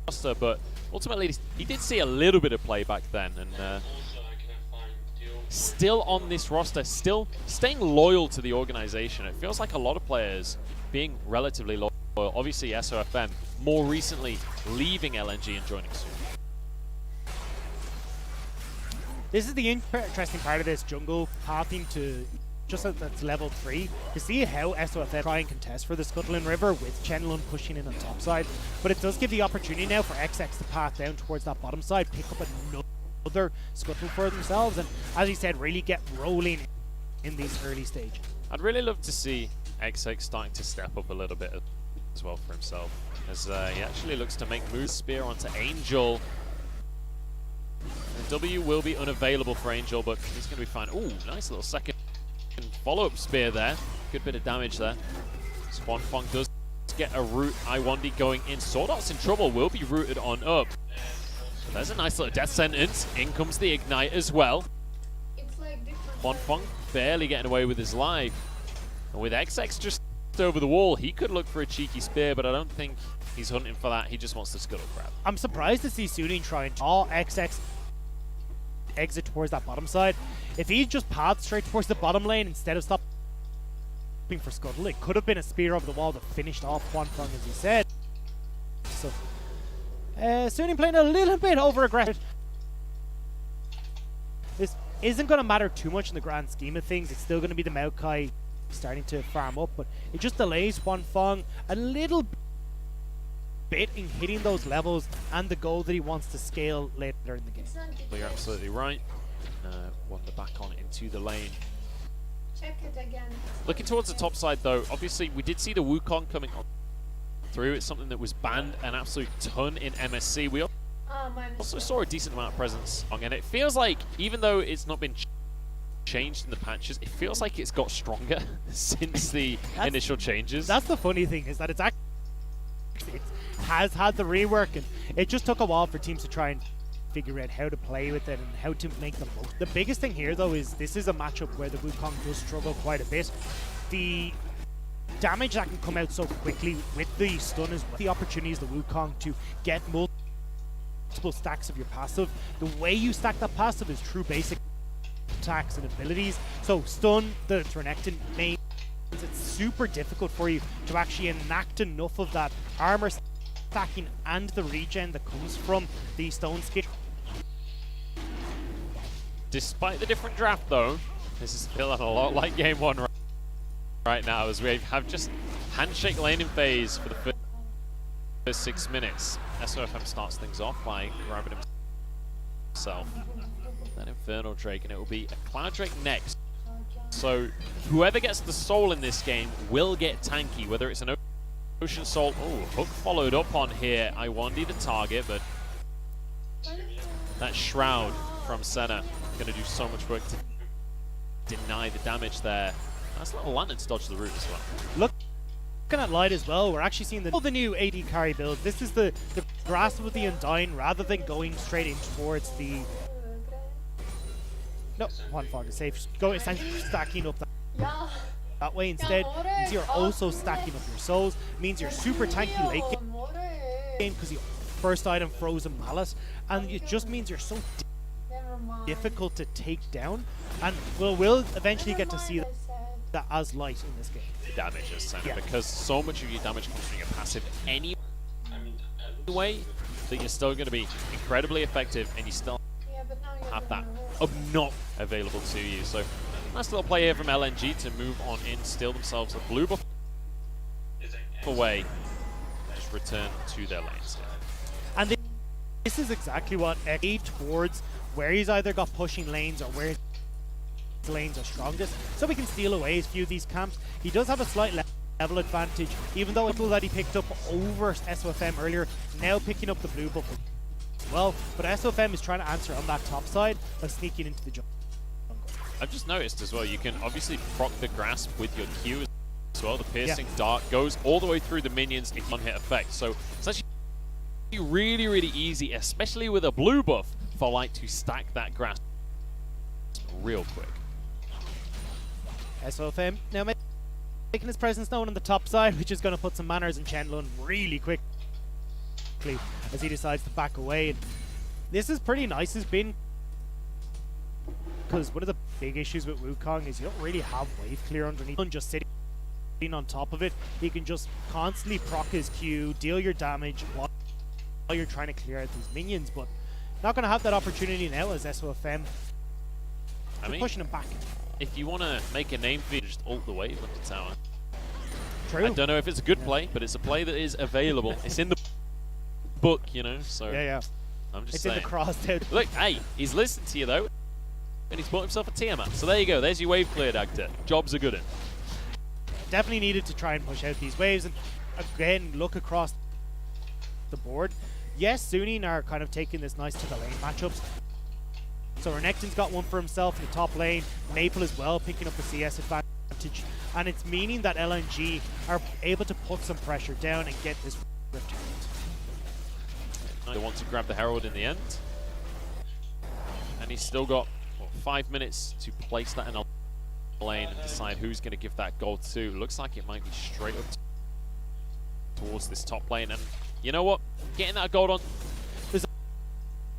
roster, but ultimately he did see a little bit of play back then, and still on this roster, still staying loyal to the organization. It feels like a lot of players being relatively loyal. Obviously SOFM more recently leaving LNG and joining soon. This is the interesting part of this jungle pathing to just at that's level 3 to see how SOFM try and contest for the Scuttlin River with Chenlong pushing in on top side. But it does give the opportunity now for XX to path down towards that bottom side, pick up another Scuttle for themselves, and as he said, really get rolling in these early stages. I'd really love to see XX starting to step up a little bit as well for himself, as he actually looks to make moves. Spear onto Angel. And W will be unavailable for Angel, but he's going to be fine. Ooh, nice little second follow-up spear there. Good bit of damage there. Swan Fong does get a root. Iwandi going in. Sword Art's in trouble. Will be rooted on up. But there's a nice little death sentence. In comes the Ignite as well. It's like different. Swan Fong barely getting away with his life. And with XX just over the wall, he could look for a cheeky spear, but I don't think he's hunting for that. He just wants the scuttle grab. I'm surprised to see Suning try and all XX exit towards that bottom side. If he just pathed straight towards the bottom lane instead of stopping for Scuttle, it could have been a spear over the wall that finished off Huanfeng, as he said. So, Suning playing a little bit over aggressive. This isn't going to matter too much in the grand scheme of things. It's still going to be the Maokai starting to farm up, but it just delays Huanfeng a little bit in hitting those levels and the goal that he wants to scale later in the game. Well, you're absolutely right. Wander back on into the lane. Check it again. Looking towards the top side, though, obviously we did see the Wukong coming on through. It's something that was banned an absolute ton in MSC. We also saw a decent amount of presence on, and it feels like, even though it's not been changed in the patches, it feels like it's got stronger since the initial changes. That's the funny thing, is that it has had the rework, and it just took a while for teams to try and figure out how to play with it and how to make the most. The biggest thing here, though, is this is a matchup where the Wukong does struggle quite a bit. The damage that can come out so quickly with the stun is the opportunities the Wukong to get multiple stacks of your passive. The way you stack that passive is through basic attacks and abilities. So stun, the Renekton main, it's super difficult for you to actually enact enough of that armor stacking and the regen that comes from the stone skin. Despite the different draft, though, this is feeling a lot like game one right now, as we have just handshake laning phase for the first 6 minutes. SOFM starts things off by grabbing himself that Infernal Drake, and it will be a Cloud Drake next. So whoever gets the soul in this game will get tanky, whether it's an Ocean Soul. Oh, Hook followed up on here. I wanted the target, but that Shroud from Senna going to do so much work to deny the damage there. Nice little lantern to dodge the root as well. Looking at Light as well, we're actually seeing the new AD carry build. This is the grasp of the Undying rather than going straight in towards the... No, one fog is safe. Go essentially stacking up that way instead. Means you're also stacking up your souls. Means you're super tanky late game because your first item Frozen Mallet, and it just means you're so difficult to take down. And we'll eventually get to see that as Light in this game. Damage as Senna, because so much of your damage comes from your passive anyway, that you're still going to be incredibly effective, and you still have that knock available to you. So nice little play here from LNG to move on in, steal themselves a blue buff away, just return to their lanes. And this is exactly what A towards where he's either got pushing lanes or where his lanes are strongest, so we can steal away a few of these camps. He does have a slight level advantage, even though it's that he picked up over SOFM earlier, now picking up the blue buff as well. But SOFM is trying to answer on that top side by sneaking into the jungle. I've just noticed as well, you can obviously proc the grasp with your Q as well. The piercing dart goes all the way through the minions in one-hit effect, so it's actually really, really easy, especially with a blue buff, for Light to stack that grasp real quick. SOFM now making his presence known on the top side, which is going to put some manners in Chenlun really quickly as he decides to back away. And this is pretty nice, has been, because one of the big issues with Wukong is you don't really have wave clear underneath. Just sitting on top of it, he can just constantly proc his Q, deal your damage while you're trying to clear out these minions, but not going to have that opportunity now as SOFM pushing him back. If you want to make a name for you, just ult the wave under tower. True. I don't know if it's a good play, but it's a play that is available. It's in the book, you know, so I'm just saying. In the crossed out. Look, hey, he's listened to you though, and he's bought himself a Tiamat. So there you go, there's your wave cleared, actor. Job's a good one. Definitely needed to try and push out these waves, and again, look across the board. Yes, Sunin are kind of taking this nice to the lane matchups. So Renekton's got one for himself in the top lane. Maple as well, picking up the CS advantage. And it's meaning that LNG are able to put some pressure down and get this Rift out. They want to grab the Herald in the end. And he's still got, 5 minutes to place that in a lane and decide who's going to give that gold to. Looks like it might be straight up towards this top lane. And you know what? Getting that gold on...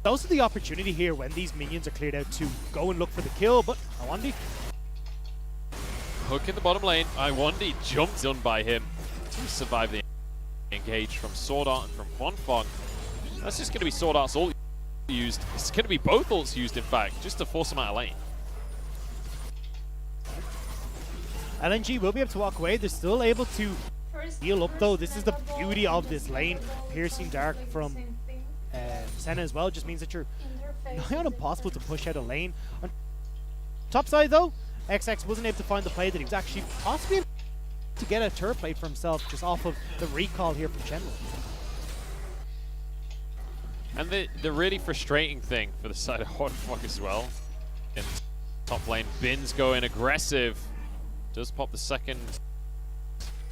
Those are the opportunity here when these minions are cleared out to go and look for the kill, but Awandi. Hook in the bottom lane. Awandi jumped done by him to survive the engage from Sword Art and from Quanfong. That's just going to be Sword Art's ult used. It's going to be both ults used, in fact, just to force him out of lane. LNG will be able to walk away. They're still able to heal up though. This is the beauty of this lane. Piercing Dark from Senna as well just means that you're nigh on impossible to push out a lane. On top side though, XX wasn't able to find the play that he was actually possibly able to get a turret play for himself just off of the recall here from Chenlo. And the really frustrating thing for the side of Hotfuck as well, in top lane, Bin's going aggressive. Does pop the second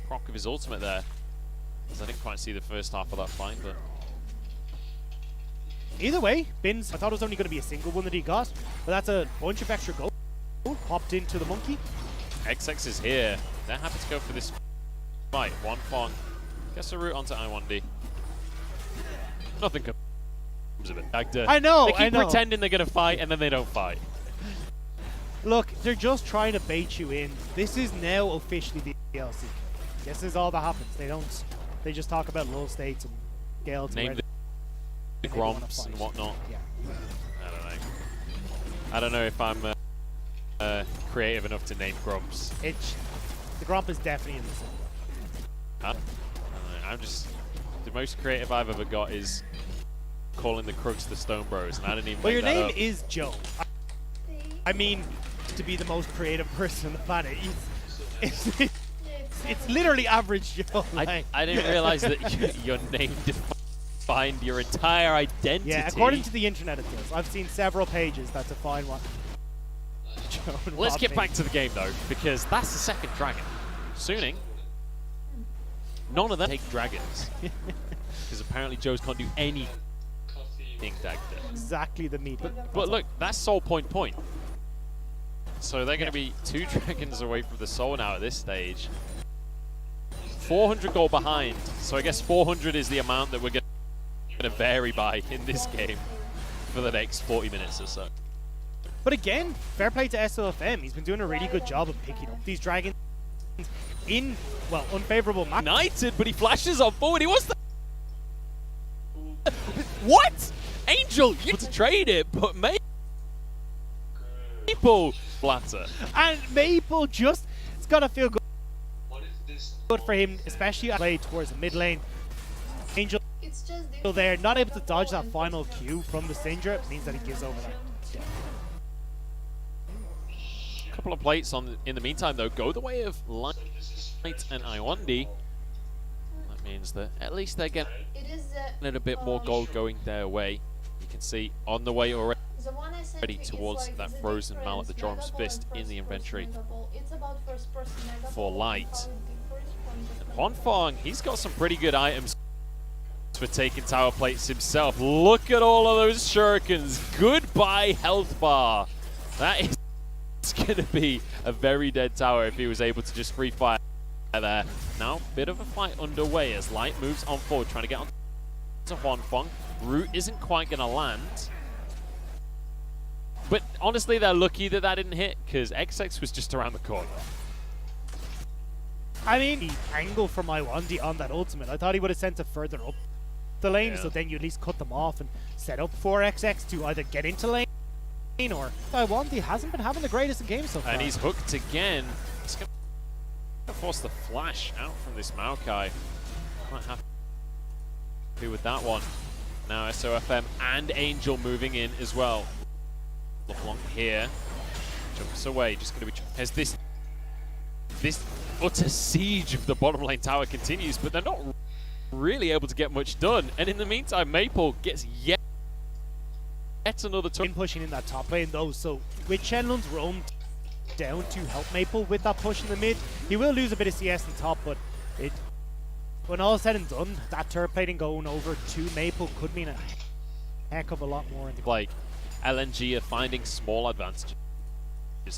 proc of his ultimate there. As I didn't quite see the first half of that fight, but either way, Bins, I thought it was only going to be a single one that he got, but that's a bunch of extra gold popped into the monkey. XX is here. They're happy to go for this fight. One Fong gets a route onto I1D. Nothing comes of it. I know, They keep I know. pretending they're going to fight and then they don't fight. Look, they're just trying to bait you in. This is now officially the DLC. This is all that happens. They just talk about low states and Gale to Name the Gromps and whatnot. Yeah. I don't know if I'm creative enough to name Gromps. The Gromp is definitely in this. Huh? I'm just the most creative I've ever got is calling the Crooks the Stone Bros, and I didn't even. Well, your make that name up. is Joe. I mean, to be the most creative person on the planet, it's literally average Joe. I didn't realize that your name defined your entire identity. Yeah, according to the internet it does. I've seen several pages that define what Joe and Let's Rob get mean. back to the game though, because that's the second dragon. Sooning, none of them take dragons. Because apparently Joe's can't do anything Dagda. Exactly the meat. But look, that's soul point. So they're going to be 2 dragons away from the soul now at this stage. 400 gold behind. So I guess 400 is the amount that we're going to vary by in this game for the next 40 minutes or so. But again, fair play to SOFM. He's been doing a really good job of picking up these dragons in, well, unfavorable match. United, but he flashes on forward. He wants the... What? Angel, you want to trade it, but Maple flatter. And Maple just, it's got to feel good for him, especially at play towards the mid lane. Angel still there, not able to dodge that final Q from the Syndra, means that he gives over that. A couple of plates in the meantime, though, go the way of Light and I1D. That means that at least they're getting a little bit more gold going their way. You can see on the way already towards that frozen mallet, the Jorum's Fist in the inventory for Light. And Honfong, he's got some pretty good items for taking tower plates himself. Look at all of those shurikens. Goodbye health bar. That is going to be a very dead tower if he was able to just free fire there. Now, bit of a fight underway as Light moves on forward, trying to get on to Honfong. Root isn't quite going to land. But honestly, they're lucky that that didn't hit, because XX was just around the corner. I mean, the angle from I1D on that ultimate, I thought he would have sent it further up the lane, so then you at least cut them off and set up for XX to either get into lane or I1D hasn't been having the greatest of games so far. And he's hooked again. It's going to force the flash out from this Maokai. Quite happy with that one. Now SOFM and Angel moving in as well. LeBlanc here. Jumps away. Just going to be... As this utter siege of the bottom lane tower continues, but they're not really able to get much done. And in the meantime, Maple gets yet another turn. Pushing in that top lane though, so with Shenlong's roam down to help Maple with that push in the mid, he will lose a bit of CS in top, but when all is said and done, that turret plating going over to Maple could mean a heck of a lot more in the like LNG are finding small advantages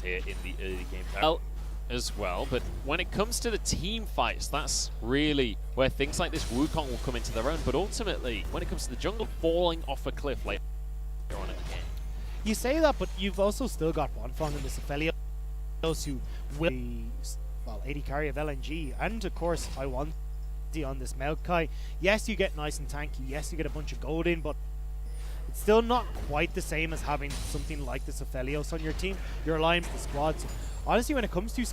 here in the early game as well, but when it comes to the team fights, that's really where things like this Wukong will come into their own. But ultimately, when it comes to the jungle falling off a cliff later on in the game, you say that, but you've also still got Wanfong and the Aphelios who will be, well, 80 carry of LNG, and of course I1 on this Maokai. Yes, you get nice and tanky, yes, you get a bunch of gold in, but it's still not quite the same as having something like this Aphelios on your team. You're aligned with the squad. So honestly, when it comes to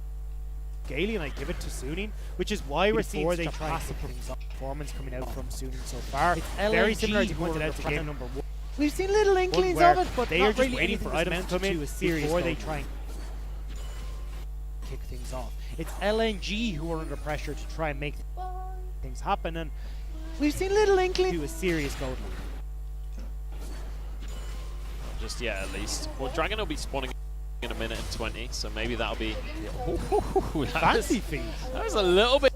Gaily, and I give it to Suning, which is why we're seeing such a passive performance coming out from Suning so far. It's very similar to pointed out to game number 1. We've seen little inklings of it, but they not are just really waiting for items to come in before they try and kick things off. It's LNG who are under pressure to try and make things happen, and we've seen little inklings to a serious gold lead. Just yet, at least. Well, Dragon will be spawning in a minute and 20, so maybe that'll be Fancy feet. That was a little bit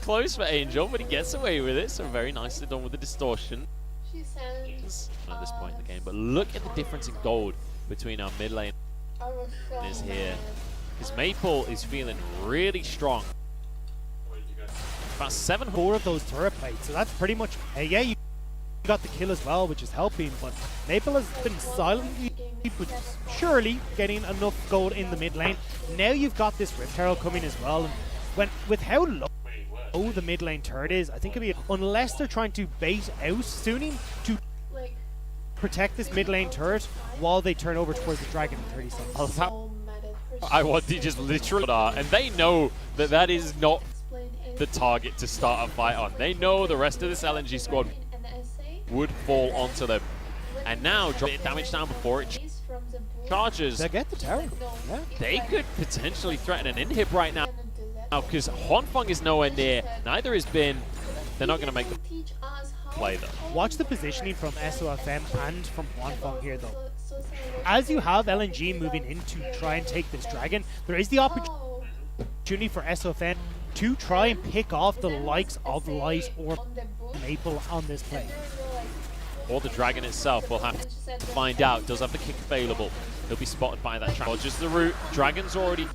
close for Angel, but he gets away with it, so very nicely done with the distortion at this point in the game. But look at the difference in gold between our mid lane is here. Because Maple is feeling really strong. About 4 of those turret plates, so that's pretty much, yeah, you got the kill as well, which is helping, but Maple has been silently but surely getting enough gold in the mid lane. Now you've got this Rift Herald coming as well, and with how low the mid lane turret is, I think it'll be, unless they're trying to bait out Suning to protect this mid lane turret while they turn over towards the dragon in 30 seconds. I want to just literally, and they know that that is not the target to start a fight on. They know the rest of this LNG squad would fall onto them. And now drop damage down before it charges. They get the tower. Yeah. They could potentially threaten an inhib right now because Huanfeng is nowhere near. Neither is Bin. They're not going to make the play though. Watch the positioning from SOFM and from Huanfeng here though. As you have LNG moving in to try and take this dragon, there is the opportunity for SOFM to try and pick off the likes of Light or Maple on this play. Or the dragon itself, we'll have to find out. Does have the kick available. He'll be spotted by that trap. Dodges the route. Dragon's already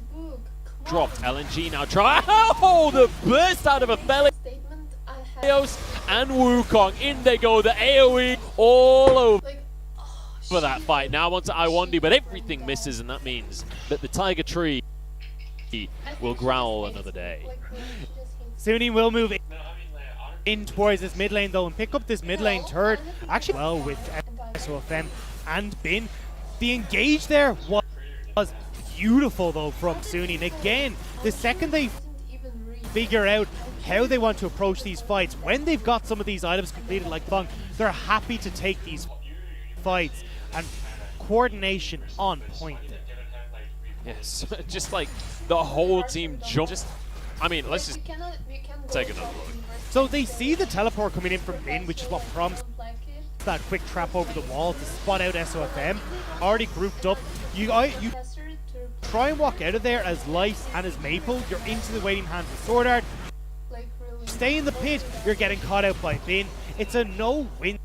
dropped. LNG now try. Oh, the burst out of a belly. And Wukong. In they go. The AoE all over for that fight. Now onto Iwandi, but everything misses, and that means that the Tiger Tree will growl another day. Suning will move in towards this mid lane though and pick up this mid lane turret. Actually, well, with SOFM and Bin. The engage there was beautiful though from Suning. Again, the second they figure out how they want to approach these fights, when they've got some of these items completed like Bong, they're happy to take these fights, and coordination on point there. Yes, just like the whole team jumped. I mean, let's just take another look. So they see the teleport coming in from Bin, which is what prompts that quick trap over the wall to spot out SOFM. Already grouped up. You try and walk out of there as Light and as Maple. You're into the waiting hands of Sword Art. Stay in the pit. You're getting caught out by Bin. It's a no-win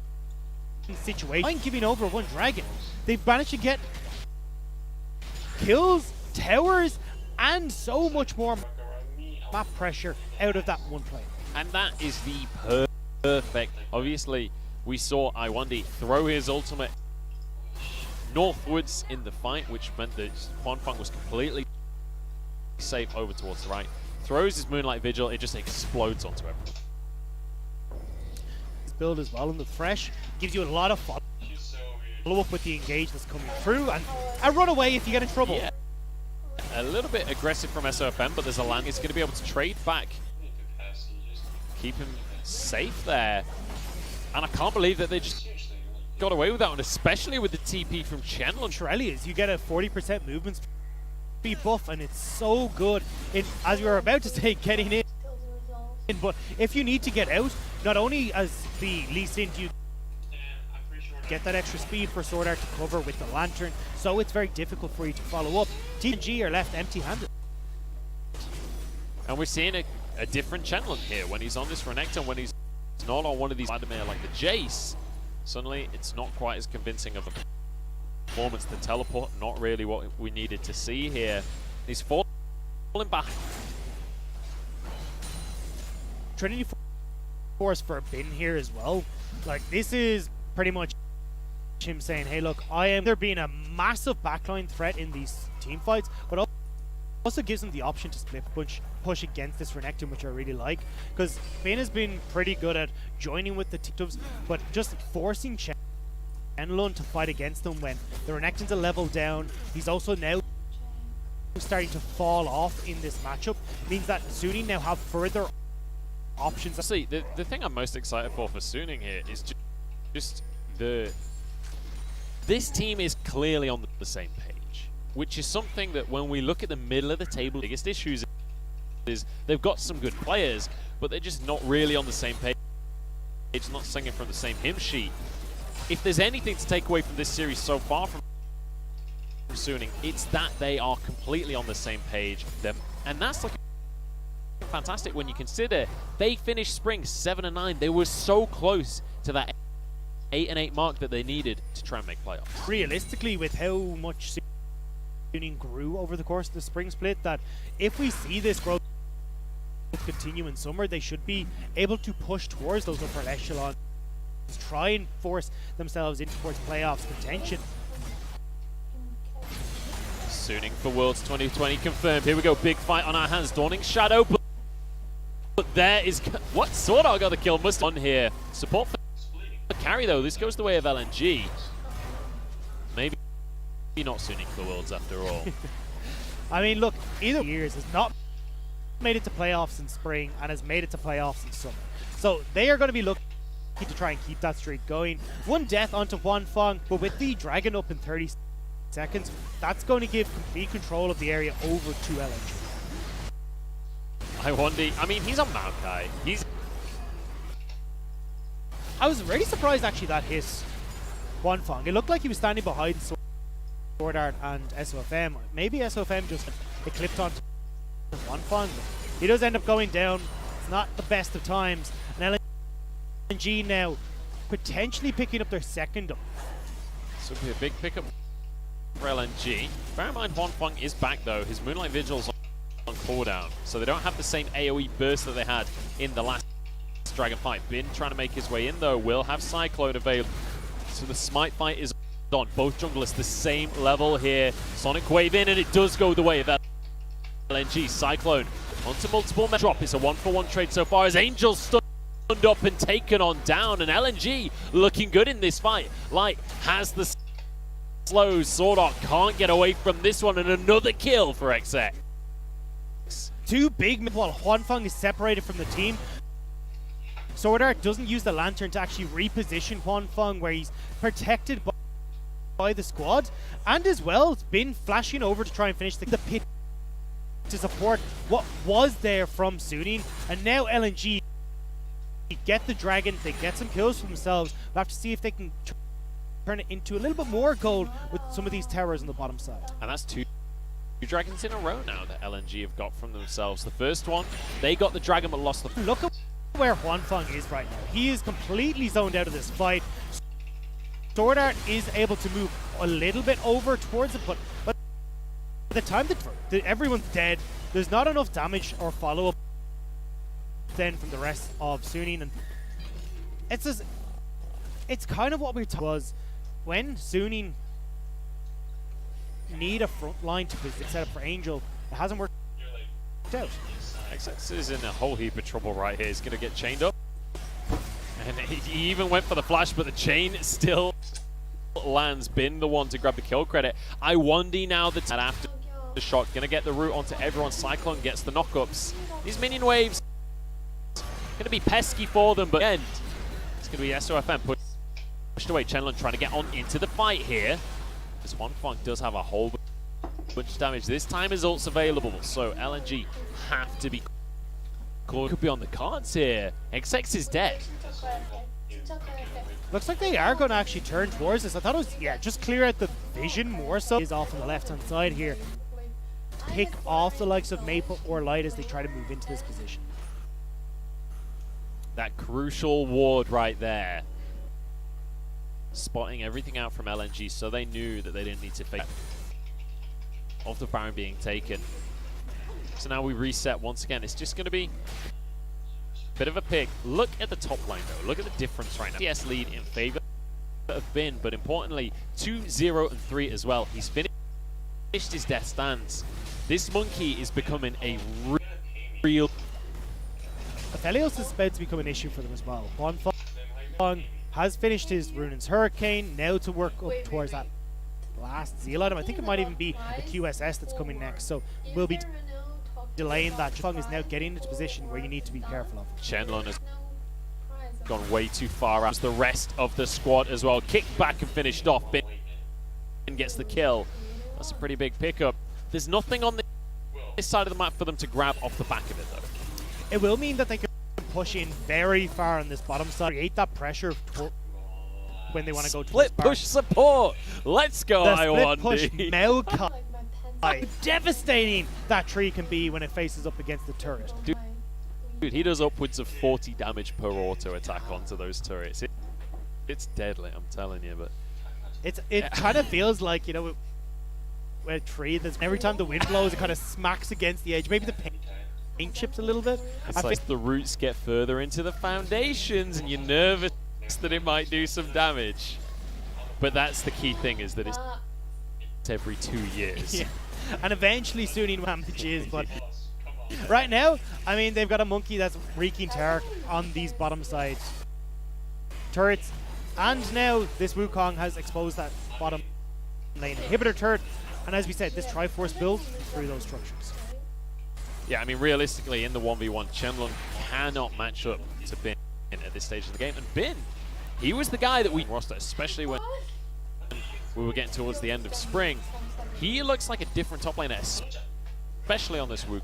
situation. I'm giving over one dragon. They've managed to get kills, towers, and so much more map pressure out of that one play. And that is the perfect. Obviously, we saw Iwandi throw his ultimate northwards in the fight, which meant that Huanfeng was completely safe over towards the right. Throws his Moonlight Vigil, it just explodes onto everyone. This build as well in the fresh gives you a lot of follow up with the engage that's coming through, and a runaway if you get in trouble. Yeah. A little bit aggressive from SOFM, but there's a land. He's going to be able to trade back. Keep him safe there. And I can't believe that they just got away with that one, especially with the TP from Chenlong. Trellius, you get a 40% movement speed buff, and it's so good in, as you were about to say, getting in. But if you need to get out, not only as the Lee Sin do you get that extra speed for Sword Art to cover with the Lantern, so it's very difficult for you to follow up. TNG are left empty-handed. And we're seeing a different Chenlong here when he's on this Renekton, when he's not on one of these Vladimir like the Jace. Suddenly, it's not quite as convincing of a performance. The teleport, not really what we needed to see here. He's falling back. Trinity Force for a bin here as well. Like, this is pretty much him saying, hey look, I am there being a massive backline threat in these team fights, but also gives them the option to split push against this Renekton, which I really like, because Bin has been pretty good at joining with the Titubs, but just forcing Chenlong to fight against them when the Renekton's a level down. He's also now starting to fall off in this matchup means that Suning now have further options. See, the thing I'm most excited for Suning here is just this team is clearly on the same page, which is something that when we look at the middle of the table, the biggest issues is they've got some good players, but they're just not really on the same page. It's not singing from the same hymn sheet. If there's anything to take away from this series so far from Suning, it's that they are completely on the same page. And that's looking fantastic when you consider they finished spring 7-9. They were so close to that 8-8 mark that they needed to try and make playoffs. Realistically, with how much Suning grew over the course of the spring split, that if we see this growth continue in summer, they should be able to push towards those upper echelons, try and force themselves in towards playoffs contention. Suning for Worlds 2020 confirmed. Here we go, big fight on our hands. Dawning Shadow, but there is what Swordart got the kill. Must on here. Support for carry though. This goes the way of LNG. Maybe not Suning for Worlds after all. I mean, look, either years has not made it to playoffs in spring and has made it to playoffs in summer. So they are going to be looking to try and keep that streak going. One death onto Huanfeng, but with the Dragon up in 30 seconds, that's going to give complete control of the area over to LNG. I wonder, I mean, he's on Maokai. I was really surprised actually that hit Huanfeng. It looked like he was standing behind Swordart and SOFM. Maybe SOFM just clipped onto Huanfeng. He does end up going down. It's not the best of times. And LNG now potentially picking up their second up. This would be a big pickup for LNG. Bear in mind, Huanfeng is back though. His Moonlight Vigil's on cooldown, so they don't have the same AoE burst that they had in the last Dragon fight. Bin trying to make his way in though, will have Cyclone available. So the Smite fight is on. Both junglers the same level here. Sonic Wave in, and it does go the way of LNG. Cyclone onto multiple drop. It's a 1-for-1 trade so far as Angel's stunned up and taken on down, and LNG looking good in this fight. Light has the slows. Swordart can't get away from this one, and another kill for XX. Two big while Huanfeng is separated from the team. Swordart doesn't use the lantern to actually reposition Huanfeng where he's protected by the squad, and as well it's been flashing over to try and finish the pit to support what was there from Suning. And now LNG get the dragon, they get some kills for themselves. We'll have to see if they can turn it into a little bit more gold with some of these towers on the bottom side. And that's two dragons in a row now that LNG have got from themselves. The first one, they got the dragon but lost the... Look at where Huanfeng is right now. He is completely zoned out of this fight. Swordart is able to move a little bit over towards it, but by the time that everyone's dead, there's not enough damage or follow-up then from the rest of Suning. And it's kind of what we talked was when Suning need a front line to set up for Angel, it hasn't worked out. XX is in a whole heap of trouble right here. He's going to get chained up. And he even went for the flash, but the chain still lands. Bin the one to grab the kill credit. I wonder now that after the shot, going to get the root onto everyone. Cyclone gets the knockups. These minion waves going to be pesky for them, but end. It's going to be SOFM pushed away. Chenlong trying to get on into the fight here. This Huanfeng does have a whole bunch of damage. This time his ult's available, so LNG have to be called. Could be on the cards here. XX is dead. Looks like they are going to actually turn towards this. I thought it was, yeah, just clear out the vision more so. Is off on the left-hand side here. Pick off the likes of Maple or Light as they try to move into this position. That crucial ward right there. Spotting everything out from LNG, so they knew that they didn't need to fake of the Baron being taken. So now we reset once again. It's just going to be a bit of a pick. Look at the top line though. Look at the difference right now. CS lead in favor of Bin, but importantly 2-0-3 as well. He's finished his death stance. This monkey is becoming a real... Aphelios is about to become an issue for them as well. Huanfeng has finished his Runin's Hurricane, now to work up towards that last zeal item. I think it might even be a QSS that's coming next. So we'll be delaying that. Chung is now getting into position where you need to be careful of. Chenlon has gone way too far out. The rest of the squad as well. Kicked back and finished off. Bin gets the kill. That's a pretty big pickup. There's nothing on this side of the map for them to grab off the back of it, though. It will mean that they can push in very far on this bottom side, create that pressure when they want to go towards Split push support. Let's go, the split Iwandi. push Maokai. Devastating that tree can be when it faces up against the turret. Dude, he does upwards of 40 damage per auto attack onto those turrets. It's deadly, I'm telling you. But it kind of feels like, you know, a tree that's every time the wind blows, it kind of smacks against the edge. Maybe the paint chips a little bit. It's like the roots get further into the foundations, and you're nervous that it might do some damage. But that's the key thing, is that it's every 2 years. Yeah. And eventually Suning damages, but right now, I mean, they've got a monkey that's wreaking terror on these bottom side turrets. And now this Wukong has exposed that bottom lane inhibitor turret. And as we said, this Triforce build through those structures. Yeah, I mean, realistically, in the 1v1, Chenlong cannot match up to Bin at this stage of the game. And Bin, he was the guy that we roster, especially when we were getting towards the end of spring. He looks like a different top laner, especially on this Wukong.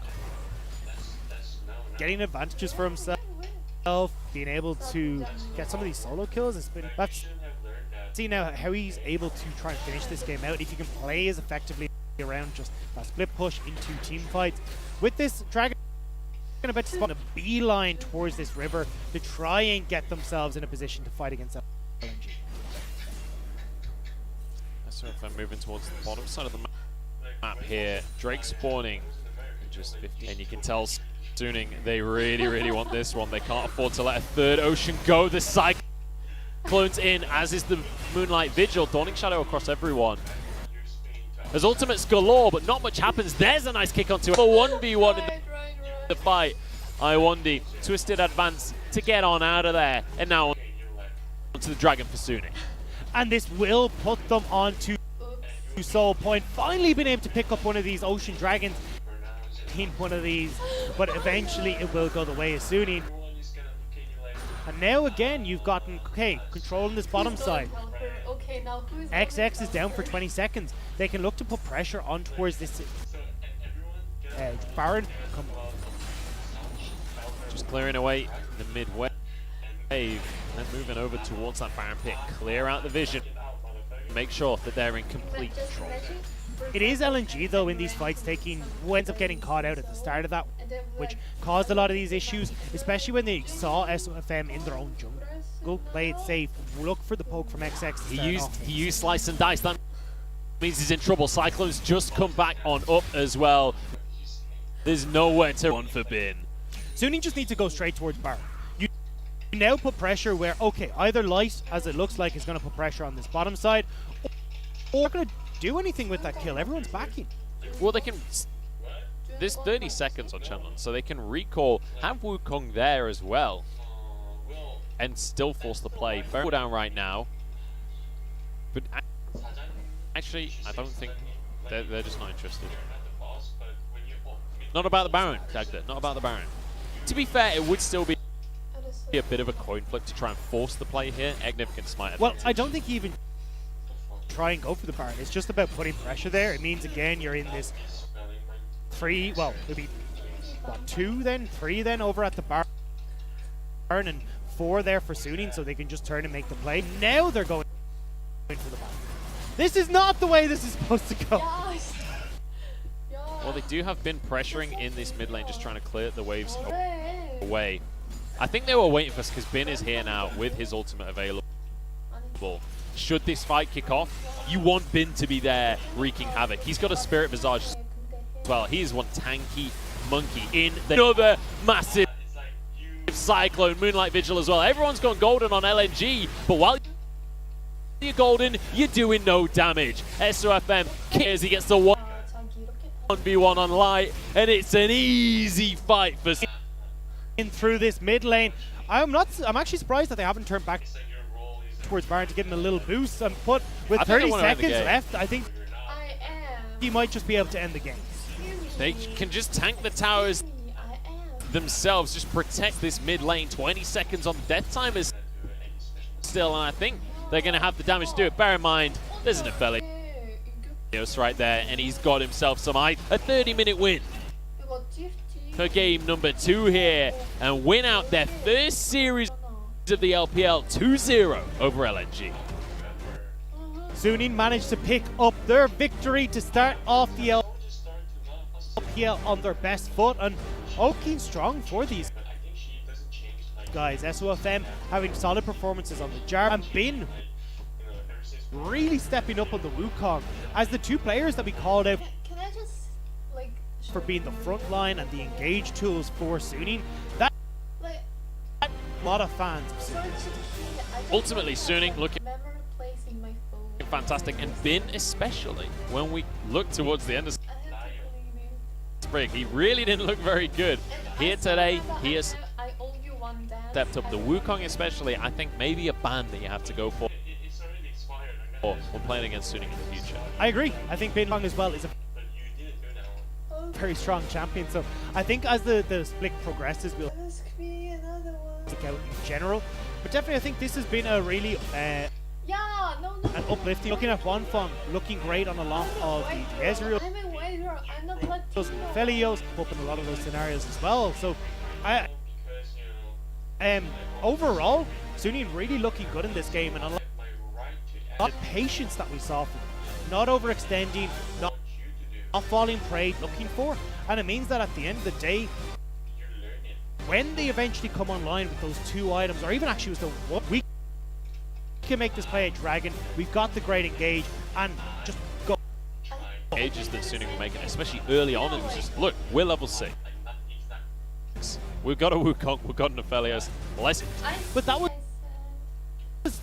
Getting advantages for himself, being able to get some of these solo kills. It's been, that's see now how he's able to try and finish this game out. If he can play as effectively around just a split push into team fights. With this Dragon about to spot a beeline towards this river to try and get themselves in a position to fight against LNG. So if I'm moving towards the bottom side of the map here, Drake spawning just 50, and you can tell Suning they really want this one. They can't afford to let a third ocean go. The Cyclone's in, as is the Moonlight Vigil. Dawning Shadow across everyone. There's ultimates galore, but not much happens. There's a nice kick onto it. 1v1 in the fight. Iwandi, twisted advance to get on out of there. And now onto the Dragon for Suning. And this will put them onto Soul Point. Finally been able to pick up one of these Ocean Dragons in one of these, but eventually it will go the way of Suning. And now again, you've gotten, okay, controlling this bottom side. XX is down for 20 seconds. They can look to put pressure on towards this Baron. Come on. Just clearing away the mid-wave and moving over towards that Baron pit. Clear out the vision. Make sure that they're in complete control. It is LNG though in these fights who ends up getting caught out at the start of that, which caused a lot of these issues, especially when they saw SOFM in their own jungle. Play it safe. Look for the poke from XX. He used slice and dice. That means he's in trouble. Cyclone's just come back on up as well. There's nowhere to run for Bin. Suning just need to go straight towards Baron. You now put pressure where, okay, either Light, as it looks like, is going to put pressure on this bottom side, or going to do anything with that kill. Everyone's backing. Well, they can. There's 30 seconds on Chenlong, so they can recall, have Wukong there as well, and still force the play. Baron down right now, but actually, I don't think they're just not interested. Not about the Baron, Dagda. Not about the Baron. To be fair, it would still be a bit of a coin flip to try and force the play here. Significant smite advantage. Well, I don't think he even try and go for the Baron. It's just about putting pressure there. It means, again, you're in this 3, well, maybe, what, 2 then? 3 then over at the Baron, and 4 there for Suning, so they can just turn and make the play. Now they're going for the Baron. This is not the way this is supposed to go. Well, they do have been pressuring in this mid lane, just trying to clear the waves away. I think they were waiting for us because Bin is here now with his ultimate available. Should this fight kick off, you want Bin to be there wreaking havoc. He's got a Spirit Visage as well. He is one tanky monkey in another massive Cyclone, Moonlight Vigil as well. Everyone's gone golden on LNG, but while you're golden, you're doing no damage. SOFM as he gets the 1v1 on Light, and it's an easy fight for in through this mid lane. I'm actually surprised that they haven't turned back towards Baron to give him a little boost, and with I think 30 they wanna end the seconds game. left, I think I am. he might just be able to end the game. They can just tank the towers I am. themselves, just protect this mid lane. 20 seconds on the death timers still, and I think they're going to have the damage to do it. Bear in mind, there's an Aphelios right there, and he's got himself some height. A 30-minute win for game number 2 here, and win out their first series of the LPL 2-0 over LNG. Suning managed to pick up their victory to start off the LPL on their best foot, and Oaking strong for these guys. SOFM having solid performances on the Jar, and Bin really stepping up on the Wukong as the two players that we called out Can I just like for being the front line and the engage tools for Suning. That like a lot of fans of Suning. Ultimately, Suning looking memory place in my phone. fantastic, and Bin especially. When we look towards the end of I have to believe you. spring, he really didn't look very good. And Here I still today, remember he has I owe you one dance. stepped up. The Wukong especially, I think maybe a ban that you have to go for when playing against Suning in the future. I agree. I think Bin Long as well is a very strong champion. So I think as the split progresses, we'll Ask me another one. stick out in general. But definitely, I think this has been a really Yeah, no. an uplifting. Looking at Wanfeng, looking great on a lot of the Ezreal. I'm a waiter. I'm not Latino. Those Felios up in a lot of those scenarios as well. So, overall, Suning really looking good in this game, and a lot of patience that we saw from them. Not overextending, not falling prey, looking for, and it means that at the end of the day, when they eventually come online with those 2 items, or even actually with the one, we can make this play a dragon. We've got the great engage, and just go. Ages that Suning were making, especially early on, it was just, look, we're level 6. We've got a Wukong, we've got an Aphelios. Let's But that was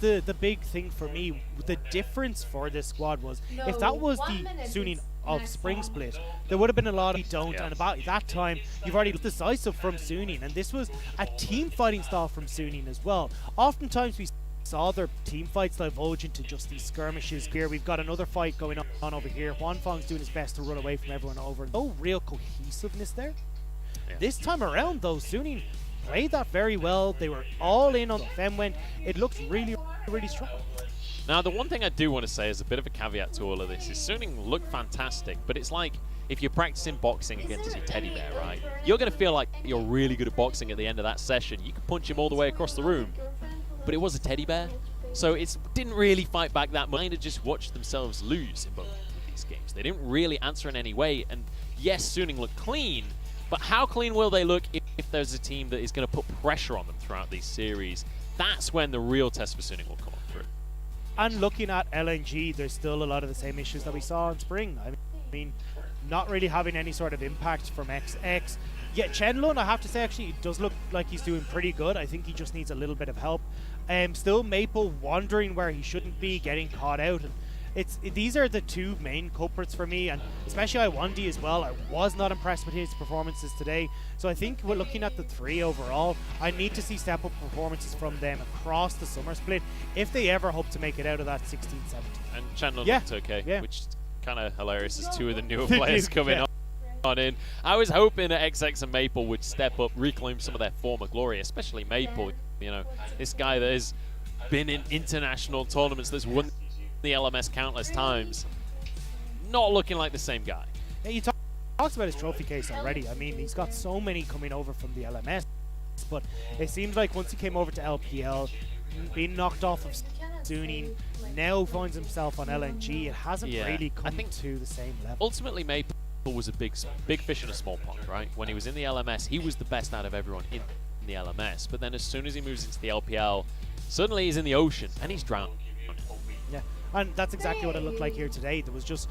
the big thing for me. The difference for this squad was if that was the Suning of Spring Split, there would have been a lot of don't, and about that time you've already decisive from Suning, and this was a team fighting style from Suning as well. Oftentimes we saw their team fights divulge into just these skirmishes. Here we've got another fight going on over here. Wanfeng's doing his best to run away from everyone over. No real cohesiveness there. This time around though, Suning played that very well. They were all in on the Fem went. It looks really, really strong. Now, the one thing I do want to say as a bit of a caveat to all of this is Suning look fantastic, but it's like if you're practicing boxing against your teddy bear, right? You're going to feel like you're really good at boxing at the end of that session. You can punch him all the way across the room, but it was a teddy bear, so it didn't really fight back that much. Kind of just watched themselves lose in both of these games. They didn't really answer in any way, and yes, Suning looked clean, but how clean will they look if there's a team that is going to put pressure on them throughout these series? That's when the real test for Suning will come on through. And looking at LNG, there's still a lot of the same issues that we saw in spring. I mean, not really having any sort of impact from XX. Yeah, Chenlun, I have to say, actually, it does look like he's doing pretty good. I think he just needs a little bit of help. Still, Maple wandering where he shouldn't be, getting caught out. And these are the 2 main culprits for me, and especially Iwandi as well. I was not impressed with his performances today. So I think we're looking at the 3 overall. I need to see step-up performances from them across the summer split if they ever hope to make it out of that 16-17. And Chandler Yeah, looked okay, yeah. which is kind of hilarious as 2 of the newer players coming on in. I was hoping that XX and Maple would step up, reclaim some of their former glory, especially Maple. You know, this guy that has been in international tournaments, that's won the LMS countless times, not looking like the same guy. Yeah, you talked about his trophy case already. I mean, he's got so many coming over from the LMS, but it seems like once he came over to LPL, being knocked off of Suning, now finds himself on LNG. It hasn't really come to the same level. Ultimately, Maple was a big fish in a small pond, right? When he was in the LMS, he was the best out of everyone in the LMS. But then as soon as he moves into the LPL, suddenly he's in the ocean and he's drowned. Yeah, and that's exactly what it looked like here today. There was just,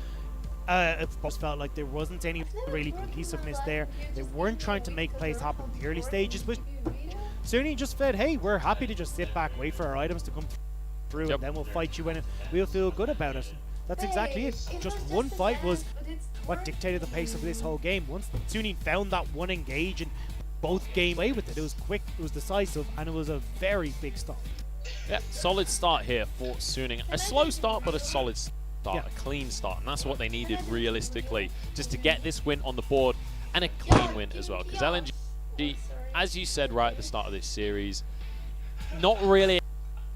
it felt like there wasn't any really cohesiveness there. They weren't trying to make plays happen in the early stages, but Suning just said, hey, we're happy to just sit back, wait for our items to come through, and then we'll fight you when we'll feel good about it. That's exactly it. Just one fight was what dictated the pace of this whole game. Once Suning found that one engage and both game away with it, it was quick, it was decisive, and it was a very big stop. Yeah, solid start here for Suning. A slow start, but a solid start, a clean start. And that's what they needed realistically, just to get this win on the board and a clean win as well. Because LNG, as you said right at the start of this series, not really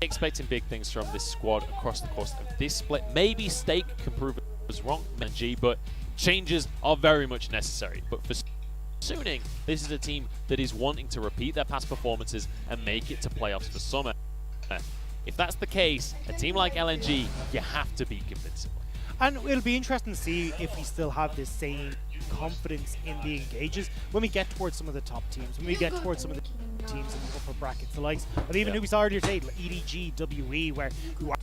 expecting big things from this squad across the course of this split. Maybe Stake can prove it was wrong, LNG, but changes are very much necessary. But for Suning, this is a team that is wanting to repeat their past performances and make it to playoffs for summer. If that's the case, a team like LNG, you have to beat convincingly. And it'll be interesting to see if we still have this same confidence in the engages when we get towards some of the top teams, when we get towards some of the teams in the upper brackets, the likes of even who we saw earlier today, EDG, WE, where you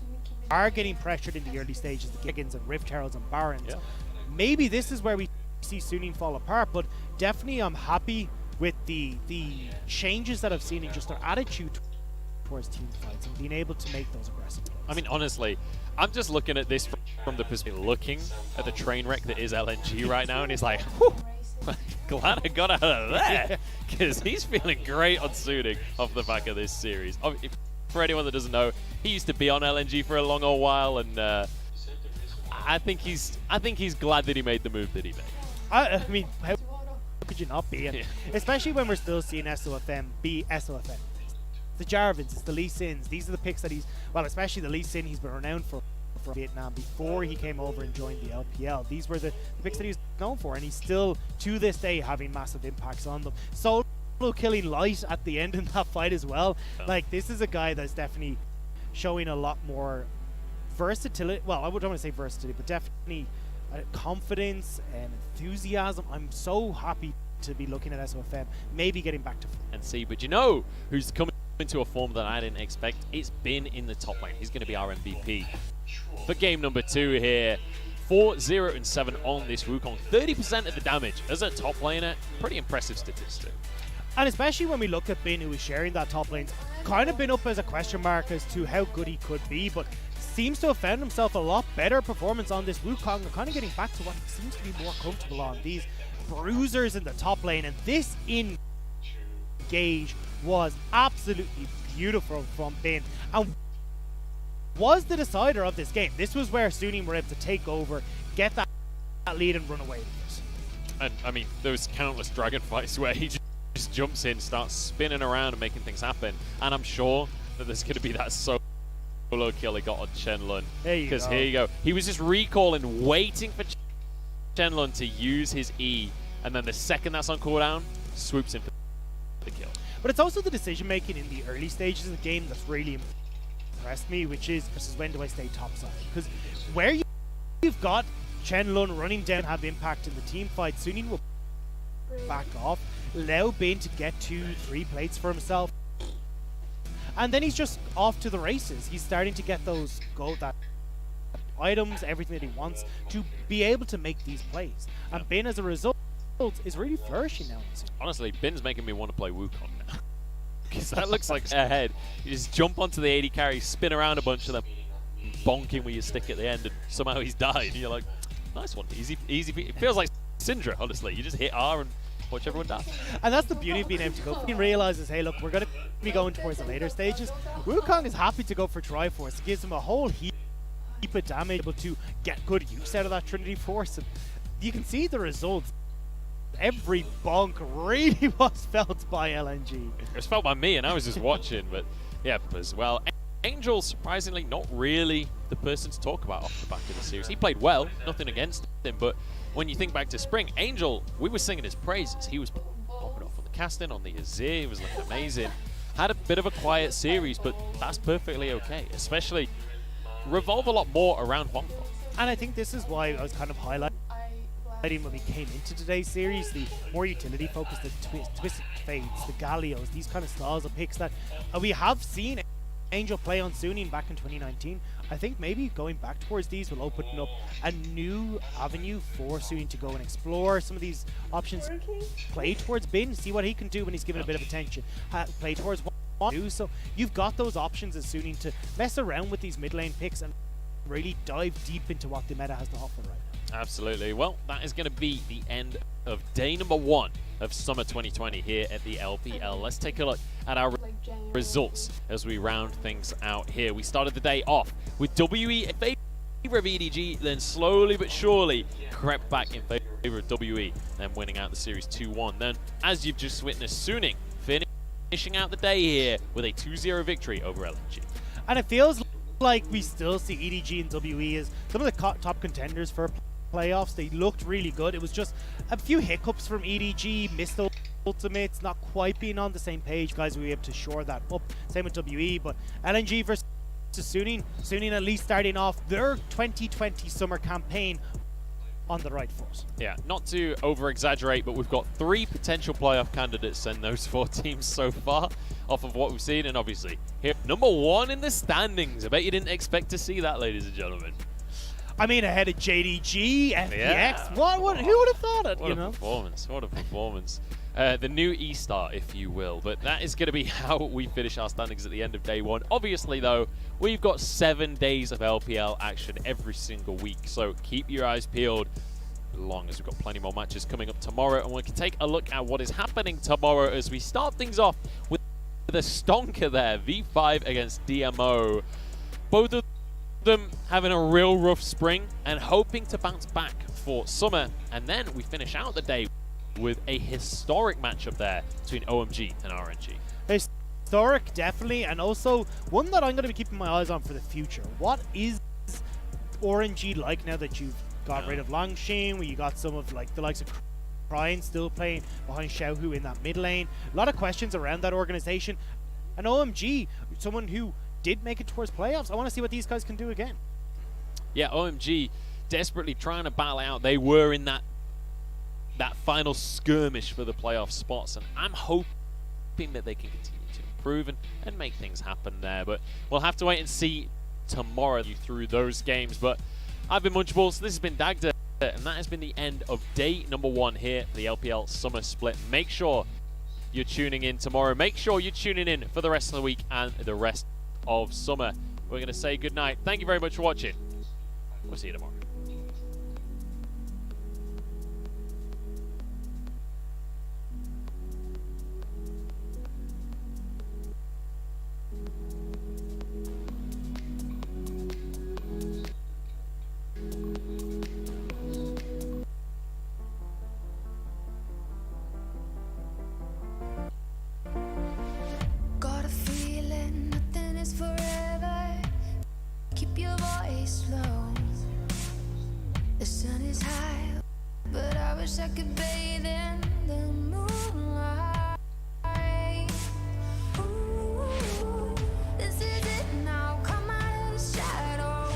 are getting pressured in the early stages, the Giggins and Rift Heralds and Barons. Yeah. Maybe this is where we see Suning fall apart, but definitely I'm happy with the changes that I've seen in just their attitude towards team fights and being able to make those aggressive plays. I mean, honestly, I'm just looking at this from the perspective, looking at the train wreck that is LNG right now, and it's like, whew, glad I got out of there, because he's feeling great on Suning off the back of this series. For anyone that doesn't know, he used to be on LNG for a long old while, and I think he's glad that he made the move that he made. I mean, how could you not be? And especially when we're still seeing SOFM be SOFM. The Jarvins, it's the Lee Sins. These are the picks that well, especially the Lee Sin, he's been renowned for Vietnam before he came over and joined the LPL. These were the picks that he was known for, and he's still, to this day, having massive impacts on them. Solo killing Light at the end in that fight as well. Like, this is a guy that's definitely showing a lot more versatility. Well, I don't want to say versatility, but definitely confidence and enthusiasm. I'm so happy to be looking at SOFM, maybe getting back to and see. But you know who's coming into a form that I didn't expect? It's Bin in the top lane. He's going to be our MVP for game number 2 here. 4-0-7 on this Wukong. 30% of the damage as a top laner. Pretty impressive statistic. And especially when we look at Bin, who is sharing that top lane, kind of been up as a question mark as to how good he could be, but seems to have found himself a lot better performance on this Wukong and kind of getting back to what he seems to be more comfortable on. These bruisers in the top lane, and this engage was absolutely beautiful from Bin and was the decider of this game. This was where Suning were able to take over, get that lead and run away with it. And I mean, there was countless dragon fights where he just jumps in, starts spinning around and making things happen, and I'm sure that there's going to be that solo kill he got on Shenlong. Because here you go, he was just recalling, waiting for Shenlong to use his E, and then the second that's on cooldown, swoops in for the kill. But it's also the decision making in the early stages of the game that's really impressed me, which is when do I stay topside? Because where you've got Shenlong running down, have impact in the team fight, Suning will back off, allow Bin to get 2-3 plates for himself, and then he's just off to the races. He's starting to get those items, everything that he wants to be able to make these plays. And Bin, as a result, is really flourishing now. Honestly, Bin's making me want to play Wukong now. Because that looks like ahead. You just jump onto the 80 carry, spin around a bunch of them, bonk him with your stick at the end, and somehow he's died. And you're like, nice one, easy. It feels like Syndra, honestly. You just hit R and watch everyone die. And that's the beauty of being able to go. He realizes, hey, look, we're going to be going towards the later stages. Wukong is happy to go for Triforce. It gives him a whole heap of damage, able to get good use out of that Trinity Force. And you can see the results. Every bonk really was felt by LNG. It was felt by me, and I was just watching. But yeah, as well. Angel, surprisingly, not really the person to talk about off the back of the series. He played well, nothing against him, but when you think back to Spring, Angel, we were singing his praises. He was popping off on the casting, on the Azir, he was looking amazing. Had a bit of a quiet series, but that's perfectly okay, especially revolve a lot more around Huang Feng. And I think this is why I was kind of highlighting when we came into today's series, the more utility focused, the Twisted Fades, the Gallios, these kind of styles of picks that we have seen Angel play on Suning back in 2019. I think maybe going back towards these will open up a new avenue for Suning to go and explore some of these options. Play towards Bin, see what he can do when he's given a bit of attention. Play towards one, so you've got those options as Suning to mess around with these mid lane picks and really dive deep into what the meta has to offer right now. Absolutely. Well, that is going to be the end of day number 1 of Summer 2020 here at the LPL. Let's take a look at our results as we round things out here. We started the day off with WE in favor of EDG, then slowly but surely crept back in favor of WE, then winning out the series 2-1. Then, as you've just witnessed, Suning finishing out the day here with a 2-0 victory over LNG. And it feels like we still see EDG and WE as some of the top contenders for playoffs. They looked really good. It was just a few hiccups from EDG, missed ultimates, not quite being on the same page. Guys, we were able to shore that up. Same with WE, but LNG versus Suning. Suning at least starting off their 2020 summer campaign on the right foot. Yeah, not to over-exaggerate, but we've got 3 potential playoff candidates in those 4 teams so far off of what we've seen. And obviously, here, number 1 in the standings. I bet you didn't expect to see that, ladies and gentlemen. I mean, ahead of JDG, FPX. Yeah. What? Who would have thought it? What a performance. What a performance. The new E-Star, if you will. But that is going to be how we finish our standings at the end of day 1. Obviously, though, we've got 7 days of LPL action every single week. So keep your eyes peeled, as long as we've got plenty more matches coming up tomorrow. And we can take a look at what is happening tomorrow as we start things off with the stonker there. V5 against DMO. Both of them having a real rough spring and hoping to bounce back for summer. And then we finish out the day with a historic matchup there between OMG and RNG. Historic, definitely, and also one that I'm going to be keeping my eyes on for the future. What is RNG like now that you've got rid of Longshin, where you got some of like the likes of Cryin still playing behind Xiaohu in that mid lane? A lot of questions around that organization. And OMG, someone who did make it towards playoffs. I want to see what these guys can do again. Yeah, OMG desperately trying to battle out. They were in that final skirmish for the playoff spots, and I'm hoping that they can continue to improve and make things happen there. But we'll have to wait and see tomorrow through those games. But I've been Munchables, this has been Dagda, and that has been the end of day number 1 here for the LPL Summer Split. Make sure you're tuning in tomorrow. Make sure you're tuning in for the rest of the week and the rest of summer. We're going to say goodnight. Thank you very much for watching. We'll see you tomorrow. Got a feeling nothing is forever. Keep your voice low. The sun is high, but I wish I could bathe in the moonlight. Ooh, this is it now. Come out of the shadow.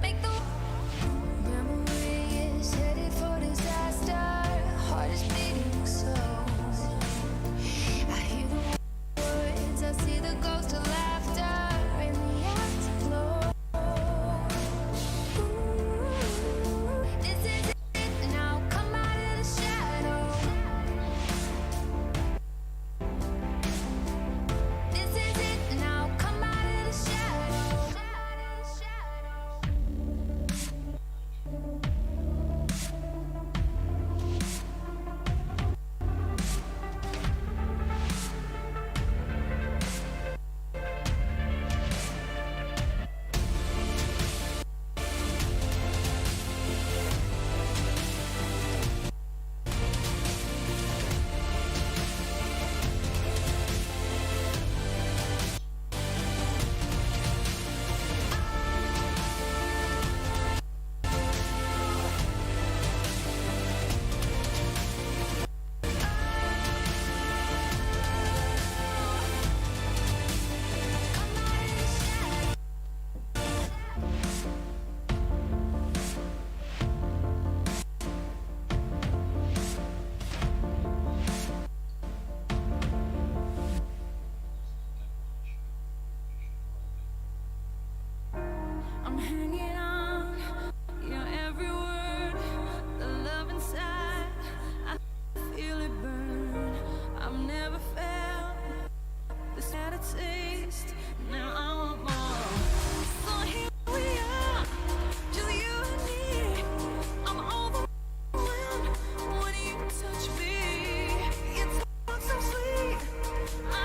Make the memory is headed for disaster. Heart is beating slow. I hear the words, I see the ghost of laughter in the afterglow. Ooh, this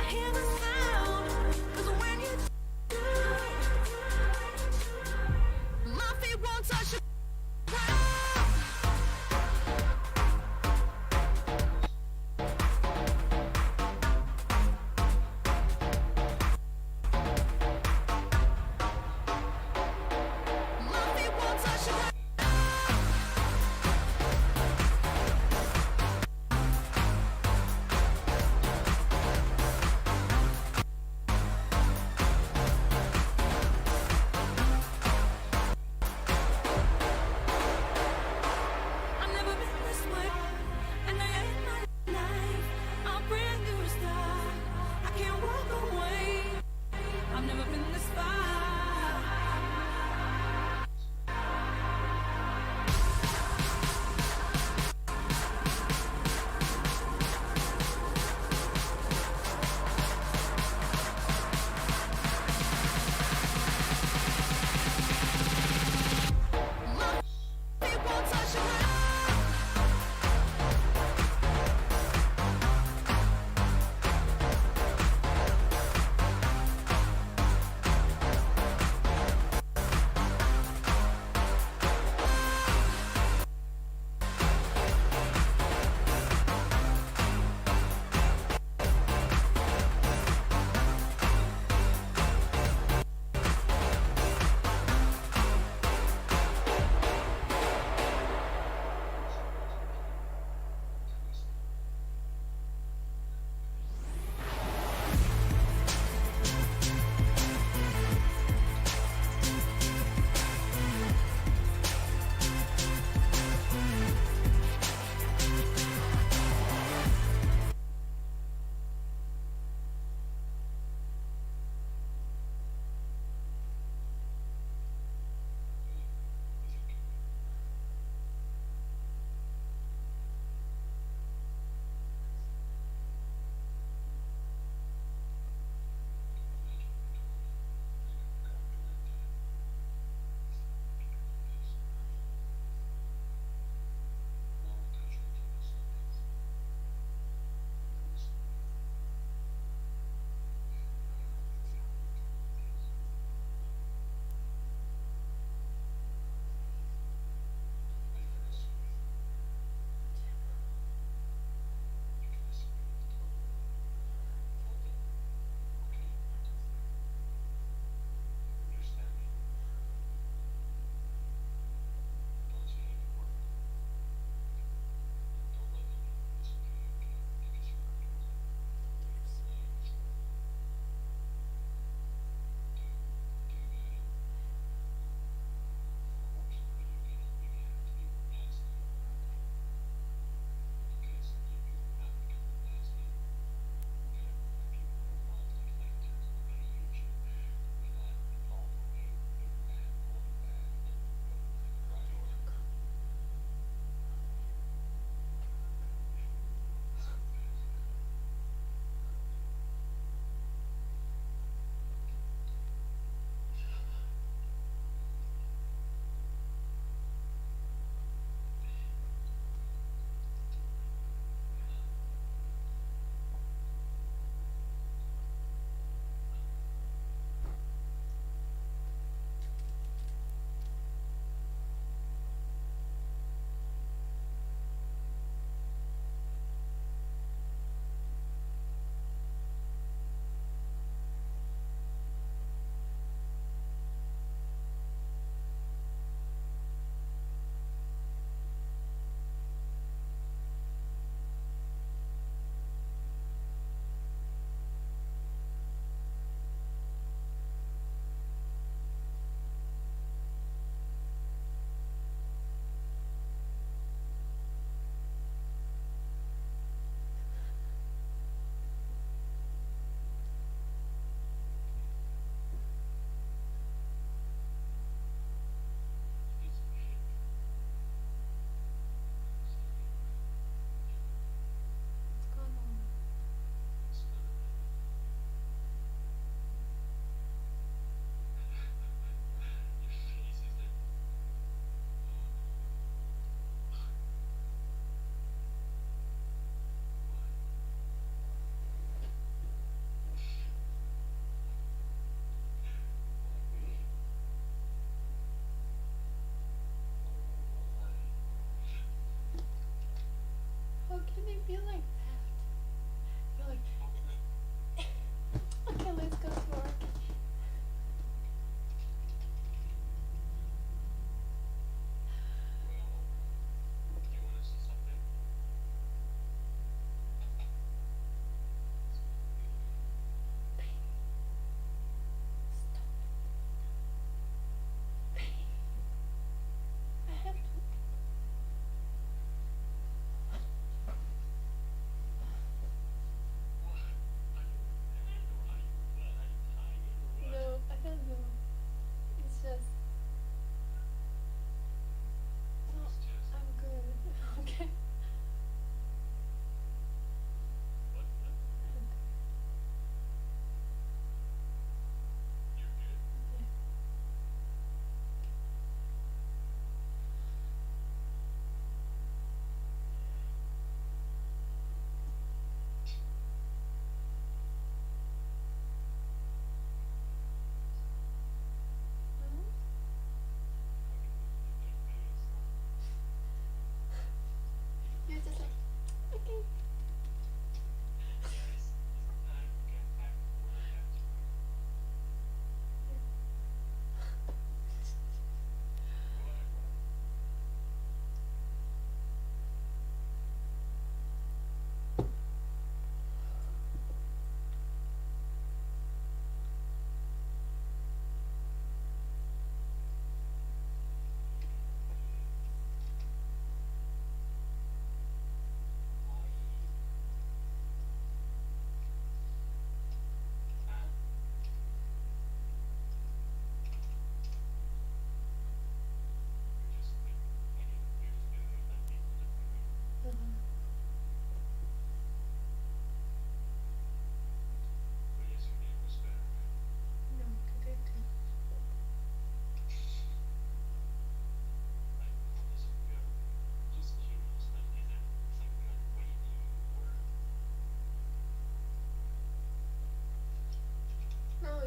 hear the sound, 'cause when you do, my feet won't touch the ground. My feet won't touch the ground.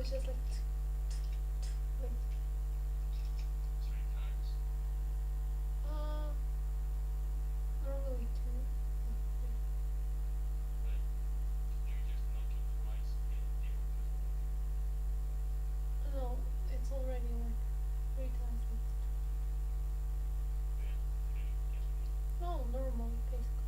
it's just like normally two. No, it's already like 3 times. No, normal, basically.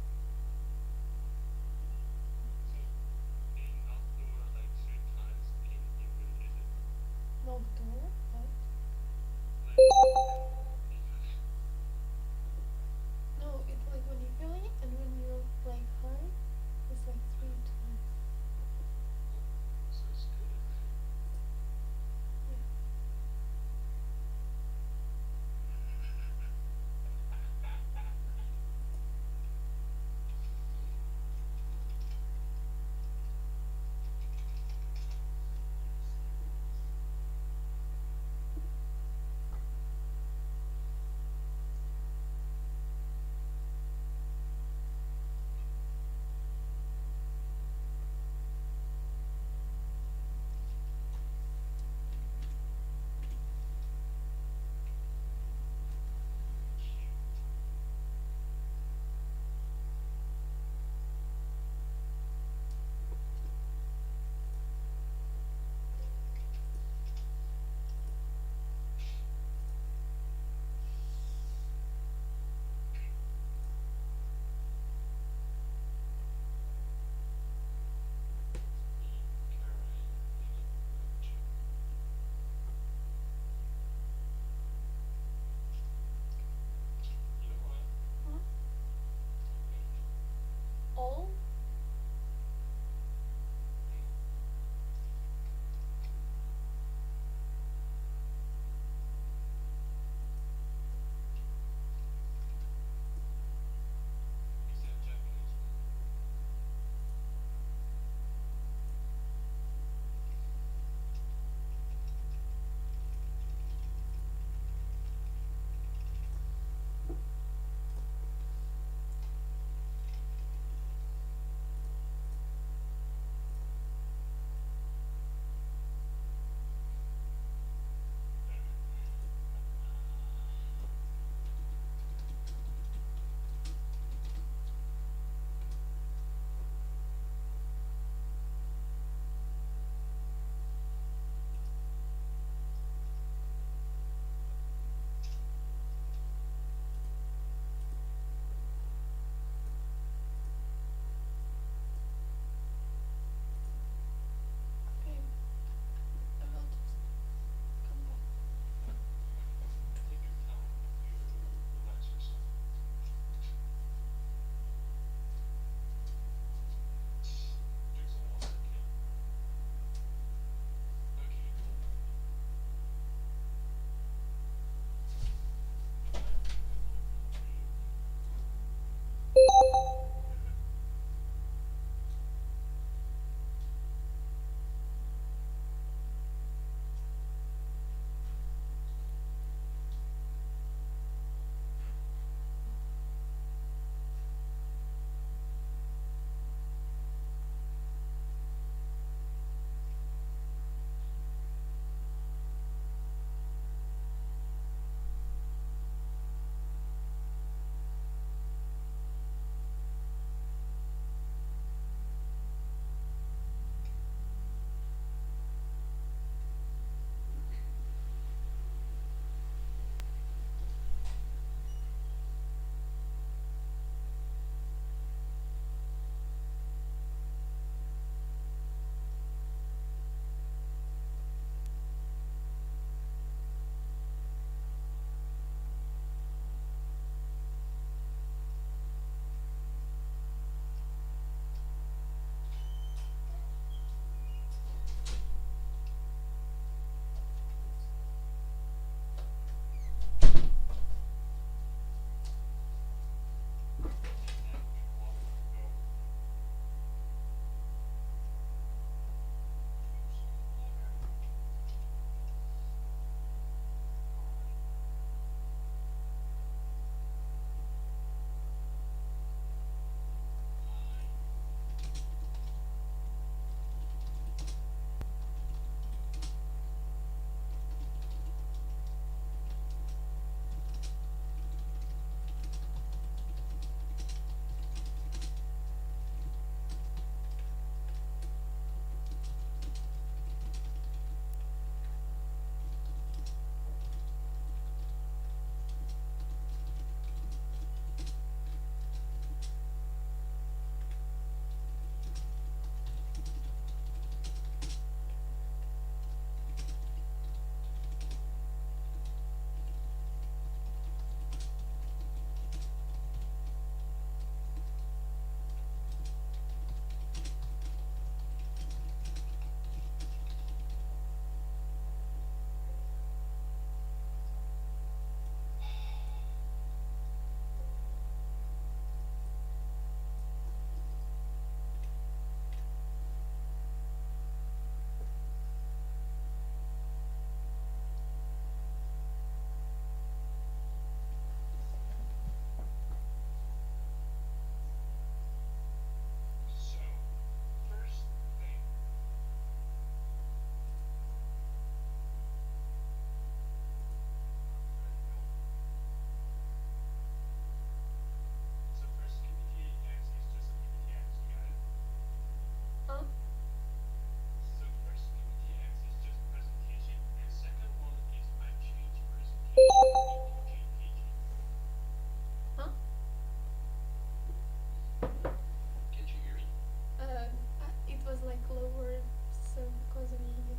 like lower, so because of you.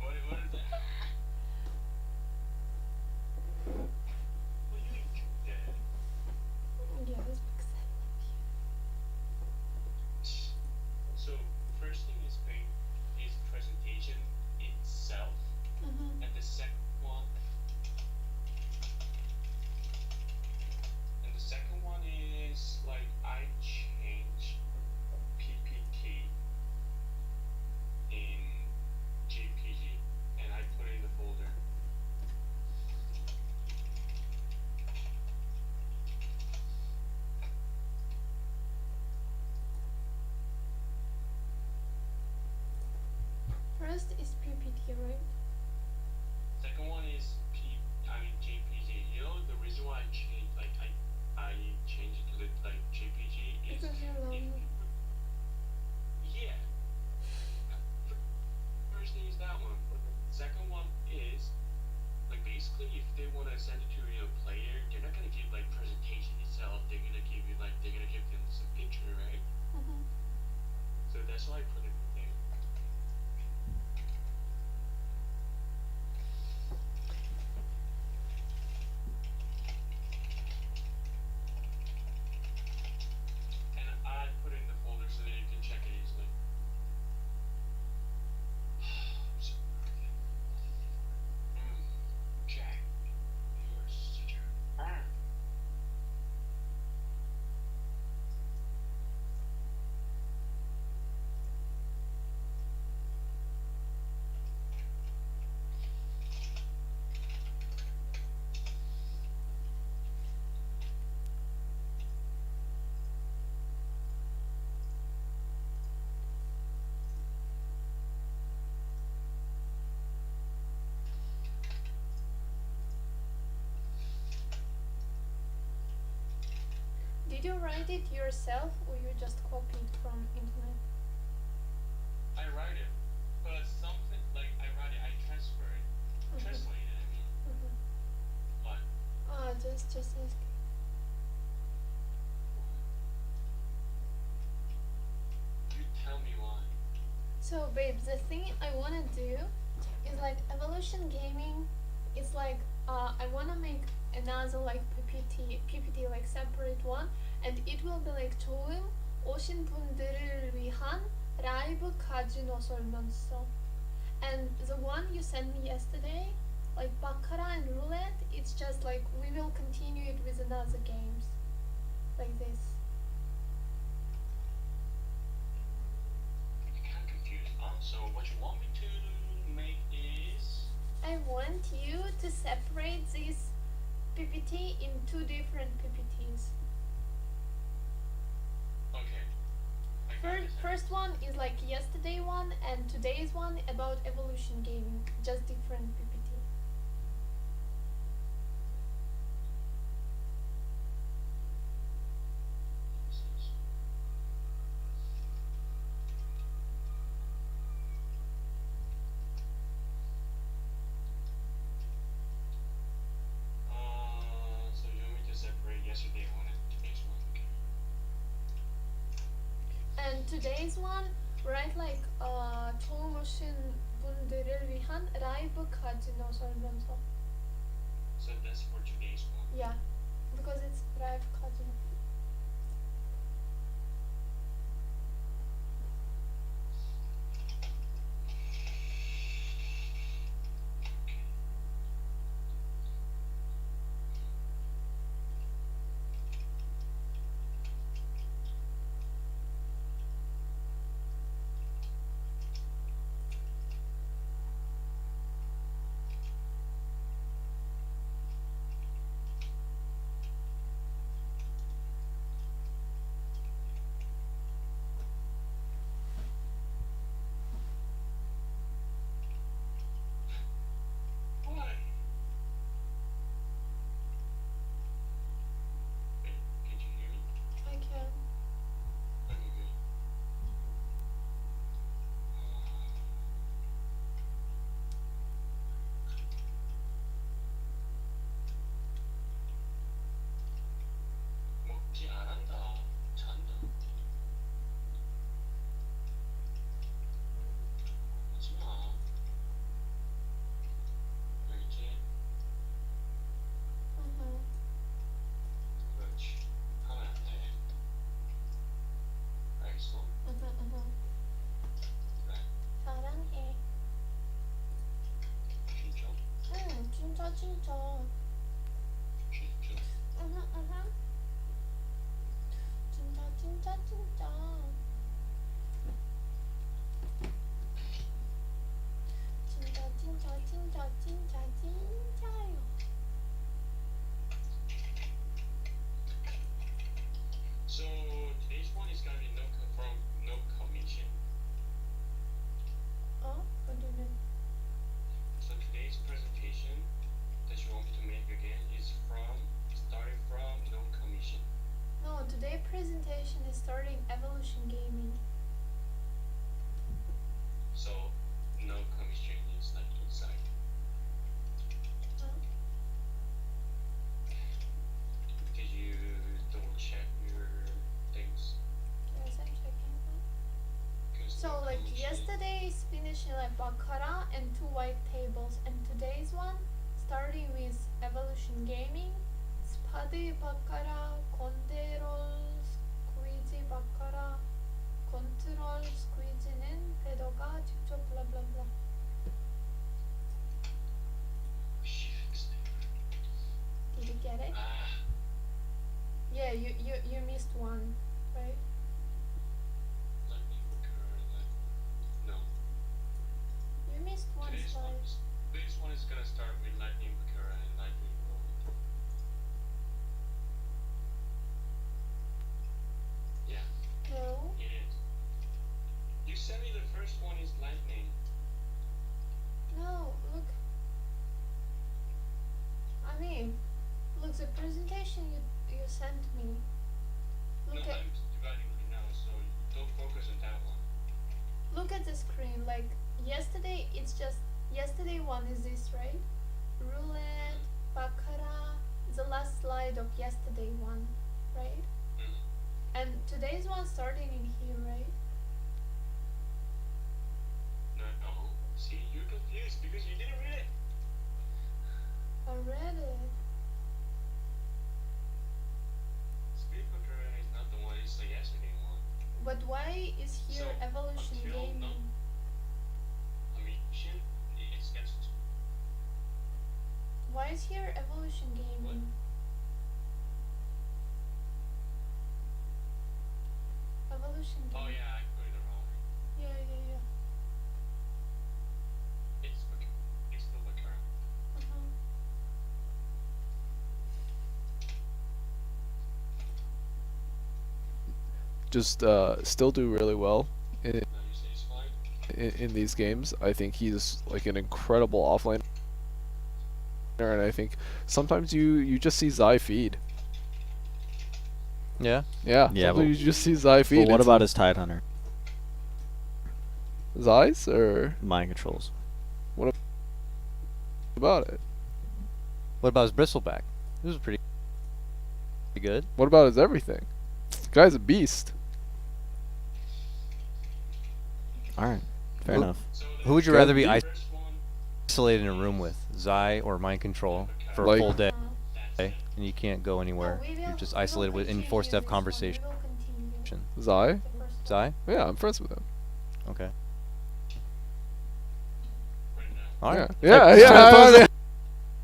What is that? Well, you enjoyed that. Yeah, that's because I love you. So first thing is presentation itself, Mm-hmm. and the second one is like I changed PPT in JPG and I put it in the folder. First is PPT, right? Second one is JPG. You know the reason why I changed I changed it to the like JPG is Because you love me. yeah. First thing is that one, but the second one is like basically if they want to send it to a player, they're not gonna give like presentation itself. They're gonna give them some picture, right? Mm-hmm. So that's why I put it in there. And I put it in the folder so that you can check it easily. I'm so Jack, you are such a Did you write it yourself or you just copied from internet? I write it, but something like I write it, I transfer it, translate it. I mean, Mm-hmm. but Just ask. you tell me why. So, babe, the thing I wanna do is like evolution gaming. It's like I wanna make another like PPT like separate one, and it will be like 처음 오신 분들을 위한 라이브 카지노 설명서. And the one you sent me yesterday, like baccarat and roulette, it's just like we will continue it with another games, like this. I'm kind of confused. So what you want me to make is I want you to separate this PPT in two different PPTs. okay. I got this. First one is like yesterday one, and today's one about evolution gaming, just different PPT. So you want me to separate yesterday one and today's one? Okay. And today's one, write like 처음 오신 분들을 위한 라이브 카지노 설명서. So that's for today's one. Yeah, because it's live 카지노. So like yesterday's finishing like Baccarat and 2 white tables, and today's one starting with Evolution Gaming, Spade Baccarat, Control, Squeezy Baccarat, Control, Squeezy는 배도가 직접 blah blah blah. Did you get it? Yeah, you missed one, right? Lightning occur, no. You missed one slide. Today's one is gonna start with lightning occur and lightning roll. Yeah, No. it is. You said me the first one is lightning. No, look. I mean, look, the presentation you sent me. No, Look at I'm dividing right now, so don't focus on that one. look at the screen. Like yesterday, it's just yesterday one is this, right? Roulette, baccarat. The last slide of yesterday one, right? And today's one starting in here, right? No, no. See, you're confused because you didn't read it. I read it. Speed occur is not the one, it's the yesterday one. But why is here So, Evolution until Gaming? now- I mean, shit, it's Why is here Evolution Gaming? Evolution oh Gaming. yeah, I put it wrong. Yeah. It's still the current. Uh-huh. Just still do really well in, Now you say it's fine. in these games. I think he's like an incredible offlaner, and I think sometimes you just see Zai feed. Yeah. Yeah, Yeah, sometimes but- you just see Zai feed. But what It's about his Tidehunter? Zai's or Mind controls. about it? What about his Bristleback? This was pretty good. What about his everything? The guy's a beast. Alright. Fair So enough. the Who would you rather be first one, isolated in a room with? Zai or Mind Control for Like- a full day? Uh-huh. And you can't go anywhere. No, we You're will- just we will isolated with and continue forced to have this one. We conversation. will continue Zai? the first one. Zai? Yeah, I'm friends with him. Okay. right now. Alright. Yeah.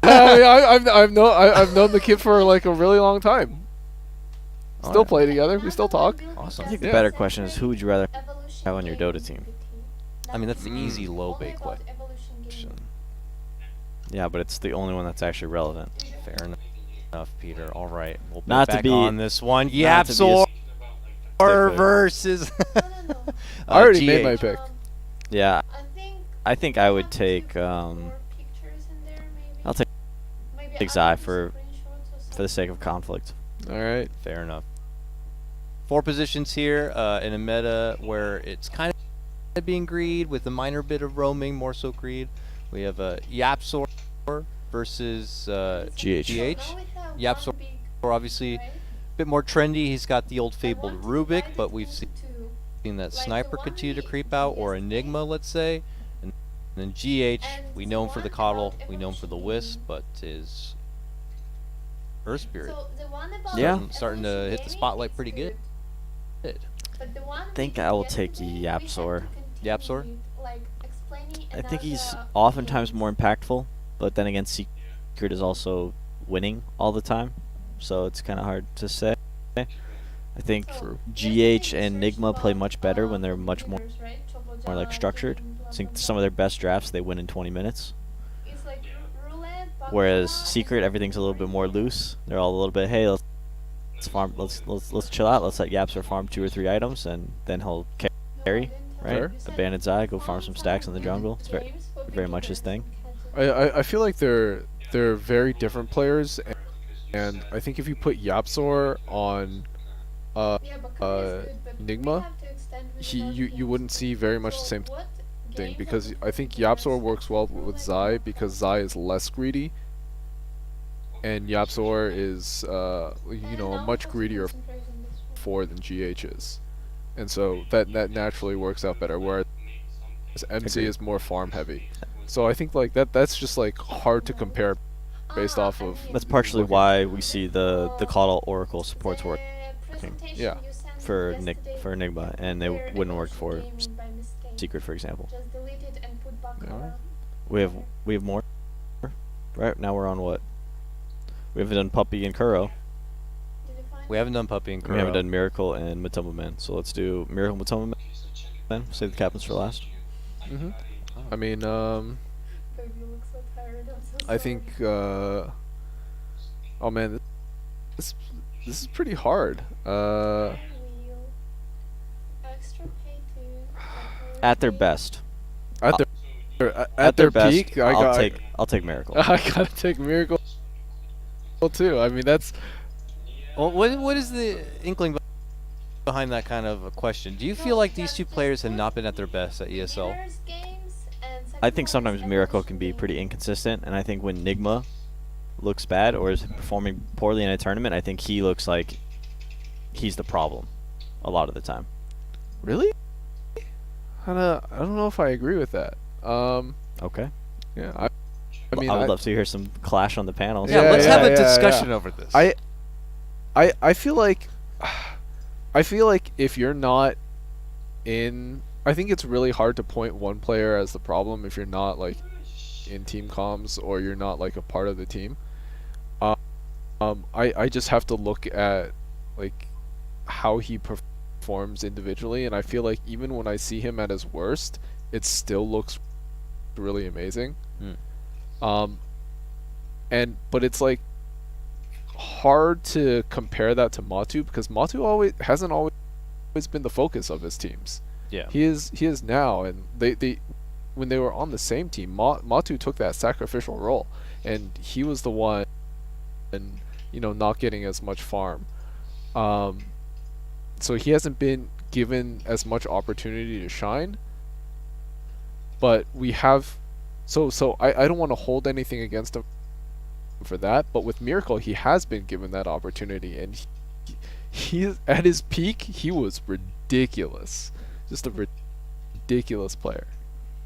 I've known the kid for like a really long time. Still Alright. play together. We still talk. Awesome. I think the Yeah. better question is, who would you rather Evolution have on your Gaming Dota team? GPT. I mean, that's the Mm. easy low Only bake about question. Evolution Gaming. Yeah, but it's the only one that's actually relevant. Fair enough, Peter. Alright. We'll Not put to back be- on this one. not to be a Yapsor About like the versus No. I already made GH. my pick. Yeah, I think I would have take more pictures in there, maybe. I'll take Maybe take I'll Zai do for screenshots or the sake of conflict. All right. Fair enough. 4 positions here in a meta where it's kind of being greed with a minor bit of roaming, more so greed. We have Yapsor versus GH. GH. Yapsor obviously a bit more trendy. He's got the old fabled Rubik, but we've seen that Sniper continue to creep out, or Enigma, let's say. And then GH, we know him for the Coddle, we know him for the Wisp, but his Earth Spirit Yeah. starting to hit the spotlight pretty good. I think I will take Yapsor. Yapsor? I think he's oftentimes more impactful, but then again, Secret is also winning all the time, so it's kind of hard to say. I think GH and Nigma play much better when they're much more like structured. I think some of their best drafts they win in 20 minutes. Whereas Secret, everything's a little bit more loose. They're all a little bit, hey, let's farm, let's chill out. Let's let Yapsor farm 2 or 3 items, and then he'll carry, right? Sure. Abandoned Zai, go farm some stacks in the jungle. It's very much his thing. I feel like they're very different players, and I think if you put Yapsor on Nigma, you wouldn't see very much the same thing, because I think Yapsor works well with Zai because Zai is less greedy, and Yapsor is a much greedier 4 than GH is. and so that naturally works out better. Whereas MC is more farm heavy, so I think like that's just like hard to compare based off of. That's partially why we see the Caudal Oracle supports working. Yeah. For Nigma, and they wouldn't work for Secret, for example. Just delete it and put back Yeah. We have more. Right now we're on what? We haven't done Puppy and Kuro. We haven't done Puppy and Kuro. We haven't done Miracle and Matumba Man. So let's do Miracle and Matumba Man. Save the captains for last. Mhm. I mean, Baby, you look so tired. I'm so I think. Oh man, this is pretty hard. Extra pay to At their best. At their best, peak, I'll take Miracle. I gotta take Miracle too. I mean, that's. Well, what is the inkling behind that kind of a question? Do you feel like these two players have not been at their best at ESL? I think sometimes Miracle can be pretty inconsistent, and I think when Nigma looks bad or is performing poorly in a tournament, I think he looks like he's the problem a lot of the time. Really? I don't know if I agree with that. Okay. Yeah. I mean, I would love to hear some clash on the panels. Yeah, let's have a discussion over this. I feel like if you're not in, I think it's really hard to point one player as the problem if you're not like in team comms or you're not like a part of the team. I just have to look at like how he performs individually, and I feel like even when I see him at his worst, it still looks really amazing. But it's like hard to compare that to Matu because Matu hasn't always been the focus of his teams. Yeah. He is now, and they when they were on the same team, Matu took that sacrificial role, and he was the one, and not getting as much farm. So he hasn't been given as much opportunity to shine. But we have, so I don't want to hold anything against him for that. But with Miracle, he has been given that opportunity, and he at his peak, he was ridiculous, just a ridiculous player.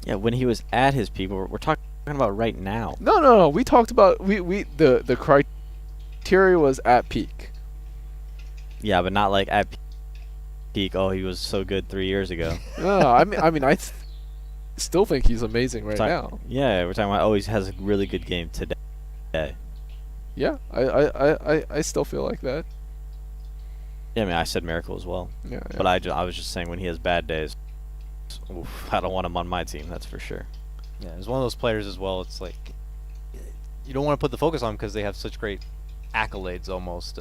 Yeah, when he was at his peak, we're talking about right now. No. We talked about the criteria was at peak. Yeah, but not like at peak. Oh, he was so good 3 years ago. No, I mean, I still think he's amazing right now. Yeah, we're talking about. Oh, he has a really good game today. Yeah, I still feel like that. Yeah, I mean, I said Miracle as well. Yeah. But I was just saying when he has bad days, oof, I don't want him on my team. That's for sure. Yeah, as one of those players as well, it's like you don't want to put the focus on because they have such great accolades, almost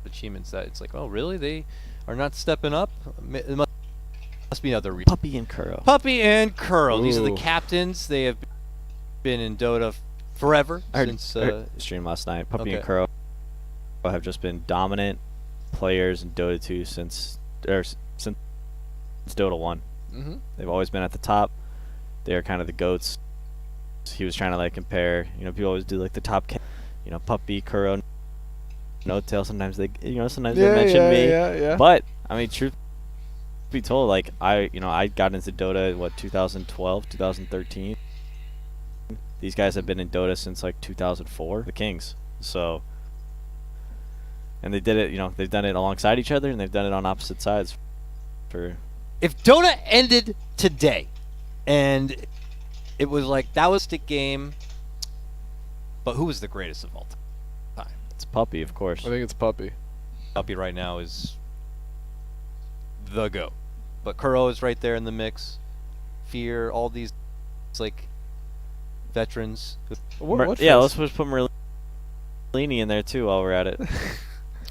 achievements, that it's like, oh, really? They are not stepping up? It must be other reasons. Puppy and Kuro. Puppy and Kuro. Ooh. These are the captains. They have been in Dota forever. I heard since stream last night. Puppy and Kuro have just been dominant players in Dota 2 since Dota 1. Mm-hmm. They've always been at the top. They're kind of the goats. He was trying to like compare. People always do like the top. Puppy, Kuro, No Tail. Sometimes they mention me. Yeah. But I mean, truth be told, like I got into Dota in 2012, 2013. These guys have been in Dota since like 2004. The Kings. So. And they did it. They've done it alongside each other, and they've done it on opposite sides. If Dota ended today, and it was like that was the game, but who was the greatest of all time? It's Puppy, of course. I think it's Puppy. Puppy right now is the GOAT. But Kuro is right there in the mix. Fear, all these like veterans. Let's just put Merlini in there too while we're at it.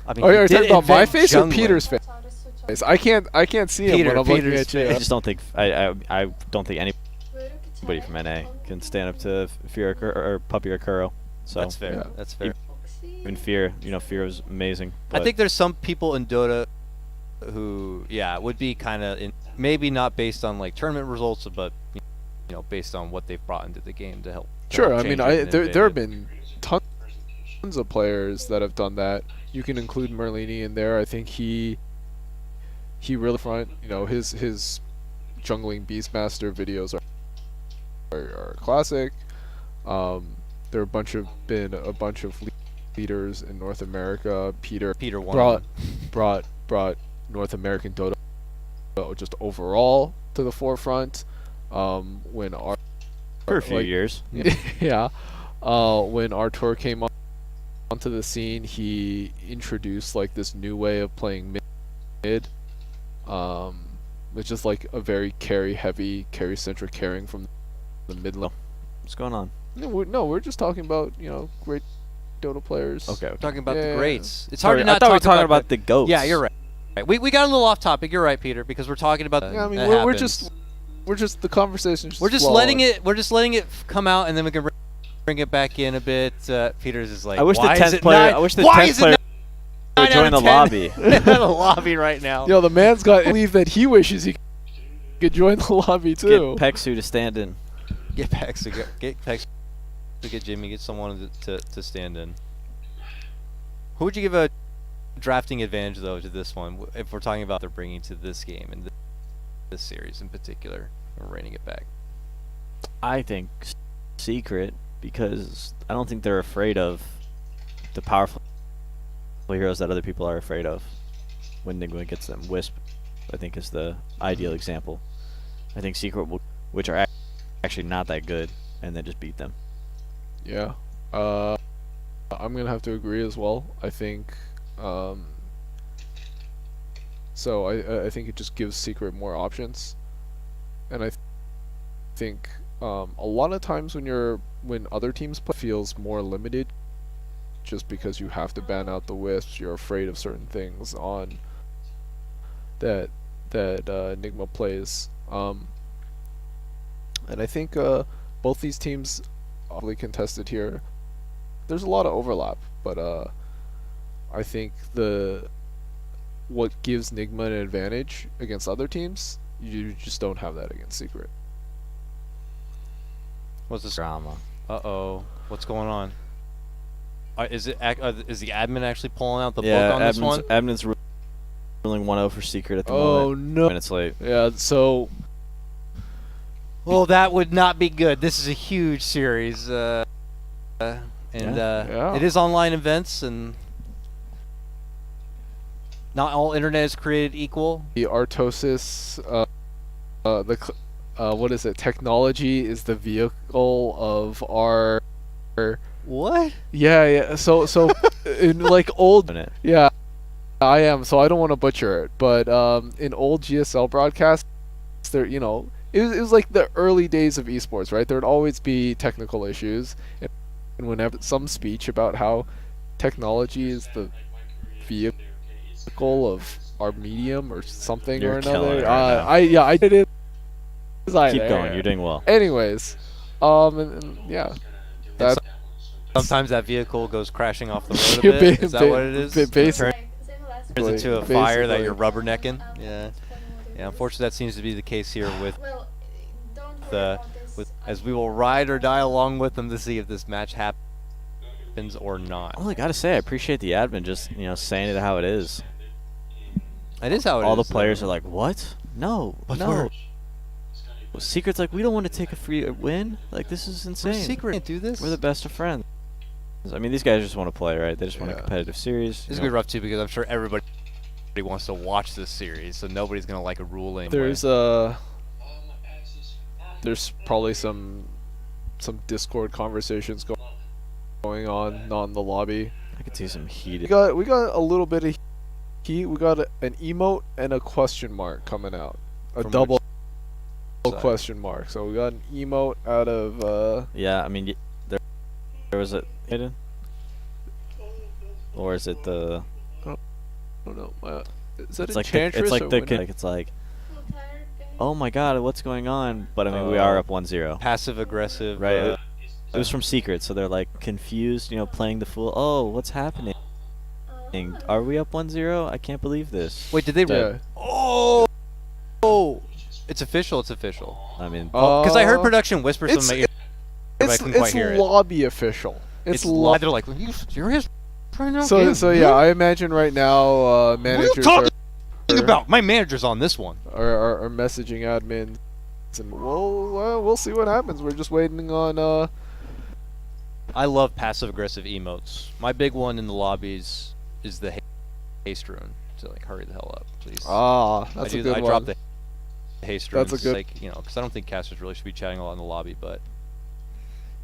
I mean, you're talking about my face or Peter's face? I can't see him when I'm looking at you. I just don't think I don't think anybody from NA can stand up to Fear or Puppy or Kuro. So that's fair. Yeah. That's fair. Even Fear, Fear was amazing. I think there's some people in Dota who, would be kind of maybe not based on like tournament results, but based on what they've brought into the game to help. Sure, I mean, there have been tons of players that have done that. You can include Merlini in there. I think he he really front. You know, his jungling Beastmaster videos are classic. There been a bunch of leaders in North America. Peter won. brought North American Dota just overall to the forefront. When our for a few years. Yeah. When Artur came onto the scene, he introduced like this new way of playing mid. Which is like a very carry centric carrying from the mid lane. What's going on? No, we're just talking about, you know, great Dota players. Okay. We're talking about the greats. It's Sorry, hard to not I thought we were talk talking about the GOATs. Yeah, you're right. We got a little off topic. You're right, Peter, because we're talking about. Yeah, I mean, that we're happens. just the conversation. We're just letting it come out, and then we can bring it back in a bit. Peter's is like, I wish the why is 10th it player. nine- I wish the why 10th is it player nine would join out the of 10? lobby. In the lobby right now. Yo, the man's got to believe that he wishes he could join the lobby too. Get Pexu to stand in. Get Pexu. Get Pexu. Get Jimmy. Get someone to stand in. Who would you give a drafting advantage though to this one, if we're talking about they're bringing to this game and this series in particular, and reining it back? I think Secret, because I don't think they're afraid of the powerful heroes that other people are afraid of when Nigma gets them. Wisp, I think, is the ideal example. I think Secret will, which are actually not that good, and then just beat them. Yeah. I'm gonna have to agree as well. I think so I think it just gives Secret more options, and I think a lot of times when other teams play, feels more limited, just because you have to ban out the Wisps. You're afraid of certain things on that Nigma plays, and I think both these teams probably contested here. There's a lot of overlap, but I think what gives Nigma an advantage against other teams, you just don't have that against Secret. What's this drama? Uh-oh. What's going on? Is the admin actually pulling out the book on this one? Admin's ruling 1-0 for Secret at the moment. Oh no! Minutes late. Yeah. So. Well, that would not be good. This is a huge series, and it is online events, and not all internet is created equal. The Artosis, what is it? Technology is the vehicle of our. What? Yeah. So in like old. Yeah, I am. So I don't want to butcher it, but in old GSL broadcasts, there, you know, it was like the early days of esports, right? There'd always be technical issues, and whenever some speech about how technology is the vehicle of our medium or something You're or another. killing it right I did it. Keep going. You're doing well. Anyways, and yeah, that's sometimes that vehicle goes crashing off the road a bit. Is that what it is? Basically. Turns into a fire that you're rubbernecking. Yeah. Yeah. Unfortunately, that seems to be the case here with as we will ride or die along with them to see if this match happens or not. Well, I gotta say, I appreciate the admin just saying it how it is. It is how it is. All the players are like, "What? No, no." Secret's like, "We don't want to take a free win. Like, this is insane. Secret can't do this. We're the best of friends." I mean, these guys just want to play, right? They just want a competitive series. This is gonna be rough too, because I'm sure everybody wants to watch this series, so nobody's gonna like a ruling. There's probably some Discord conversations going on, not in the lobby. I could see some heated. We got a little bit of heat. We got an emote and a question mark coming out. A double question mark. So we got an emote out of. Yeah, I mean, there was a hidden. Or is it the? I don't know. Is that it's Enchantress? It's like. Oh my God! What's going on? But I mean, we are up 1-0. Passive aggressive, right? It was from Secret, so they're like confused, playing the fool. Oh, what's happening? Are we up 1-0? I can't believe this. Wait, did they? Yeah. Oh, it's official. It's official. I mean, because I heard production whisper something. I couldn't quite hear it. It's lobby official. It's live. They're like, "Are you serious?" So yeah, I imagine right now managers are No, my manager's on this one. Are messaging admins, and we'll see what happens. We're just waiting on. I love passive-aggressive emotes. My big one in the lobbies is the haste rune. So like, hurry the hell up, please. Ah, that's a good one. I dropped the haste rune. That's a good. Like, you know, because I don't think casters really should be chatting a lot in the lobby, but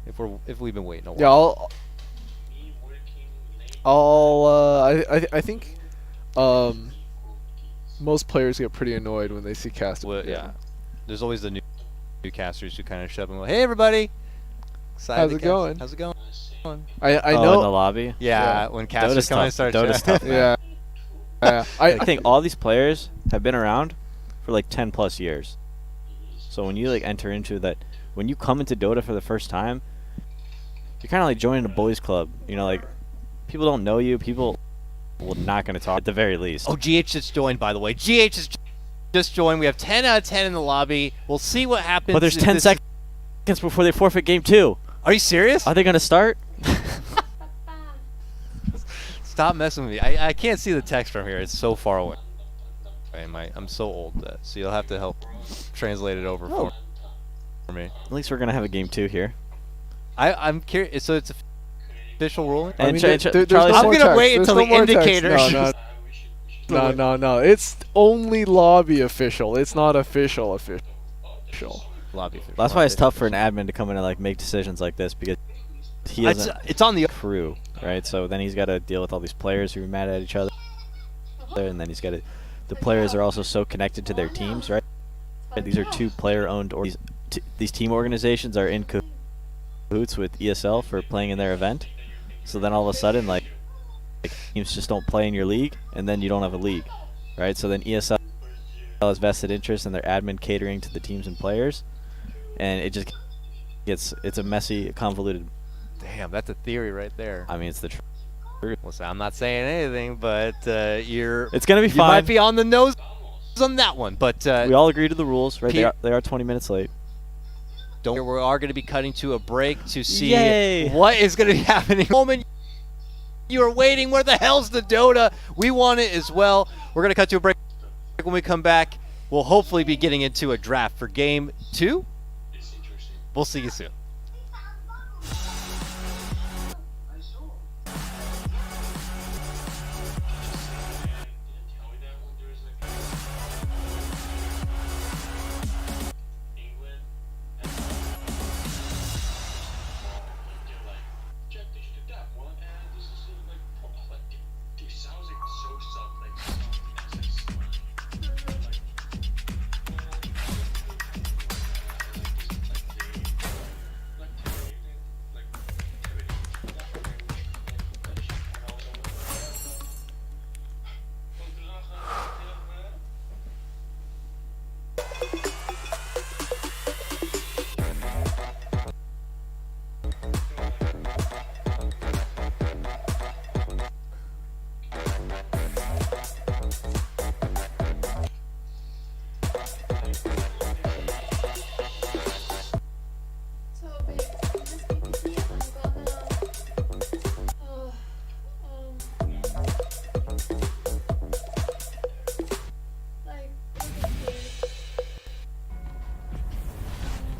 if we've been waiting a while. Yeah, I think most players get pretty annoyed when they see casters. Well, yeah, there's always the new casters who kind of shove them. Hey, everybody. How's it going? How's it going? I know in the lobby. Yeah, when casters come and start. Dota's tough. Yeah. I think all these players have been around for like 10 plus years. So when you like enter into that, when you come into Dota for the first time, you're kind of like joining a boys club. You know, like people don't know you. People will not going to talk at the very least. Oh, GH just joined, by the way. GH has just joined. We have 10 out of 10 in the lobby. We'll see what happens. But there's 10 seconds before they forfeit game 2. Are you serious? Are they going to start? Stop messing with me. I can't see the text from here. It's so far away. I'm so old that, so you'll have to help translate it over for me. At least we're going to have a game 2 here. I'm curious. So it's official ruling? I mean, I'm going to wait until the indicator No. It's only lobby official. It's not official. Lobby official. That's why it's tough for an admin to come in and like make decisions like this, because he hasn't. It's on the crew, right? So then he's got to deal with all these players who are mad at each other, and then he's got to. The players are also so connected to their teams, right? These are 2 player-owned, or these team organizations are in cahoots with ESL for playing in their event. So then all of a sudden, like teams just don't play in your league, and then you don't have a league, right? So then ESL has vested interest in their admin catering to the teams and players, and it just it's a messy, convoluted. Damn, that's a theory right there. I mean, it's the truth. Listen, I'm not saying anything, but it's gonna be fine. You might be on the nose on that one, but we all agree to the rules, right? They are 20 minutes late. We are going to be cutting to a break to see Yay. what is going to be happening. Moment you are waiting, where the hell's the Dota? We want it as well. We're going to cut to a break. When we come back, we'll hopefully be getting into a draft for game 2. We'll see you soon.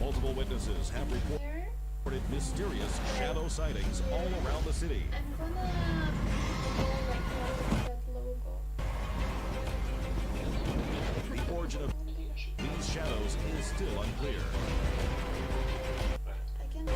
Multiple witnesses have reported mysterious shadow sightings all around the city. I'm gonna go like that logo. The origin of these shadows is still unclear. I can.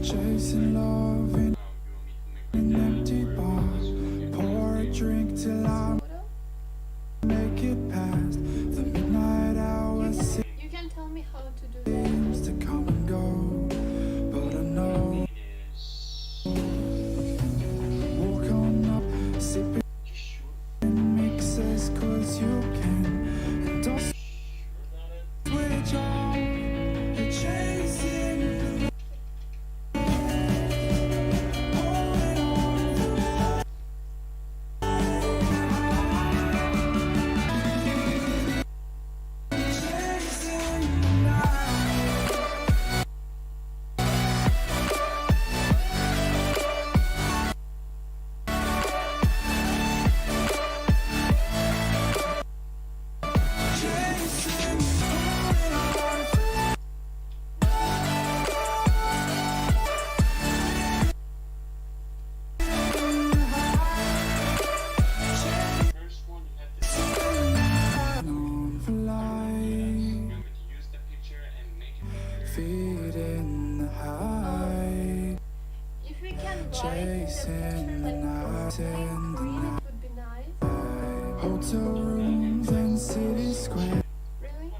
Chasing love in an empty bar. Pour a drink till I make it past the midnight hour. You can tell me how to do that. Seems to come and go, but I know. Walk on up, sipping mixes 'cause you can. And don't switch off. You're chasing the feeding the high, If we can write chasing the night in the night. would be nice. Hotel rooms and city squares, Really?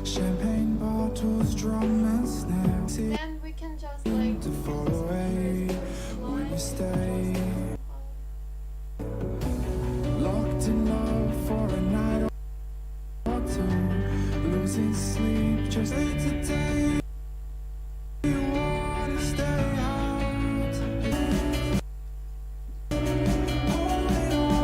champagne bottles, drum and snare. Then we can just like To fall away when you stay. Locked in love for a night or two, losing sleep just late today. You wanna stay out. Holding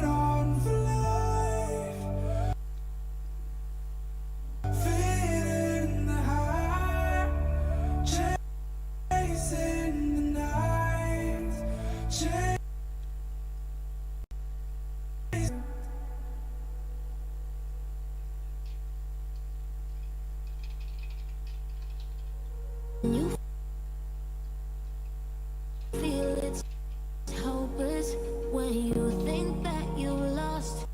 on for life. You feel it's hopeless when you think that you lost.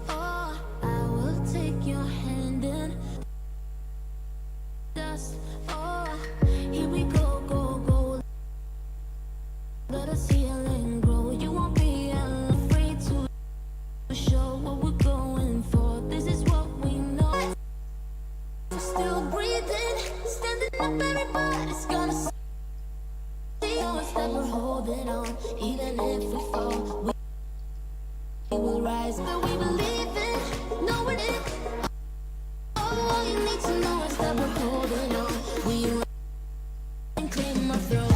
Oh, I will take your hand and dust. Oh, here we go, go, go. Let us heal and grow. You won't be afraid to show what we're going for. This is what we know. Still breathing, standing up, everybody's gonna see us that we're holding on. Even if we fall, we will rise, but we believe it, know it is. All you need to know is that we're holding on. We rise and clean my throat.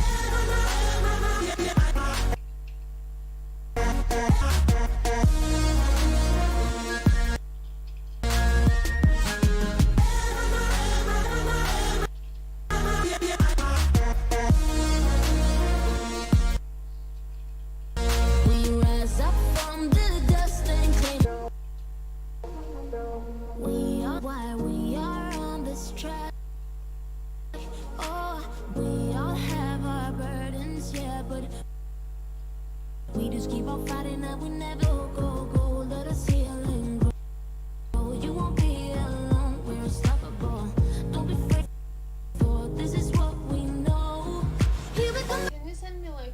We rise up from the dust and claim we are why we are on this track. Oh, we all have our burdens, yeah, but we just keep on fighting and we never go, go, go. Let us heal and grow. You won't be alone, we're unstoppable. Don't be afraid, for this is what we know. Here we come. Can you send me like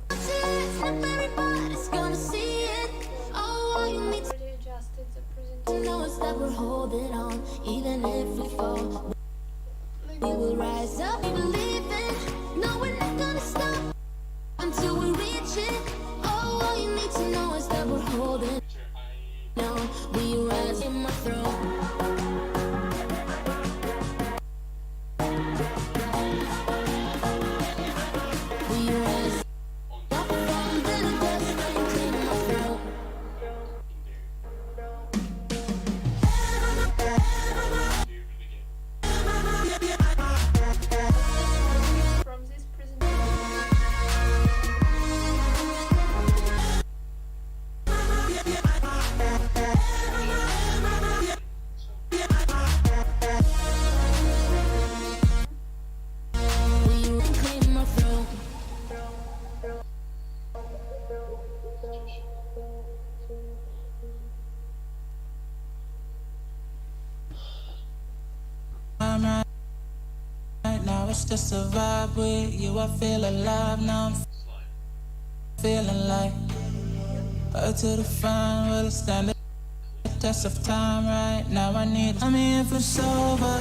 Everybody's gonna see it. Oh, all you need already adjusted the to presentation? know is that we're holding on. Even if we fall, we will rise up. We believe it. No, we're not gonna stop until we reach it. Oh, all you need to know is that we're holding was to survive with you. I feel alive now. I'm feeling like up to the fun with a standard test of time right now. I mean, if it's over,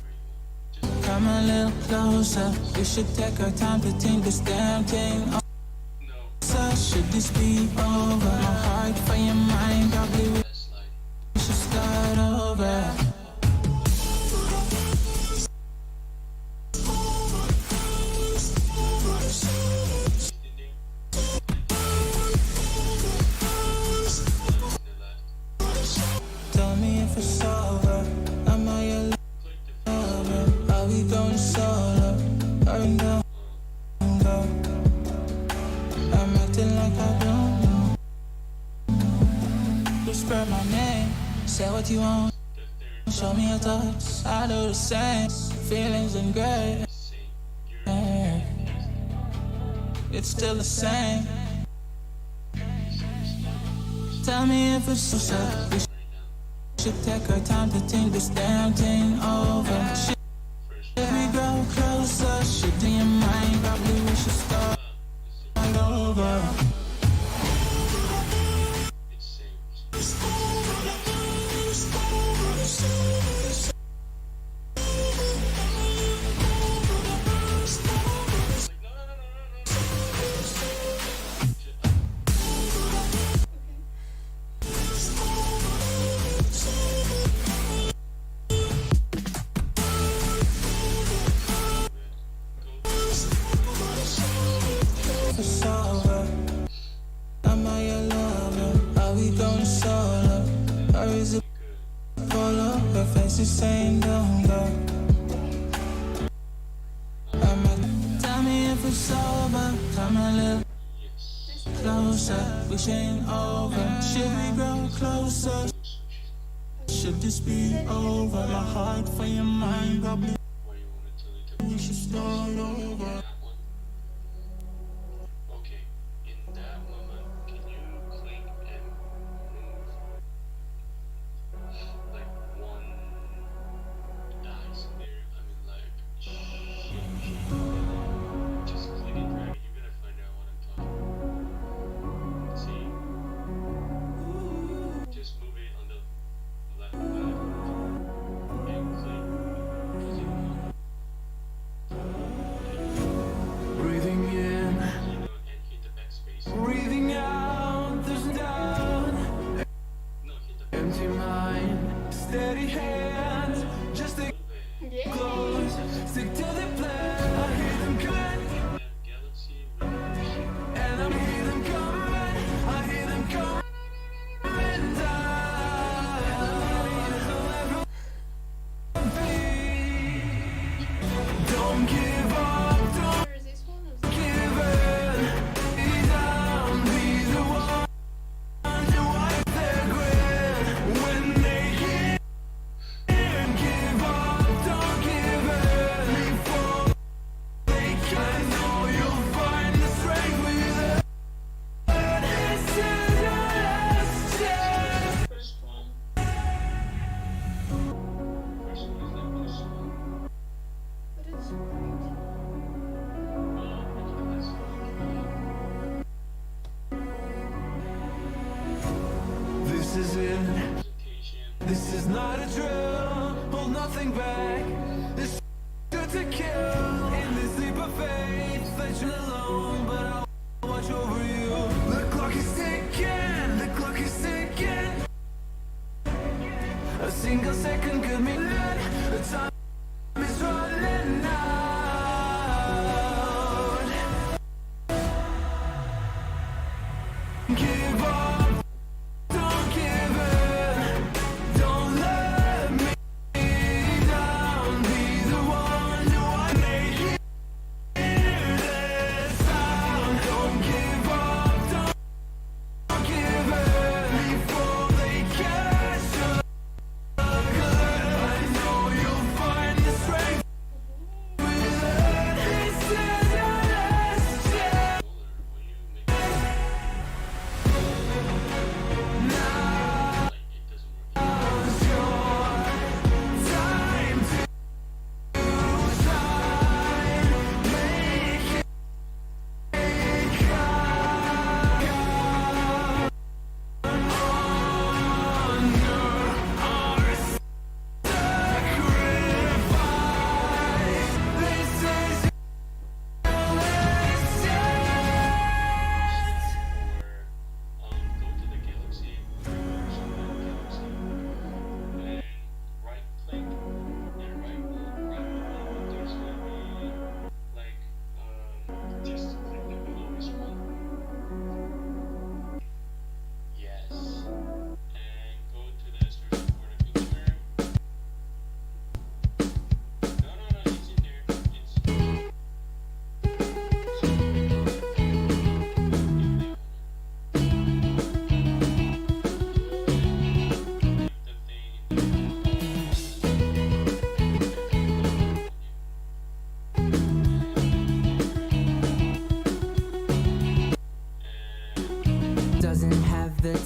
come a little closer. We should take our time to think this damn thing over. Should this be over? My heart for your mind, probably we should start over. Tell me if it's over. Am I your lover? Are we going solo? Hurry down, go. I'm acting like I don't know. Whisper my name, say what you want. Show me your thoughts, I do the same. Feelings and great. It's still the same. Tell me if it's so sad. We should take our time to think this damn thing over. Should we grow closer? Should in your mind, probably we should start over. It's over. Am I your lover? Are we going solo? Or is it polo? Her face is saying don't go. Tell me if it's over. Come a little closer. We ain't over. Should we grow closer? Should this be over? My heart for your mind, probably we should start over. Okay, in that moment, can you click and move like one dice there? I mean, like, just click and drag it. You're gonna find out what I'm talking about. See? Just move it on the left and click. Breathing in, And hit the backspace. breathing out, there's no doubt. No, hit the Empty mind, steady hands, just stay close, stick to the plan. I hear them coming, galaxy. and I hear them coming. I hear them coming down. Don't give up, don't give in. Be down, be the one to wipe their grin when they hear. Give up, don't give in. Before they can know you'll find the strength within. This is your last chance. First one is like this one. But it's right.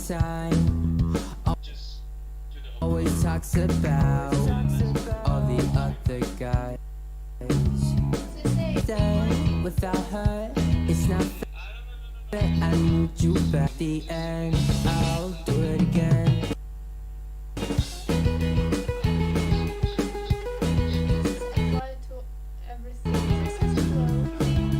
time. Always talks about all the other guys. Stay without her, it's not fair. I need you back. At the end, I'll do it again. Apply to everything. This is everything.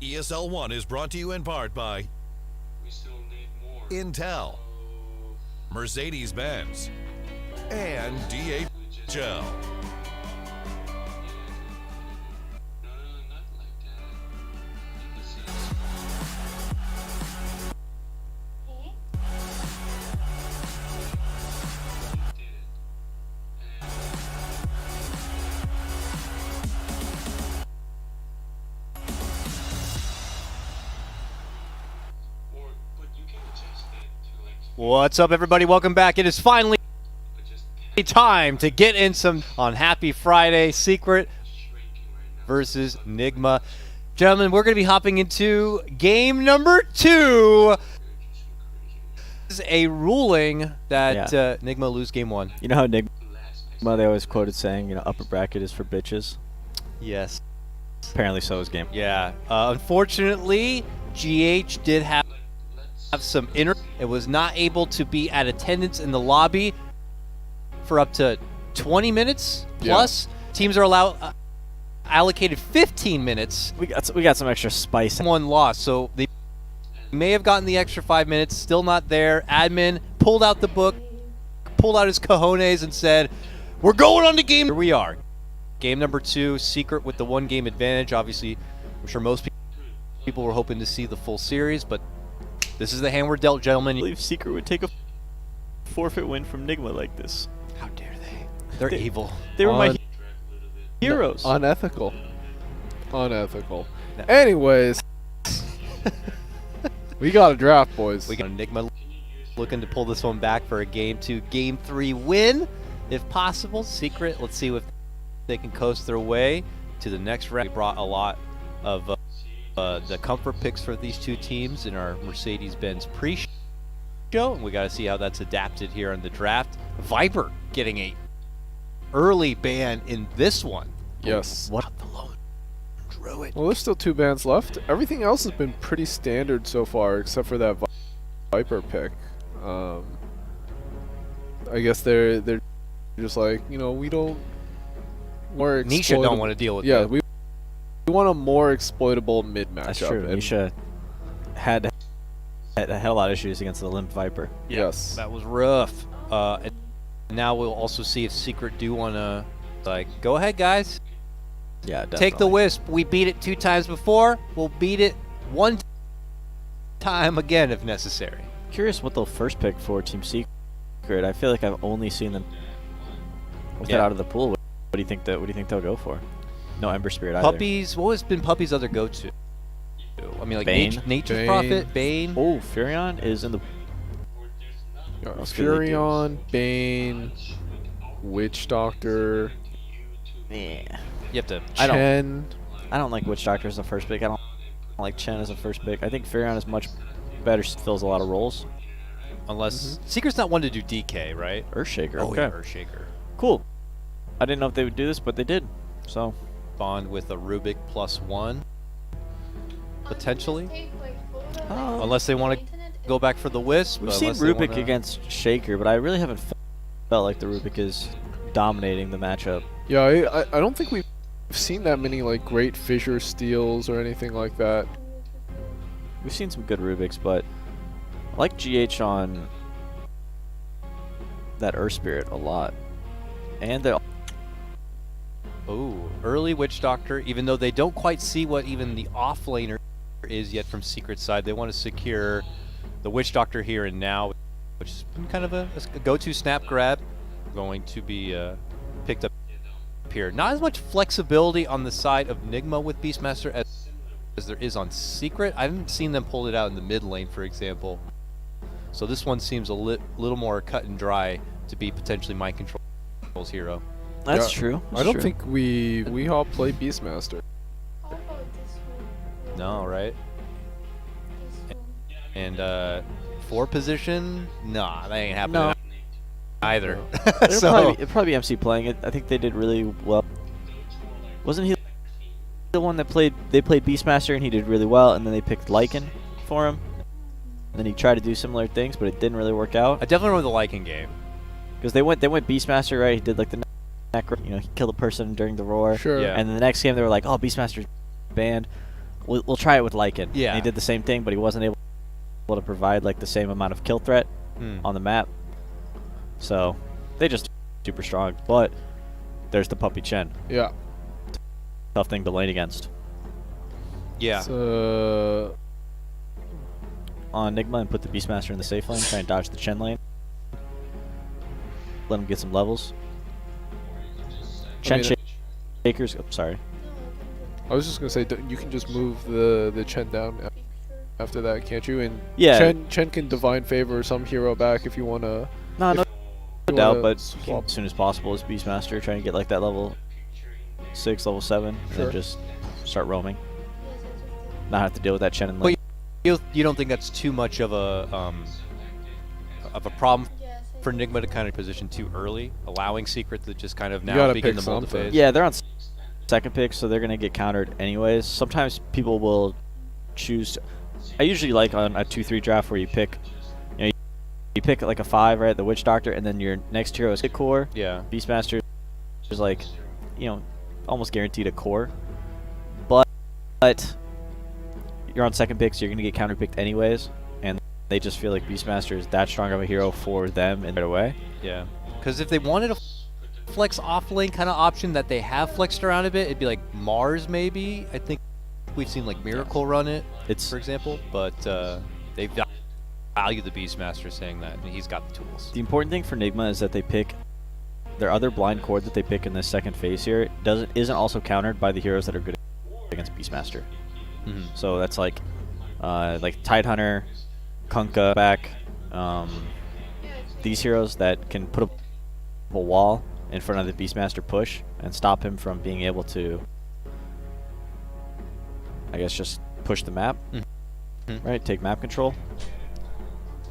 ESL 1 is brought to you in part by Intel, Mercedes-Benz, and DHL. What's up, everybody? Welcome back. It is finally time to get in some on Happy Friday. Secret versus Nigma. Gentlemen, we're going to be hopping into game number 2. This is a ruling that Nigma lose game 1. You know how Nigma, they always quoted saying, you know, upper bracket is for bitches? Yes. Apparently so is game. Yeah. Unfortunately, GH did have some it was not able to be at attendance in the lobby for up to 20 minutes plus. Teams are allowed allocated 15 minutes. We got some extra spice. One loss, so they may have gotten the extra 5 minutes. Still not there. Admin pulled out the book, pulled out his cojones, and said, "We're going on to game." Here we are, game number 2. Secret with the 1-game advantage. Obviously, I'm sure most people were hoping to see the full series, but this is the hand we're dealt, gentlemen. I believe Secret would take a forfeit win from Nigma like this. How dare they? They're evil. They were my heroes. Unethical. Unethical. Anyways, we got a draft, boys. We got Nigma looking to pull this one back for a game 2, game 3 win, if possible. Secret, let's see if they can coast their way to the next round. We brought a lot of the comfort picks for these two teams in our Mercedes-Benz pre-show, and we got to see how that's adapted here in the draft. Viper getting a early ban in this one. Yes. What the lone druid? Well, there's still 2 bans left. Everything else has been pretty standard so far, except for that Viper pick. I guess they're just like, you know, we don't. Nisha don't want to deal with that. Yeah, we want a more exploitable mid matchup. That's true. Nisha had a lot of issues against the Limp Viper. Yes. That was rough. And now we'll also see if Secret do want to, like, go ahead, guys. Yeah, definitely. Take the Wisp. We beat it 2 times before. We'll beat it 1 time again if necessary. Curious what they'll first pick for Team Secret. I feel like I've only seen them with it out of the pool. What do you think they'll go for? No Ember Spirit either. Puppies. What has been Puppy's other go-to? I mean, like Bane. Nature's Prophet, Bane. Oh, Furion is in the. Furion, Bane, Witch Doctor. Yeah. You have to. I don't like Witch Doctor as a first pick. I don't like Chen as a first pick. I think Furion is much better, fills a lot of roles. Unless Secret's not one to do DK, right? Earthshaker. Oh, okay. yeah, Earthshaker. Cool. I didn't know if they would do this, but they did. So Bond with a Rubik +1, potentially. Unless they want to go back for the Wisp. We've seen Rubik against Shaker, but I really haven't felt like the Rubik is dominating the matchup. Yeah, I don't think we've seen that many like great fissure steals or anything like that. We've seen some good Rubiks, but I like GH on that Earth Spirit a lot. And the early Witch Doctor, even though they don't quite see what even the offlaner is yet from Secret's side. They want to secure the Witch Doctor here and now, which has been kind of a go-to snap grab. Going to be picked up here. Not as much flexibility on the side of Nigma with Beastmaster as there is on Secret. I haven't seen them pull it out in the mid lane, for example. So this one seems a little more cut and dry to be potentially Mind Control's hero. That's true. I don't think we all play Beastmaster. No, right? And 4 position? Nah, that ain't happening. No. Either. It'd probably be MC playing it. I think they did really well. Wasn't he the one that played? They played Beastmaster and he did really well, and then they picked Lycan for him. And then he tried to do similar things, but it didn't really work out. I definitely remember the Lycan game because they went Beastmaster, right? He did like the neck, he killed a person during the roar. Sure. Yeah. And then the next game they were like, oh, Beastmaster's banned. We'll try it with Lycan. Yeah. And he did the same thing, but he wasn't able to provide like the same amount of kill threat on the map. So they just super strong, but there's the Puppy Chen. Yeah. Tough thing to lane against. Yeah. On Nigma and put the Beastmaster in the safe lane, try and dodge the Chen lane. Let him get some levels. Chen Shakers. Oh, sorry. I was just gonna say you can just move the Chen down after that, can't you? And yeah, Chen can divine favor some hero back if you wanna. No doubt, but as soon as possible as Beastmaster, trying to get like that level 6, level 7, and then just start roaming. Not have to deal with that Chen in lane. You don't think that's too much of a problem for Nigma to kind of position too early, allowing Secret to just kind of now begin the mold phase? Yeah, they're on second pick, so they're gonna get countered anyways. Sometimes people will choose. I usually like on a 2-3 draft where you pick. You pick like a 5, right? The Witch Doctor, and then your next hero is a core. Yeah. Beastmaster is like, almost guaranteed a core. But you're on second pick, so you're gonna get counterpicked anyways, and they just feel like Beastmaster is that strong of a hero for them and right away. Yeah. Because if they wanted a flex off lane kind of option that they have flexed around a bit, it'd be like Mars maybe. I think we've seen like Miracle run it, for example, but they've value the Beastmaster saying that, and he's got the tools. The important thing for Nigma is that they pick their other blind cord that they pick in this second phase here isn't also countered by the heroes that are good against Beastmaster. So that's like Tidehunter, Kunkka back, these heroes that can put up a wall in front of the Beastmaster push and stop him from being able to, I guess, just push the map, right? Take map control.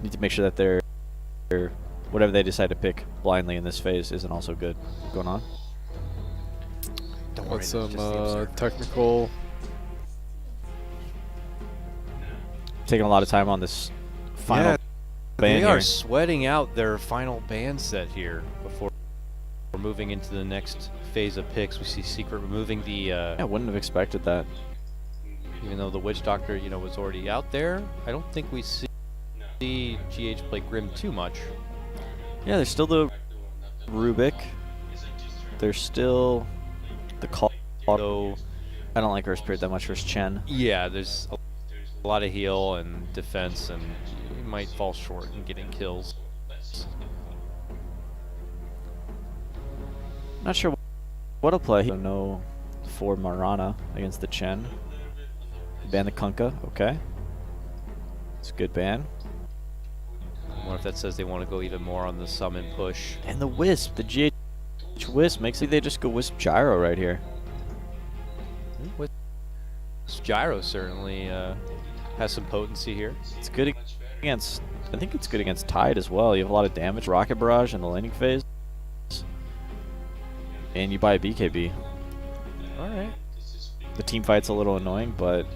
Need to make sure that they're whatever they decide to pick blindly in this phase isn't also good going on. Don't worry, that's some technical. Taking a lot of time on this final ban. They are sweating out their final ban set here before we're moving into the next phase of picks. We see Secret removing the. I wouldn't have expected that. Even though the Witch Doctor, was already out there, I don't think we see GH play Grim too much. Yeah, there's still the Rubik. There's still the Call. I don't like Earth Spirit that much versus Chen. Yeah, there's a lot of heal and defense, and you might fall short in getting kills. Not sure what he'll play. No for Marana against the Chen. Ban the Kunkka, okay. It's a good ban. I wonder if that says they want to go even more on the summon push. And the Wisp, the GH Wisp. Makes it they just go Wisp Gyro right here. With Gyro certainly has some potency here. It's good against, I think it's good against Tide as well. You have a lot of damage, Rocket Barrage in the laning phase. And you buy a BKB. Alright. The team fight's a little annoying, but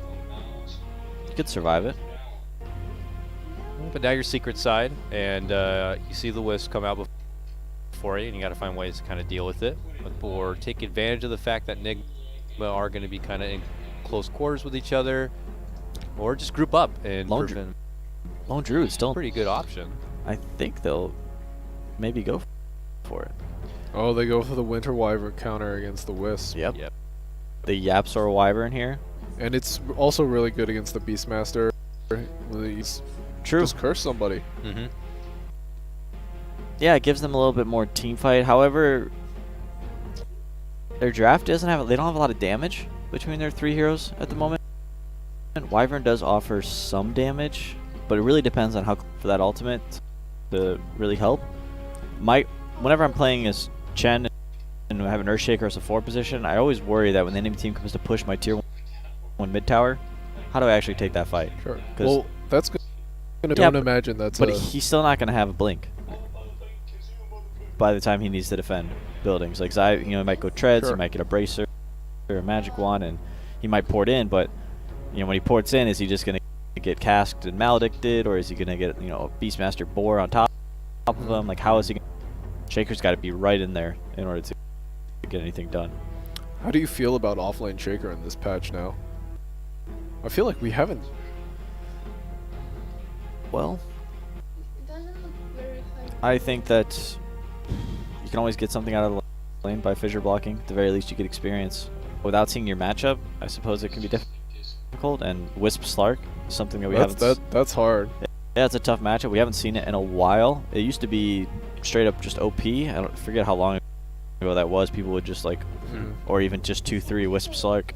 you could survive it. But now you're secret side, and you see the Wisp come out before you, and you got to find ways to kind of deal with it, or take advantage of the fact that Nigma are going to be kind of in close quarters with each other, or just group up and Lone Druid still a pretty good option. I think they'll maybe go for it. Oh, they go for the Winter Wyvern counter against the Wisp. Yep. The Yapsaur Wyvern here. And it's also really good against the Beastmaster. He's True. Just curse somebody. Mm-hmm. Yeah, it gives them a little bit more team fight. However, their draft doesn't have, they don't have a lot of damage between their three heroes at the moment. Wyvern does offer some damage, but it really depends on how for that ultimate to really help. Whenever I'm playing as Chen and I have an Earthshaker as a 4 position, I always worry that when the enemy team comes to push my tier 1 mid tower, how do I actually take that fight? Sure. Well, that's good. Yeah, don't imagine that's. But he's still not going to have a blink by the time he needs to defend buildings. Like Zai, he might go treads, he might get a bracer or a magic wand, and he might port in. But when he ports in, is he just going to get casked and maledicted, or is he going to get a Beastmaster Boar on top of him? Like, how is he? Shaker's got to be right in there in order to get anything done. How do you feel about offlane Shaker in this patch now? I feel like we haven't. Well, It doesn't look very high. I think that you can always get something out of the lane by fissure blocking. At the very least, you get experience. Without seeing your matchup, I suppose it can be difficult. And Wisp Slark is something that we haven't. That's hard. Yeah, it's a tough matchup. We haven't seen it in a while. It used to be straight up just OP. I don't forget how long ago that was. People would just or even just 2-3 Wisp Slark.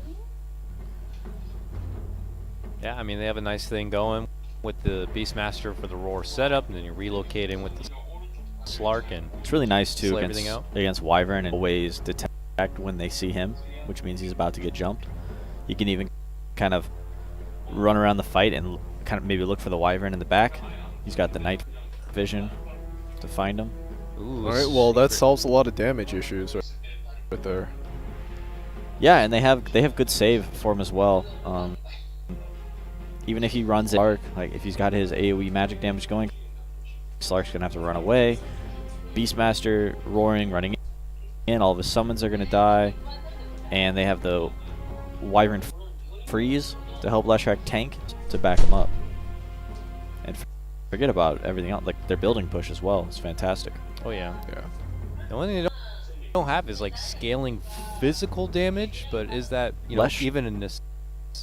Yeah, I mean, they have a nice thing going with the Beastmaster for the Roar setup, and then you relocate in with the Slark, and it's really nice too against Wyvern, and always detect when they see him, which means he's about to get jumped. You can even kind of run around the fight and kind of maybe look for the Wyvern in the back. He's got the night vision to find him. Ooh, all right, well that solves a lot of damage issues right there. Yeah, and they have good save for him as well. Even if he runs it, like if he's got his AoE magic damage going, Slark's gonna have to run away. Beastmaster roaring, running in, all of his summons are gonna die, and they have the Wyvern freeze to help Leshrac tank to back him up. And forget about everything else, like their building push as well. It's fantastic. Oh yeah. The only thing they don't have is like scaling physical damage, but is that even a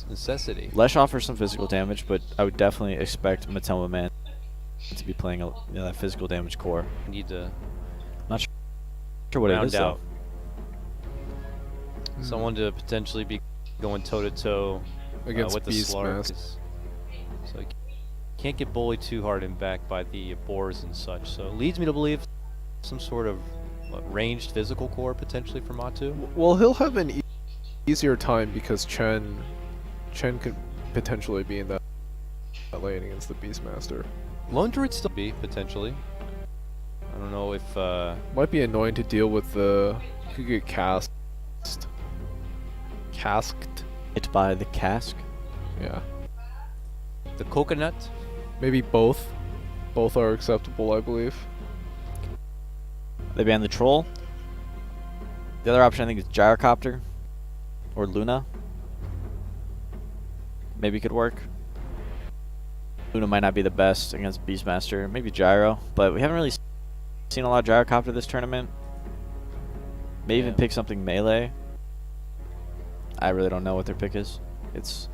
necessity? Lesh offers some physical damage, but I would definitely expect Matoma Man to be playing that physical damage core. Need to not sure what it is though. Someone to potentially be going toe to toe against with the Slark. So you can't get bullied too hard and back by the boars and such. So it leads me to believe some sort of ranged physical core potentially for Matu. Well, he'll have an easier time because Chen could potentially be in that lane against the Beastmaster. Lone Druid still be potentially. I don't know if might be annoying to deal with the. Could get casked. Hit by the cask. Yeah. The coconut. Maybe both. Both are acceptable, I believe. They banned the troll. The other option I think is Gyrocopter or Luna. Maybe could work. Luna might not be the best against Beastmaster. Maybe Gyro, but we haven't really seen a lot of Gyrocopter this tournament. Maybe even pick something melee. I really don't know what their pick is. It's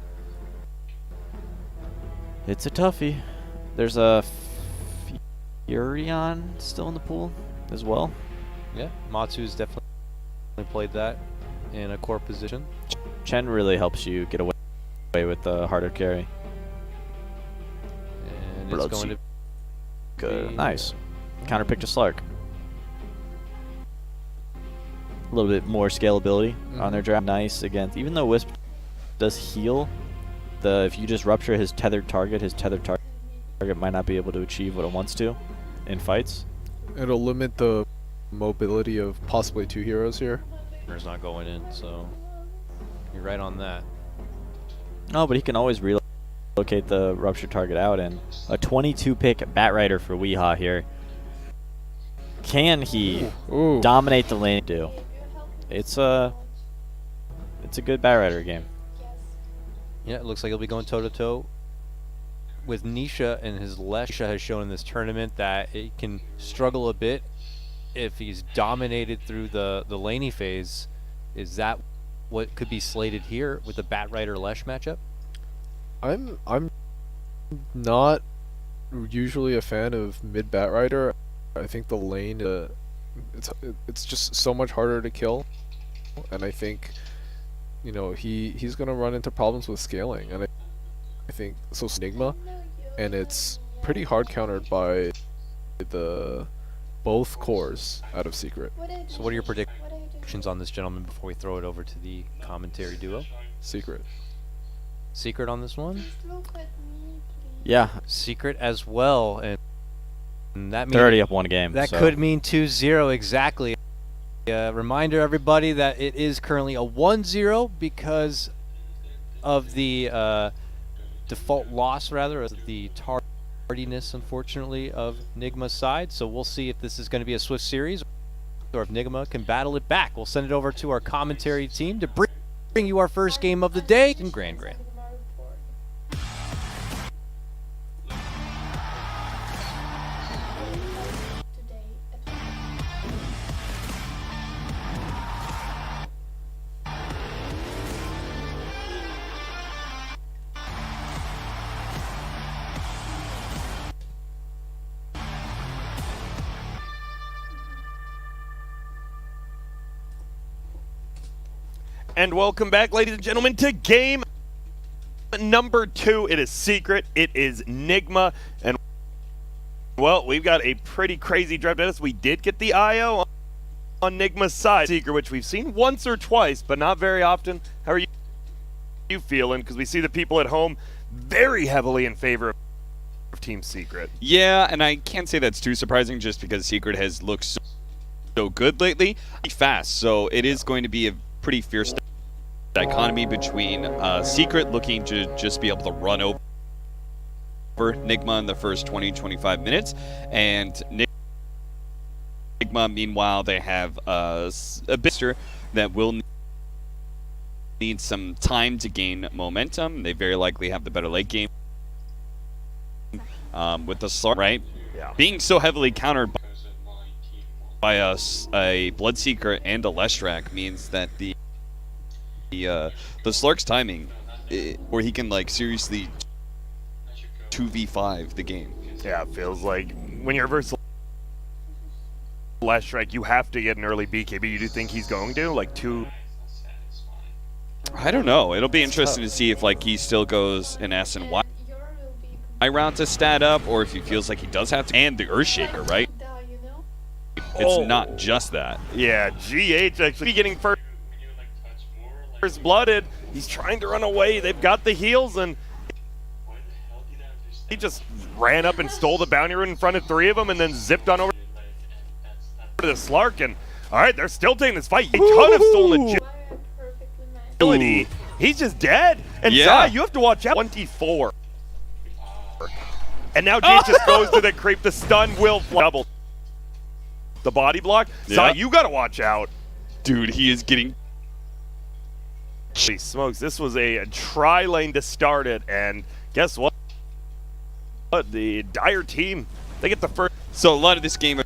a toughie. There's a Furion still in the pool as well. Yeah, Matsu's definitely played that in a core position. Chen really helps you get away with the harder carry. And it's going to good. Nice. Counter pick to Slark. a little bit more scalability on their draft. Nice against, even though Wisp does heal, if you just rupture his tethered target might not be able to achieve what it wants to in fights. It'll limit the mobility of possibly 2 heroes here. There's not going in, so you're right on that. No, but he can always relocate the rupture target out, and a 22 pick Batrider for Weehaw here. Can he dominate the lane? It's a good Batrider game. Yeah, it looks like he'll be going toe-to-toe with Nisha, and his Lesha has shown in this tournament that it can struggle a bit if he's dominated through the laney phase. Is that what could be slated here with the Batrider Lesh matchup? I'm not usually a fan of mid Batrider. I think the lane it's just so much harder to kill, and I think, you know, he's gonna run into problems with scaling, and I think so. Nigma, and it's pretty hard countered by both cores out of Secret. So what are your predictions on this gentleman before we throw it over to the commentary duo? Secret on this one? Yeah, Secret as well, and that means they're already up 1 game. That could mean 2-0 exactly. Reminder everybody that it is currently a 1-0 because of the default loss, rather, of the tardiness, unfortunately, of Nigma's side. So we'll see if this is going to be a swift series or if Nigma can battle it back. We'll send it over to our commentary team to bring you our first game of the day in Grand. And welcome back, ladies and gentlemen, to game number 2. It is Secret. It is Nigma. And, well, we've got a pretty crazy draft. We did get the IO on Nigma's side. Secret, which we've seen once or twice, but not very often. How are you feeling? Because we see the people at home very heavily in favor of Team Secret. Yeah, and I can't say that's too surprising just because Secret has looked so good lately. Fast, so it is going to be a pretty fierce dichotomy between Secret looking to just be able to run over Nigma in the first 20-25 minutes, and Nigma, meanwhile, they have a bister that will need some time to gain momentum. They very likely have the better late game with the Slark, right? Yeah. Being so heavily countered by a Bloodseeker and a Leshrac means that the Slark's timing, where he can like seriously 2v5 the game. Yeah, it feels like when you're versus Leshrac, you have to get an early BKB. You do think he's going to like 2? I don't know. It'll be interesting to see if like he still goes an S and Y route to stat up, or if he feels like he does have to. And the Earthshaker, right? It's not just that. Yeah, GH actually getting first blooded. He's trying to run away. They've got the heals, and he just ran up and stole the bounty rune in front of 3 of them and then zipped on over to the Slark. And all right, they're still taking this fight. A ton of stolen agility. He's just dead. And Zai, you have to watch out. 24. And now GH just goes to the creep. The stun will double the body block. Zai, you got to watch out. Dude, he is getting... Holy smokes, this was a tri-lane to start it, and guess what? The Dire team, they get the first. So a lot of this game,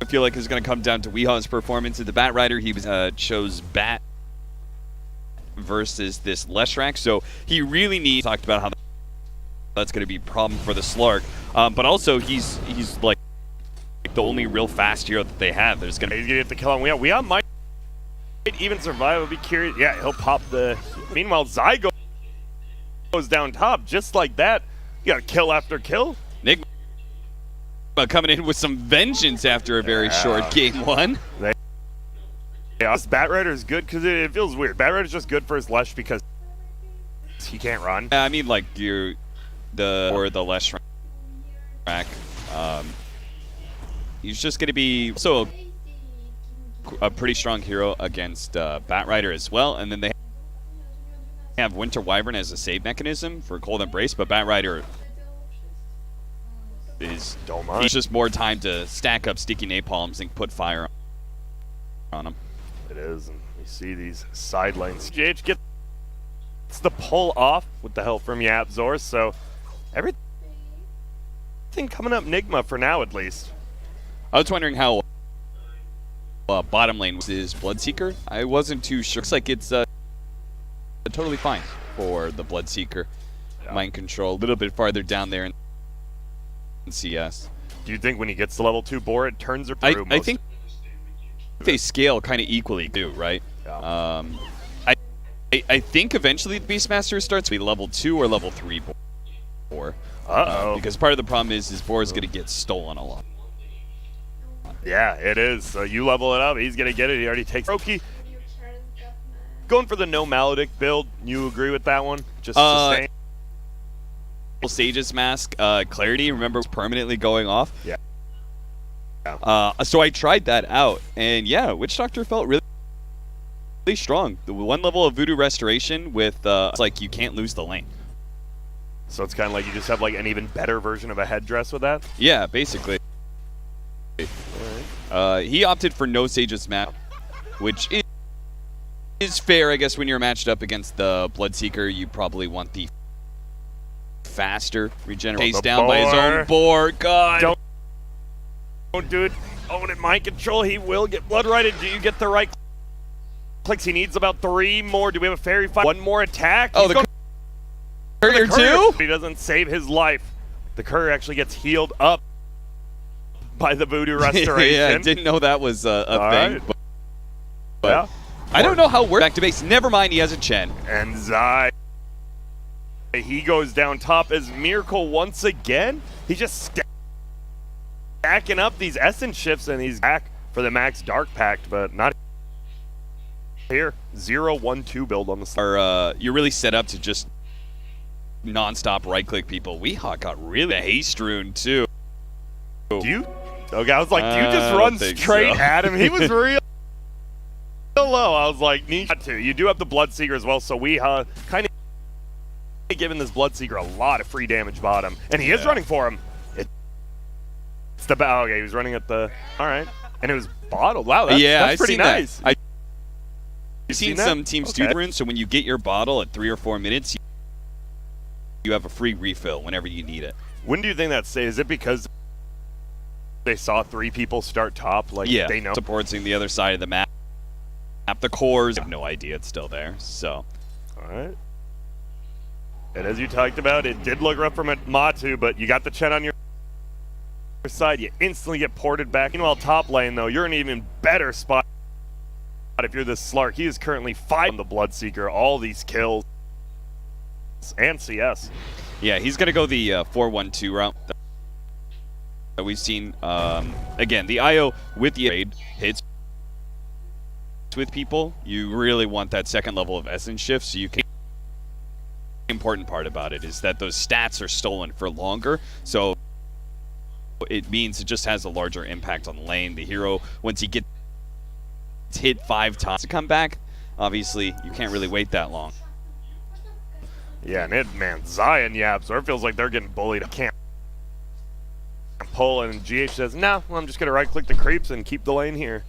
I feel like, is going to come down to Weehaw's performance. At the Batrider, he was chose Bat versus this Leshrac, so he really needs... Talked about how that's going to be a problem for the Slark, but also he's like the only real fast hero that they have. He's going to get the kill on Weehaw. Weehaw might even survive. I'll be curious. Yeah, he'll pop the... Meanwhile, Zai goes down top just like that. You got kill after kill. Nigma coming in with some vengeance after a very short game 1. Yeah, this Bat Rider is good because it feels weird. Bat Rider's just good for his Lesh because he can't run. I mean, like the Lesh rack. He's just going to be also a pretty strong hero against Bat Rider as well. And then they have Winter Wyvern as a save mechanism for Cold Embrace, but Bat Rider is he's just more time to stack up sticky napalms and put fire on him. It is, and you see these side lanes. GH gets the pull off with the help from Yapzor, so everything coming up Nigma for now, at least. I was wondering how bottom lane was his Bloodseeker. I wasn't too sure. Looks like it's totally fine for the Bloodseeker. Yeah. Mind control a little bit farther down there in CS. Do you think when he gets to level 2 boar, it turns her through? I think they scale kind of equally too, right? Yeah. I think eventually the Beastmaster starts to be level 2 or level 3 boar. Because part of the problem is his boar is going to get stolen a lot. Yeah, it is. So you level it up, he's going to get it. He already takes Roki. Going for the no Maledict build. You agree with that one? Just sustain. Sage's Mask, Clarity, remember, was permanently going off. Yeah. So I tried that out, and yeah, Witch Doctor felt really strong. The one level of Voodoo Restoration with, it's like you can't lose the lane. So it's kind of like you just have like an even better version of a headdress with that? Yeah, basically. He opted for no Sage's Mask, which is fair, I guess, when you're matched up against the Bloodseeker. You probably want the faster regeneration. Chased down by his own boar. God. Don't do it. Own it, mind control. He will get blood righted. Do you get the right clicks? He needs about 3 more. Do we have a fairy fight? 1 more attack. Oh, the courier too? He doesn't save his life. The courier actually gets healed up by the Voodoo Restoration. Yeah, I didn't know that was a thing. Right. But yeah. I don't know how it works. Back to base. Never mind, he has a Chen. And Zai. He goes down top as Miracle once again. He's just stacking up these Essence shifts, and he's back for the Max Dark Pact, but not here. 0-1-2 build on the side. You're really set up to just non-stop right-click people. Weehawk got really haste rune too. Do you? Okay, I was like, do you just run straight at him? He was real low. I was like, need to. You do have the Bloodseeker as well, so we kind of giving this Bloodseeker a lot of free damage bottom, and he is running for him. It's the okay. He was running at the and it was bottled. Wow, that's pretty nice. I've seen some teams do that. So when you get your bottle at 3 or 4 minutes, you have a free refill whenever you need it. When do you think that's? Is it because they saw 3 people start top? Like they know supporting the other side of the map. The cores, I have no idea it's still there. So, all right. And as you talked about, it did look rough from Matu, but you got the Chen on your side. You instantly get ported back. Meanwhile, top lane, though, you're in an even better spot if you're this Slark. He is currently 5 on the Bloodseeker. All these kills. And CS. Yeah, he's going to go the 4-1-2 route that we've seen. Again, the IO with the raid hits with people. You really want that second level of Essence shift, so you can... The important part about it is that those stats are stolen for longer, so it means it just has a larger impact on the lane. The hero, once he gets hit 5 times to come back, obviously you can't really wait that long. Yeah, and Zion Yapzor feels like they're getting bullied. I can't pull, and GH says, no, well, I'm just going to right-click the creeps and keep the lane here.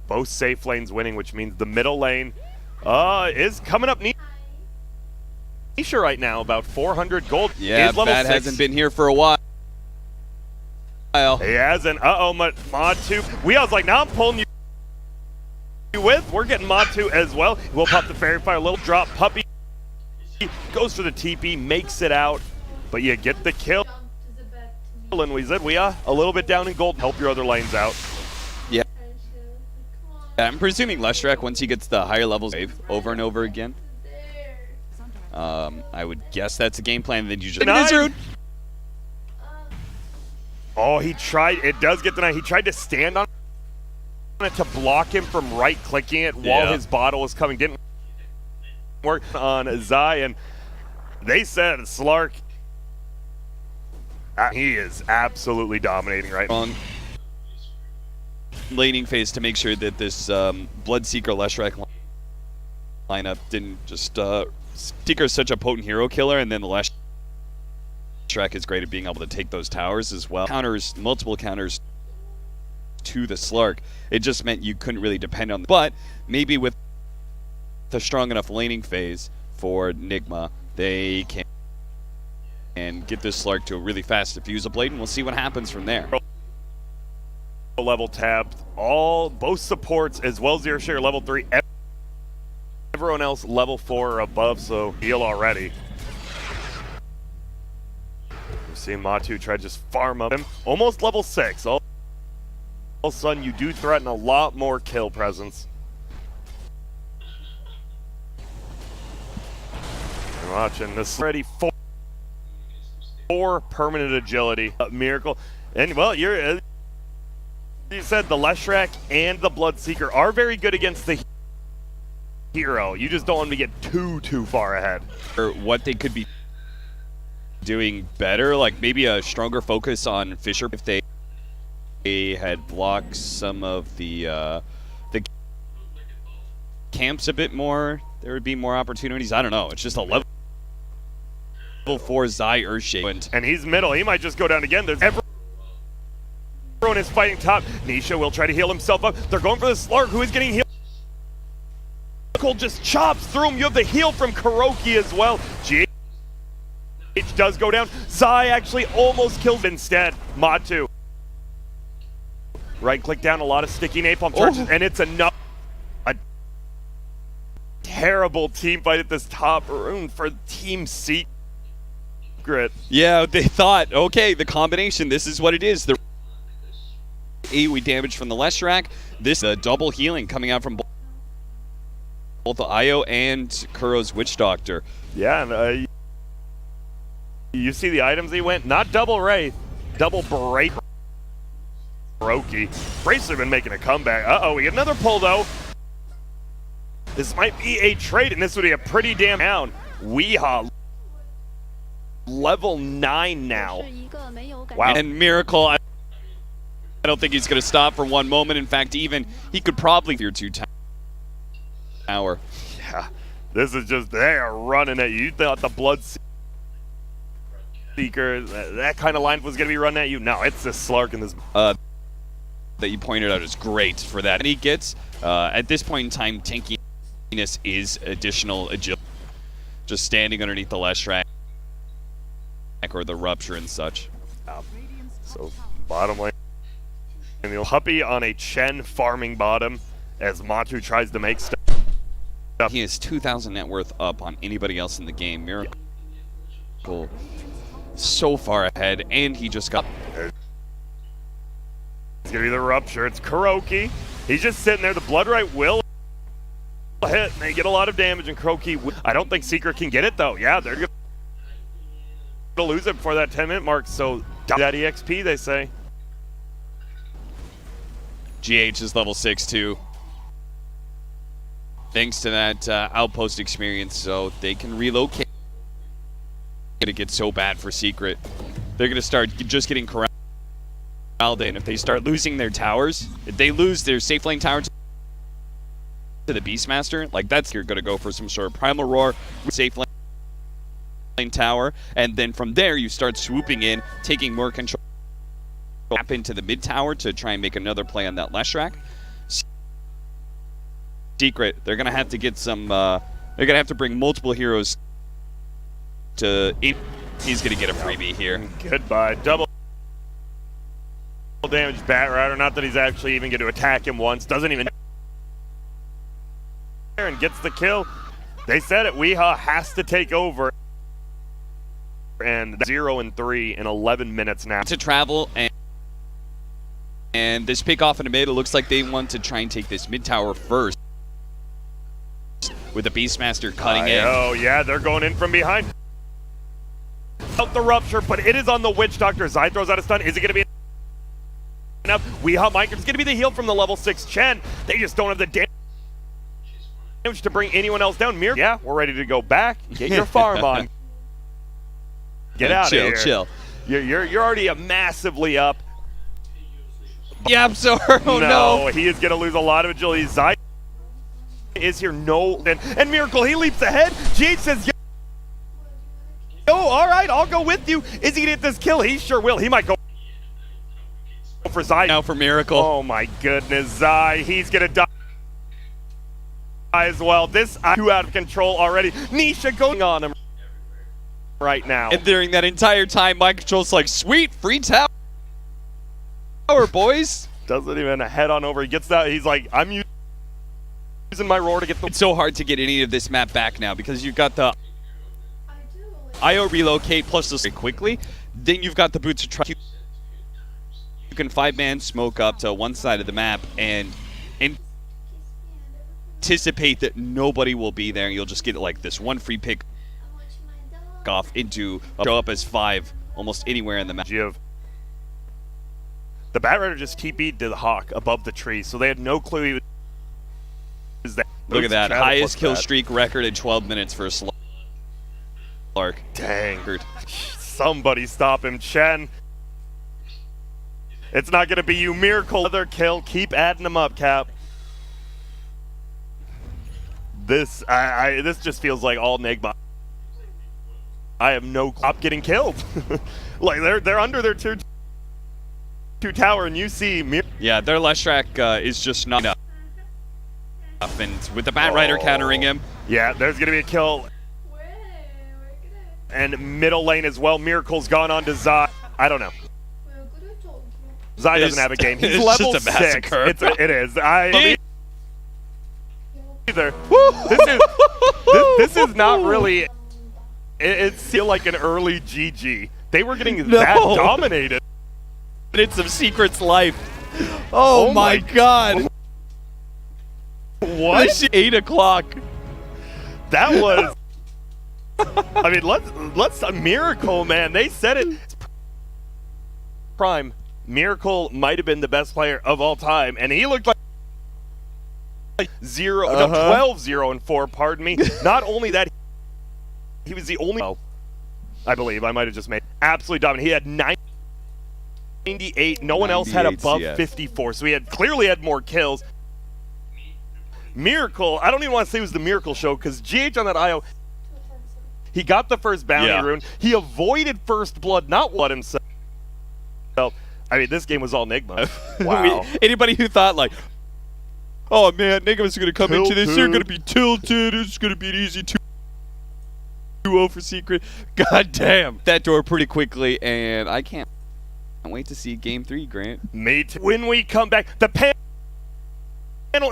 Both safe lanes winning, which means the middle lane is coming up. Nisha right now, about 400 gold. Yeah, Bad hasn't been here for a while. He hasn't. Mod 2. I was like, now I'm pulling you with. We're getting Mod 2 as well. We'll pop the Fairy Fire, a little drop. Puppy goes for the TP, makes it out, but you get the kill. And we said, a little bit down in gold. Help your other lanes out. Yeah. I'm presuming Leshrac, once he gets the higher levels over and over again, I would guess that's a game plan that usually is. Oh, he tried. It does get denied. He tried to stand on to block him from right-clicking it while his bottle was coming. Didn't work on Zai, and they said Slark, he is absolutely dominating right now. Laning phase to make sure that this Bloodseeker Leshrac lineup didn't just Seeker is such a potent hero killer, and then the Leshrac is great at being able to take those towers as well. Multiple counters to the Slark. It just meant you couldn't really depend on them. But maybe with the strong enough laning phase for Nigma, they can get this Slark to a really fast diffuser blade, and we'll see what happens from there. Level tapped, both supports as well as Zero Share level 3. Everyone else level 4 or above, so heal already. We're seeing Matu try to just farm up him. Almost level 6. All of a sudden, you do threaten a lot more kill presence. You're watching this already. 4 permanent agility. Miracle. And, well, you said the Leshrac and the Bloodseeker are very good against the hero. You just don't want them to get too far ahead. Or what they could be doing better, like maybe a stronger focus on Fisher if they had blocked some of the camps a bit more. There would be more opportunities. I don't know. It's just a level 4 Zai Earthshake. And he's middle. He might just go down again. There's everyone is fighting top. Nisha will try to heal himself up. They're going for the Slark, who is getting healed. Cole just chops through him. You have the heal from Kuroki as well. GH does go down. Zai actually almost killed instead. Matu. Right click down, a lot of sticky napalm charges, and it's enough. A terrible team fight at this top room for Team Secret. Yeah, they thought, okay, the combination, this is what it is. The AoE damage from the Leshrac, this double healing coming out from both the Io and Kuro's Witch Doctor. Yeah, and you see the items he went, not double Wraith, double Break. Kuroki. Bracer been making a comeback. Uh-oh, we get another pull though. This might be a trade, and this would be a pretty damn down. Weehaw. Level 9 now. Wow. And Miracle, I don't think he's going to stop for one moment. In fact, even he could probably fear 2 tower. Yeah, this is just, they are running at you. You thought the Bloodseeker, that kind of line was going to be running at you. No, it's the Slark in this. That you pointed out is great for that. And he gets, at this point in time, tankiness is additional agility. Just standing underneath the Leshrac or the Rupture and such. So, bottom lane. And the Puppy on a Chen farming bottom as Matu tries to make stuff. He is 2,000 net worth up on anybody else in the game. Miracle so far ahead, and he just got... It's going to be the Rupture. It's Kuroki. He's just sitting there. The Bloodright will hit, and they get a lot of damage, and Kuroki... I don't think Seeker can get it, though. Yeah, they're going to lose it before that 10-minute mark, so that EXP, they say. GH is level 6, too. Thanks to that outpost experience, so they can relocate. It's going to get so bad for Secret. They're going to start just getting corralled in. If they start losing their towers, if they lose their safe lane tower to the Beastmaster, like that's, you're going to go for some sort of Primal Roar, safe lane tower, and then from there you start swooping in, taking more control, tap into the mid tower to try and make another play on that Leshrac. Secret, they're going to have to get some, they're going to have to bring multiple heroes to, he's going to get a freebie here. Goodbye. Double damage Bat Rider, not that he's actually even going to attack him once, doesn't even and gets the kill. They said it, Weehaw has to take over. And 0-3 in 11 minutes now. To travel, and this pick off in the mid, it looks like they want to try and take this mid tower first. With the Beastmaster cutting in. Oh yeah, they're going in from behind. Out the Rupture, but it is on the Witch Doctor. Zai throws out a stun. Is it going to be Now, Weehaw Minecraft's going to be the heal from the level 6 Chen. They just don't have the damage to bring anyone else down. Yeah, we're ready to go back. Get your farm on. Get out of here. Chill. You're already massively up. Yeah, so no. He is going to lose a lot of agility. Zai is here. And Miracle, he leaps ahead. GH says, yo, all right, I'll go with you. Is he going to get this kill? He sure will. He might go for Zai. Now for Miracle. Oh my goodness, Zai. He's going to die as well. This too out of control already. Nisha going on him right now. And during that entire time, Mind Control's like, sweet, free tower, boys. Doesn't even head on over. He gets that. He's like, I'm using my roar to get the... It's so hard to get any of this map back now because you've got the IO relocate plus the quickly. Then you've got the boots to try. You can 5-man smoke up to one side of the map and anticipate that nobody will be there. You'll just get like this one free pick off into show up as 5 almost anywhere in the map. The Bat Rider just TP'd to the Hawk above the tree, so they had no clue he was there. Look at that. Highest kill streak record in 12 minutes for a Slark. Dang. Somebody stop him, Chen. It's not going to be you, Miracle. Another kill. Keep adding them up, Cap. This just feels like all Nigma. I have no stop getting killed. Like they're under their tier 2 tower, and you see yeah, their Leshrac is just not enough. And with the Bat Rider countering him. Yeah, there's going to be a kill. And middle lane as well. Miracle's gone on to Zai. I don't know. Zai doesn't have a game. He's level 6. It is. Either. This is not really... It's still like an early GG. They were getting that dominated. Minutes of Secret's life. Oh my god. What? It's 8 o'clock. That was... I mean, let's a Miracle, man. They said it. It's prime. Miracle might have been the best player of all time, and he looked like 12-0-4, pardon me. Not only that, he was the only... I believe. I might have just made... Absolutely dominant. He had 98. No one else had above 54, so he clearly had more kills. Miracle, I don't even want to say it was the Miracle show, because GH on that IO, he got the first bounty rune. He avoided first blood, not blood himself. I mean, this game was all Nigma. Wow. Anybody who thought, like, oh man, Nigma's going to come into this, they're going to be tilted, it's going to be an easy 2-0 for Secret. God damn. That door pretty quickly, and I can't wait to see Game 3, Grant. Me too. When we come back, the panel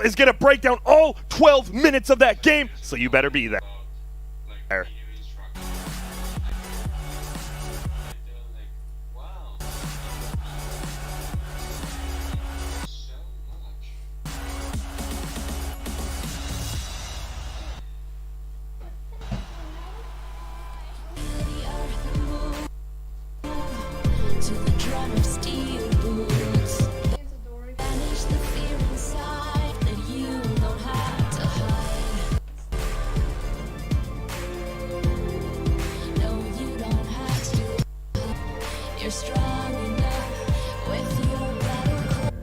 is going to break down all 12 minutes of that game, so you better be there. You're strong enough with your battle.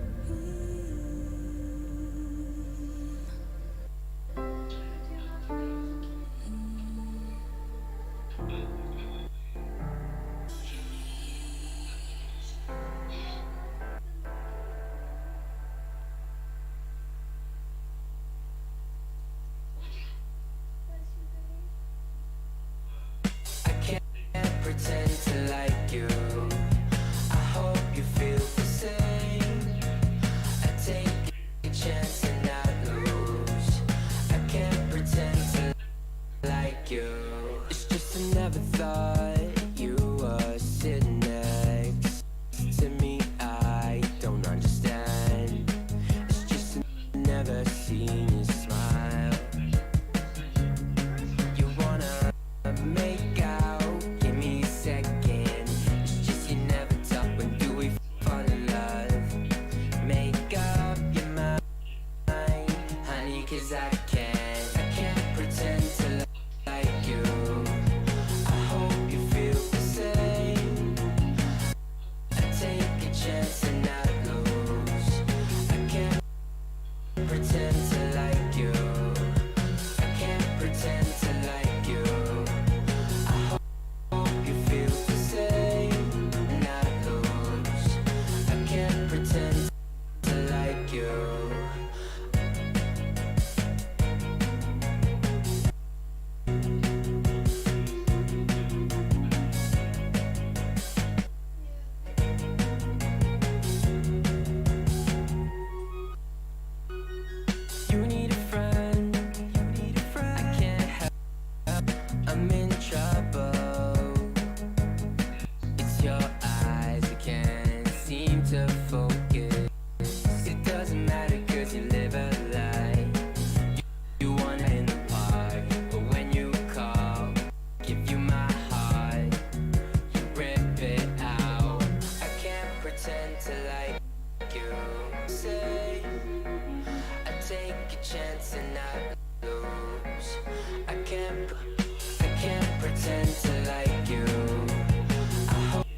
I can't pretend to like you. your eyes, I can't seem to focus. It doesn't matter 'cause you live a lie. You want it in the park, but when you call, give you my heart, you rip it out. I can't pretend to like you. Say I take a chance and not lose. I can't pretend to like you. I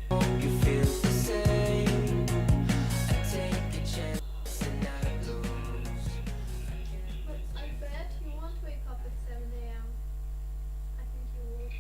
hope you feel the same. I take a chance and not lose. But I bet you won't wake up at 7 a.m. I think you would.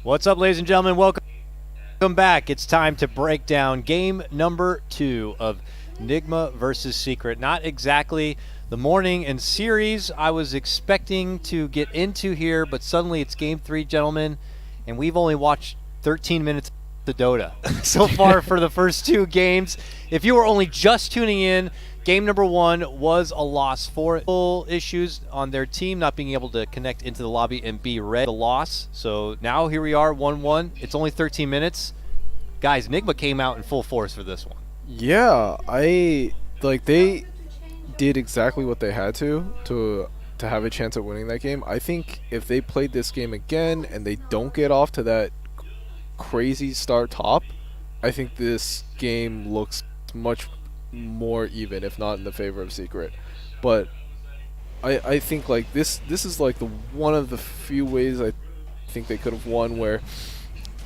What's up, ladies and gentlemen? Welcome back. It's time to break down game number 2 of Nigma versus Secret. Not exactly the morning and series I was expecting to get into here, but suddenly it's game 3, gentlemen, and we've only watched 13 minutes of Dota so far for the first 2 games. If you were only just tuning in, game number 1 was a loss for full issues on their team, not being able to connect into the lobby and be ready. The loss. So now here we are, 1-1. It's only 13 minutes. Guys, Nigma came out in full force for this one. Yeah, they did exactly what they had to have a chance at winning that game. I think if they played this game again and they don't get off to that crazy start top, I think this game looks much more even, if not in the favor of Secret. But I think like this is like the one of the few ways I think they could have won, where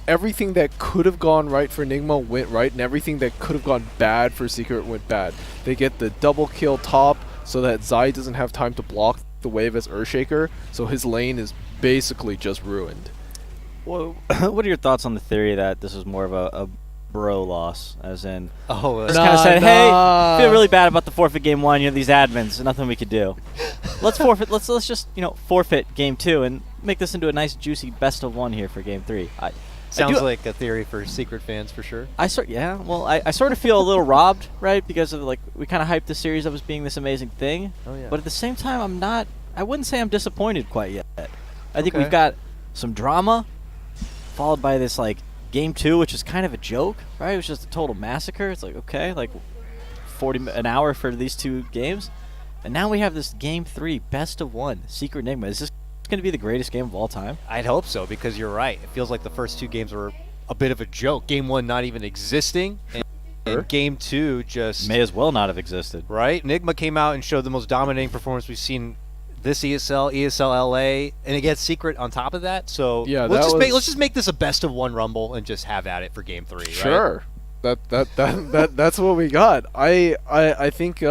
everything that could have gone right for Nigma went right, and everything that could have gone bad for Secret went bad. They get the double kill top so that Zai doesn't have time to block the wave as Earthshaker, so his lane is basically just ruined. Well, what are your thoughts on the theory that this is more of a bro loss, as in just kind of said, hey, feel really bad about the forfeit game 1, you know, these admins, nothing we could do. Let's forfeit, let's just, you know, forfeit game 2 and make this into a nice juicy best of 1 here for game 3. Sounds like a theory for Secret fans for sure. I sort of feel a little robbed, right? Because of like we kind of hyped the series up as being this amazing thing. Oh yeah. But at the same time, I wouldn't say I'm disappointed quite yet. I think we've got some drama, followed by this like game 2, which is kind of a joke, right? It was just a total massacre. It's like, okay, like 40 an hour for these 2 games, and now we have this game 3 best of 1 Secret Nigma. Is this going to be the greatest game of all time? I'd hope so, because you're right. It feels like the first 2 games were a bit of a joke. Game 1 not even existing, and game 2 just may as well not have existed. Right? Nigma came out and showed the most dominating performance we've seen this ESL LA, and against Secret on top of that. So yeah, let's just make this a best of 1 Rumble and just have at it for game 3. Sure. Right? That's what we got. I think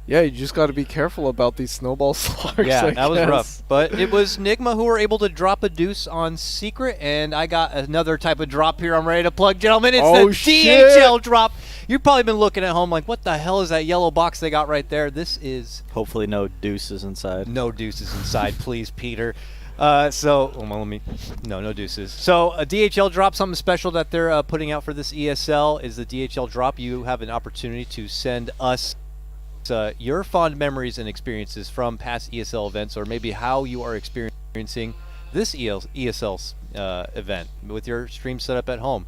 yeah, you just got to be careful about these snowball slugs. Yeah, I that was guess. rough. But it was Nigma who were able to drop a deuce on Secret, and I got another type of drop here I'm ready to plug, gentlemen. It's the DHL drop. You've probably been looking at home like, what the hell is that yellow box they got right there? This is... Hopefully no deuces inside. No deuces inside, please, Peter. No deuces. So a DHL drop, something special that they're putting out for this ESL is the DHL drop. You have an opportunity to send us your fond memories and experiences from past ESL events, or maybe how you are experiencing this ESL event with your stream set up at home.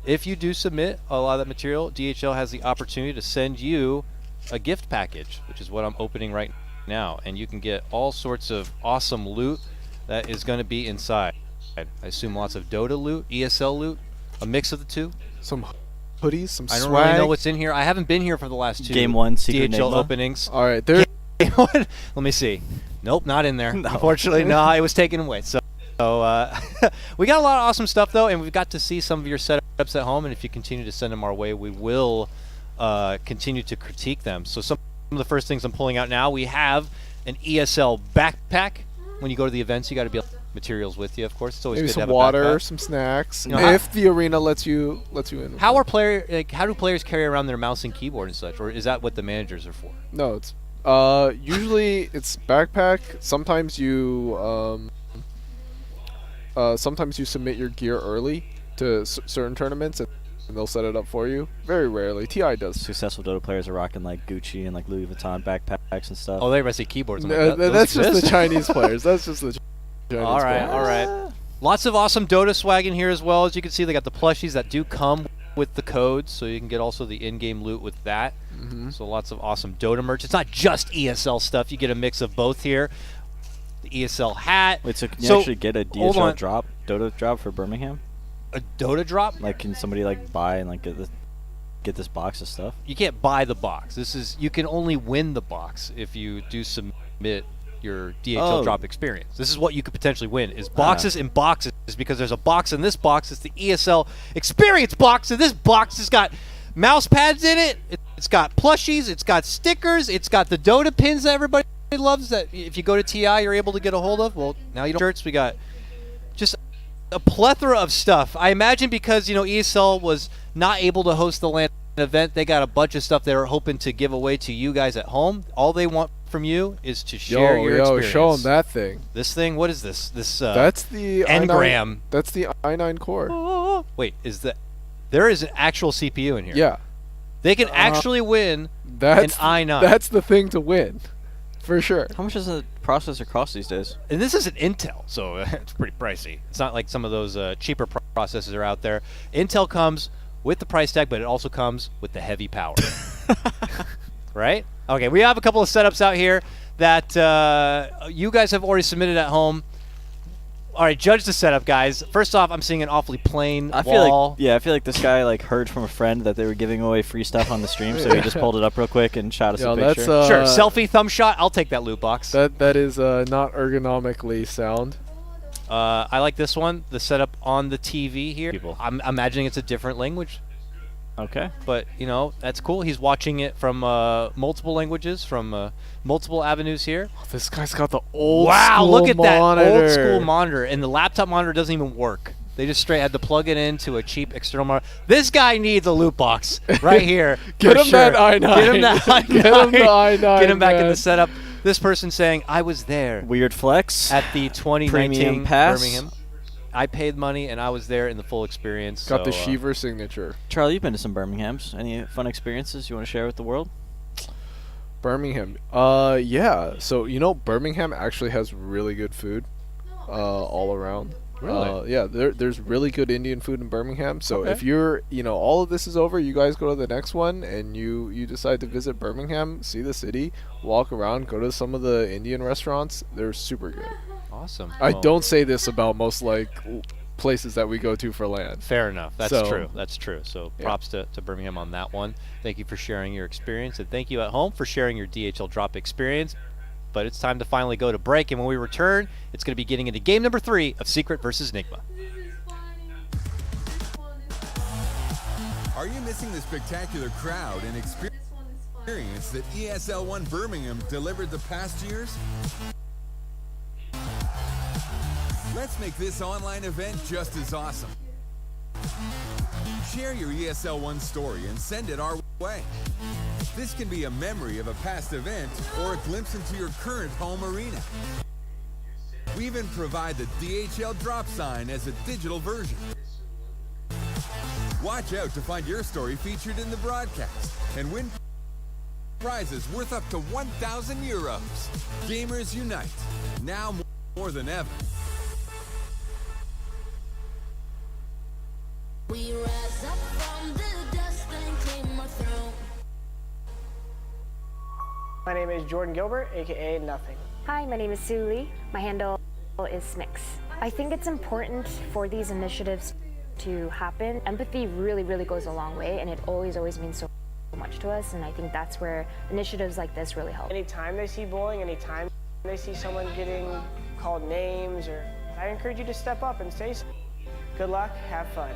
If you do submit a lot of that material, DHL has the opportunity to send you a gift package, which is what I'm opening right now, and you can get all sorts of awesome loot that is going to be inside. I assume lots of Dota loot, ESL loot, a mix of the two. Some hoodies, some swag. I don't really know what's in here. I haven't been here for the last 2 Game 1 Secret DHL Nigma openings. All right, there. Let me see. Nope, not in there. No. Unfortunately, no, it was taken away. So we got a lot of awesome stuff though, and we've got to see some of your setups at home. And if you continue to send them our way, we will continue to critique them. So some of the first things I'm pulling out now, we have an ESL backpack. When you go to the events, you got to be materials with you, of course. It's always maybe good some to have water, a backpack. some snacks. You know, if the arena lets you in. How do players carry around their mouse and keyboard and such, or is that what the managers are for? No, it's Usually it's backpack. Sometimes you submit your gear early to certain tournaments, and they'll set it up for you. Very rarely. TI does. Successful Dota players are rocking like Gucci and like Louis Vuitton backpacks and stuff. Oh, they must say keyboards. That's just the Chinese players. That's just the Chinese players. All right. Lots of awesome Dota swag in here as well. As you can see, they got the plushies that do come with the codes, so you can get also the in-game loot with that. So lots of awesome Dota merch. It's not just ESL stuff. You get a mix of both here. The ESL hat. Wait, so can you actually get a DHL drop, Dota drop for Birmingham? A Dota drop? Like, can somebody like buy and like get this box of stuff? You can't buy the box. You can only win the box if you do submit your DHL drop experience. This is what you could potentially win, is boxes in boxes, because there's a box in this box. It's the ESL experience box, and this box has got mouse pads in it. It's got plushies. It's got stickers. It's got the Dota pins that everybody loves, that if you go to TI you're able to get a hold of. Well, now you don't. Shirts. We got just a plethora of stuff. I imagine because, you know, ESL was not able to host the LAN event, they got a bunch of stuff they were hoping to give away to you guys at home. All they want from you is to share your experience. Show them that thing. This thing? What is this? That's the engram. That's the i9 core. Wait, there is an actual CPU in here? Yeah. They can actually win an i9. That's the thing to win, for sure. How much does a processor cost these days? And this is an Intel, so it's pretty pricey. It's not like some of those cheaper processors are out there. Intel comes with the price tag, but it also comes with the heavy power. Right? Okay, we have a couple of setups out here that you guys have already submitted at home. All right, judge the setup, guys. First off, I'm seeing an awfully plain wall. I feel like this guy like heard from a friend that they were giving away free stuff on the stream, so he just pulled it up real quick and shot us a picture. Sure, selfie, thumb shot. I'll take that loot box. That is not ergonomically sound. I like this one, the setup on the TV here. I'm imagining it's a different language. Okay. But, you know, that's cool. He's watching it from multiple languages, from multiple avenues here. Oh, this guy's got the old school look at monitor. that old school monitor. And the laptop monitor doesn't even work. They just straight had to plug it into a cheap external monitor. This guy needs a loot box right here. Get him that i9. Get him that i9. Get him the i9. Get him back in the setup. This person saying, I was there. Weird flex. At the 2019 Premium pass. Birmingham. I paid money, and I was there in the full experience. Got the Sheaver signature. Charlie, you've been to some Birminghams. Any fun experiences you want to share with the world? Birmingham. Yeah. So, you know, Birmingham actually has really good food all around. Really? Yeah, there's really good Indian food in Birmingham. So if you're, you know, all of this is over, you guys go to the next one, and you decide to visit Birmingham, see the city, walk around, go to some of the Indian restaurants. They're super good. Awesome. I don't say this about most places that we go to for LAN. Fair enough. That's true. That's true. So props to Birmingham on that one. Thank you for sharing your experience, and thank you at home for sharing your DHL drop experience. But it's time to finally go to break, and when we return, it's going to be getting into game number 3 of Secret versus Nigma. Are you missing the spectacular crowd and experience that ESL 1 Birmingham delivered the past years? Let's make this online event just as awesome. Share your ESL 1 story and send it our way. This can be a memory of a past event or a glimpse into your current home arena. We even provide the DHL drop sign as a digital version. Watch out to find your story featured in the broadcast and win prizes worth up to 1,000 euros. Gamers unite, now more than ever. We rise up from the dust and claim our throne. My name is Jordan Gilbert, aka Nothing. Hi, my name is Sue Lee. My handle is Smix. I think it's important for these initiatives to happen. Empathy really, really goes a long way, and it always means so much to us, and I think that's where initiatives like this really help. Anytime they see bullying, anytime they see someone getting called names, I encourage you to step up and say so. Good luck, have fun.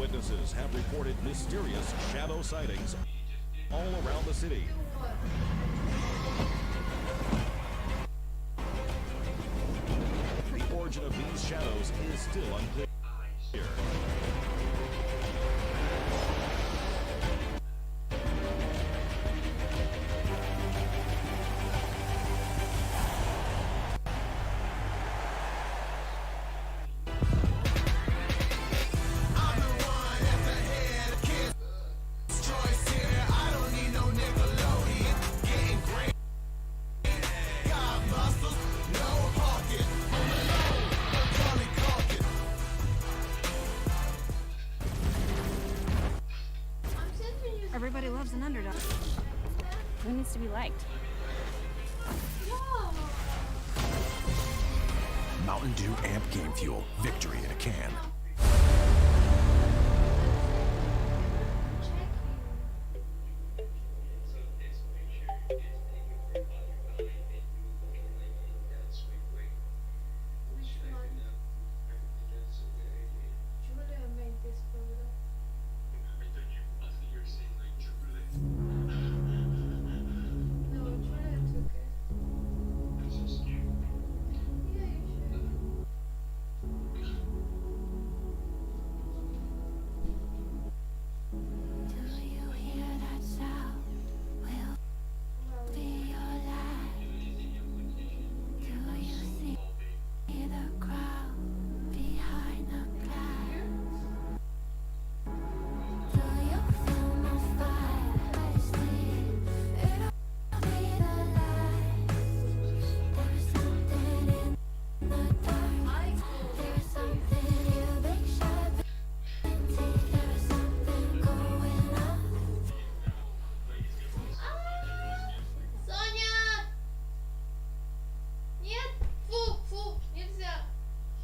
witnesses have reported mysterious shadow sightings all around the city. The origin of these shadows is still unclear. Everybody loves an underdog. Who needs to be liked? Mountain Dew Amp Game Fuel. Victory in a can.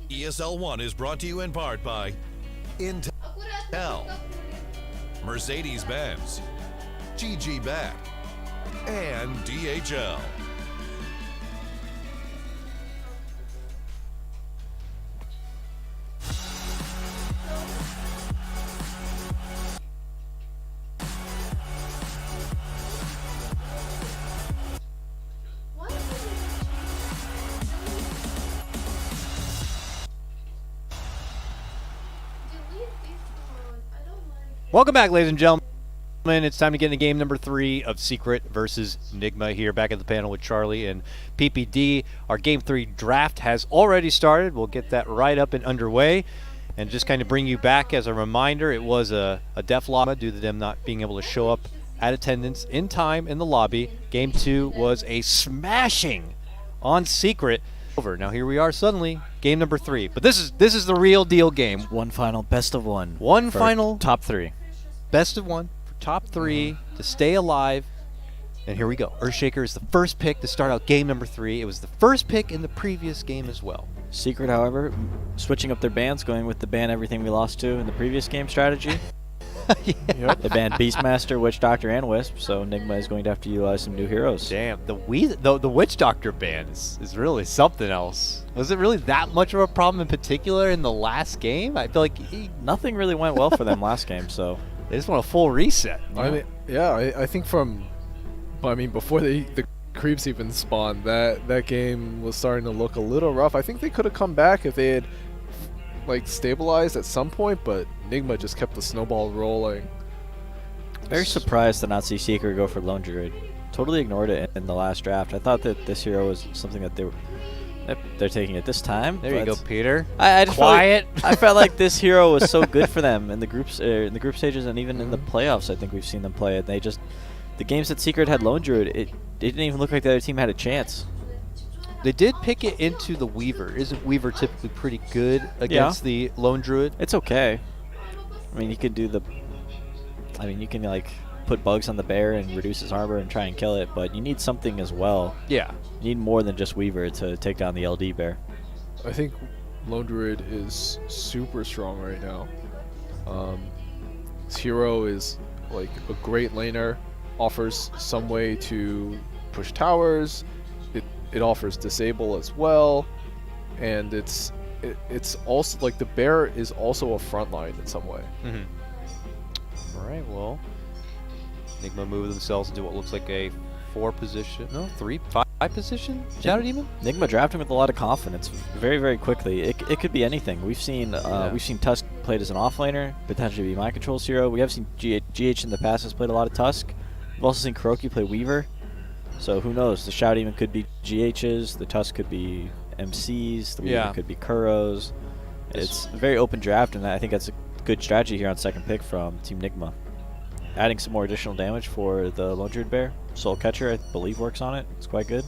ESL 1 is brought to you in part by Intel, Mercedes-Benz, GG Bet, and DHL. Welcome back, ladies and gentlemen. It's time to get into game number 3 of Secret versus Nigma here, back at the panel with Charlie and PPD. Our game 3 draft has already started. We'll get that right up and underway. And just kind of bring you back as a reminder, it was a def llama due to them not being able to show up at attendance in time in the lobby. Game 2 was a smashing on Secret. Over. Now here we are suddenly, game number 3. But this is the real deal game. One final best of one. One final top 3. Best of one for top 3 to stay alive. And here we go. Earthshaker is the first pick to start out game number 3. It was the first pick in the previous game as well. Secret, however, switching up their bans, going with the ban everything we lost to in the previous game strategy. Yep. They banned Beastmaster, Witch Doctor, and Wisp, so Nigma is going to have to utilize some new heroes. Damn, the Witch Doctor ban is really something else. Was it really that much of a problem in particular in the last game? I feel like nothing really went well for them last game, so they just want a full reset. I mean, yeah, I think before the creeps even spawned, that game was starting to look a little rough. I think they could have come back if they had stabilized at some point, but Nigma just kept the snowball rolling. Very surprised to not see Secret go for Lone Druid. Totally ignored it in the last draft. I thought that this hero was something that they're taking it this time. There you go, Peter. I just Quiet. I felt like this hero was so good for them in the group stages and even in the playoffs. I think we've seen them play it. The games that Secret had Lone Druid, it didn't even look like the other team had a chance. They did pick it into the Weaver. Isn't Weaver typically pretty good against the Lone Druid? It's okay. I mean, you can put bugs on the bear and reduce his armor and try and kill it, but you need something as well. Yeah. You need more than just Weaver to take down the LD bear. I think Lone Druid is super strong right now. His hero is like a great laner, offers some way to push towers. It offers disable as well, and it's it's also like the bear is also a front line in some way. All right, well, Nigma move themselves into what looks like a 5 position Shadow Demon. Nigma drafting with a lot of confidence, very, very quickly. It could be anything. We've seen Tusk played as an offlaner, potentially be my controls hero. We have seen GH in the past has played a lot of Tusk. We've also seen Kuroki play Weaver. So who knows? The Shadow Demon could be GHs, the Tusk could be MCs, the Weaver could be Kuros. It's a very open draft, and I think that's a good strategy here on second pick from Team Nigma. Adding some more additional damage for the Lone Druid Bear. Soul Catcher, I believe, works on it. It's quite good.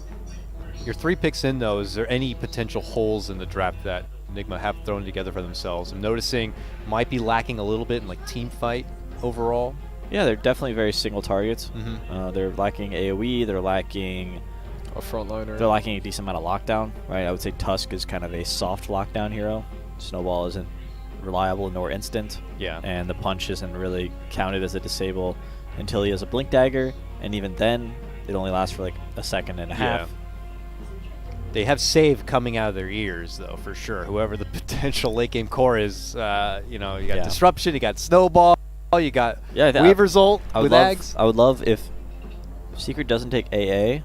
Your 3 picks in, though, is there any potential holes in the draft that Nigma have thrown together for themselves? I'm noticing might be lacking a little bit in like team fight overall. Yeah, they're definitely very single targets. They're lacking AoE. They're lacking a frontliner. They're lacking a decent amount of lockdown. Right, I would say Tusk is kind of a soft lockdown hero. Snowball isn't reliable nor instant. Yeah. And the punch isn't really counted as a disable until he has a blink dagger, and even then, it only lasts for like a second and a half. They have save coming out of their ears, though, for sure. Whoever the potential late game core is, you know, you got Disruption, you got Snowball, you got Weaver's ult with Ags. I would love if Secret doesn't take AA.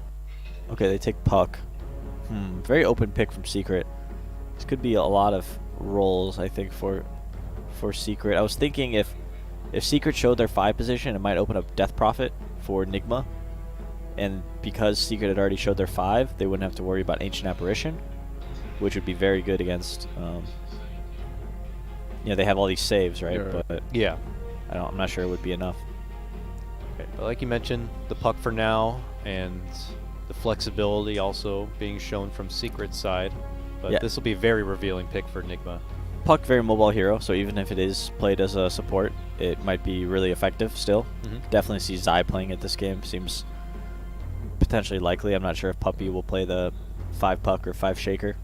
Okay, they take Puck. Very open pick from Secret. This could be a lot of roles, I think, for Secret. I was thinking if Secret showed their 5 position, it might open up Death Prophet for Nigma. And because Secret had already showed their 5, they wouldn't have to worry about Ancient Apparition, which would be very good against. You know, they have all these saves, right? But I'm not sure it would be enough. Okay, but like you mentioned, the Puck for now, and the flexibility also being shown from Secret's side. But this will be a very revealing pick for Nigma. Puck, very mobile hero, so even if it is played as a support, it might be really effective still. Definitely see Zai playing it this game. Seems potentially likely. I'm not sure if Puppy will play the 5 Puck or 5 Shaker.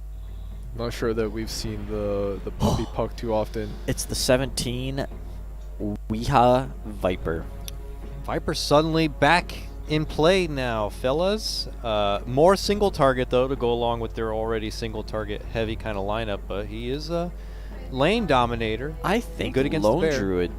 Not sure that we've seen the Puppy Puck too often. It's the 17 Weeha Viper. Viper suddenly back in play now, fellas. More single target, though, to go along with their already single target heavy kind of lineup, but he is a lane dominator. I think good against Lone the Bear. Druid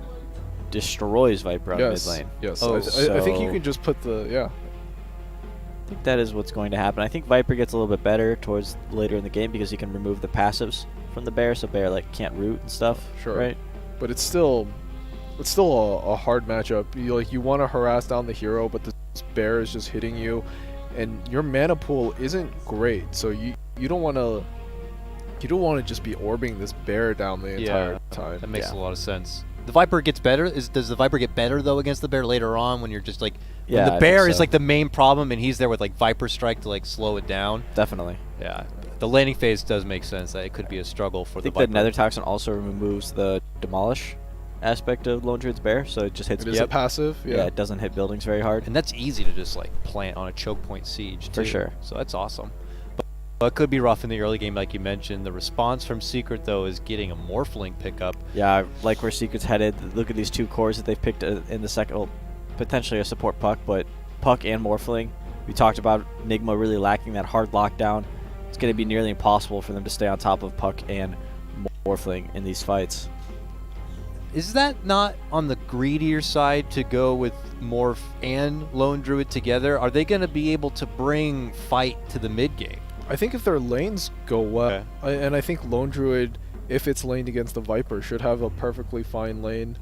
destroys Viper on mid lane. Yes, I think you can just put the, I think that is what's going to happen. I think Viper gets a little bit better towards later in the game because he can remove the passives from the Bear, so Bear like can't root and stuff. Sure. Right? But it's still a hard matchup. You want to harass down the hero, but this Bear is just hitting you, and your mana pool isn't great. So you don't want to just be orbing this Bear down the entire time. That makes a lot of sense. The Viper gets better. Does the Viper get better though against the Bear later on when you're just like when the Bear is like the main problem and he's there with like Viper Strike to like slow it down? Definitely. Yeah. The landing phase does make sense. That it could be a struggle for the Viper. I think the Nether Toxin also removes the demolish aspect of Lone Druid's Bear, so it just hits. It is a passive. Yeah, it doesn't hit buildings very hard, and that's easy to just like plant on a choke point siege too. For sure. So that's awesome. But it could be rough in the early game, like you mentioned. The response from Secret though is getting a Morphling pickup. Yeah, I like where Secret's headed. Look at these 2 cores that they've picked in the second. Well, potentially a support Puck, but Puck and Morphling. We talked about Nigma really lacking that hard lockdown. It's going to be nearly impossible for them to stay on top of Puck and Morphling in these fights. Is that not on the greedier side to go with Morph and Lone Druid together? Are they going to be able to bring fight to the mid game? I think if their lanes go well, and I think Lone Druid, if it's laned against the Viper, should have a perfectly fine lane.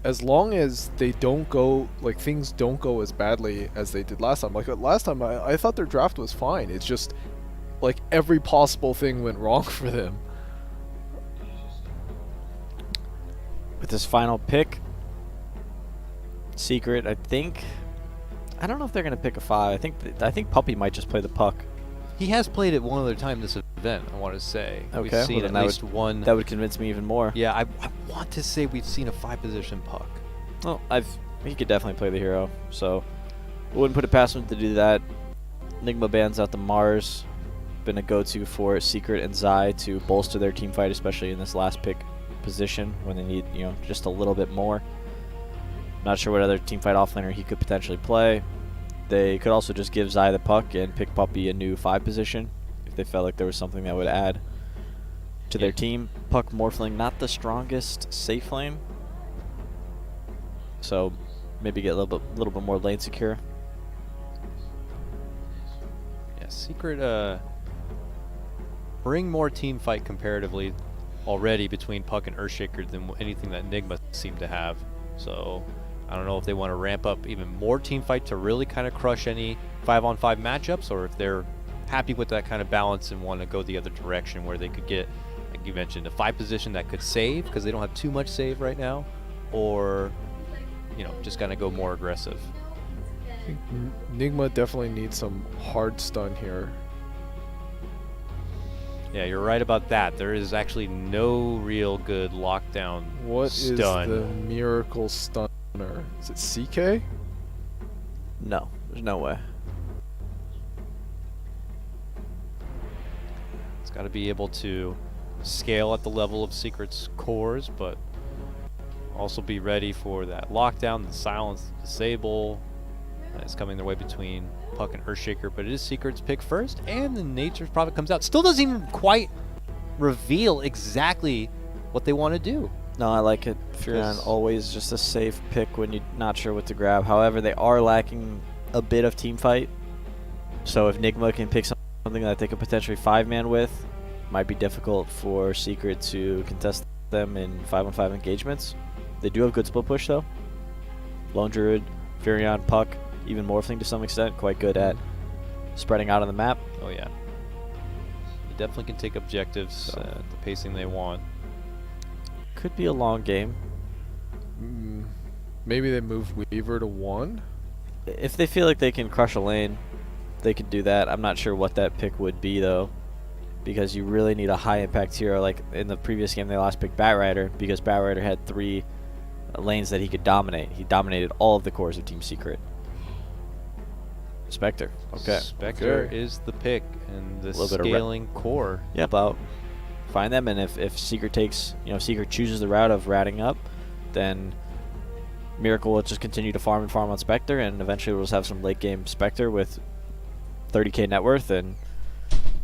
As long as they don't go, like things don't go as badly as they did last time. Like last time, I thought their draft was fine. It's just like every possible thing went wrong for them. With this final pick, Secret, I don't know if they're going to pick a 5. I think Puppy might just play the Puck. He has played it one other time this event, I want to say. Okay, we've seen at least one. That would convince me even more. Yeah, I want to say we've seen a 5-position Puck. Well, he could definitely play the hero, so I wouldn't put it past him to do that. Nigma bans out the Mars. Been a go-to for Secret and Zai to bolster their team fight, especially in this last pick position when they need, just a little bit more. Not sure what other team fight offlaner he could potentially play. They could also just give Zai the Puck and pick Puppy a new 5 position if they felt like there was something that would add. to their team. Puck Morphling, not the strongest safe lane. So maybe get a little bit more lane secure. Yeah, Secret bring more team fight comparatively already between Puck and Earthshaker than anything that Nigma seemed to have. So I don't know if they want to ramp up even more team fight to really kind of crush any 5-on-5 matchups, or if they're happy with that kind of balance and want to go the other direction where they could get, like you mentioned, a 5 position that could save because they don't have too much save right now, or just kind of go more aggressive. I think Nigma definitely needs some hard stun here. Yeah, you're right about that. There is actually no real good lockdown What stun. is the miracle stunner? Is it CK? No, there's no way. It's got to be able to scale at the level of Secret's cores, but also be ready for that lockdown, the silence, the disable. It's coming their way between Puck and Earthshaker, but it is Secret's pick first, and the Nature's Prophet comes out. Still doesn't even quite reveal exactly what they want to do. No, I like it. Furion always just a safe pick when you're not sure what to grab. However, they are lacking a bit of team fight. So if Nigma can pick something that they could potentially 5-man with, might be difficult for Secret to contest them in 5-on-5 engagements. They do have good split push though. Lone Druid, Furion, Puck, even Morphling to some extent, quite good at spreading out on the map. Oh yeah. They definitely can take objectives at the pacing they want. Could be a long game. Maybe they move Weaver to 1? If they feel like they can crush a lane, they could do that. I'm not sure what that pick would be though, because you really need a high impact hero. Like in the previous game they lost pick Batrider because Batrider had 3 lanes that he could dominate. He dominated all of the cores of Team Secret. Spectre. Okay. Spectre is the pick, and the scaling core. Yep. Out. Find them, and if Secret takes, Secret chooses the route of ratting up, then Miracle will just continue to farm on Spectre, and eventually we'll just have some late game Spectre with 30k net worth and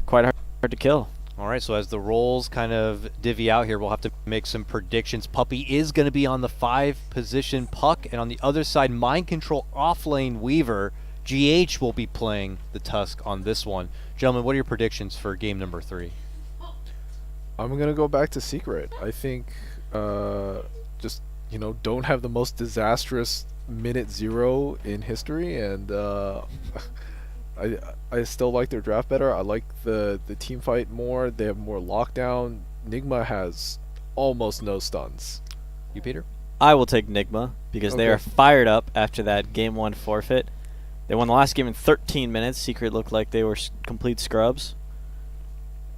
quite hard to kill. All right, so as the roles kind of divvy out here, we'll have to make some predictions. Puppy is going to be on the 5-position Puck, and on the other side, Mind Control off-lane Weaver. GH will be playing the Tusk on this one. Gentlemen, what are your predictions for game number 3? I'm going to go back to Secret. I think just, don't have the most disastrous minute 0 in history, and I still like their draft better. I like the team fight more. They have more lockdown. Nigma has almost no stuns. You, Peter? I will take Nigma because they are fired up after that game 1 forfeit. They won the last game in 13 minutes. Secret looked like they were complete scrubs.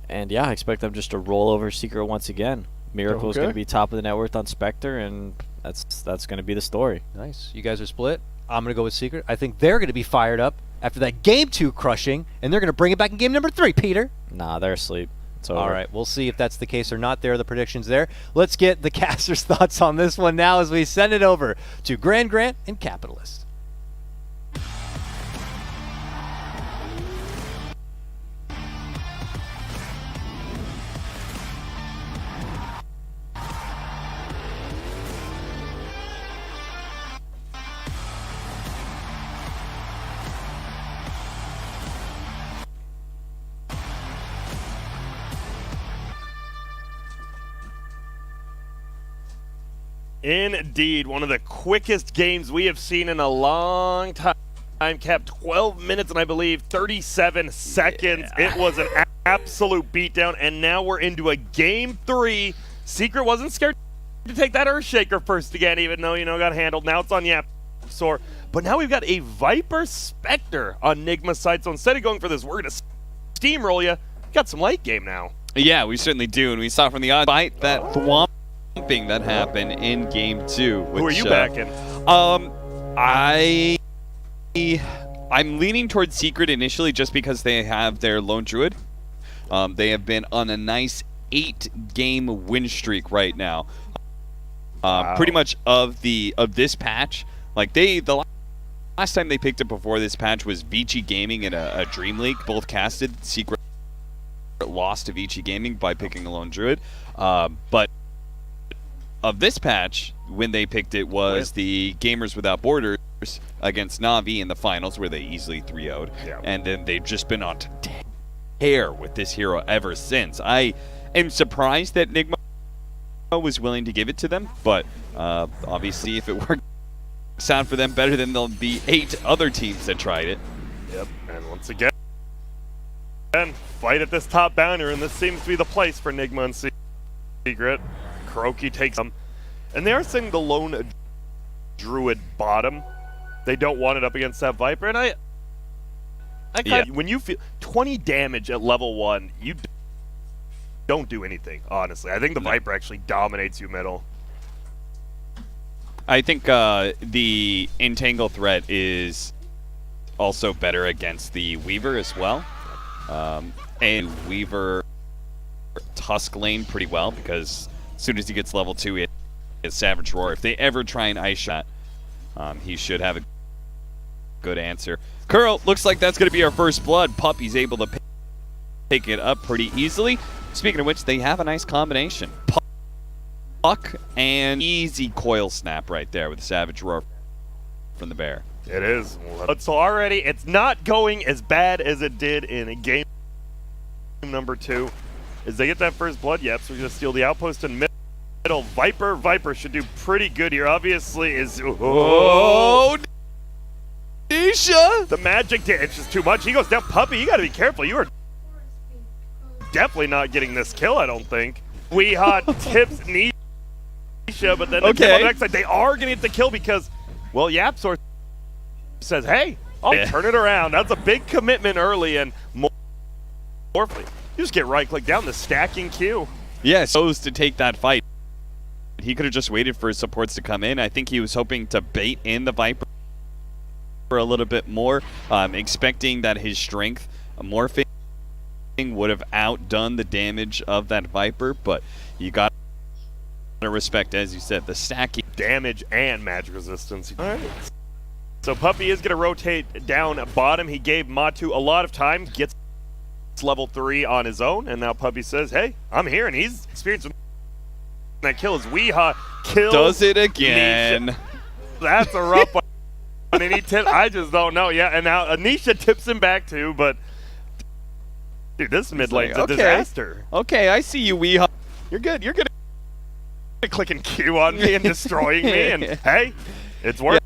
And yeah, I expect them just to roll over Secret once again. Miracle is going to be top of the net worth on Spectre, and that's going to be the story. Nice. You guys are split. I'm going to go with Secret. I think they're going to be fired up after that game 2 crushing, and they're going to bring it back in game number 3, Peter. Nah, they're asleep. It's over. All right, we'll see if that's the case or not. There are the predictions there. Let's get the casters' thoughts on this one now as we send it over to Grand Grant and Capitalist. Indeed, one of the quickest games we have seen in a long time. Kept 12 minutes and I believe 37 seconds. It was an absolute beatdown, and now we're into a game 3. Secret wasn't scared to take that Earthshaker first again, even though, got handled. Now it's on Yapsor. But now we've got a Viper Spectre on Nigma's side, so instead of going for this, we're going to steamroll you. Got some late game now. Yeah, we certainly do, and we saw from the odd fight that thwomping that happened in game 2. Which, who are you backing? I'm leaning towards Secret initially just because they have their Lone Druid. They have been on a nice 8-game win streak right now. Pretty much of this patch. Like the last time they picked it before this patch was Vici Gaming in a Dream League. Both casted Secret lost to Vici Gaming by picking a lone druid. But of this patch, when they picked it was the Gamers Without Borders against Na'Vi in the finals, where they easily 3-0'd. Yeah. And then they've just been on tear with this hero ever since. I am surprised that Nigma was willing to give it to them, but obviously if it works out for them better, then there'll be 8 other teams that tried it. Yep, and once again, fight at this top boundary, and this seems to be the place for Nigma and Secret. Kuroki takes them, and they are saying the lone druid bottom. They don't want it up against that Viper, and I kind of, when you feel 20 damage at level 1, you don't do anything, honestly. I think the Viper actually dominates you middle. I think the Entangle threat is also better against the Weaver as well. And Weaver Tusk lane pretty well, because as soon as he gets level 2, he has Savage Roar. If they ever try an Ice Shot, he should have a good answer. Curl, looks like that's going to be our first blood. Puppy's able to pick it up pretty easily. Speaking of which, they have a nice combination. Puck and easy coil snap right there with the Savage Roar from the Bear. It is. So already, it's not going as bad as it did in game number 2. As they get that first blood, yep, so we're going to steal the outpost in middle. Viper should do pretty good here. Obviously is... Oh! Nisha! The magic it's just too much. He goes down. Puppy, you got to be careful. You are definitely not getting this kill, I don't think. Weehaw tips Nisha, but then the tip on the next side, they are going to get the kill because, well, Yapsor says, hey, I'll turn it around. That's a big commitment early, and Morphly, you just get right-click down the stacking Q. Yeah, chose to take that fight. He could have just waited for his supports to come in. I think he was hoping to bait in the Viper for a little bit more, expecting that his strength morphing would have outdone the damage of that Viper, but you got to respect, as you said, the stacking. Damage and magic resistance. All right. So Puppy is going to rotate down bottom. He gave Matu a lot of time, gets level 3 on his own, and now Puppy says, hey, I'm here, and he's experienced that kill as Weehaw kills. Does it again. Nisha. That's a rough one. And he I just don't know. Yeah, and now Anisha tips him back too, but dude, this mid lane's a disaster. Okay, I see you, Weehaw. You're good. You're good at clicking Q on me and destroying me, and hey, it's working.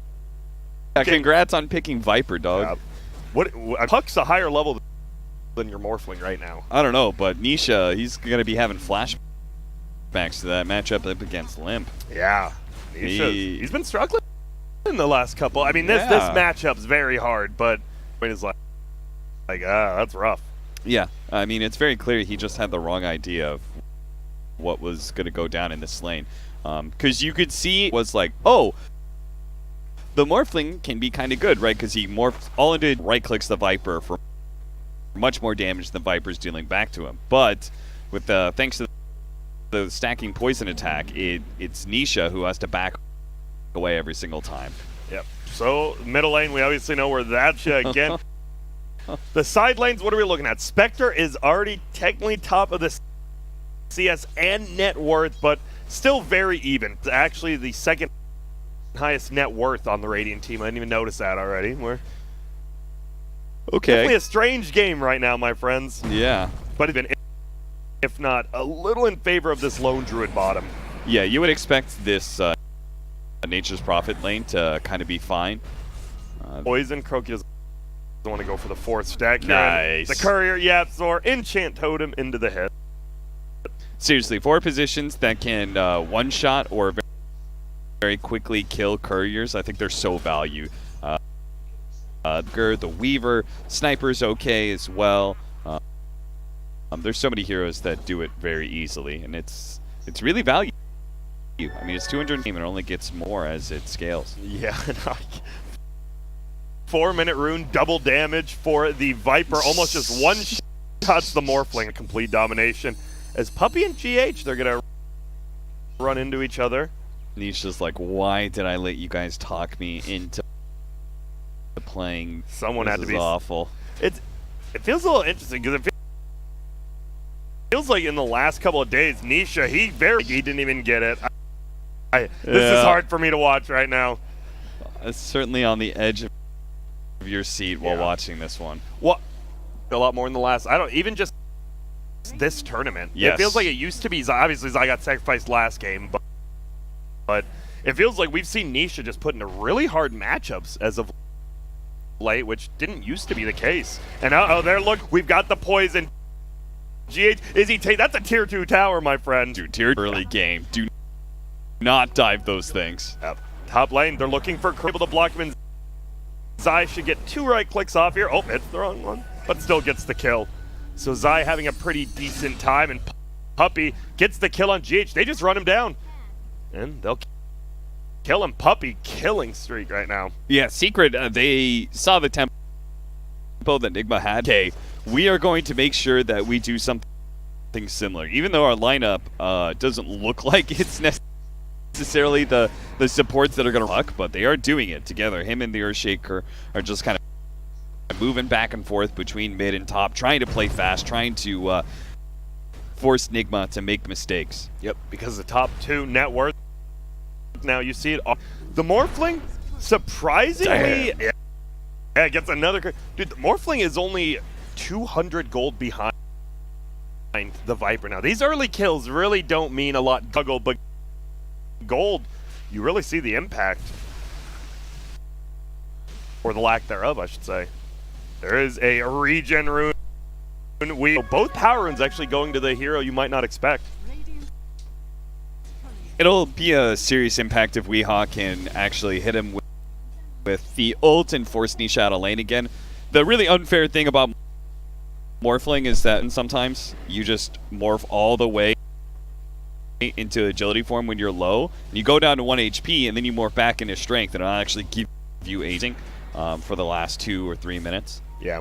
Yeah, congrats on picking Viper, dog. Puck's a higher level than your Morphling right now. I don't know, but Nisha, he's going to be having flashbacks to that matchup up against Limp. Yeah. He's been struggling in the last couple. I mean, this matchup's very hard, but it's like that's rough. Yeah. I mean, it's very clear he just had the wrong idea of what was going to go down in this lane. Because you could see it was like, oh, the Morphling can be kind of good, right? Because he morphs, all it did, right-clicks the Viper for much more damage than Viper's dealing back to him. But with thanks to the stacking poison attack, it's Nisha who has to back away every single time. Yep. So middle lane, we obviously know where that's again. The side lanes, what are we looking at? Spectre is already technically top of the CS and net worth, but still very even. It's actually the second highest net worth on the Radiant team. I didn't even notice that already. We're definitely a strange game right now, my friends. Yeah. But even if not, a little in favor of this lone druid bottom. Yeah, you would expect this Nature's Prophet lane to kind of be fine. Poison, Kuroki doesn't want to go for the 4th stack here. Nice. The Courier, Yapsor, Enchant Totem into the head. Seriously, 4 positions that can one-shot or very quickly kill Couriers, I think they're so valued. The Weaver, Sniper's okay as well. There's so many heroes that do it very easily, and it's really valued. I mean, it's 200 and it only gets more as it scales. Yeah. 4-minute rune, double damage for the Viper. Almost just one shots the Morphling. Complete domination. As Puppy and GH, they're going to run into each other. Nisha's like, why did I let you guys talk me into playing? Someone had to be awful. It feels a little interesting because it feels like in the last couple of days, Nisha, he didn't even get it. This is hard for me to watch right now. It's certainly on the edge of your seat while watching this one. What? A lot more in the last. Even just this tournament. Yes. It feels like it used to be. Obviously, Zai got sacrificed last game, but it feels like we've seen Nisha just put into really hard matchups as of late, which didn't used to be the case. And there, look, we've got the poison. GH, is he that's a tier 2 tower, my friend. Dude, tier early game. Do not dive those things. Yep. Top lane, they're looking for able to block him, and Zai should get 2 right clicks off here. Oh, it's the wrong one, but still gets the kill. So Zai having a pretty decent time, and Puppy gets the kill on GH. They just run him down, and they'll kill him. Puppy killing streak right now. Yeah, Secret, they saw the tempo that Nigma had. Okay, we are going to make sure that we do something similar. Even though our lineup doesn't look like it's necessarily the supports that are going to rock, but they are doing it together. Him and the Earthshaker are just kind of moving back and forth between mid and top, trying to play fast, trying to force Nigma to make mistakes. Yep, because the top 2 net worth, now you see it. The Morphling, surprisingly, yeah, gets another. Dude, the Morphling is only 200 gold behind the Viper now. These early kills really don't mean a lot, but gold, you really see the impact. Or the lack thereof, I should say. There is a regen rune. Both power runes actually going to the hero you might not expect. It'll be a serious impact if Weehaw can actually hit him with the ult and force Nisha out of lane again. The really unfair thing about Morphling is that sometimes you just morph all the way into agility form when you're low, and you go down to 1 HP, and then you morph back into strength, and it'll actually give you aging for the last 2 or 3 minutes. Yeah,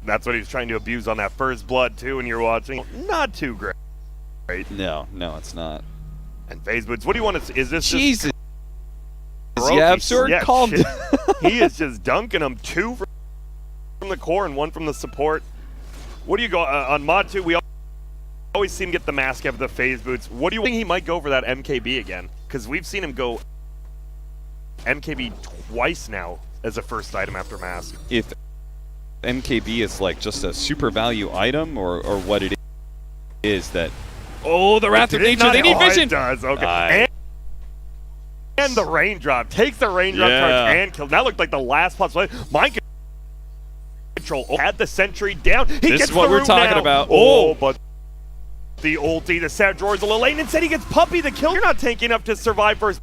that's what he was trying to abuse on that first blood, too, when you're watching. Not too great. No, it's not. And FaZe Boots, what do you want to see? Is this Jesus. Just... Yeah, absurd. Calm down. He is just dunking them. 2 from the core and 1 from the support. What do you go on mod 2? We always see him get the mask after the FaZe Boots. What do you think he might go for that MKB again? Because we've seen him go MKB twice now as a first item after mask. If MKB is like just a super value item, or what it is that... Oh, the Wrath of Nature, they need vision! It does, okay. And the raindrop. Takes the raindrop charge and kills. That looked like the last possibility. Mind control. Had the sentry down. This is what we're talking about. Oh, but the ulti, the Sad Drawers a little late, and instead he gets Puppy the kill. You're not tanky enough to survive first.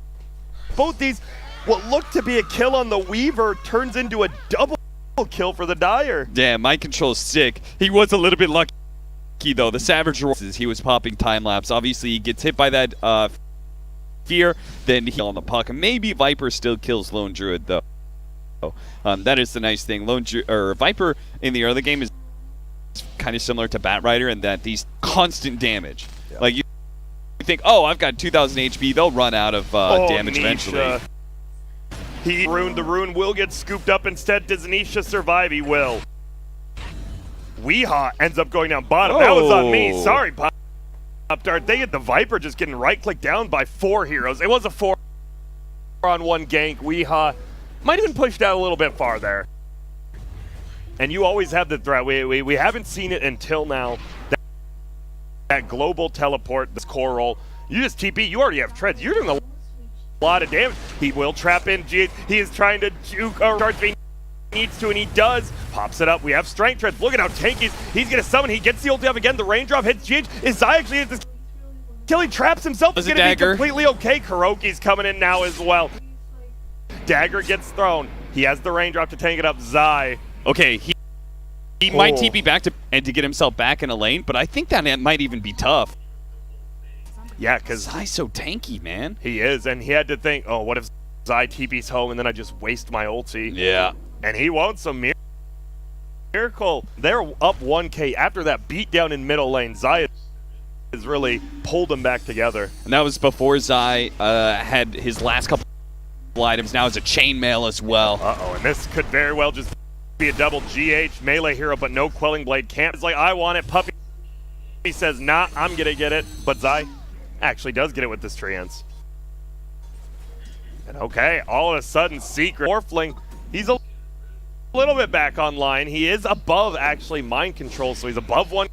Both these, what looked to be a kill on the Weaver, turns into a double kill for the Dire. Damn, mind control's sick. He was a little bit lucky though. The Savage he was popping time lapse. Obviously he gets hit by that fear, then he on the puck. Maybe Viper still kills Lone Druid though. That is the nice thing. Viper in the early game is kind of similar to Batrider in that these constant damage. Yeah. Like you think, oh, I've got 2,000 HP, they'll run out of damage eventually. He ruined the rune, will get scooped up instead. Does Nisha survive? He will. Weehaw ends up going down bottom. That was on me. Sorry, Pop Dart. They had the Viper just getting right-clicked down by 4 heroes. It was a 4-on-1 gank. Weehaw might have been pushed out a little bit far there. And you always have the threat. We haven't seen it until now. That global teleport, this core roll. You just TP, you already have treads. You're doing a lot of damage. He will trap in GH. He is trying to juke or charge me. Needs to, and he does. Pops it up. We have strength treads. Look at how tanky he's going to summon. He gets the ulti up again. The raindrop hits GH. Is Zai actually at this kill? He traps himself. He's going to be completely okay. Kuroki's coming in now as well. Dagger gets thrown. He has the raindrop to tank it up. Zai. Okay, he might TP back to get himself back in a lane, but I think that might even be tough. Yeah, because Zai's so tanky, man. He is, and he had to think, oh, what if Zai TP's home and then I just waste my ulti? Yeah. And he wants a miracle. They're up 1K after that beatdown in middle lane. Zai has really pulled them back together. And that was before Zai had his last couple items. Now it's a chainmail as well. Uh-oh, and this could very well just be a double GH melee hero, but no Quelling Blade. Camp is like, I want it. Puppy He says, nah, I'm gonna get it, but Zai actually does get it with this trans. And okay, all of a sudden, Secret Morphling, he's a little bit back online. He is above, actually, mind control, so he's above one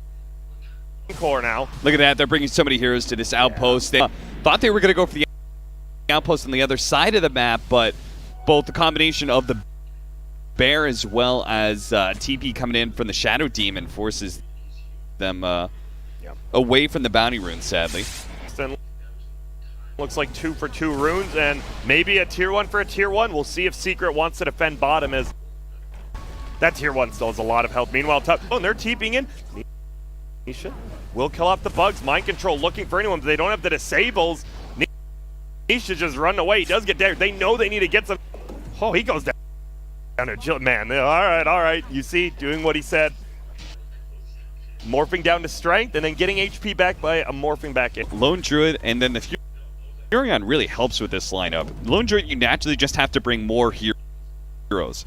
core now. Look at that, they're bringing so many heroes to this outpost. They thought they were going to go for the outpost on the other side of the map, but both the combination of the Bear as well as TP coming in from the Shadow Demon forces them away from the bounty runes, sadly. Looks like 2 for 2 runes, and maybe a tier 1 for a tier 1. We'll see if Secret wants to defend bottom, as that tier 1 still has a lot of health. Meanwhile, and they're TPing in. Nisha will kill off the bugs. Mind control looking for anyone, but they don't have the disables. Nisha just running away. He does get there. They know they need to get some. Oh, he goes down to Jill. Man, all right. You see, doing what he said. Morphing down to strength, and then getting HP back by a morphing back in. Lone Druid, and then the Furion really helps with this lineup. Lone Druid, you naturally just have to bring more heroes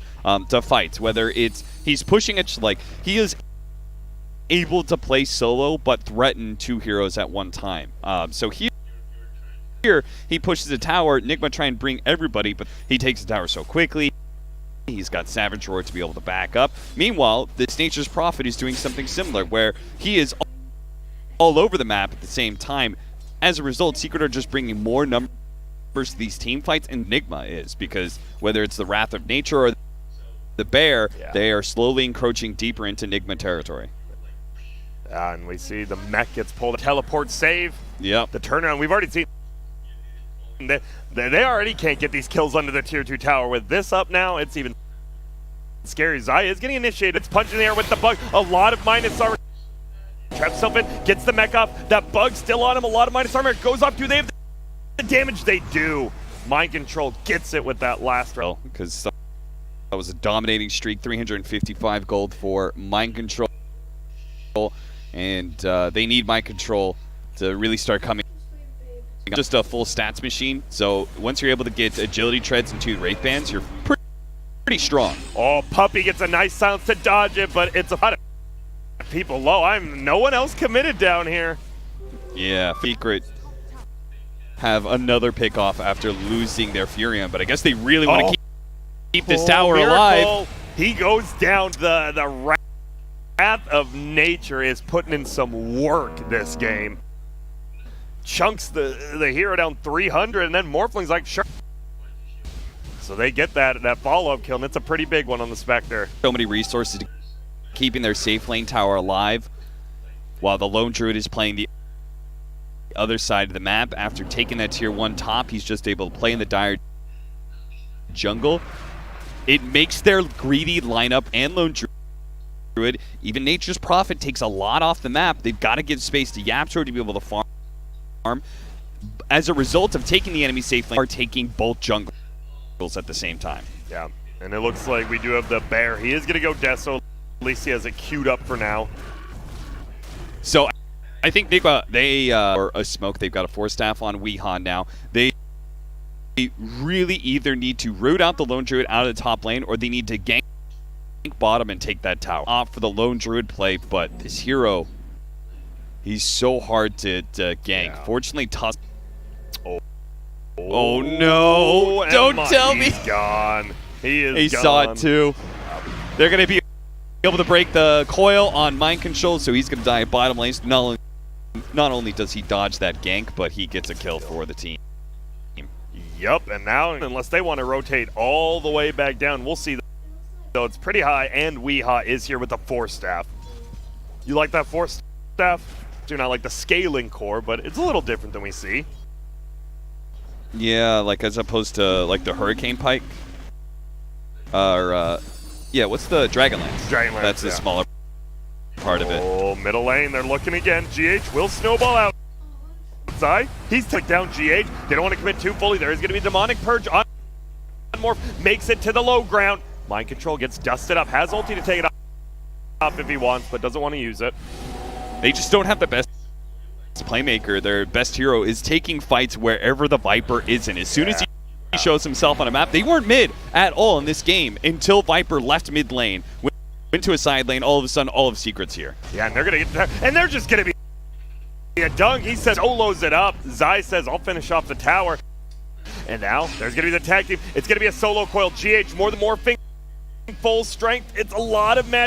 to fight. Whether it's he's pushing it, like he is able to play solo, but threaten 2 heroes at one time. So here he pushes a tower. Nigma try and bring everybody, but he takes the tower so quickly. He's got Savage Roar to be able to back up. Meanwhile, this Nature's Prophet is doing something similar, where he is all over the map at the same time. As a result, Secret are just bringing more numbers to these team fights, and Nigma is, because whether it's the Wrath of Nature or the Bear, they are slowly encroaching deeper into Nigma territory. And we see the mech gets pulled. Teleport save. Yep. The turnaround. We've already seen. They already can't get these kills under the tier 2 tower. With this up now, it's even scary. Zai is getting initiated. It's punching in the air with the bug. A lot of minus armor. Traps himself in, gets the mech up. That bug still on him. A lot of minus armor. It goes up. Do they have the damage? They do. Mind control gets it with that last roll. Because that was a dominating streak. 355 gold for mind control. And they need mind control to really start coming. Just a full stats machine, so once you're able to get agility treads and 2 wraith bands, you're pretty strong. Oh, Puppy gets a nice silence to dodge it, but it's a lot of people low. No one else committed down here. Yeah, Secret have another pick off after losing their Furion, but I guess they really want to keep this tower alive. He goes down. The Wrath of Nature is putting in some work this game. Chunks the hero down 300, and then Morphling's like, sure. So they get that follow-up kill, and it's a pretty big one on the Spectre. So many resources to keeping their safe lane tower alive, while the Lone Druid is playing the other side of the map. After taking that tier 1 top, he's just able to play in the dire jungle. It makes their greedy lineup and Lone Druid, even Nature's Prophet takes a lot off the map. They've got to give space to Yaptro to be able to farm. As a result of taking the enemy safe lane, are taking both jungles at the same time. Yeah, and it looks like we do have the Bear. He is going to go Deso. At least he has it queued up for now. So I think they or a smoke. They've got a 4-staff on Weehan now. They really either need to root out the Lone Druid out of the top lane, or they need to gank bottom and take that tower. Opt for the Lone Druid play, but this hero, he's so hard to gank. Yeah. Fortunately, Tusk. Oh no! Don't tell me. He's gone. He is He gone. saw it too. They're going to be able to break the coil on mind control, so he's going to die at bottom lane. Not only does he dodge that gank, but he gets a kill for the team. Yup, and now, unless they want to rotate all the way back down, we'll see. So it's pretty high, and Weeha is here with the 4-staff. You like that 4-staff? Do not like the scaling core, but it's a little different than we see. Yeah, like as opposed to like the Hurricane Pike. Yeah, what's the Dragonlance? Dragonlance, that's the smaller part of it. Oh, middle lane, they're looking again. GH will snowball out. Zai, he's took down GH. They don't want to commit too fully. There is going to be Demonic Purge on Morph. Makes it to the low ground. Mind Control gets dusted up. Has ulti to take it off if he wants, but doesn't want to use it. They just don't have the best playmaker. Their best hero is taking fights wherever the Viper isn't. As soon as he shows himself on a map, they weren't mid at all in this game until Viper left mid lane, went to a side lane. All of a sudden, all of Secret's here. Yeah, and they're gonna get there, and they're just gonna be a dunk. He says solos it up. Zai says, I'll finish off the tower. And now there's going to be the tag team. It's going to be a solo coil. GH more than morphing. Full strength. It's a lot of magic.